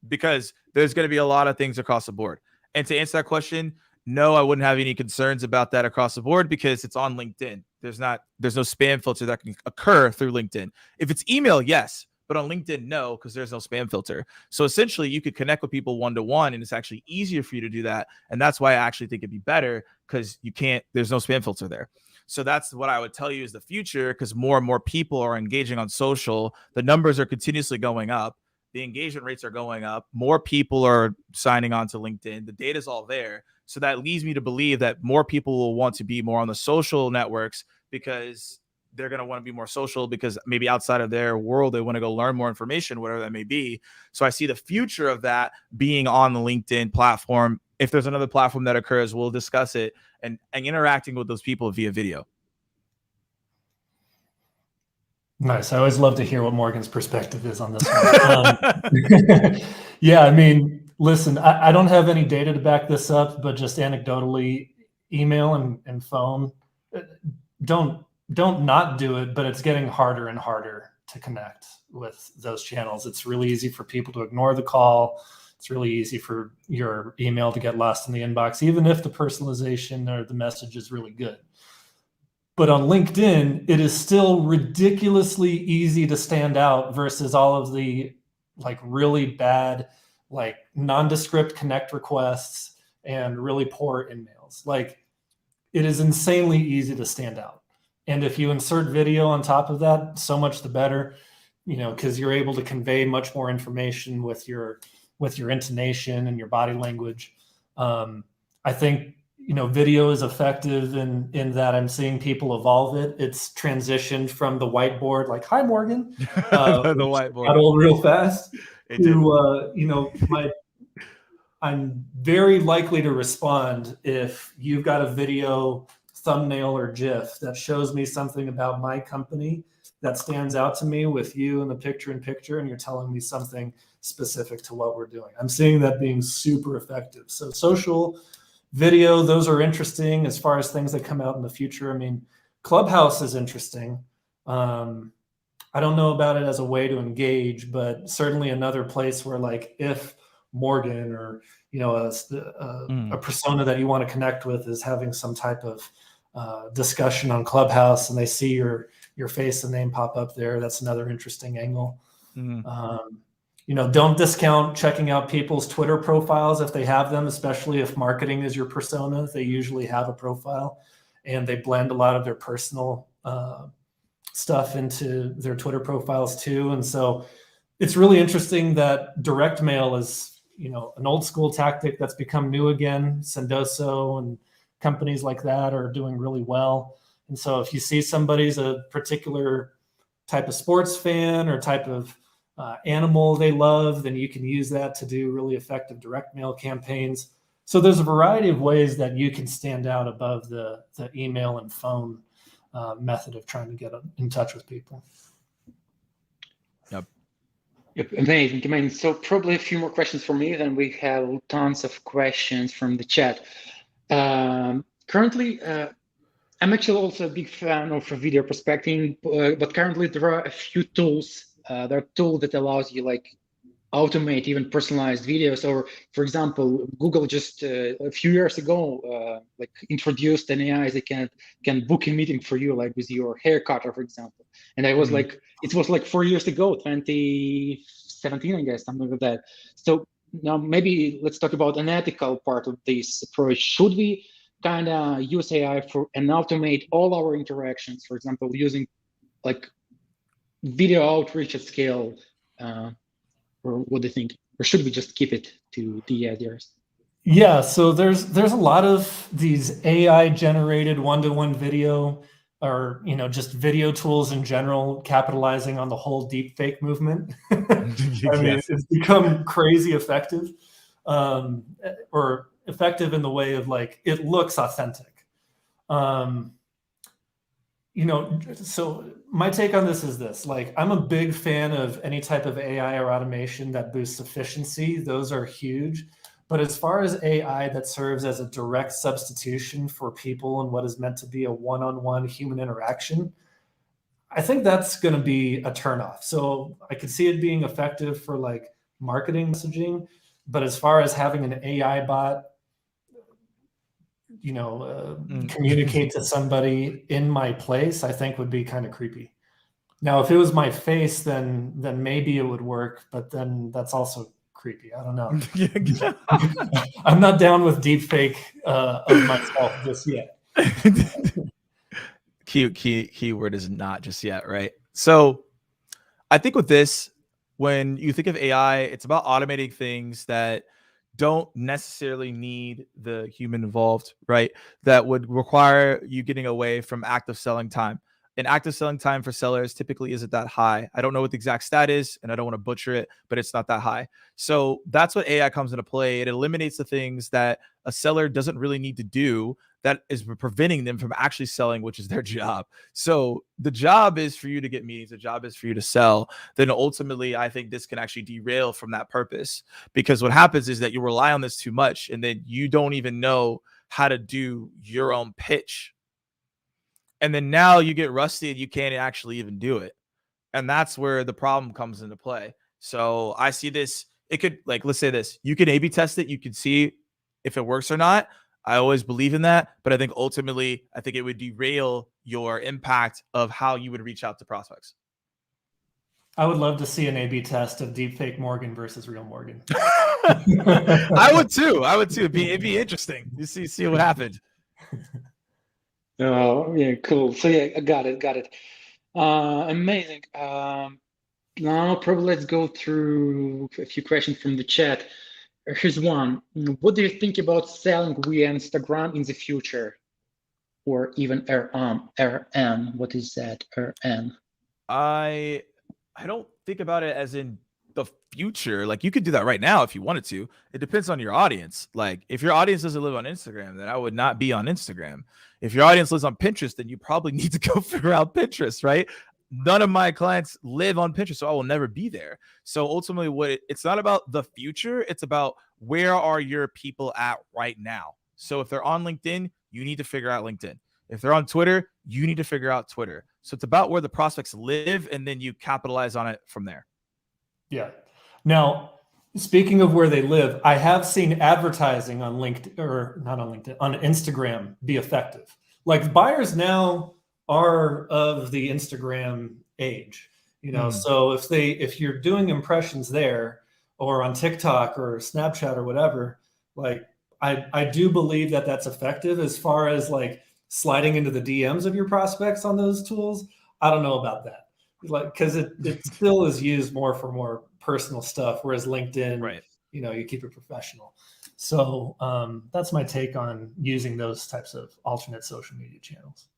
because there's going to be a lot of things across the board. And to answer that question, no, I wouldn't have any concerns about that across the board because it's on LinkedIn. There's no spam filter that can occur through LinkedIn. If it's email, yes, but on LinkedIn, no, because there's no spam filter. So essentially, you could connect with people one-to-one, and it's actually easier for you to do that. And that's why I actually think it'd be better, because there's no spam filter there. So that's what I would tell you is the future, because more and more people are engaging on social. The numbers are continuously going up. The engagement rates are going up. More people are signing on to LinkedIn. The data's all there. So that leads me to believe that more people will want to be more on the social networks, because they're going to want to be more social, because maybe outside of their world, they want to go learn more information, whatever that may be. So I see the future of that being on the LinkedIn platform. If there's another platform that occurs, we'll discuss it, and interacting with those people via video. Nice. I always love to hear what Morgan's perspective is on this one. Yeah, I mean, listen, I don't have any data to back this up, but just anecdotally, email and phone, don't not do it, but it's getting harder and harder to connect with those channels. It's really easy for people to ignore the call. It's really easy for your email to get lost in the inbox, even if the personalization or the message is really good. But on LinkedIn, it is still ridiculously easy to stand out versus all of the like really bad, like nondescript connect requests and really poor emails. Like, it is insanely easy to stand out. And if you insert video on top of that, so much the better, you know, because you're able to convey much more information with your intonation and your body language. I think, you know, video is effective in that I'm seeing people evolve it. It's transitioned from the whiteboard, like, hi, Morgan, the whiteboard, got old real fast, to, you know, I'm very likely to respond if you've got a video, thumbnail, or GIF that shows me something about my company that stands out to me with you in the picture-in-picture, and you're telling me something specific to what we're doing. I'm seeing that being super effective. So social, video, those are interesting as far as things that come out in the future. I mean, Clubhouse is interesting. I don't know about it as a way to engage, but certainly another place where, like, if Morgan or, you know, a persona that you want to connect with is having some type of discussion on Clubhouse, and they see your face and name pop up there, that's another interesting angle. You know, don't discount checking out people's Twitter profiles if they have them, especially if marketing is your persona. They usually have a profile, and they blend a lot of their personal stuff into their Twitter profiles too. And so it's really interesting that direct mail is, you know, an old school tactic that's become new again. Sendoso and companies like that are doing really well. And so if you see somebody's a particular type of sports fan or type of animal they love, then you can use that to do really effective direct mail campaigns. So there's a variety of ways that you can stand out above the email and phone method of trying to get in touch with people. Yep, amazing. I mean, so probably a few more questions for me, then we have tons of questions from the chat. Currently, I'm actually also a big fan of video prospecting, but currently there are a few tools. There are tools that allows you like automate even personalized videos. Or for example, Google just a few years ago like introduced an AI that can book a meeting for you, like with your hair cutter, for example. And I was like, it was like 4 years ago, 2017, I guess, something like that. So now maybe let's talk about an ethical part of this approach. Should we kind of use AI and automate all our interactions, for example, using like video outreach at scale, or what do you think? Or should we just keep it to the SDRs? Yeah, so there's a lot of these AI generated one-to-one video, or, you know, just video tools in general, capitalizing on the whole deep fake movement. I mean, it's become crazy effective, or effective in the way of like, it looks authentic. You know, so my take on this is this, like, I'm a big fan of any type of AI or automation that boosts efficiency. Those are huge. But as far as AI that serves as a direct substitution for people and what is meant to be a one-on-one human interaction, I think that's going to be a turnoff. So I could see it being effective for like marketing messaging, but as far as having an AI bot communicate to somebody in my place, I think would be kind of creepy. Now, if it was my face, then maybe it would work, but then that's also creepy. I don't know. I'm not down with deep fake of myself just yet. Keyword is not just yet, right? So I think with this, when you think of AI, it's about automating things that don't necessarily need the human involved, right? That would require you getting away from active selling time. And active selling time for sellers typically isn't that high. I don't know what the exact stat is, and I don't want to butcher it, but it's not that high. So that's what AI comes into play. It eliminates the things that a seller doesn't really need to do that is preventing them from actually selling, which is their job. So the job is for you to get meetings. The job is for you to sell. Then ultimately, I think this can actually derail from that purpose, because what happens is that you rely on this too much, and then you don't even know how to do your own pitch. And then now you get rusty and you can't actually even do it. And that's where the problem comes into play. So I see this. It could, like, let's say this, you can A/B test it. You can see if it works or not. I always believe in that. But I think ultimately, I think it would derail your impact of how you would reach out to prospects. I would love to see an A/B test of deepfake Morgan versus real Morgan. I would too. It'd be interesting. You see what happened. Oh, yeah, cool. So yeah, I got it. Amazing. Now probably let's go through a few questions from the chat. Here's one. What do you think about selling via Instagram in the future? Or even RM? What is that? RM? I don't think about it as in the future. Like, you could do that right now if you wanted to. It depends on your audience. Like, if your audience doesn't live on Instagram, then I would not be on Instagram. If your audience lives on Pinterest, then you probably need to go figure out Pinterest, right? None of my clients live on Pinterest, so I will never be there. So ultimately, it's not about the future. It's about where are your people at right now. So if they're on LinkedIn, you need to figure out LinkedIn. If they're on Twitter, you need to figure out Twitter. So it's about where the prospects live, and then you capitalize on it from there. Yeah. Now, speaking of where they live, I have seen advertising on LinkedIn, or not on LinkedIn, on Instagram be effective. Like, buyers now are of the Instagram age, so if you're doing impressions there or on TikTok or Snapchat or whatever, like, I do believe that that's effective. As far as like sliding into the DMs of your prospects on those tools, I don't know about that. Like, because it still is used more for more personal stuff, whereas LinkedIn, right, you keep it professional. So that's my take on using those types of alternate social media channels.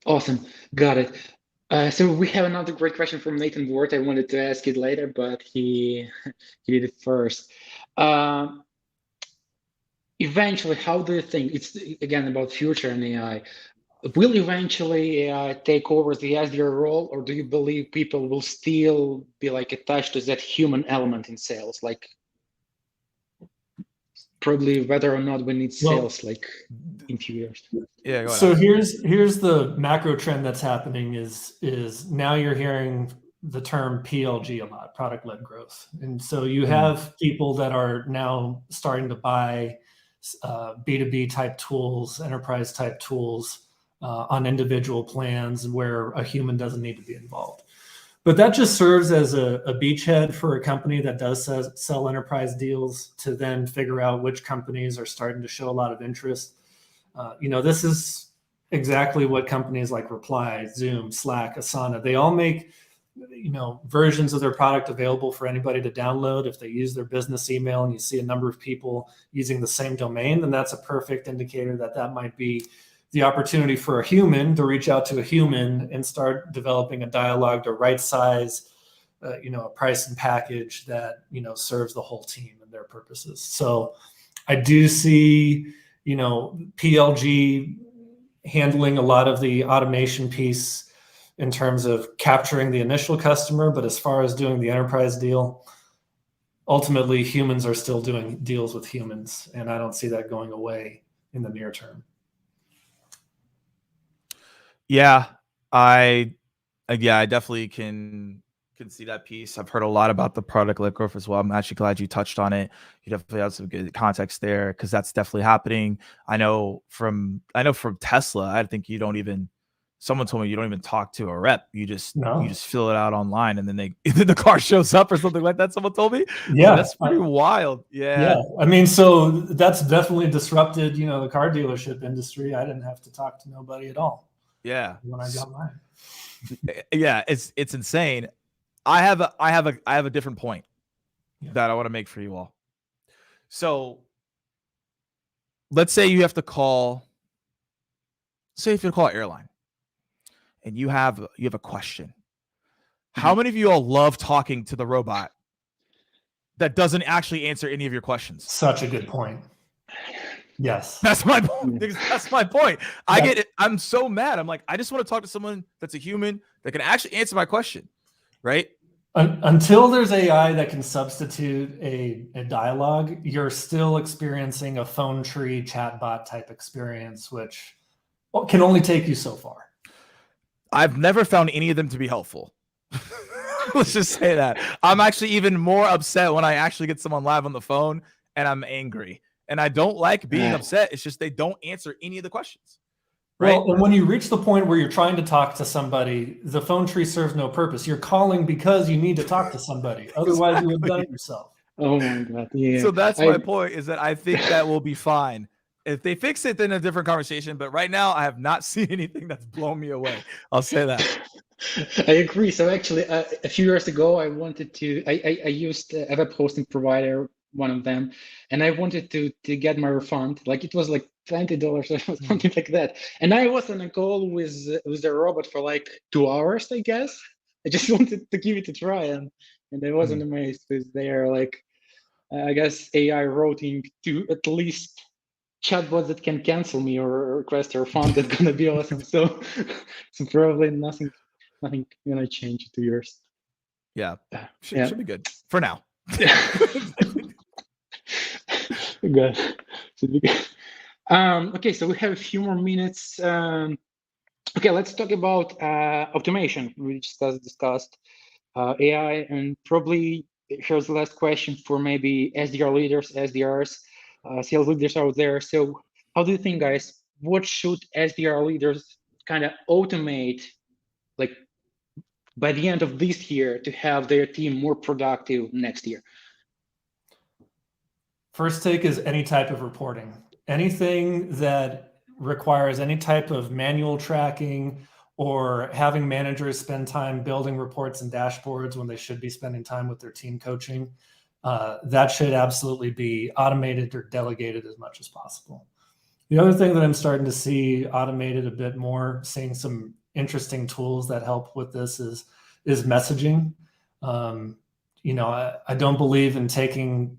Awesome, got it. So we have another great question from Nathan Ward. I wanted to ask it later, but he did it first. Eventually, how do you think, it's again about future and AI, will eventually AI take over the SDR role, or do you believe people will still be like attached to that human element in sales? Like, probably whether or not we need sales like in few years. Yeah. So here's the macro trend that's happening is now you're hearing the term PLG a lot, product led growth. And so you have people that are now starting to buy B2B type tools, enterprise type tools on individual plans where a human doesn't need to be involved. But that just serves as a beachhead for a company that does sell enterprise deals to then figure out which companies are starting to show a lot of interest. This is exactly what companies like Reply, Zoom, Slack, Asana, they all make versions of their product available for anybody to download. If they use their business email and you see a number of people using the same domain, then that's a perfect indicator that might be the opportunity for a human to reach out to a human and start developing a dialogue to right size, a price and package that, serves the whole team and their purposes. So I do see, PLG handling a lot of the automation piece in terms of capturing the initial customer. But as far as doing the enterprise deal, ultimately humans are still doing deals with humans. And I don't see that going away in the near term. Yeah, I definitely can can see that piece. I've heard a lot about the product-led growth as well. I'm actually glad you touched on it. You definitely have some good context there because that's definitely happening. I know from Tesla, I think someone told me you don't even talk to a rep. You just fill it out online and then the car shows up or something like that. Someone told me. Yeah. That's pretty wild. Yeah. I mean, so that's definitely disrupted, the car dealership industry. I didn't have to talk to nobody at all. Yeah. When I got mine. Yeah, it's insane. I have a different point that I want to make for you all. So let's say you have to call an airline and you have a question. How many of you all love talking to the robot that doesn't actually answer any of your questions? Such a good point. Yes. That's my point. That's my point. I get it. I'm so mad. I'm like, I just want to talk to someone that's a human that can actually answer my question, right? Until there's AI that can substitute a dialogue, you're still experiencing a phone tree chatbot type experience, which can only take you so far. I've never found any of them to be helpful. Let's just say that. I'm actually even more upset when I actually get someone live on the phone and I'm angry. And I don't like being upset. It's just they don't answer any of the questions. Right? Well, and when you reach the point where you're trying to talk to somebody, the phone tree serves no purpose. You're calling because you need to talk to somebody. Otherwise, you would have done it yourself. Oh my God. Yeah. So that's my point, is that I think that will be fine. If they fix it, then a different conversation. But right now, I have not seen anything that's blown me away. I'll say that. I agree. So actually, a few years ago, I wanted to. I used a web hosting provider, one of them, and I wanted to get my refund. Like it was like $20 or something like that. And I was on a call with the robot for like 2 hours, I guess. I just wanted to give it a try, and I wasn't amazed with their like, I guess AI routing to at least chatbots that can cancel me or request a refund. That's gonna be awesome. So probably nothing gonna change in 2 years. Yeah, should be good for now. Good. Should be good. Okay, so we have a few more minutes. Okay, let's talk about automation, which was discussed, AI, and probably here's the last question for maybe SDR leaders, SDRs, sales leaders out there. So how do you think, guys, what should SDR leaders kind of automate, like by the end of this year, to have their team more productive next year? First take is any type of reporting. Anything that requires any type of manual tracking or having managers spend time building reports and dashboards when they should be spending time with their team coaching, that should absolutely be automated or delegated as much as possible. The other thing that I'm starting to see automated a bit more, seeing some interesting tools that help with this is messaging. I don't believe in taking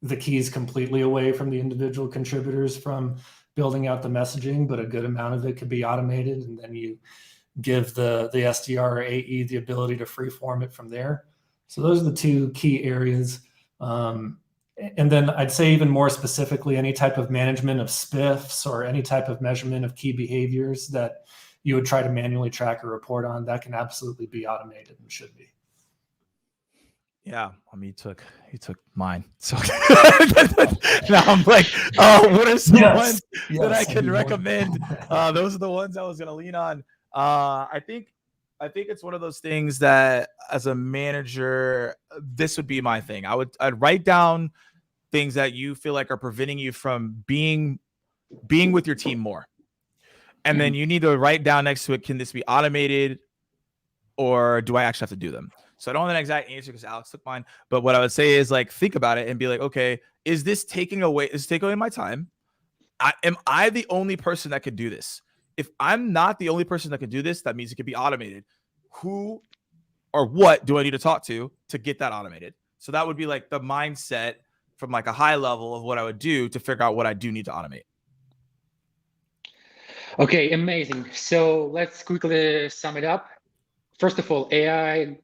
the keys completely away from the individual contributors from building out the messaging, but a good amount of it could be automated, and then you give the SDR or AE the ability to freeform it from there. So those are the two key areas. And then I'd say even more specifically, any type of management of spiffs or any type of measurement of key behaviors that you would try to manually track or report on, that can absolutely be automated and should be. Yeah, I mean, he took mine. So now I'm like, oh, what are some ones that I can recommend? Those are the ones I was gonna lean on. I think it's one of those things that as a manager, this would be my thing. I'd write down things that you feel like are preventing you from being with your team more. And then you need to write down next to it, can this be automated or do I actually have to do them? So I don't have an exact answer because Alex took mine. But what I would say is like, think about it and be like, okay, is this taking away my time? Am I the only person that could do this? If I'm not the only person that could do this, that means it could be automated. Who or what do I need to talk to get that automated? So that would be like the mindset from like a high level of what I would do to figure out what I do need to automate. Okay, amazing. So let's quickly sum it up. First of all, AI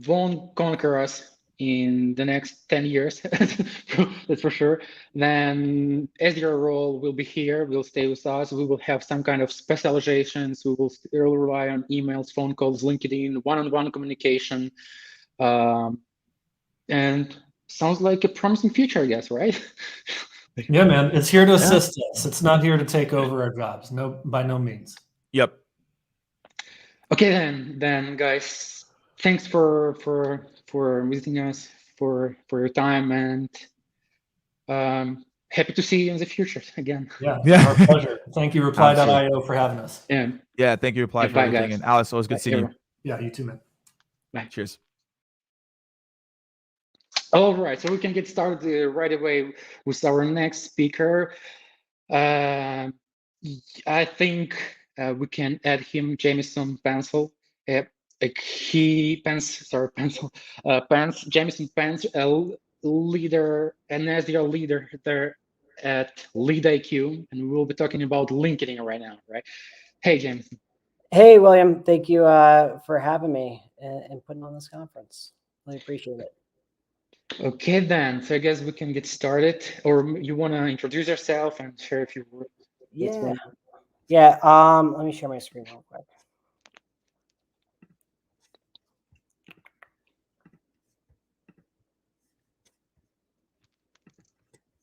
won't conquer us in the next 10 years, that's for sure. Then SDR role will be here, will stay with us. We will have some kind of specializations. We will still rely on emails, phone calls, LinkedIn, one-on-one communication. And sounds like a promising future, I guess, right? Yeah, man, it's here to assist us. It's not here to take over our jobs. No, by no means. Yep. Okay, then guys, thanks for visiting us, for your time, and happy to see you in the future again. Yeah, Yeah. our pleasure. Thank you, Reply.io, for having us. Yeah, Thank you, Reply, for bye, everything. guys. And Alice, always good seeing you. Yeah, you too, man. Bye. Cheers. All right, so we can get started right away with our next speaker. I think we can add him, Jamison Pencil. Jamison Pence, a leader, an SDR leader there at LeadIQ, and we will be talking about LinkedIn right now, right? Hey, Jamison. Hey, William. Thank you for having me and putting on this conference. Really appreciate it. Okay, then. So I guess we can get started. Or you want to introduce yourself and share a few words? Yeah. Yeah. Let me share my screen real quick.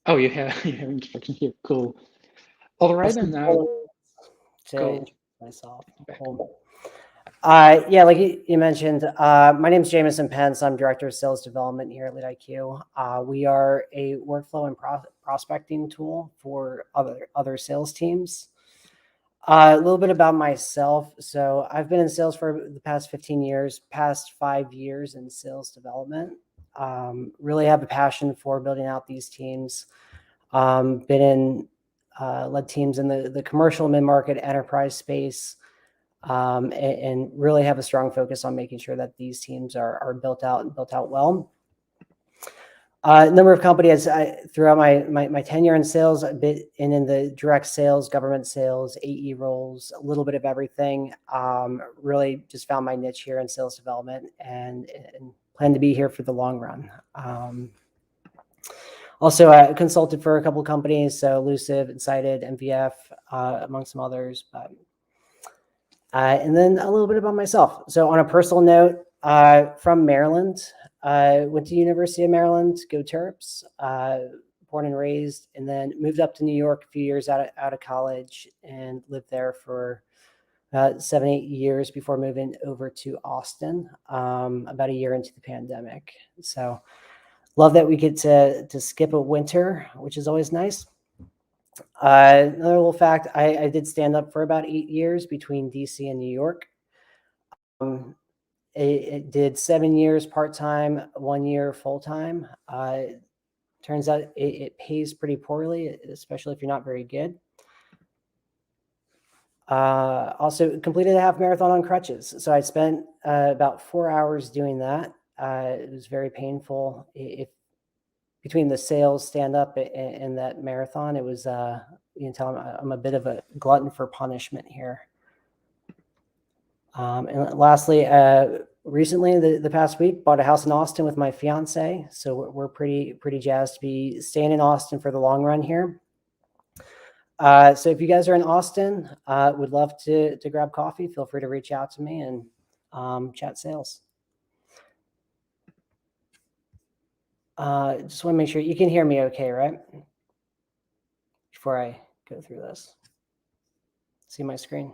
Oh, you have instruction here. Cool. All right, and now to introduce myself. Yeah, like you mentioned, my name is Jamison Pence. I'm Director of Sales Development here at LeadIQ. We are a workflow and prospecting tool for other sales teams. A little bit about myself. So I've been in sales for the past 15 years, past 5 years in sales development. Really have a passion for building out these teams. Been in led teams in the commercial mid-market enterprise space. And really have a strong focus on making sure that these teams are built out well. A number of companies throughout my tenure in sales, a bit in the direct sales, government sales, AE roles, a little bit of everything. Really just found my niche here in sales development and plan to be here for the long run. Also consulted for a couple of companies, so Elusive, Incited, MVF, among some others. But and then a little bit about myself. So on a personal note, from Maryland, went to University of Maryland, go Terps, born and raised, and then moved up to New York a few years out of college and lived there for 7-8 years before moving over to Austin about a year into the pandemic. So love that we get to skip a winter, which is always nice. Another little fact, I did stand up for about 8 years between DC and New York. It did 7 years part-time, 1 year full-time. Turns out it pays pretty poorly, especially if you're not very good. Also completed a half marathon on crutches. So I spent about 4 hours doing that. It was very painful. Between the sales stand-up and that marathon, it was, you can tell I'm a bit of a glutton for punishment here. And lastly, recently, the past week, bought a house in Austin with my fiance. So we're pretty jazzed to be staying in Austin for the long run here. So if you guys are in Austin, would love to grab coffee. Feel free to reach out to me and chat sales. Just want to make sure you can hear me okay, right? Before I go through this. See my screen?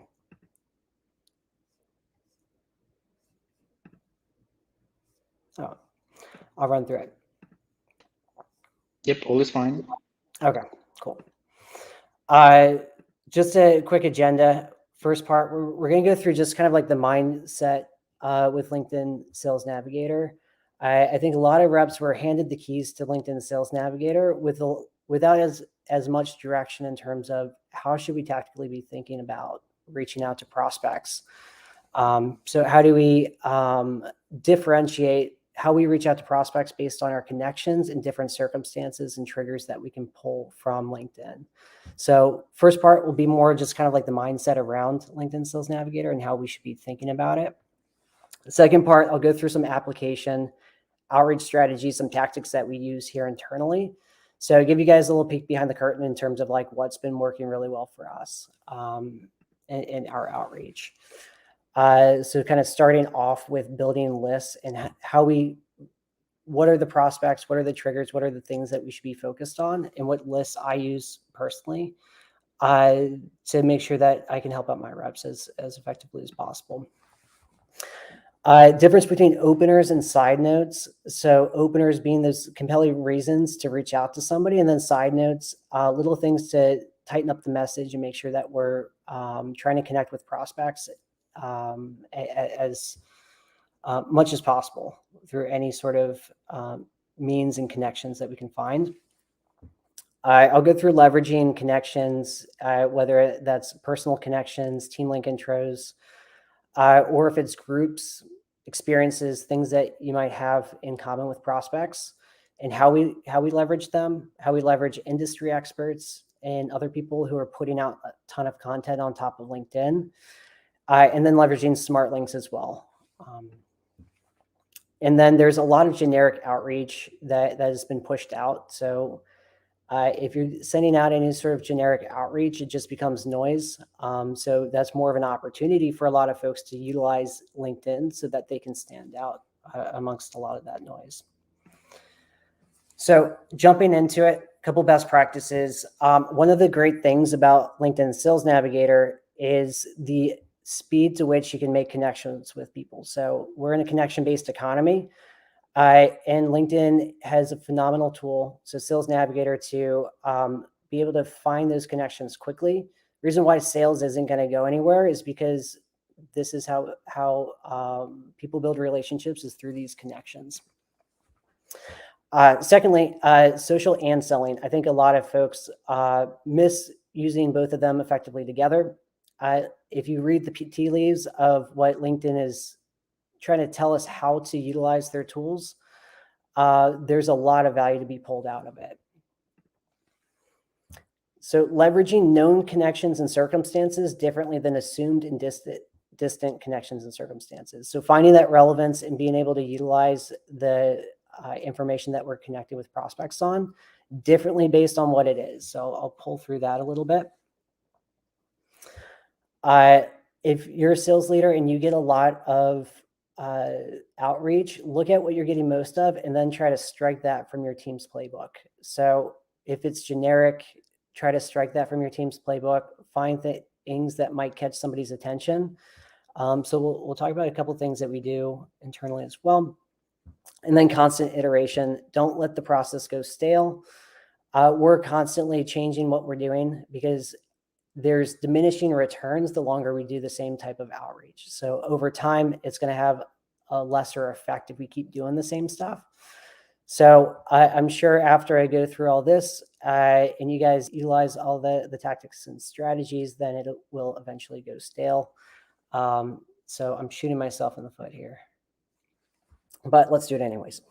Oh, I'll run through it. Yep, all is fine. Okay, cool. Just a quick agenda. First part, we're going to go through just kind of like the mindset with LinkedIn Sales Navigator. I think a lot of reps were handed the keys to LinkedIn Sales Navigator without as much direction in terms of how should we tactically be thinking about reaching out to prospects. So how do we differentiate how we reach out to prospects based on our connections in different circumstances and triggers that we can pull from LinkedIn. So first part will be more just kind of like the mindset around LinkedIn Sales Navigator and how we should be thinking about it. The second part, I'll go through some application, outreach strategies, some tactics that we use here internally. So give you guys a little peek behind the curtain in terms of like what's been working really well for us in our outreach. So kind of starting off with building lists and what are the prospects, what are the triggers, what are the things that we should be focused on, and what lists I use personally to make sure that I can help out my reps as effectively as possible. Difference between openers and side notes. So openers being those compelling reasons to reach out to somebody, and then side notes, little things to tighten up the message and make sure that we're trying to connect with prospects as much as possible through any sort of means and connections that we can find. I'll go through leveraging connections, whether that's personal connections, team link intros, or if it's groups, experiences, things that you might have in common with prospects, and how we leverage them, how we leverage industry experts and other people who are putting out a ton of content on top of LinkedIn, and then leveraging smart links as well. And then there's a lot of generic outreach that has been pushed out. So if you're sending out any sort of generic outreach, it just becomes noise. So that's more of an opportunity for a lot of folks to utilize LinkedIn so that they can stand out amongst a lot of that noise. So jumping into it, a couple best practices. One of the great things about LinkedIn Sales Navigator is the speed to which you can make connections with people. So we're in a connection-based economy. And LinkedIn has a phenomenal tool, so Sales Navigator, to be able to find those connections quickly. The reason why sales isn't going to go anywhere is because this is how people build relationships, is through these connections. Secondly, social and selling. I think a lot of folks miss using both of them effectively together. If you read the tea leaves of what LinkedIn is trying to tell us how to utilize their tools, there's a lot of value to be pulled out of it. So leveraging known connections and circumstances differently than assumed and distant connections and circumstances. So finding that relevance and being able to utilize the information that we're connecting with prospects on differently based on what it is. So I'll pull through that a little bit. If you're a sales leader and you get a lot of outreach, look at what you're getting most of and then try to strike that from your team's playbook. So if it's generic, try to strike that from your team's playbook. Find things that might catch somebody's attention. So we'll talk about a couple of things that we do internally as well. And then constant iteration. Don't let the process go stale. We're constantly changing what we're doing because there's diminishing returns the longer we do the same type of outreach. So over time, it's going to have a lesser effect if we keep doing the same stuff. So I'm sure after I go through all this and you guys utilize all the tactics and strategies, then it will eventually go stale. So I'm shooting myself in the foot here, but let's do it anyways.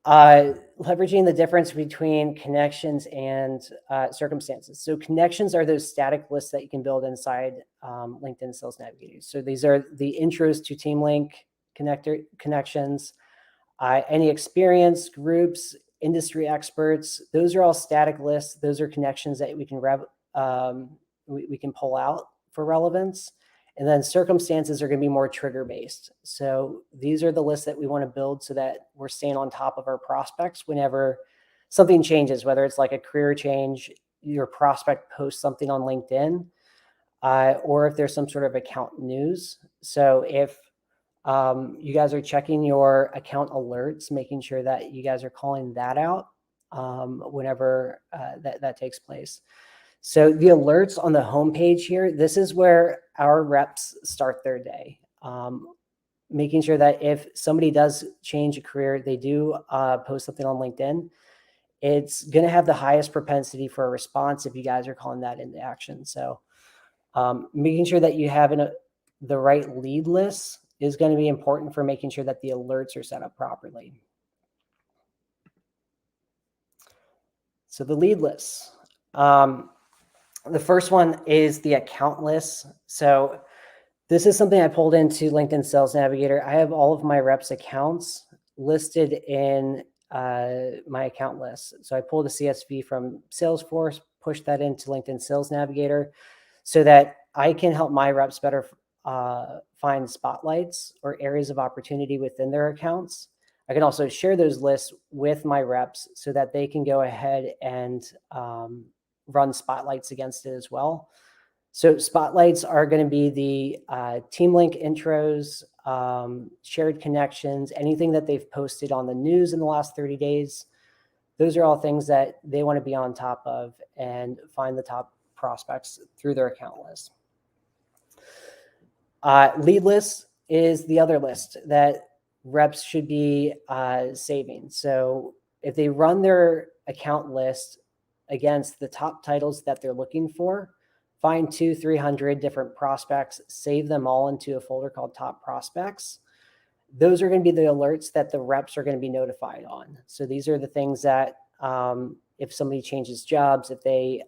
Leveraging the difference between connections and circumstances. So connections are those static lists that you can build inside LinkedIn Sales Navigator. So these are the intros to Team Link connections, any experience, groups, industry experts. Those are all static lists. Those are connections that we can we can pull out for relevance. And then circumstances are going to be more trigger based. So these are the lists that we want to build so that we're staying on top of our prospects whenever something changes, whether it's like a career change, your prospect posts something on LinkedIn, or if there's some sort of account news. So if you guys are checking your account alerts, making sure that you guys are calling that out whenever that takes place. So the alerts on the homepage here, this is where our reps start their day. Making sure that if somebody does change a career, they do post something on LinkedIn, it's going to have the highest propensity for a response if you guys are calling that into action. So making sure that you have the right lead list is going to be important for making sure that the alerts are set up properly. So the lead lists. The first one is the account list. So this is something I pulled into LinkedIn Sales Navigator. I have all of my reps' accounts listed in my account list. So I pulled a CSV from Salesforce, pushed that into LinkedIn Sales Navigator so that I can help my reps better find spotlights or areas of opportunity within their accounts. I can also share those lists with my reps so that they can go ahead and run spotlights against it as well. So spotlights are going to be the team link intros, shared connections, anything that they've posted on the news in the last 30 days. Those are all things that they want to be on top of and find the top prospects through their account list. Lead list is the other list that reps should be saving. So if they run their account list against the top titles that they're looking for, find 200-300 different prospects, save them all into a folder called top prospects. Those are going to be the alerts that the reps are going to be notified on. So these are the things that if somebody changes jobs, if they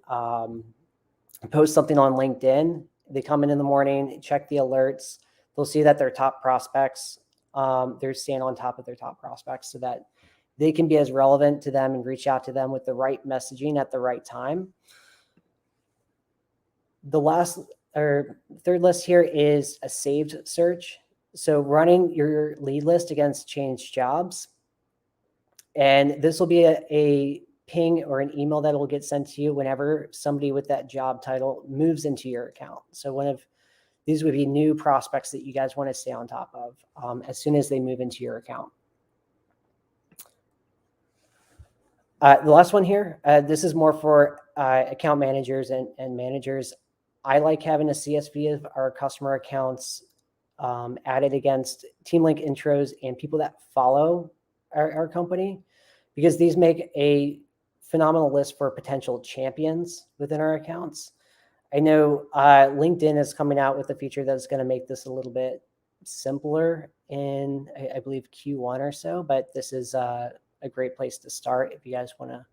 post something on LinkedIn, they come in the morning, check the alerts, they'll see that their top prospects, they're staying on top of their top prospects so that they can be as relevant to them and reach out to them with the right messaging at the right time. The last or third list here is a saved search. So running your lead list against changed jobs. And this will be a ping or an email that will get sent to you whenever somebody with that job title moves into your account. So one of these would be new prospects that you guys want to stay on top of as soon as they move into your account. The last one here, this is more for account managers and managers. I like having a CSV of our customer accounts added against team link intros and people that follow our company, because these make a phenomenal list for potential champions within our accounts. I know LinkedIn is coming out with a feature that's going to make this a little bit simpler in, I believe, Q1 or so, but this is a great place to start if you guys want to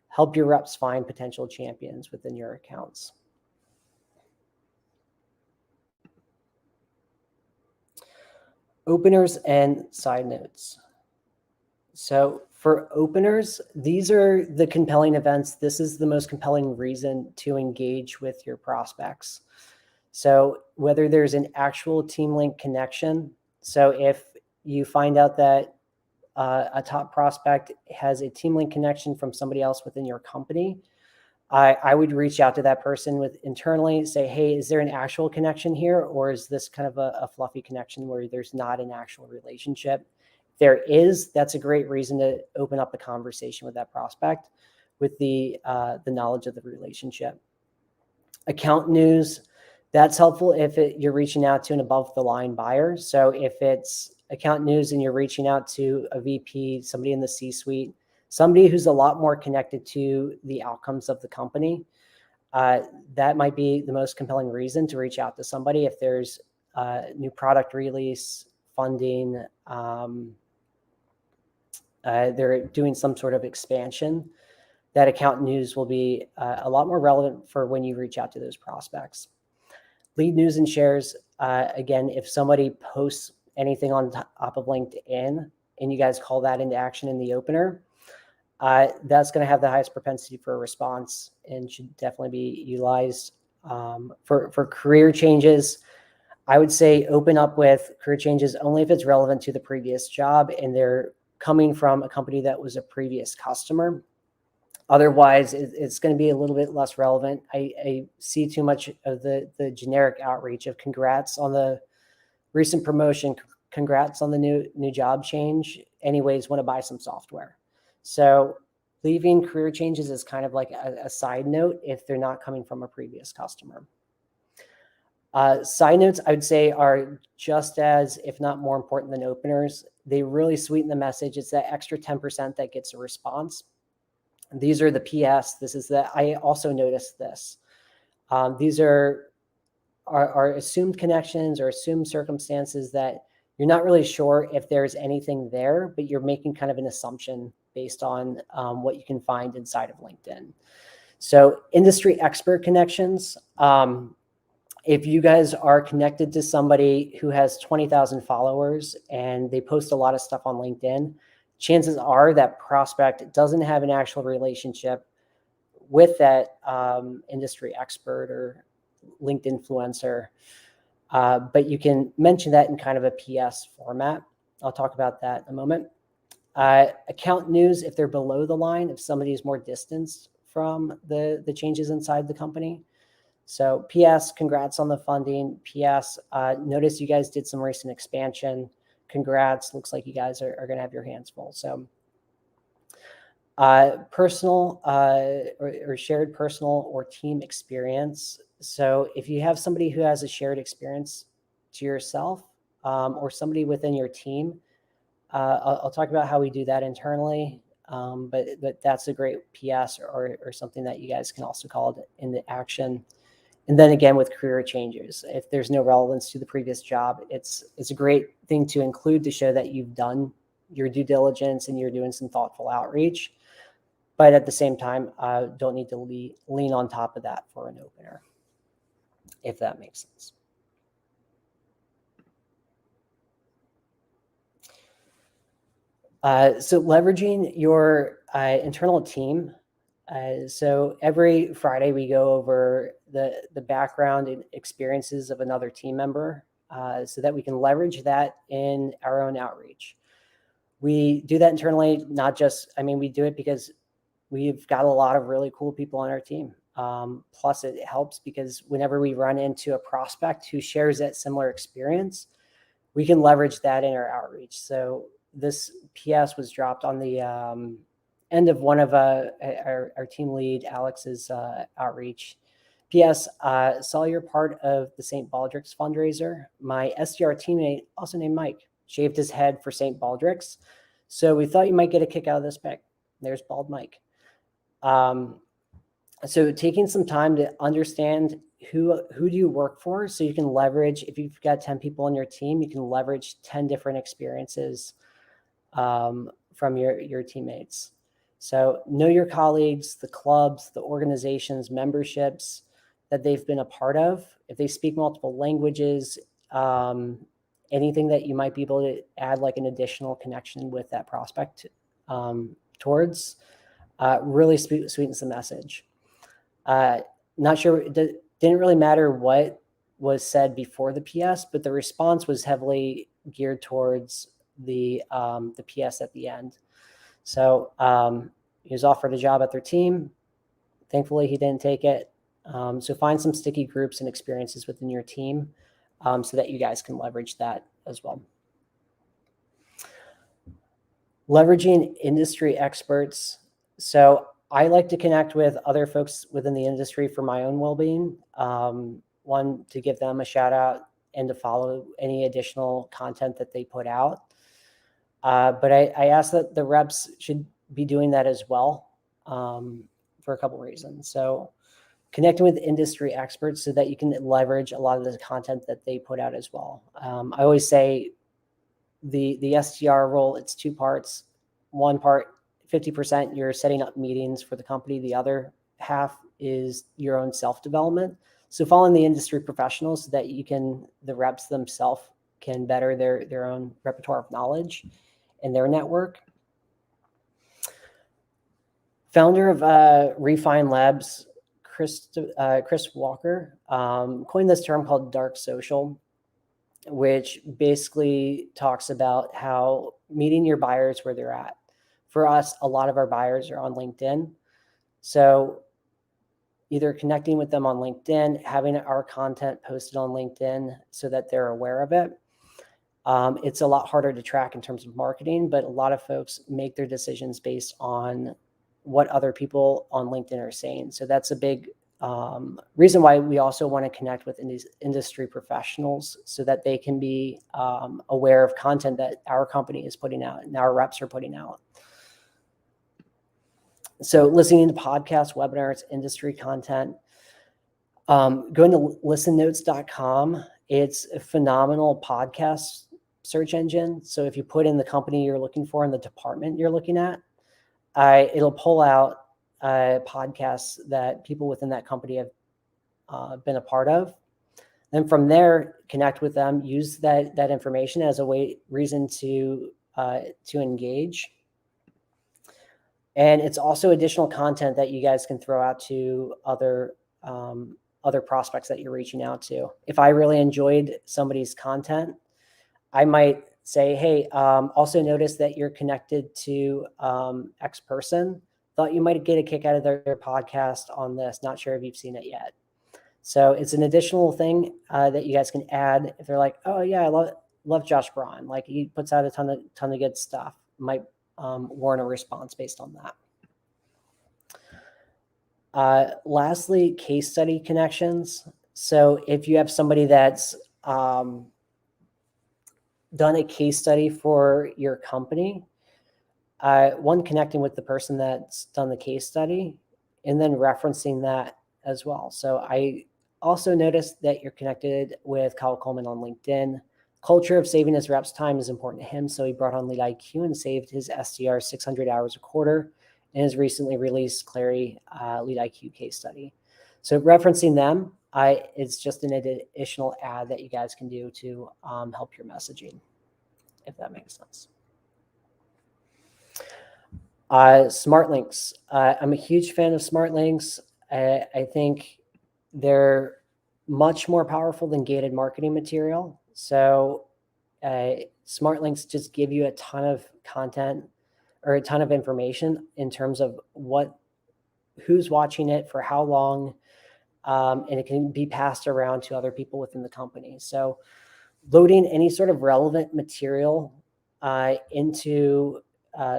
help your reps find potential champions within your accounts. Openers and side notes. So for openers, these are the compelling events. This is the most compelling reason to engage with your prospects. So whether there's an actual team link connection, so if you find out that a top prospect has a team link connection from somebody else within your company, I would reach out to that person with internally, say, hey, is there an actual connection here? Or is this kind of a fluffy connection where there's not an actual relationship? If there is, that's a great reason to open up the conversation with that prospect with the knowledge of the relationship. Account news, that's helpful if you're reaching out to an above the line buyer. So if it's account news and you're reaching out to a VP, somebody in the C-suite, somebody who's a lot more connected to the outcomes of the company, that might be the most compelling reason to reach out to somebody. If there's new product release, funding, they're doing some sort of expansion, that account news will be a lot more relevant for when you reach out to those prospects. Lead news and shares, again, if somebody posts anything on top of LinkedIn and you guys call that into action in the opener, that's going to have the highest propensity for a response and should definitely be utilized. For career changes, I would say open up with career changes only if it's relevant to the previous job and they're coming from a company that was a previous customer. Otherwise, it's going to be a little bit less relevant. I see too much of the generic outreach of congrats on the recent promotion, congrats on the new job change. Anyways, want to buy some software. So leaving career changes is kind of like a side note if they're not coming from a previous customer. Side notes, I would say, are just as, if not more important than openers. They really sweeten the message. It's that extra 10% that gets a response. These are the PS. This is the, I also noticed this. These are assumed connections or assumed circumstances that you're not really sure if there's anything there, but you're making kind of an assumption based on what you can find inside of LinkedIn. So industry expert connections. If you guys are connected to somebody who has 20,000 followers and they post a lot of stuff on LinkedIn, chances are that prospect doesn't have an actual relationship with that industry expert or LinkedIn influencer. But you can mention that in kind of a PS format. I'll talk about that in a moment. Account news, if they're below the line, if somebody is more distanced from the changes inside the company. So PS, congrats on the funding. PS, notice you guys did some recent expansion. Congrats, looks like you guys are going to have your hands full. So personal or shared personal or team experience. So if you have somebody who has a shared experience to yourself or somebody within your team, I'll talk about how we do that internally, but that's a great PS or something that you guys can also call it in the action. And then again, with career changes, if there's no relevance to the previous job, it's a great thing to include to show that you've done your due diligence and you're doing some thoughtful outreach. But at the same time, don't need to lean on top of that for an opener, if that makes sense. So leveraging your internal team. So every Friday we go over the background and experiences of another team member so that we can leverage that in our own outreach. We do that internally, not just, we do it because we've got a lot of really cool people on our team. Plus it helps because whenever we run into a prospect who shares that similar experience, we can leverage that in our outreach. So this PS was dropped on the end of one of our team lead, Alex's outreach. PS, saw you're part of the St. Baldrick's fundraiser. My SDR teammate, also named Mike, shaved his head for St. Baldrick's. So we thought you might get a kick out of this pic. There's Bald Mike. So taking some time to understand who do you work for so you can leverage, if you've got 10 people on your team, you can leverage 10 different experiences from your teammates. So know your colleagues, the clubs, the organizations, memberships that they've been a part of. If they speak multiple languages, anything that you might be able to add like an additional connection with that prospect towards really sweetens the message. Not sure, it didn't really matter what was said before the PS, but the response was heavily geared towards the PS at the end. So he was offered a job at their team. Thankfully, he didn't take it. So find some sticky groups and experiences within your team so that you guys can leverage that as well. Leveraging industry experts. So I like to connect with other folks within the industry for my own well-being. One, to give them a shout out and to follow any additional content that they put out. But I ask that the reps should be doing that as well for a couple reasons. So connecting with industry experts so that you can leverage a lot of the content that they put out as well. I always say the SDR role, it's two parts. One part, 50%, you're setting up meetings for the company. The other half is your own self-development. So following the industry professionals so that the reps themselves can better their own repertoire of knowledge in their network. Founder of Refine Labs, Chris Walker, coined this term called dark social, which basically talks about how meeting your buyers where they're at. For us, a lot of our buyers are on LinkedIn. So either connecting with them on LinkedIn, having our content posted on LinkedIn so that they're aware of it. It's a lot harder to track in terms of marketing, but a lot of folks make their decisions based on what other people on LinkedIn are saying. So that's a big reason why we also want to connect with industry professionals so that they can be aware of content that our company is putting out and our reps are putting out. So listening to podcasts, webinars, industry content, going to listennotes.com. It's a phenomenal podcast search engine. So if you put in the company you're looking for and the department you're looking at, it'll pull out podcasts that people within that company have been a part of. Then from there, connect with them, use that information as a reason to engage. And it's also additional content that you guys can throw out to other other prospects that you're reaching out to. If I really enjoyed somebody's content, I might say, hey, also notice that you're connected to X person. Thought you might get a kick out of their podcast on this. Not sure if you've seen it yet. So it's an additional thing that you guys can add. If they're like, oh yeah, I love Josh Braun. Like he puts out a ton of good stuff. Might warrant a response based on that. Lastly, case study connections. So if you have somebody that's done a case study for your company, one, connecting with the person that's done the case study and then referencing that as well. So I also noticed that you're connected with Kyle Coleman on LinkedIn. Culture of saving his reps time is important to him. So he brought on Lead IQ and saved his SDR 600 hours a quarter and has recently released Clary Lead IQ case study. So referencing them, it's just an additional ad that you guys can do to help your messaging, if that makes sense. Smart links. I'm a huge fan of smart links. I think they're much more powerful than gated marketing material. So smart links just give you a ton of content or a ton of information in terms of who's watching it for how long, and it can be passed around to other people within the company. So loading any sort of relevant material into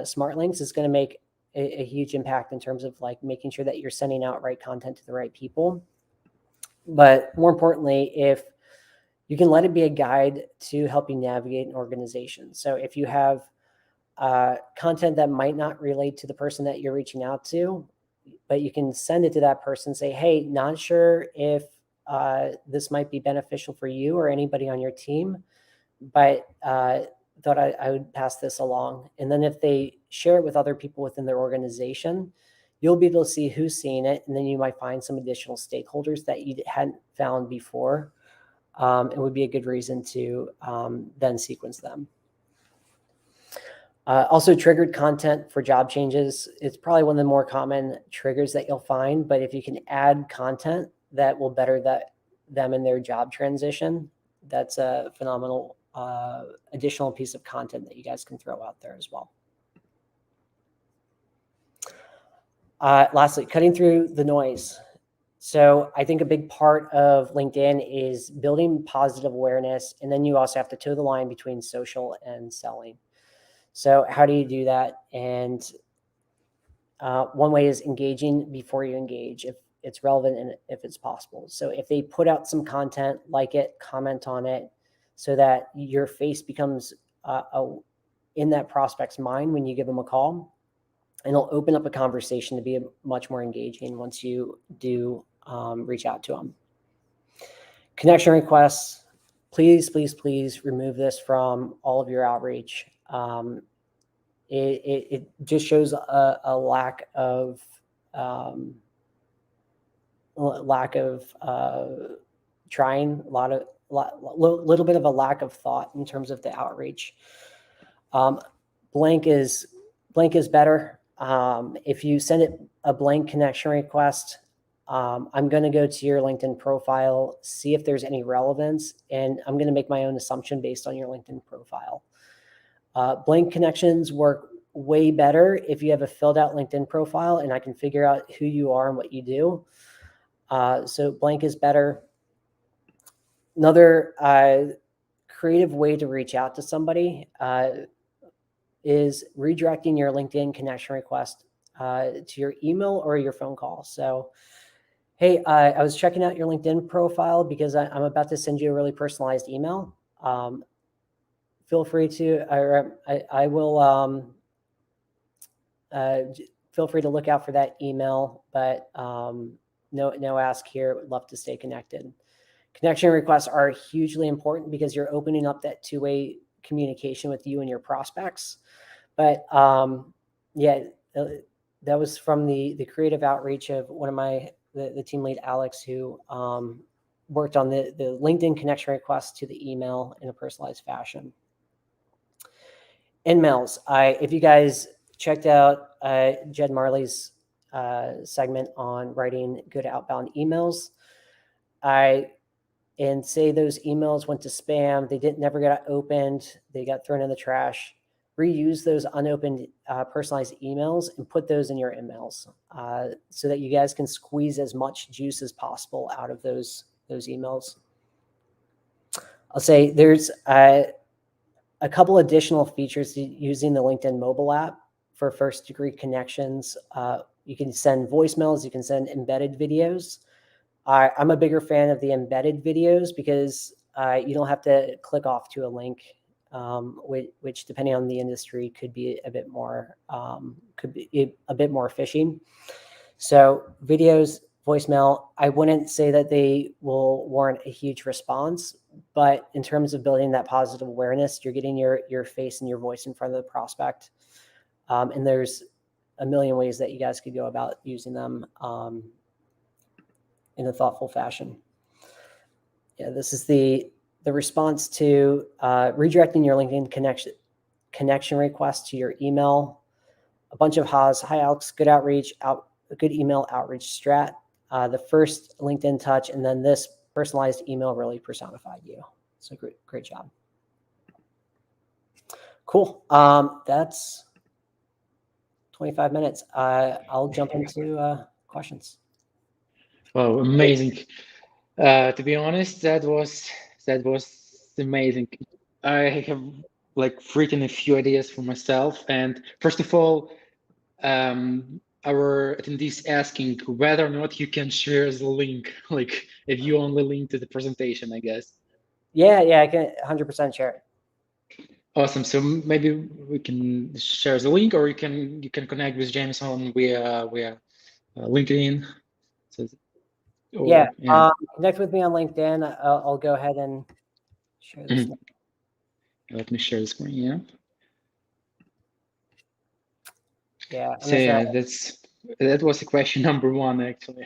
smart links is going to make a huge impact in terms of like making sure that you're sending out right content to the right people. But more importantly, if you can let it be a guide to help you navigate an organization. So if you have content that might not relate to the person that you're reaching out to, but you can send it to that person, say, hey, not sure if this might be beneficial for you or anybody on your team, but thought I would pass this along. And then if they share it with other people within their organization, you'll be able to see who's seeing it. And then you might find some additional stakeholders that you hadn't found before. It would be a good reason to then sequence them. Also, triggered content for job changes. It's probably one of the more common triggers that you'll find. But if you can add content that will better them in their job transition, that's a phenomenal additional piece of content that you guys can throw out there as well. Lastly, cutting through the noise. So I think a big part of LinkedIn is building positive awareness, and then you also have to toe the line between social and selling. So how do you do that? And one way is engaging before you engage, if it's relevant and if it's possible. So if they put out some content, like it, comment on it, so that your face becomes in that prospect's mind when you give them a call, and it'll open up a conversation to be much more engaging once you do reach out to them. Connection requests, please, please, please remove this from all of your outreach. It just shows a lack of trying, little bit of a lack of thought in terms of the outreach. Blank is better. If you send it a blank connection request, I'm going to go to your LinkedIn profile, see if there's any relevance, and I'm going to make my own assumption based on your LinkedIn profile. Blank connections work way better if you have a filled out LinkedIn profile and I can figure out who you are and what you do. So blank is better. Another creative way to reach out to somebody is redirecting your LinkedIn connection request to your email or your phone call. So, hey, I was checking out your LinkedIn profile because I'm about to send you a really personalized email. Feel free to, I will feel free to look out for that email, but no ask here. Would love to stay connected. Connection requests are hugely important because you're opening up that two-way communication with you and your prospects. But yeah, that was from the creative outreach of one of the team lead, Alex, who worked on the LinkedIn connection request to the email in a personalized fashion. InMails. If you guys checked out Jed Marley's segment on writing good outbound emails, and say those emails went to spam, they never got opened, they got thrown in the trash, reuse those unopened personalized emails and put those in your emails so that you guys can squeeze as much juice as possible out of those emails. I'll say there's a couple additional features to using the LinkedIn mobile app for first degree connections. You can send voicemails, you can send embedded videos. I'm a bigger fan of the embedded videos because you don't have to click off to a link, which depending on the industry could be a bit more phishing. So videos, voicemail, I wouldn't say that they will warrant a huge response, but in terms of building that positive awareness, you're getting your face and your voice in front of the prospect. And there's a million ways that you guys could go about using them in a thoughtful fashion. Yeah, this is the response to redirecting your LinkedIn connection request to your email. A bunch of ha's. Hi, Alex. Good outreach. Good email outreach strat. The first LinkedIn touch, and then this personalized email really personified you. So great job. Cool. That's 25 minutes. I'll jump into questions. Oh, amazing. To be honest, that was amazing. I have written a few ideas for myself. And first of all, our attendees asking whether or not you can share the link, if you only link to the presentation, I guess. Yeah, I can 100% share it. Awesome. So maybe we can share the link, or you can connect with James on via LinkedIn. So, connect with me on LinkedIn. I'll go ahead and share this. Let me share the screen. Yeah. Yeah. So that was question number one, actually.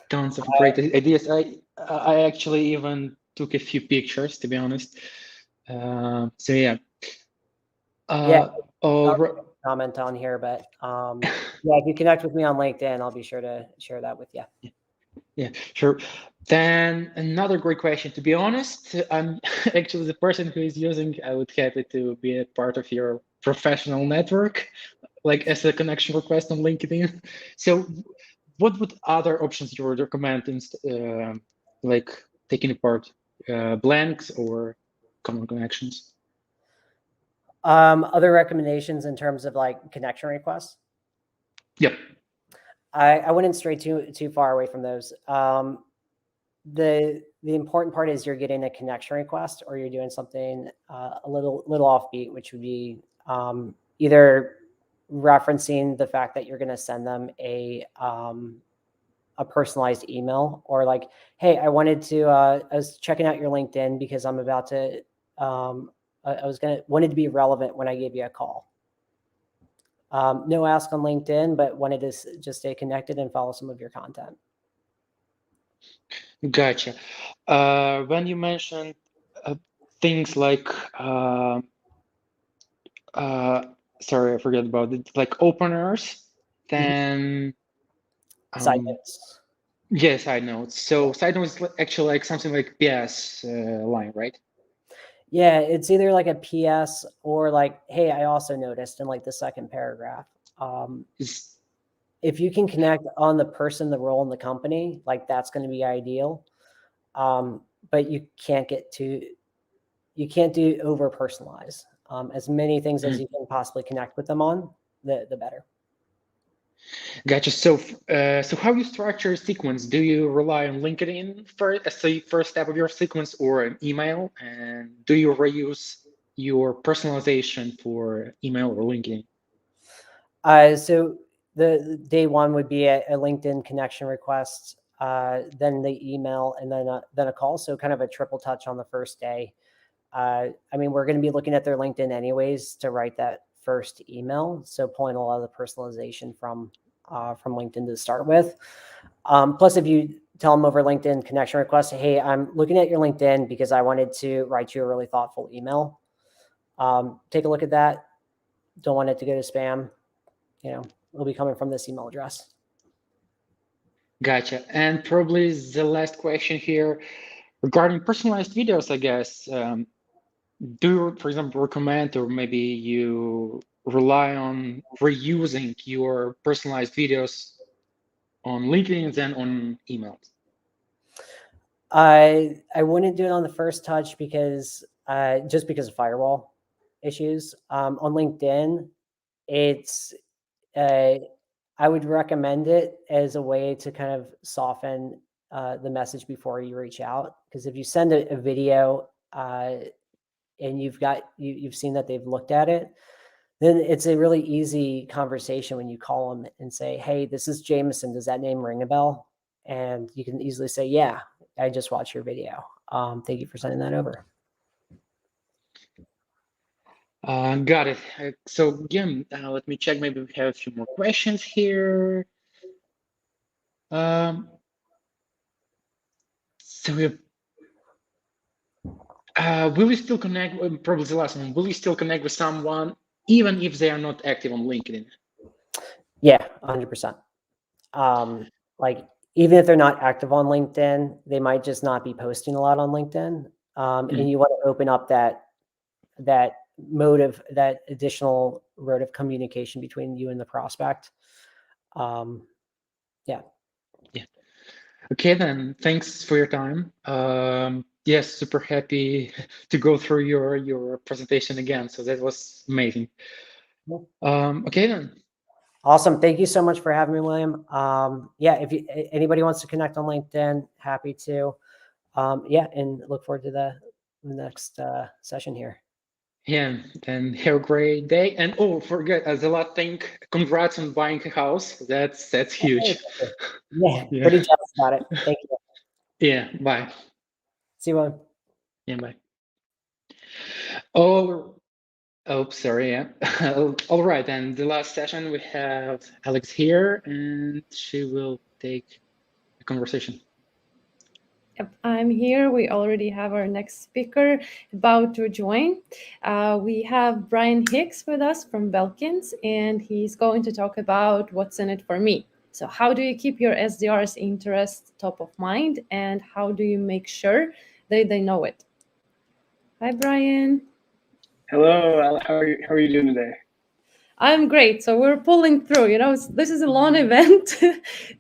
Tons of great ideas. I actually even took a few pictures, to be honest. So yeah. I'll comment on here, but if you connect with me on LinkedIn, I'll be sure to share that with you. Yeah, sure. Then another great question. To be honest, I'm actually the person who is using. I would happy to be a part of your professional network, as a connection request on LinkedIn. So, what would other options you would recommend, taking apart blanks or common connections? Other recommendations in terms of connection requests? Yep. I wouldn't stray too far away from those. The important part is you're getting a connection request, or you're doing something a little offbeat, which would be either referencing the fact that you're going to send them a personalized email, or hey, I wanted to I was checking out your LinkedIn because I'm about to wanted to be relevant when I gave you a call. No ask on LinkedIn, but wanted to just stay connected and follow some of your content. Gotcha. When you mentioned things like, sorry, I forget about it, openers, then side notes. Yeah, side notes. So side notes is actually something like PS line, right? Yeah, it's either a PS or hey, I also noticed in the second paragraph. If you can connect on the person, the role in the company, that's going to be ideal. But you can't do over personalize. As many things as you can possibly connect with them on, the better. Gotcha. So, how you structure a sequence? Do you rely on LinkedIn as the first step of your sequence, or an email? And do you reuse your personalization for email or LinkedIn? So the day one would be a LinkedIn connection request, then the email, and then a call. So kind of a triple touch on the first day. I mean, we're going to be looking at their LinkedIn anyways to write that first email. So pulling a lot of the personalization from LinkedIn to start with. Plus, if you tell them over LinkedIn connection request, hey, I'm looking at your LinkedIn because I wanted to write you a really thoughtful email. Take a look at that. Don't want it to go to spam. It'll be coming from this email address. Gotcha. And probably the last question here regarding personalized videos, I guess. Do you, for example, recommend or maybe you rely on reusing your personalized videos on LinkedIn and on emails? I wouldn't do it on the first touch because just because of firewall issues. On LinkedIn, it's I would recommend it as a way to kind of soften the message before you reach out. Because if you send a video and you've seen that they've looked at it, then it's a really easy conversation when you call them and say, "Hey, this is Jameson. Does that name ring a bell?" And you can easily say, "Yeah, I just watched your video. Thank you for sending that over." Got it. So again, let me check. Maybe we have a few more questions here. So we have, will we still connect? Probably the last one. Will we still connect with someone even if they are not active on LinkedIn? Yeah, 100%. Like even if they're not active on LinkedIn, they might just not be posting a lot on LinkedIn, and you want to open up that additional road of communication between you and the prospect. Yeah. Okay, then. Thanks for your time. Yes, super happy to go through your presentation again. So that was amazing. Okay, then. Awesome. Thank you so much for having me, William. Yeah, if anybody wants to connect on LinkedIn, happy to. Yeah, and look forward to the next session here. Yeah, and have a great day. And oh, forget the last thing. Congrats on buying a house. That's huge. Yeah, pretty jealous about it. Thank you. Yeah, bye. See you on. Yeah, bye. Oh, sorry. Yeah. All right. And the last session we have Alex here, and she will take the conversation. Yep, I'm here. We already have our next speaker about to join. We have Brian Hicks with us from Belkins, and he's going to talk about what's in it for me. So how do you keep your SDR's interest top of mind, and how do you make sure that they know it? Hi, Brian. Hello. How are you doing today? I'm great. So we're pulling through. You know, this is a long event.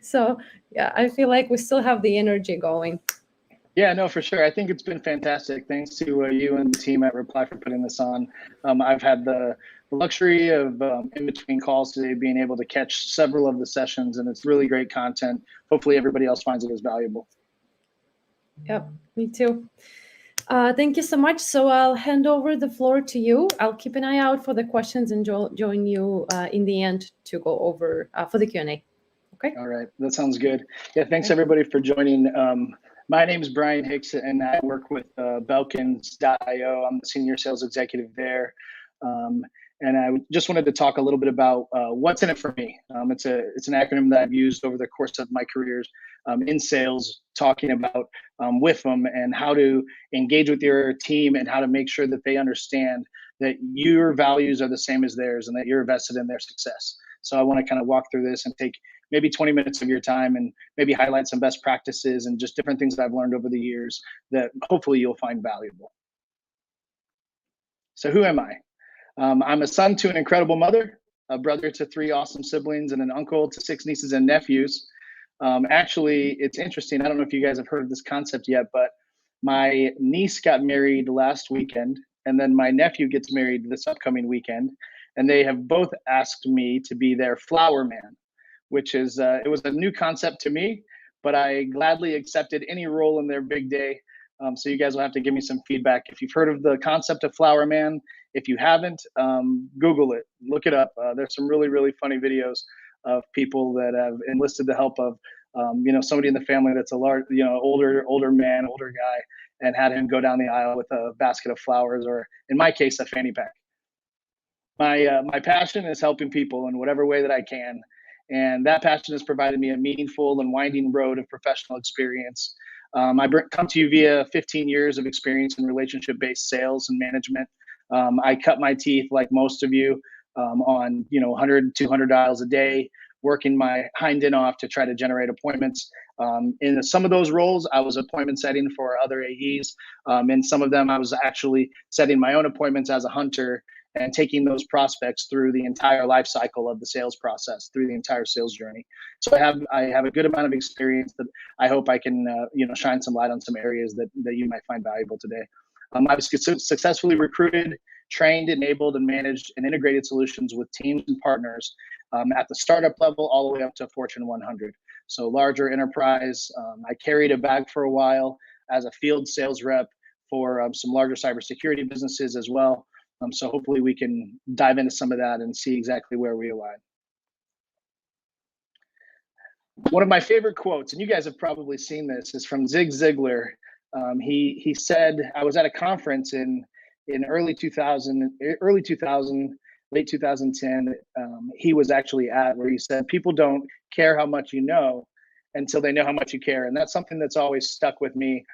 So yeah, I feel like we still have the energy going. Yeah, no, for sure. I think it's been fantastic. Thanks to you and the team at Reply for putting this on. I've had the luxury of in between calls today being able to catch several of the sessions, and it's really great content. Hopefully everybody else finds it as valuable. Yep, me too. Thank you so much. So I'll hand over the floor to you. I'll keep an eye out for the questions and join you in the end to go over for the Q&A. Okay. All right, that sounds good. Yeah, thanks everybody for joining. My name is Brian Hicks, and I work with Belkins.io. I'm the senior sales executive there. And I just wanted to talk a little bit about what's in it for me. It's an acronym that I've used over the course of my careers in sales, talking about with them and how to engage with your team and how to make sure that they understand that your values are the same as theirs and that you're vested in their success. So I want to kind of walk through this and take maybe 20 minutes of your time and maybe highlight some best practices and just different things that I've learned over the years that hopefully you'll find valuable. So who am I? I'm a son to an incredible mother, a brother to 3 awesome siblings, and an uncle to 6 nieces and nephews. Actually, it's interesting. I don't know if you guys have heard of this concept yet, but my niece got married last weekend, and then my nephew gets married this upcoming weekend, and they have both asked me to be their flower man, which is it was a new concept to me, but I gladly accepted any role in their big day. So you guys will have to give me some feedback if you've heard of the concept of flower man. If you haven't, Google it, look it up. There's some really, really funny videos of people that have enlisted the help of, somebody in the family that's a large, older man, older guy, and had him go down the aisle with a basket of flowers, or in my case, a fanny pack. My passion is helping people in whatever way that I can. And that passion has provided me a meaningful and winding road of professional experience. I come to you via 15 years of experience in relationship-based sales and management. I cut my teeth, like most of you, on 100, 200 dials a day, working my hind end off to try to generate appointments. In some of those roles, I was appointment setting for other AEs. In some of them, I was actually setting my own appointments as a hunter and taking those prospects through the entire life cycle of the sales process, through the entire sales journey. So I have a good amount of experience that I hope I can shine some light on some areas that you might find valuable today. I've successfully recruited, trained, enabled, and managed and integrated solutions with teams and partners at the startup level all the way up to Fortune 100. So larger enterprise. I carried a bag for a while as a field sales rep for some larger cybersecurity businesses as well. So hopefully we can dive into some of that and see exactly where we align. One of my favorite quotes, and you guys have probably seen this, is from Zig Ziglar. He said, I was at a conference in early 2000, late 2010. He was actually at where he said, people don't care how much you know until they know how much you care. And that's something that's always stuck with me.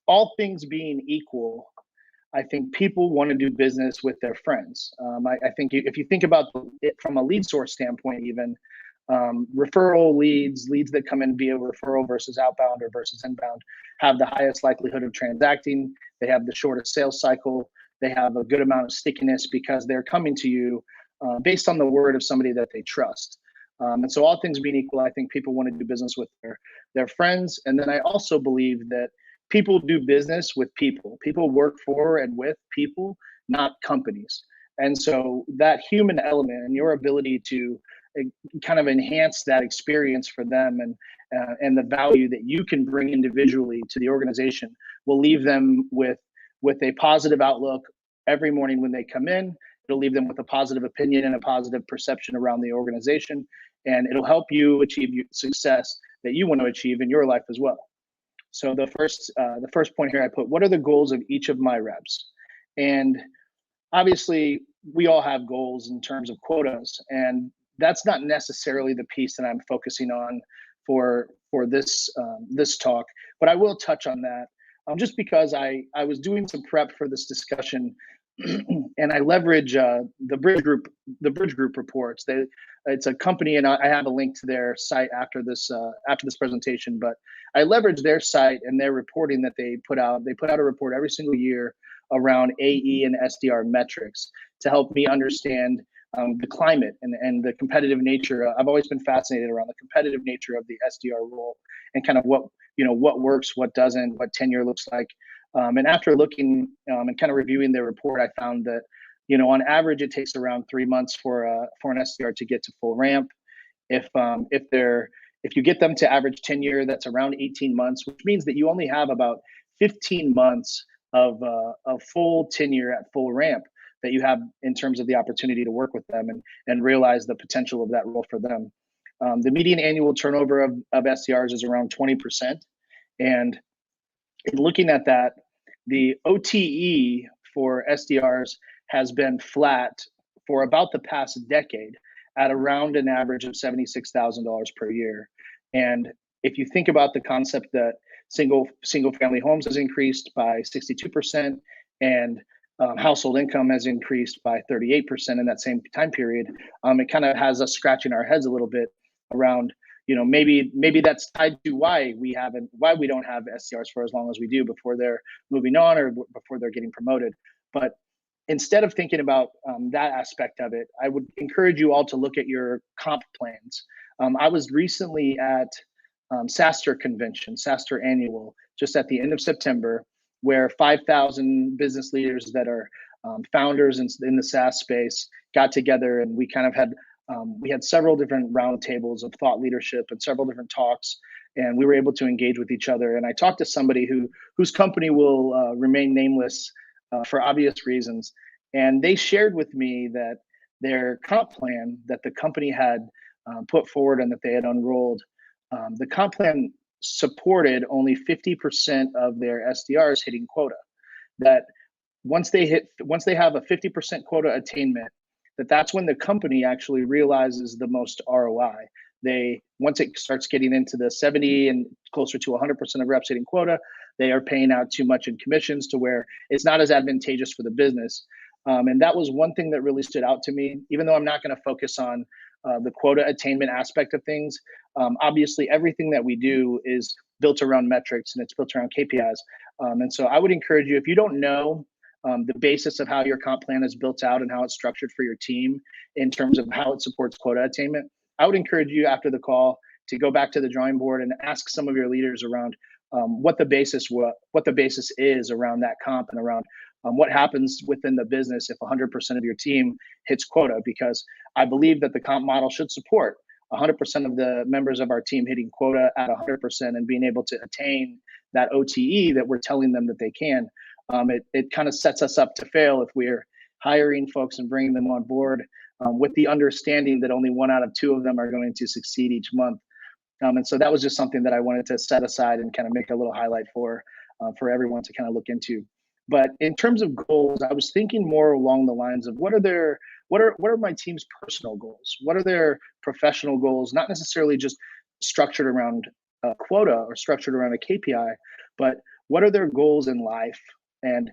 All things being equal, I think people want to do business with their friends. I think if you think about it from a lead source standpoint, even referral leads that come in via referral versus outbound or versus inbound have the highest likelihood of transacting. They have the shortest sales cycle. They have a good amount of stickiness because they're coming to you based on the word of somebody that they trust. And so all things being equal, I think people want to do business with their friends. And then I also believe that people do business with people. People work for and with people, not companies. And so that human element and your ability to kind of enhance that experience for them and the value that you can bring individually to the organization will leave them with a positive outlook every morning when they come in. It'll leave them with a positive opinion and a positive perception around the organization, and it'll help you achieve success that you want to achieve in your life as well. So the first point here I put, what are the goals of each of my reps? And obviously we all have goals in terms of quotas, and that's not necessarily the piece that I'm focusing on for this talk, but I will touch on that just because I was doing some prep for this discussion, and I leverage the Bridge Group reports. It's a company, and I have a link to their site after this presentation. But I leverage their site and their reporting that they put out. They put out a report every single year around AE and SDR metrics to help me understand the climate and the competitive nature. I've always been fascinated around the competitive nature of the SDR role and kind of what works, what doesn't, what tenure looks like. And after looking and kind of reviewing their report, I found that, on average, it takes around 3 months for an SDR to get to full ramp. If you get them to average tenure, that's around 18 months, which means that you only have about 15 months of full tenure at full ramp that you have in terms of the opportunity to work with them and realize the potential of that role for them. The median annual turnover of SDRs is around 20%. And looking at that, the OTE for SDRs has been flat for about the past decade at around an average of $76,000 per year. And if you think about the concept that single family homes has increased by 62% and household income has increased by 38% in that same time period, it kind of has us scratching our heads a little bit around, maybe that's tied to why we don't have SDRs for as long as we do before they're moving on or before they're getting promoted. But instead of thinking about that aspect of it, I would encourage you all to look at your comp plans. I was recently at SaaStr convention, SaaStr annual, just at the end of September, where 5,000 business leaders that are founders in the SaaS space got together, and we kind of had we had several different roundtables of thought leadership and several different talks, and we were able to engage with each other. And I talked to somebody whose company will remain nameless for obvious reasons, and they shared with me that their comp plan that the company had put forward and that they had unrolled, the comp plan supported only 50% of their SDRs hitting quota. That once they have a 50% quota attainment, that's when the company actually realizes the most ROI. Once it starts getting into the 70 and closer to 100% of reps hitting quota, they are paying out too much in commissions to where it's not as advantageous for the business. And that was one thing that really stood out to me, even though I'm not going to focus on the quota attainment aspect of things. Obviously, everything that we do is built around metrics and it's built around KPIs. And so I would encourage you, if you don't know the basis of how your comp plan is built out and how it's structured for your team in terms of how it supports quota attainment, I would encourage you after the call to go back to the drawing board and ask some of your leaders around what the basis is around that comp and around what happens within the business if 100% of your team hits quota, because I believe that the comp model should support 100% of the members of our team hitting quota at 100% and being able to attain that OTE that we're telling them that they can. It kind of sets us up to fail if we're hiring folks and bringing them on board with the understanding that only 1 out of 2 of them are going to succeed each month. And so that was just something that I wanted to set aside and kind of make a little highlight for everyone to kind of look into. But in terms of goals, I was thinking more along the lines of what are my team's personal goals? What are their professional goals? Not necessarily just structured around a quota or structured around a KPI, but what are their goals in life, and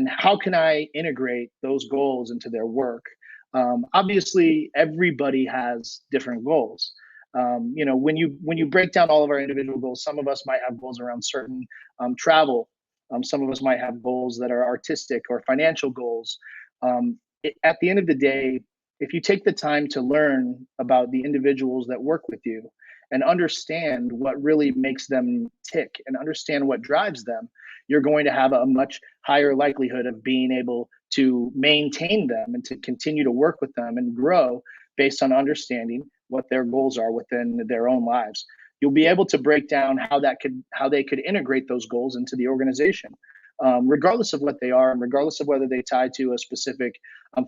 how can I integrate those goals into their work? Obviously, everybody has different goals. When you break down all of our individual goals, some of us might have goals around certain travel. Some of us might have goals that are artistic or financial goals. At the end of the day, if you take the time to learn about the individuals that work with you and understand what really makes them tick and understand what drives them, you're going to have a much higher likelihood of being able to maintain them and to continue to work with them and grow based on understanding what their goals are within their own lives. You'll be able to break down how they could integrate those goals into the organization, regardless of what they are and regardless of whether they tie to a specific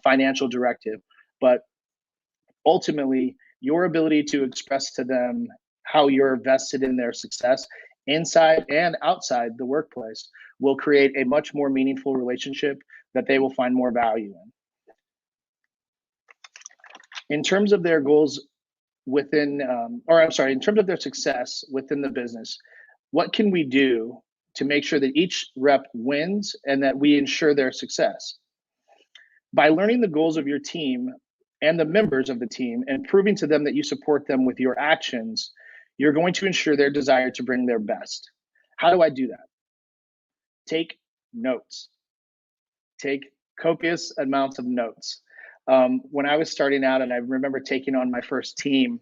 financial directive. But ultimately, your ability to express to them how you're vested in their success inside and outside the workplace will create a much more meaningful relationship that they will find more value in. In terms of their goals in terms of their success within the business, what can we do to make sure that each rep wins and that we ensure their success? By learning the goals of your team and the members of the team and proving to them that you support them with your actions, you're going to ensure their desire to bring their best. How do I do that? Take notes. Take copious amounts of notes. When I was starting out, and I remember taking on my first team,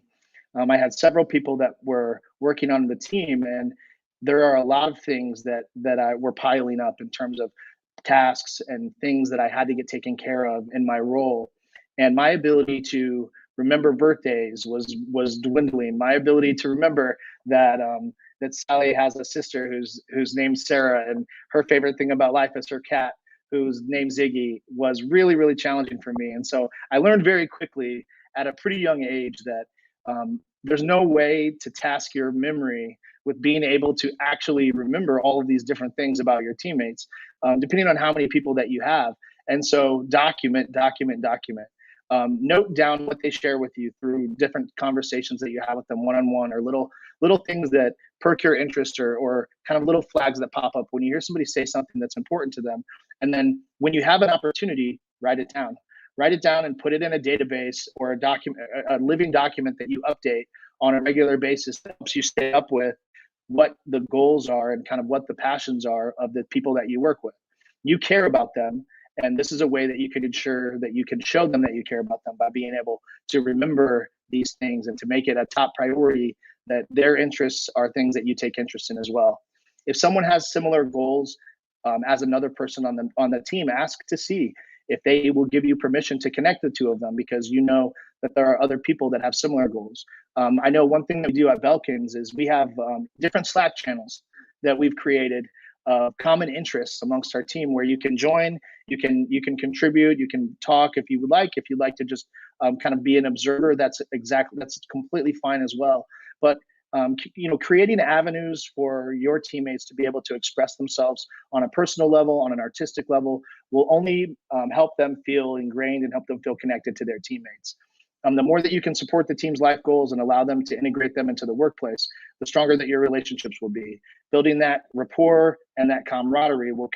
I had several people that were working on the team, and there are a lot of things that were piling up in terms of tasks and things that I had to get taken care of in my role. And my ability to remember birthdays was dwindling. My ability to remember that that Sally has a sister whose name's Sarah, and her favorite thing about life is her cat, whose name's Ziggy, was really, really challenging for me. And so I learned very quickly at a pretty young age that there's no way to task your memory with being able to actually remember all of these different things about your teammates, depending on how many people that you have. And so document. Note down what they share with you through different conversations that you have with them one-on-one, or little things that perk your interest, or kind of little flags that pop up when you hear somebody say something that's important to them. And then when you have an opportunity, write it down. Write it down and put it in a database or a living document that you update on a regular basis that helps you stay up with what the goals are and kind of what the passions are of the people that you work with. You care about them, and this is a way that you can ensure that you can show them that you care about them by being able to remember these things and to make it a top priority that their interests are things that you take interest in as well. If someone has similar goals as another person on the team, ask to see if they will give you permission to connect the two of them, because you know that there are other people that have similar goals. I know one thing that we do at Belkins is we have different Slack channels that we've created of common interests amongst our team, where you can join, you can contribute, you can talk if you would like. If you'd like to just kind of be an observer, that's completely fine as well. But creating avenues for your teammates to be able to express themselves on a personal level, on an artistic level, will only help them feel ingrained and help them feel connected to their teammates. The more that you can support the team's life goals and allow them to integrate them into the workplace, the stronger that your relationships will be. Building that rapport and that camaraderie will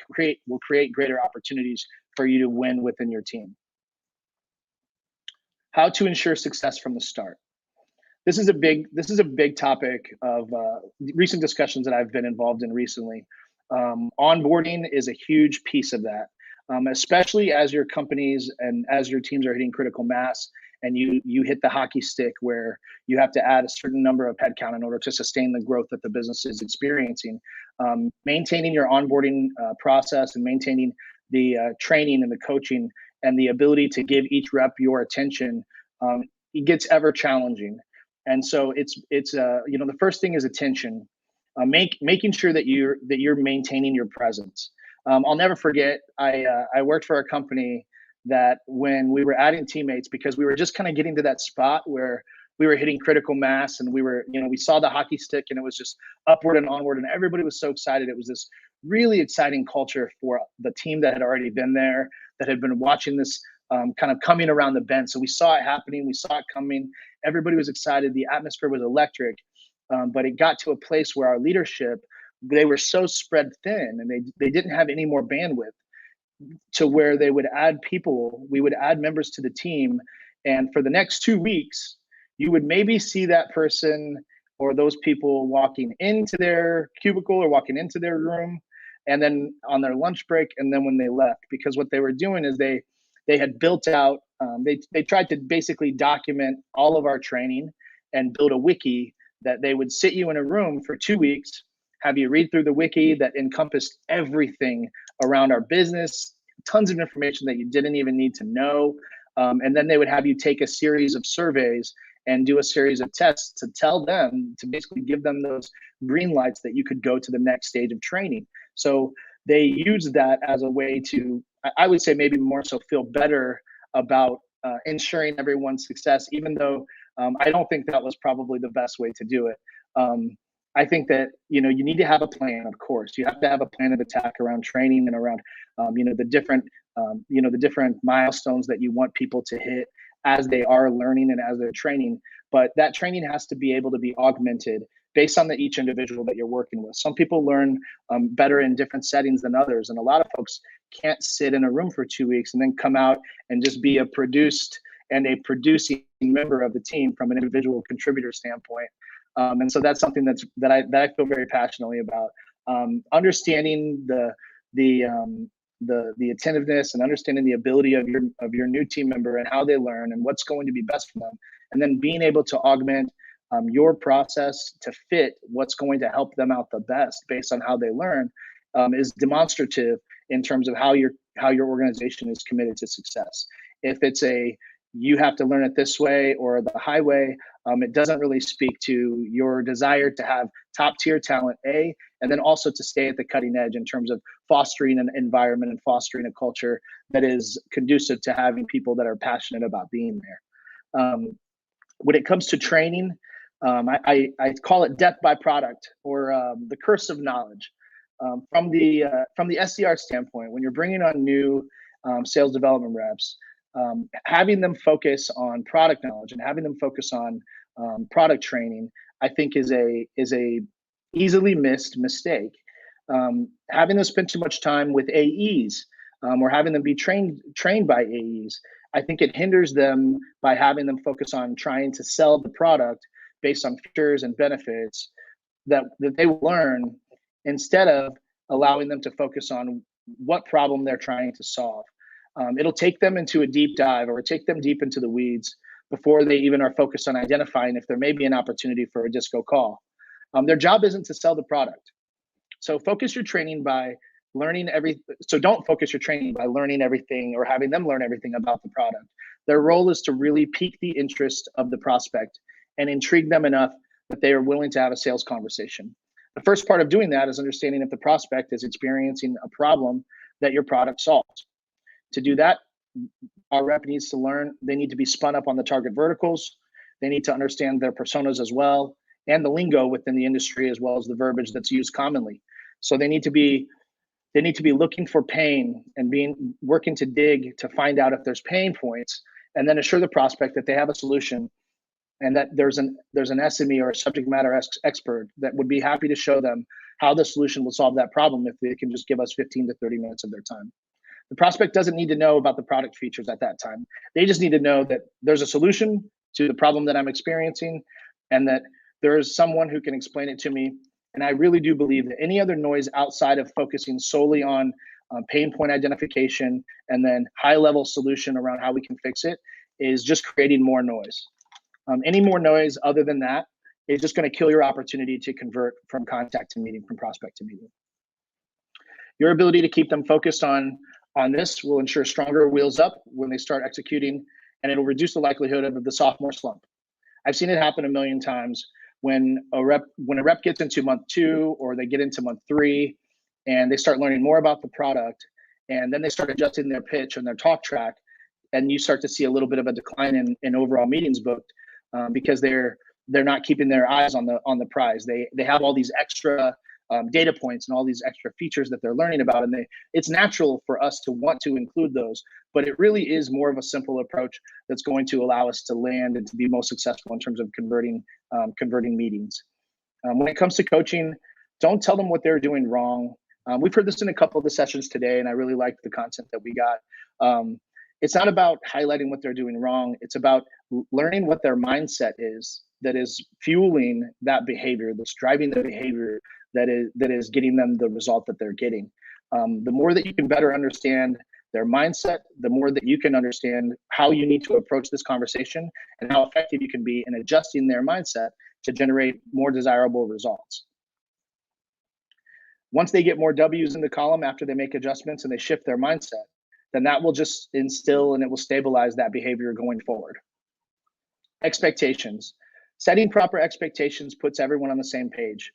create greater opportunities for you to win within your team. how to ensure success from the start. This is a big topic of recent discussions that I've been involved in recently. Onboarding is a huge piece of that, especially as your companies and as your teams are hitting critical mass, and you hit the hockey stick where you have to add a certain number of headcount in order to sustain the growth that the business is experiencing. Maintaining your onboarding process and maintaining the training and the coaching and the ability to give each rep your attention, it gets ever challenging. And so it's the first thing is attention, making sure that you're maintaining your presence. I'll never forget, I worked for a company that when we were adding teammates, because we were just kind of getting to that spot where we were hitting critical mass, and we saw the hockey stick, and it was just upward and onward, and everybody was so excited. It was this really exciting culture for the team that had already been there, that had been watching this kind of coming around the bend. So we saw it happening, we saw it coming. Everybody was excited. The atmosphere was electric, but it got to a place where our leadership, they were so spread thin, and they didn't have any more bandwidth to where they would add people. We would add members to the team, and for the next 2 weeks, you would maybe see that person or those people walking into their cubicle or walking into their room, and then on their lunch break, and then when they left. Because what they were doing is they had built out, they tried to basically document all of our training and build a wiki that they would sit you in a room for 2 weeks, have you read through the wiki that encompassed everything around our business, tons of information that you didn't even need to know. And then they would have you take a series of surveys and do a series of tests to tell them, to basically give them those green lights that you could go to the next stage of training. So they used that as a way to, I would say, maybe more so feel better about ensuring everyone's success, even though I don't think that was probably the best way to do it. I think that, you need to have a plan, of course. You have to have a plan of attack around training and around, the different milestones that you want people to hit as they are learning and as they're training. But that training has to be able to be augmented based on each individual that you're working with. Some people learn better in different settings than others. And a lot of folks can't sit in a room for 2 weeks and then come out and just be a producing member of the team from an individual contributor standpoint. And so that's something that I feel very passionately about. Understanding the attentiveness and understanding the ability of your new team member and how they learn and what's going to be best for them, and then being able to augment your process to fit what's going to help them out the best based on how they learn, is demonstrative in terms of how your organization is committed to success. If it's you have to learn it this way or the highway, it doesn't really speak to your desire to have top tier talent, and then also to stay at the cutting edge in terms of fostering an environment and fostering a culture that is conducive to having people that are passionate about being there. When it comes to training, I call it death by product, or the curse of knowledge. From the SDR standpoint, when you're bringing on new sales development reps, having them focus on product knowledge and having them focus on product training, I think is a easily missed mistake. Having them spend too much time with AEs, or having them be trained by AEs, I think it hinders them by having them focus on trying to sell the product based on features and benefits that they will learn, instead of allowing them to focus on what problem they're trying to solve. It'll take them into a deep dive, or take them deep into the weeds before they even are focused on identifying if there may be an opportunity for a disco call. Their job isn't to sell the product. So focus your training by learning don't focus your training by learning everything or having them learn everything about the product. Their role is to really pique the interest of the prospect and intrigue them enough that they are willing to have a sales conversation. The first part of doing that is understanding if the prospect is experiencing a problem that your product solves. To do that, our rep needs to learn, they need to be spun up on the target verticals. They need to understand their personas as well, and the lingo within the industry, as well as the verbiage that's used commonly. So they need to be looking for pain and working to dig to find out if there's pain points, and then assure the prospect that they have a solution, and that there's an SME or a subject matter expert that would be happy to show them how the solution will solve that problem if they can just give us 15 to 30 minutes of their time. The prospect doesn't need to know about the product features at that time. They just need to know that there's a solution to the problem that I'm experiencing, and that there is someone who can explain it to me. And I really do believe that any other noise outside of focusing solely on pain point identification and then high level solution around how we can fix it is just creating more noise. Any more noise other than that is just going to kill your opportunity to convert from contact to meeting, from prospect to meeting. Your ability to keep them focused on this will ensure stronger wheels up when they start executing, and it'll reduce the likelihood of the sophomore slump. I've seen it happen a million times when a rep gets into month 2 or they get into month 3 and they start learning more about the product, and then they start adjusting their pitch and their talk track, and you start to see a little bit of a decline in overall meetings booked because they're not keeping their eyes on the prize. They have all these extra data points and all these extra features that they're learning about, and it's natural for us to want to include those, but it really is more of a simple approach that's going to allow us to land and to be most successful in terms of converting meetings. When it comes to coaching, don't tell them what they're doing wrong. We've heard this in a couple of the sessions today, and I really liked the content that we got. It's not about highlighting what they're doing wrong. It's about learning what their mindset is that is fueling that behavior, that's driving the behavior that is getting them the result that they're getting. The more that you can better understand their mindset, the more that you can understand how you need to approach this conversation and how effective you can be in adjusting their mindset to generate more desirable results. Once they get more W's in the column after they make adjustments and they shift their mindset, then that will just instill and it will stabilize that behavior going forward. Expectations. Setting proper expectations puts everyone on the same page.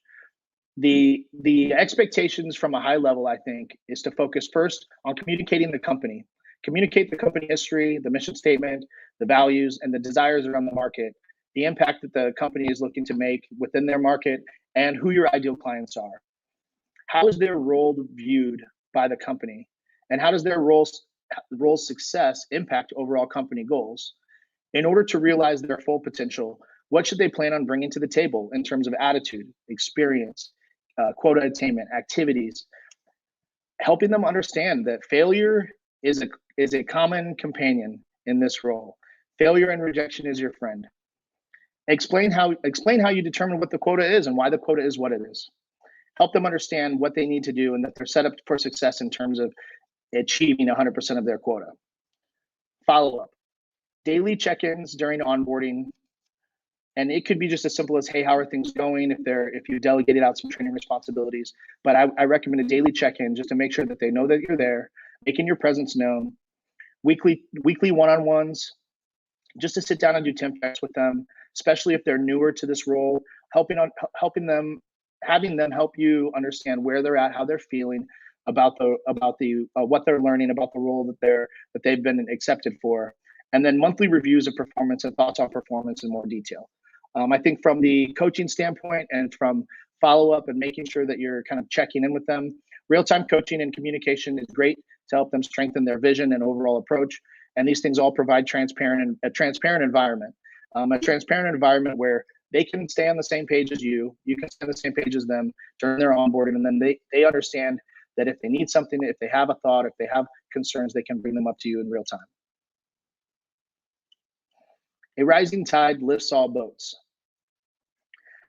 The expectations from a high level, I think, is to focus first on communicating the company. Communicate the company history, the mission statement, the values, and the desires around the market, the impact that the company is looking to make within their market, and who your ideal clients are. How is their role viewed by the company? And how does their role success impact overall company goals? In order to realize their full potential, what should they plan on bringing to the table in terms of attitude, experience, quota attainment, activities? Helping them understand that failure is a common companion in this role. Failure and rejection is your friend. Explain how you determine what the quota is and why the quota is what it is. Help them understand what they need to do and that they're set up for success in terms of achieving 100% of their quota. Follow-up. Daily check-ins during onboarding. And it could be just as simple as, hey, how are things going? If you delegated out some training responsibilities, but I recommend a daily check-in just to make sure that they know that you're there, making your presence known. Weekly one-on-ones, just to sit down and do temp checks with them, especially if they're newer to this role, having them help you understand where they're at, how they're feeling about what they're learning about the role that they've been accepted for, and then monthly reviews of performance and thoughts on performance in more detail. I think from the coaching standpoint and from follow-up and making sure that you're kind of checking in with them, real-time coaching and communication is great to help them strengthen their vision and overall approach. And these things all provide a transparent environment. A transparent environment where they can stay on the same page as you can stay on the same page as them during their onboarding, and then they understand that if they need something, if they have a thought, if they have concerns, they can bring them up to you in real time. A rising tide lifts all boats.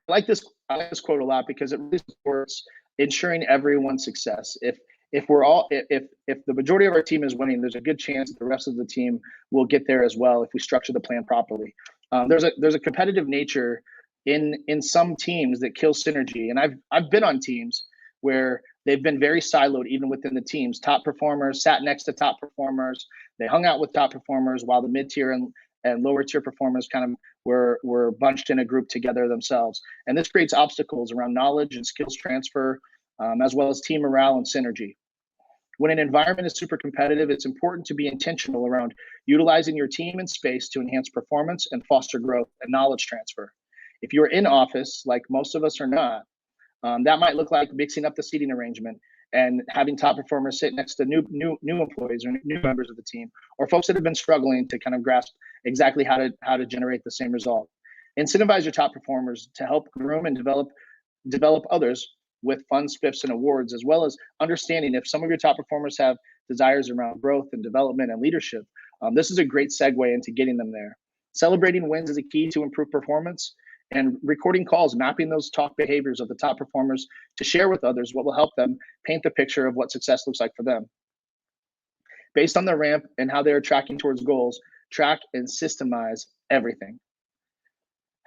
I like this quote a lot because it really supports ensuring everyone's success. If the majority of our team is winning, there's a good chance that the rest of the team will get there as well if we structure the plan properly. There's a competitive nature in some teams that kills synergy, and I've been on teams where they've been very siloed even within the teams. Top performers sat next to top performers. They hung out with top performers while the mid-tier and lower tier performers kind of were bunched in a group together themselves. And this creates obstacles around knowledge and skills transfer, as well as team morale and synergy. When an environment is super competitive, it's important to be intentional around utilizing your team and space to enhance performance and foster growth and knowledge transfer. If you're in office, like most of us are not, that might look like mixing up the seating arrangement and having top performers sit next to new employees or new members of the team, or folks that have been struggling to kind of grasp exactly how to generate the same result. Incentivize your top performers to help groom and develop others with fun spiffs and awards, as well as understanding if some of your top performers have desires around growth and development and leadership, this is a great segue into getting them there. Celebrating wins is a key to improve performance, and recording calls, mapping those top behaviors of the top performers to share with others what will help them paint the picture of what success looks like for them. Based on the ramp and how they're tracking towards goals, track and systemize everything.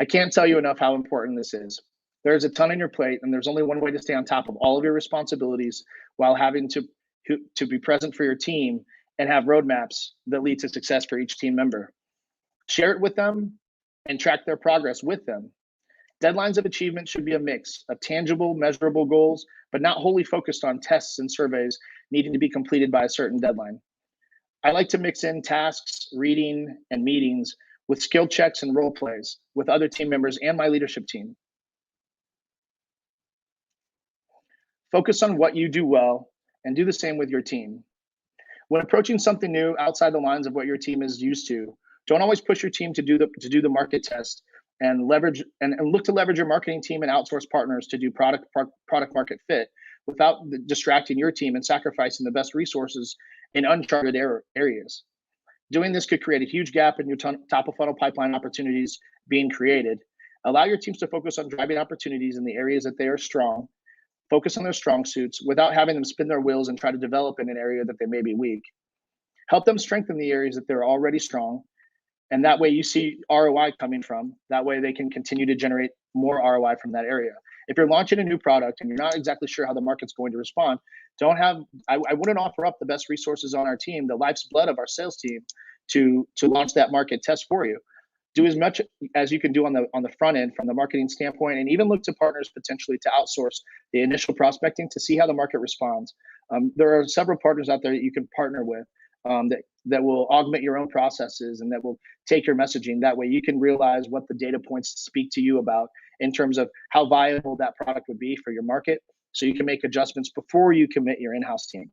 I can't tell you enough how important this is. There's a ton on your plate, and there's only one way to stay on top of all of your responsibilities while having to be present for your team and have roadmaps that lead to success for each team member. Share it with them and track their progress with them. Deadlines of achievement should be a mix of tangible, measurable goals, but not wholly focused on tests and surveys needing to be completed by a certain deadline. I like to mix in tasks, reading, and meetings with skill checks and role plays with other team members and my leadership team. Focus on what you do well and do the same with your team. When approaching something new outside the lines of what your team is used to, don't always push your team to do the market test and leverage and look to leverage your marketing team and outsource partners to do product market fit without distracting your team and sacrificing the best resources in uncharted areas. Doing this could create a huge gap in your top of funnel pipeline opportunities being created. Allow your teams to focus on driving opportunities in the areas that they are strong. Focus on their strong suits without having them spin their wheels and try to develop in an area that they may be weak. Help them strengthen the areas that they're already strong. And that way you see ROI coming from. That way they can continue to generate more ROI from that area. If you're launching a new product and you're not exactly sure how the market's going to respond, I wouldn't offer up the best resources on our team, the life's blood of our sales team, to launch that market test for you. Do as much as you can do on the front end from the marketing standpoint, and even look to partners potentially to outsource the initial prospecting to see how the market responds. There are several partners out there that you can partner with that will augment your own processes and that will take your messaging. That way you can realize what the data points speak to you about in terms of how viable that product would be for your market, so you can make adjustments before you commit your in-house team.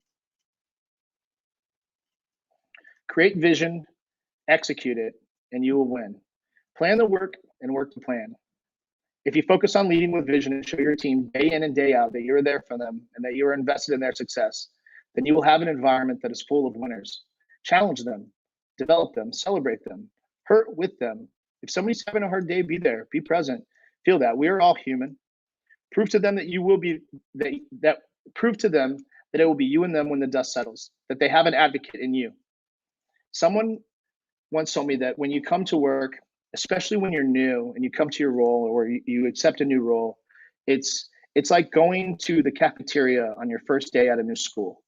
Create vision, execute it, and you will win. Plan the work and work the plan. If you focus on leading with vision and show your team day in and day out that you're there for them and that you are invested in their success, then you will have an environment that is full of winners. Challenge them, develop them, celebrate them, hurt with them. If somebody's having a hard day, be there, be present, feel that. We are all human. Prove to them that you will be, prove to them that it will be you and them when the dust settles, that they have an advocate in you. Someone once told me that when you come to work, especially when you're new and you come to your role or you accept a new role, it's like going to the cafeteria on your first day at a new school.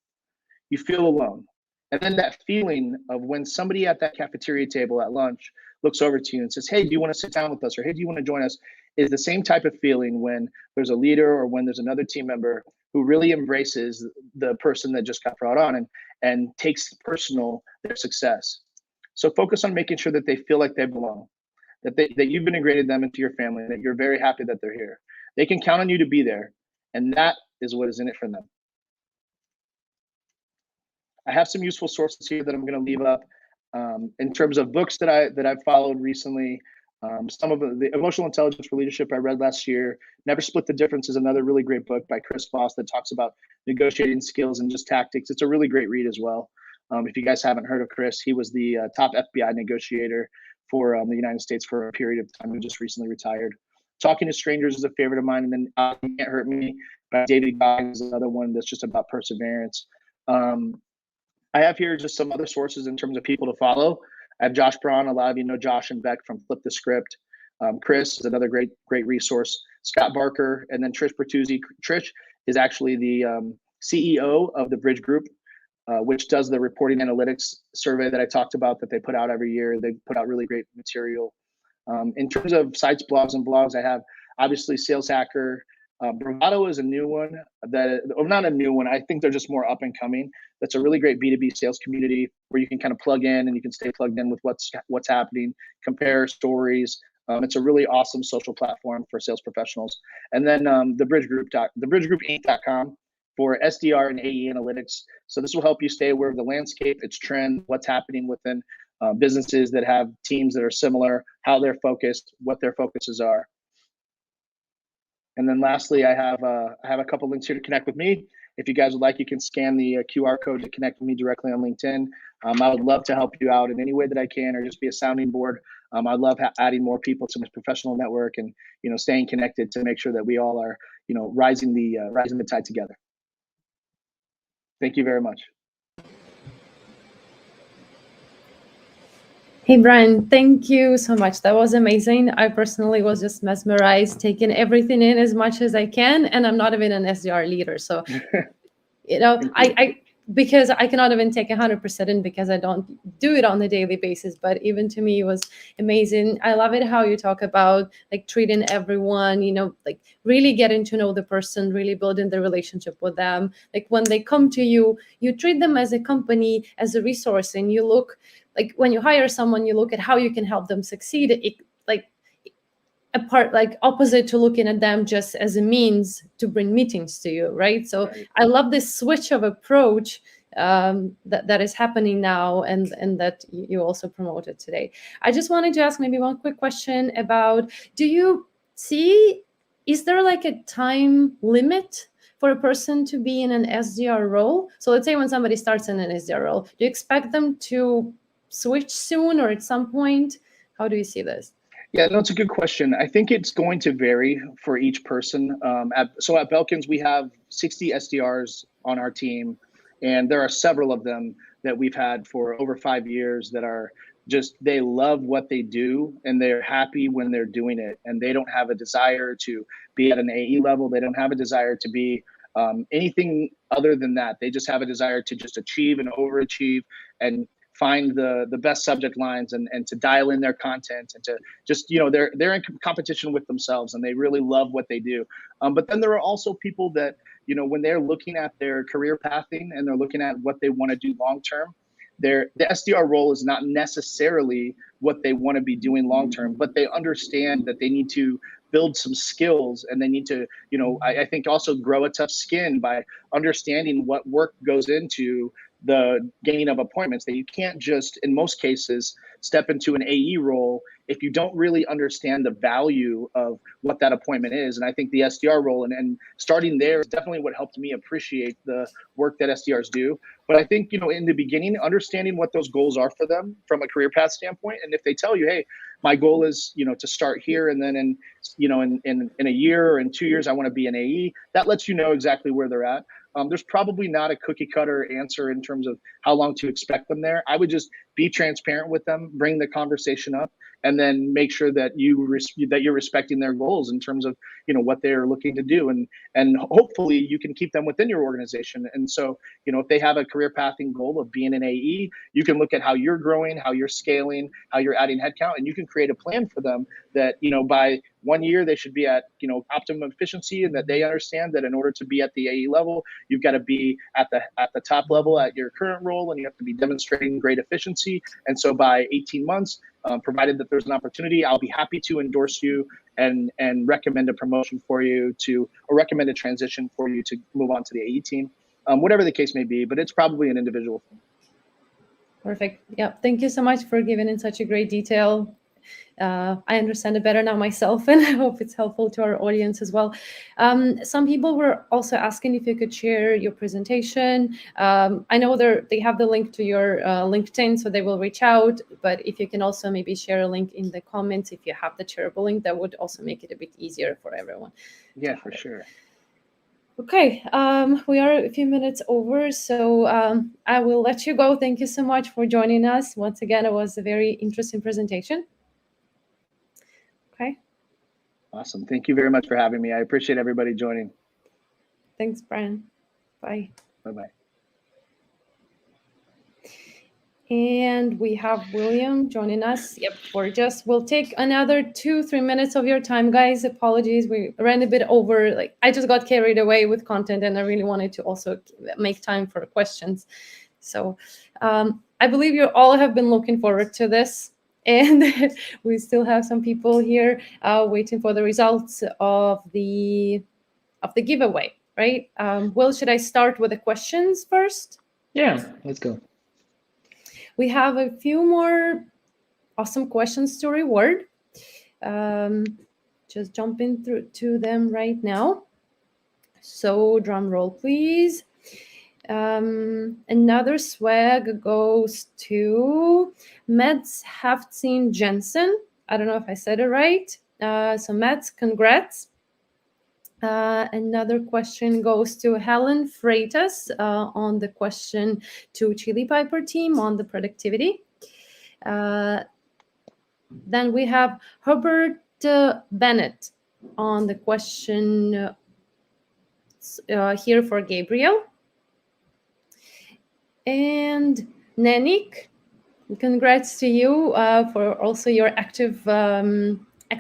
You feel alone. And then that feeling of when somebody at that cafeteria table at lunch looks over to you and says, hey, do you want to sit down with us? Or hey, do you want to join us? Is the same type of feeling when there's a leader or when there's another team member who really embraces the person that just got brought on and takes personal their success. So focus on making sure that they feel like they belong, that you've integrated them into your family, that you're very happy that they're here. They can count on you to be there, and that is what is in it for them. I have some useful sources here that I'm going to leave up in terms of books that I've followed recently. Some of the Emotional Intelligence for Leadership I read last year. Never Split the Difference is another really great book by Chris Voss that talks about negotiating skills and just tactics. It's a really great read as well. If you guys haven't heard of Chris, he was the top FBI negotiator for the United States for a period of time. He just recently retired. Talking to Strangers is a favorite of mine, and then You Can't Hurt Me by David Goggins is another one that's just about perseverance. I have here just some other sources in terms of people to follow. I have Josh Braun. A lot of you know Josh and Beck from Flip the Script. Chris is another great resource. Scott Barker, and then Trish Bertuzzi. Trish is actually the CEO of the Bridge Group, which does the reporting analytics survey that I talked about that they put out every year. They put out really great material. In terms of sites, blogs, and blogs, I have obviously Sales Hacker. Bravado is a new one or not a new one. I think they're just more up and coming. That's a really great B2B sales community where you can kind of plug in and you can stay plugged in with what's happening, compare stories. It's a really awesome social platform for sales professionals. And then thebridgegroup.com for SDR and AE analytics. So this will help you stay aware of the landscape, its trend, what's happening within businesses that have teams that are similar, how they're focused, what their focuses are. And then lastly, I have a couple links here to connect with me. if you guys would like, you can scan the QR code to connect with me directly on LinkedIn. I would love to help you out in any way that I can, or just be a sounding board. I love adding more people to my professional network, and staying connected to make sure that we all are rising the tide together. Thank you very much. Hey, Brian, thank you so much. That was amazing. I personally was just mesmerized, taking everything in as much as I can. And I'm not even an SDR leader. So, because I cannot even take 100% in because I don't do it on a daily basis. But even to me, it was amazing. I love it how you talk about like treating everyone, like really getting to know the person, really building the relationship with them. Like when they come to you, you treat them as a company, as a resource, and you look like when you hire someone, you look at how you can help them succeed. Opposite to looking at them just as a means to bring meetings to you, right? So right. I love this switch of approach that is happening now, and that you also promoted today. I just wanted to ask maybe one quick question about, is there like a time limit for a person to be in an SDR role? So let's say when somebody starts in an SDR role, do you expect them to switch soon or at some point? How do you see this? Yeah, no, it's a good question. I think it's going to vary for each person. So at Belkins, we have 60 SDRs on our team, and there are several of them that we've had for over 5 years that are they love what they do, and they're happy when they're doing it, and they don't have a desire to be at an AE level. They don't have a desire to be anything other than that. They just have a desire to just achieve and overachieve and find the best subject lines and to dial in their content, and to just, they're in competition with themselves, and they really love what they do. But then there are also people that, when they're looking at their career pathing and they're looking at what they want to do long term, the SDR role is not necessarily what they want to be doing long term, but they understand that they need to build some skills, and they need to, I think also grow a tough skin by understanding what work goes into the gaining of appointments, that you can't just, in most cases, step into an AE role if you don't really understand the value of what that appointment is. And I think the SDR role and starting there is definitely what helped me appreciate the work that SDRs do. But I think, in the beginning, understanding what those goals are for them from a career path standpoint. And if they tell you, hey, my goal is, to start here, and then in a year or in 2 years, I want to be an AE, that lets you know exactly where they're at. There's probably not a cookie cutter answer in terms of how long to expect them there. I would just be transparent with them, bring the conversation up, and then make sure that you're respecting their goals in terms of what they're looking to do, and hopefully you can keep them within your organization. And so if they have a career pathing goal of being an AE, you can look at how you're growing, how you're scaling, how you're adding headcount, and you can create a plan for them that by 1 year they should be at optimum efficiency, and that they understand that in order to be at the AE level, you've got to be at the top level at your current role, and you have to be demonstrating great efficiency. And so by 18 months, provided that there's an opportunity, I'll be happy to endorse you and recommend a promotion for you or recommend a transition for you to move on to the AE team, whatever the case may be. But it's probably an individual thing. Perfect. Yeah. Thank you so much for giving in such a great detail. I understand it better now myself, and I hope it's helpful to our audience as well. Some people were also asking if you could share your presentation. I know they have the link to your LinkedIn, so they will reach out. But if you can also maybe share a link in the comments, if you have the shareable link, that would also make it a bit easier for everyone. Yeah, for sure. Okay, we are a few minutes over, so I will let you go. Thank you so much for joining us. Once again, it was a very interesting presentation. Okay. Awesome. Thank you very much for having me. I appreciate everybody joining. Thanks, Brian. Bye. Bye-bye. And we have William joining us. Yep, we'll take another 2-3 minutes of your time, guys. Apologies, we ran a bit over. I just got carried away with content, and I really wanted to also make time for questions. So I believe you all have been looking forward to this. And we still have some people here waiting for the results of the giveaway, right? Will, should I start with the questions first? Yeah, let's go. We have a few more awesome questions to reward. Just jumping through to them right now. So drum roll, please. Another swag goes to Meds Haftzin Jensen. I don't know if I said it right. So Meds, congrats. Another question goes to Helen Freitas on the question to Chili Piper team on the productivity. Then we have Herbert Bennett on the question here for Gabriel. And Nanik, congrats to you for also your active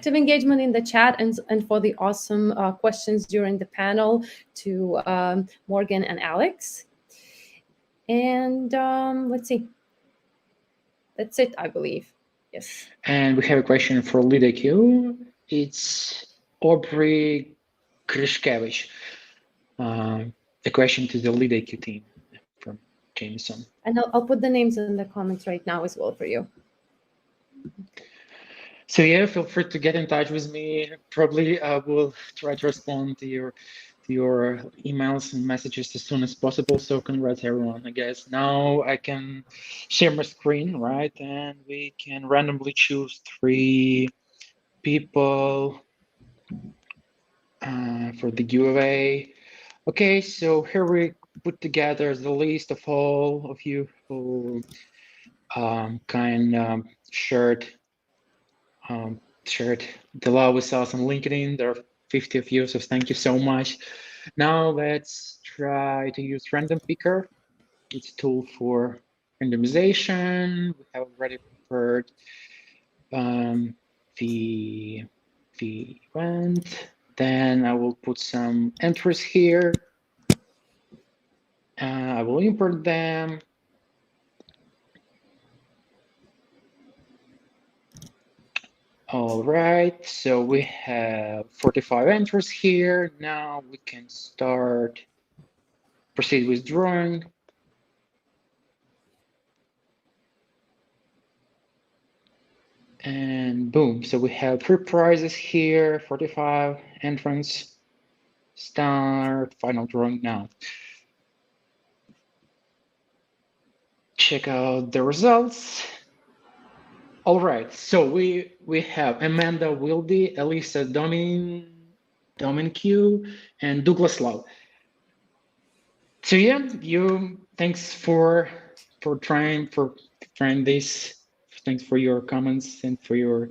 engagement in the chat and for the awesome questions during the panel to Morgan and Alex. And let's see. That's it, I believe. Yes. And we have a question for LeadIQ. It's Aubrey Krishkevich. A question to the LeadIQ team from Jameson. And I'll put the names in the comments right now as well for you. So yeah, feel free to get in touch with me. Probably I will try to respond to your emails and messages as soon as possible. So congrats everyone, I guess. Now I can share my screen, right? And we can randomly choose 3 people for the giveaway. Okay, so here we put together the list of all of you who shared the love with us on LinkedIn. There are 50 of you, so thank you so much. Now let's try to use Random Picker. It's a tool for randomization. We have already prepared the event. Then I will put some entries here. I will import them. All right, so we have 45 entries here. Now we can proceed with drawing. And boom, so we have 3 prizes here, 45 entrants. Start final drawing now. Check out the results. All right, so we have Amanda Wilde, Elisa Dominque, and Douglas Lau. So yeah, thanks for trying this. Thanks for your comments and for your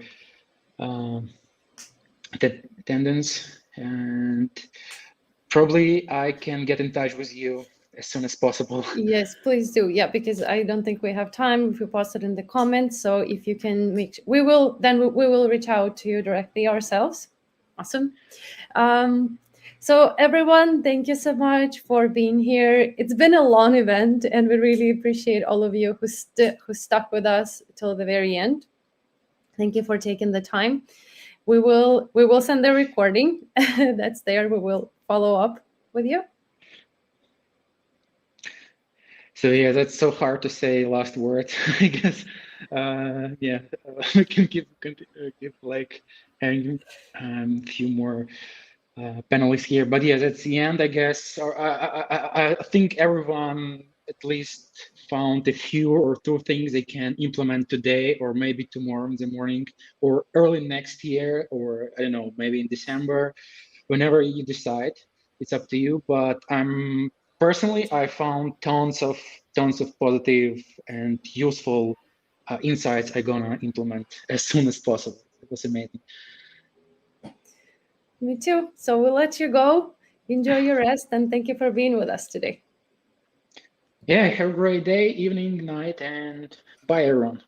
attendance. And probably I can get in touch with you as soon as possible. Yes, please do. Yeah, because I don't think we have time if you post it in the comments. So if you can we will reach out to you directly ourselves. Awesome. So everyone, thank you so much for being here. It's been a long event, and we really appreciate all of you who stuck with us till the very end. Thank you for taking the time. We will send the recording that's there. We will follow up with you. So yeah, that's so hard to say last words, I guess. Yeah, we can give like a few more panelists here, but yeah, that's the end, I guess. I think everyone at least found a few or 2 things they can implement today, or maybe tomorrow in the morning, or early next year, or I don't know, maybe in December, whenever you decide. It's up to you. But personally, I found tons of positive and useful insights I'm gonna implement as soon as possible. It was amazing. Me too. So we'll let you go. Enjoy your rest, and thank you for being with us today. Yeah, have a great day, evening, night, and bye everyone.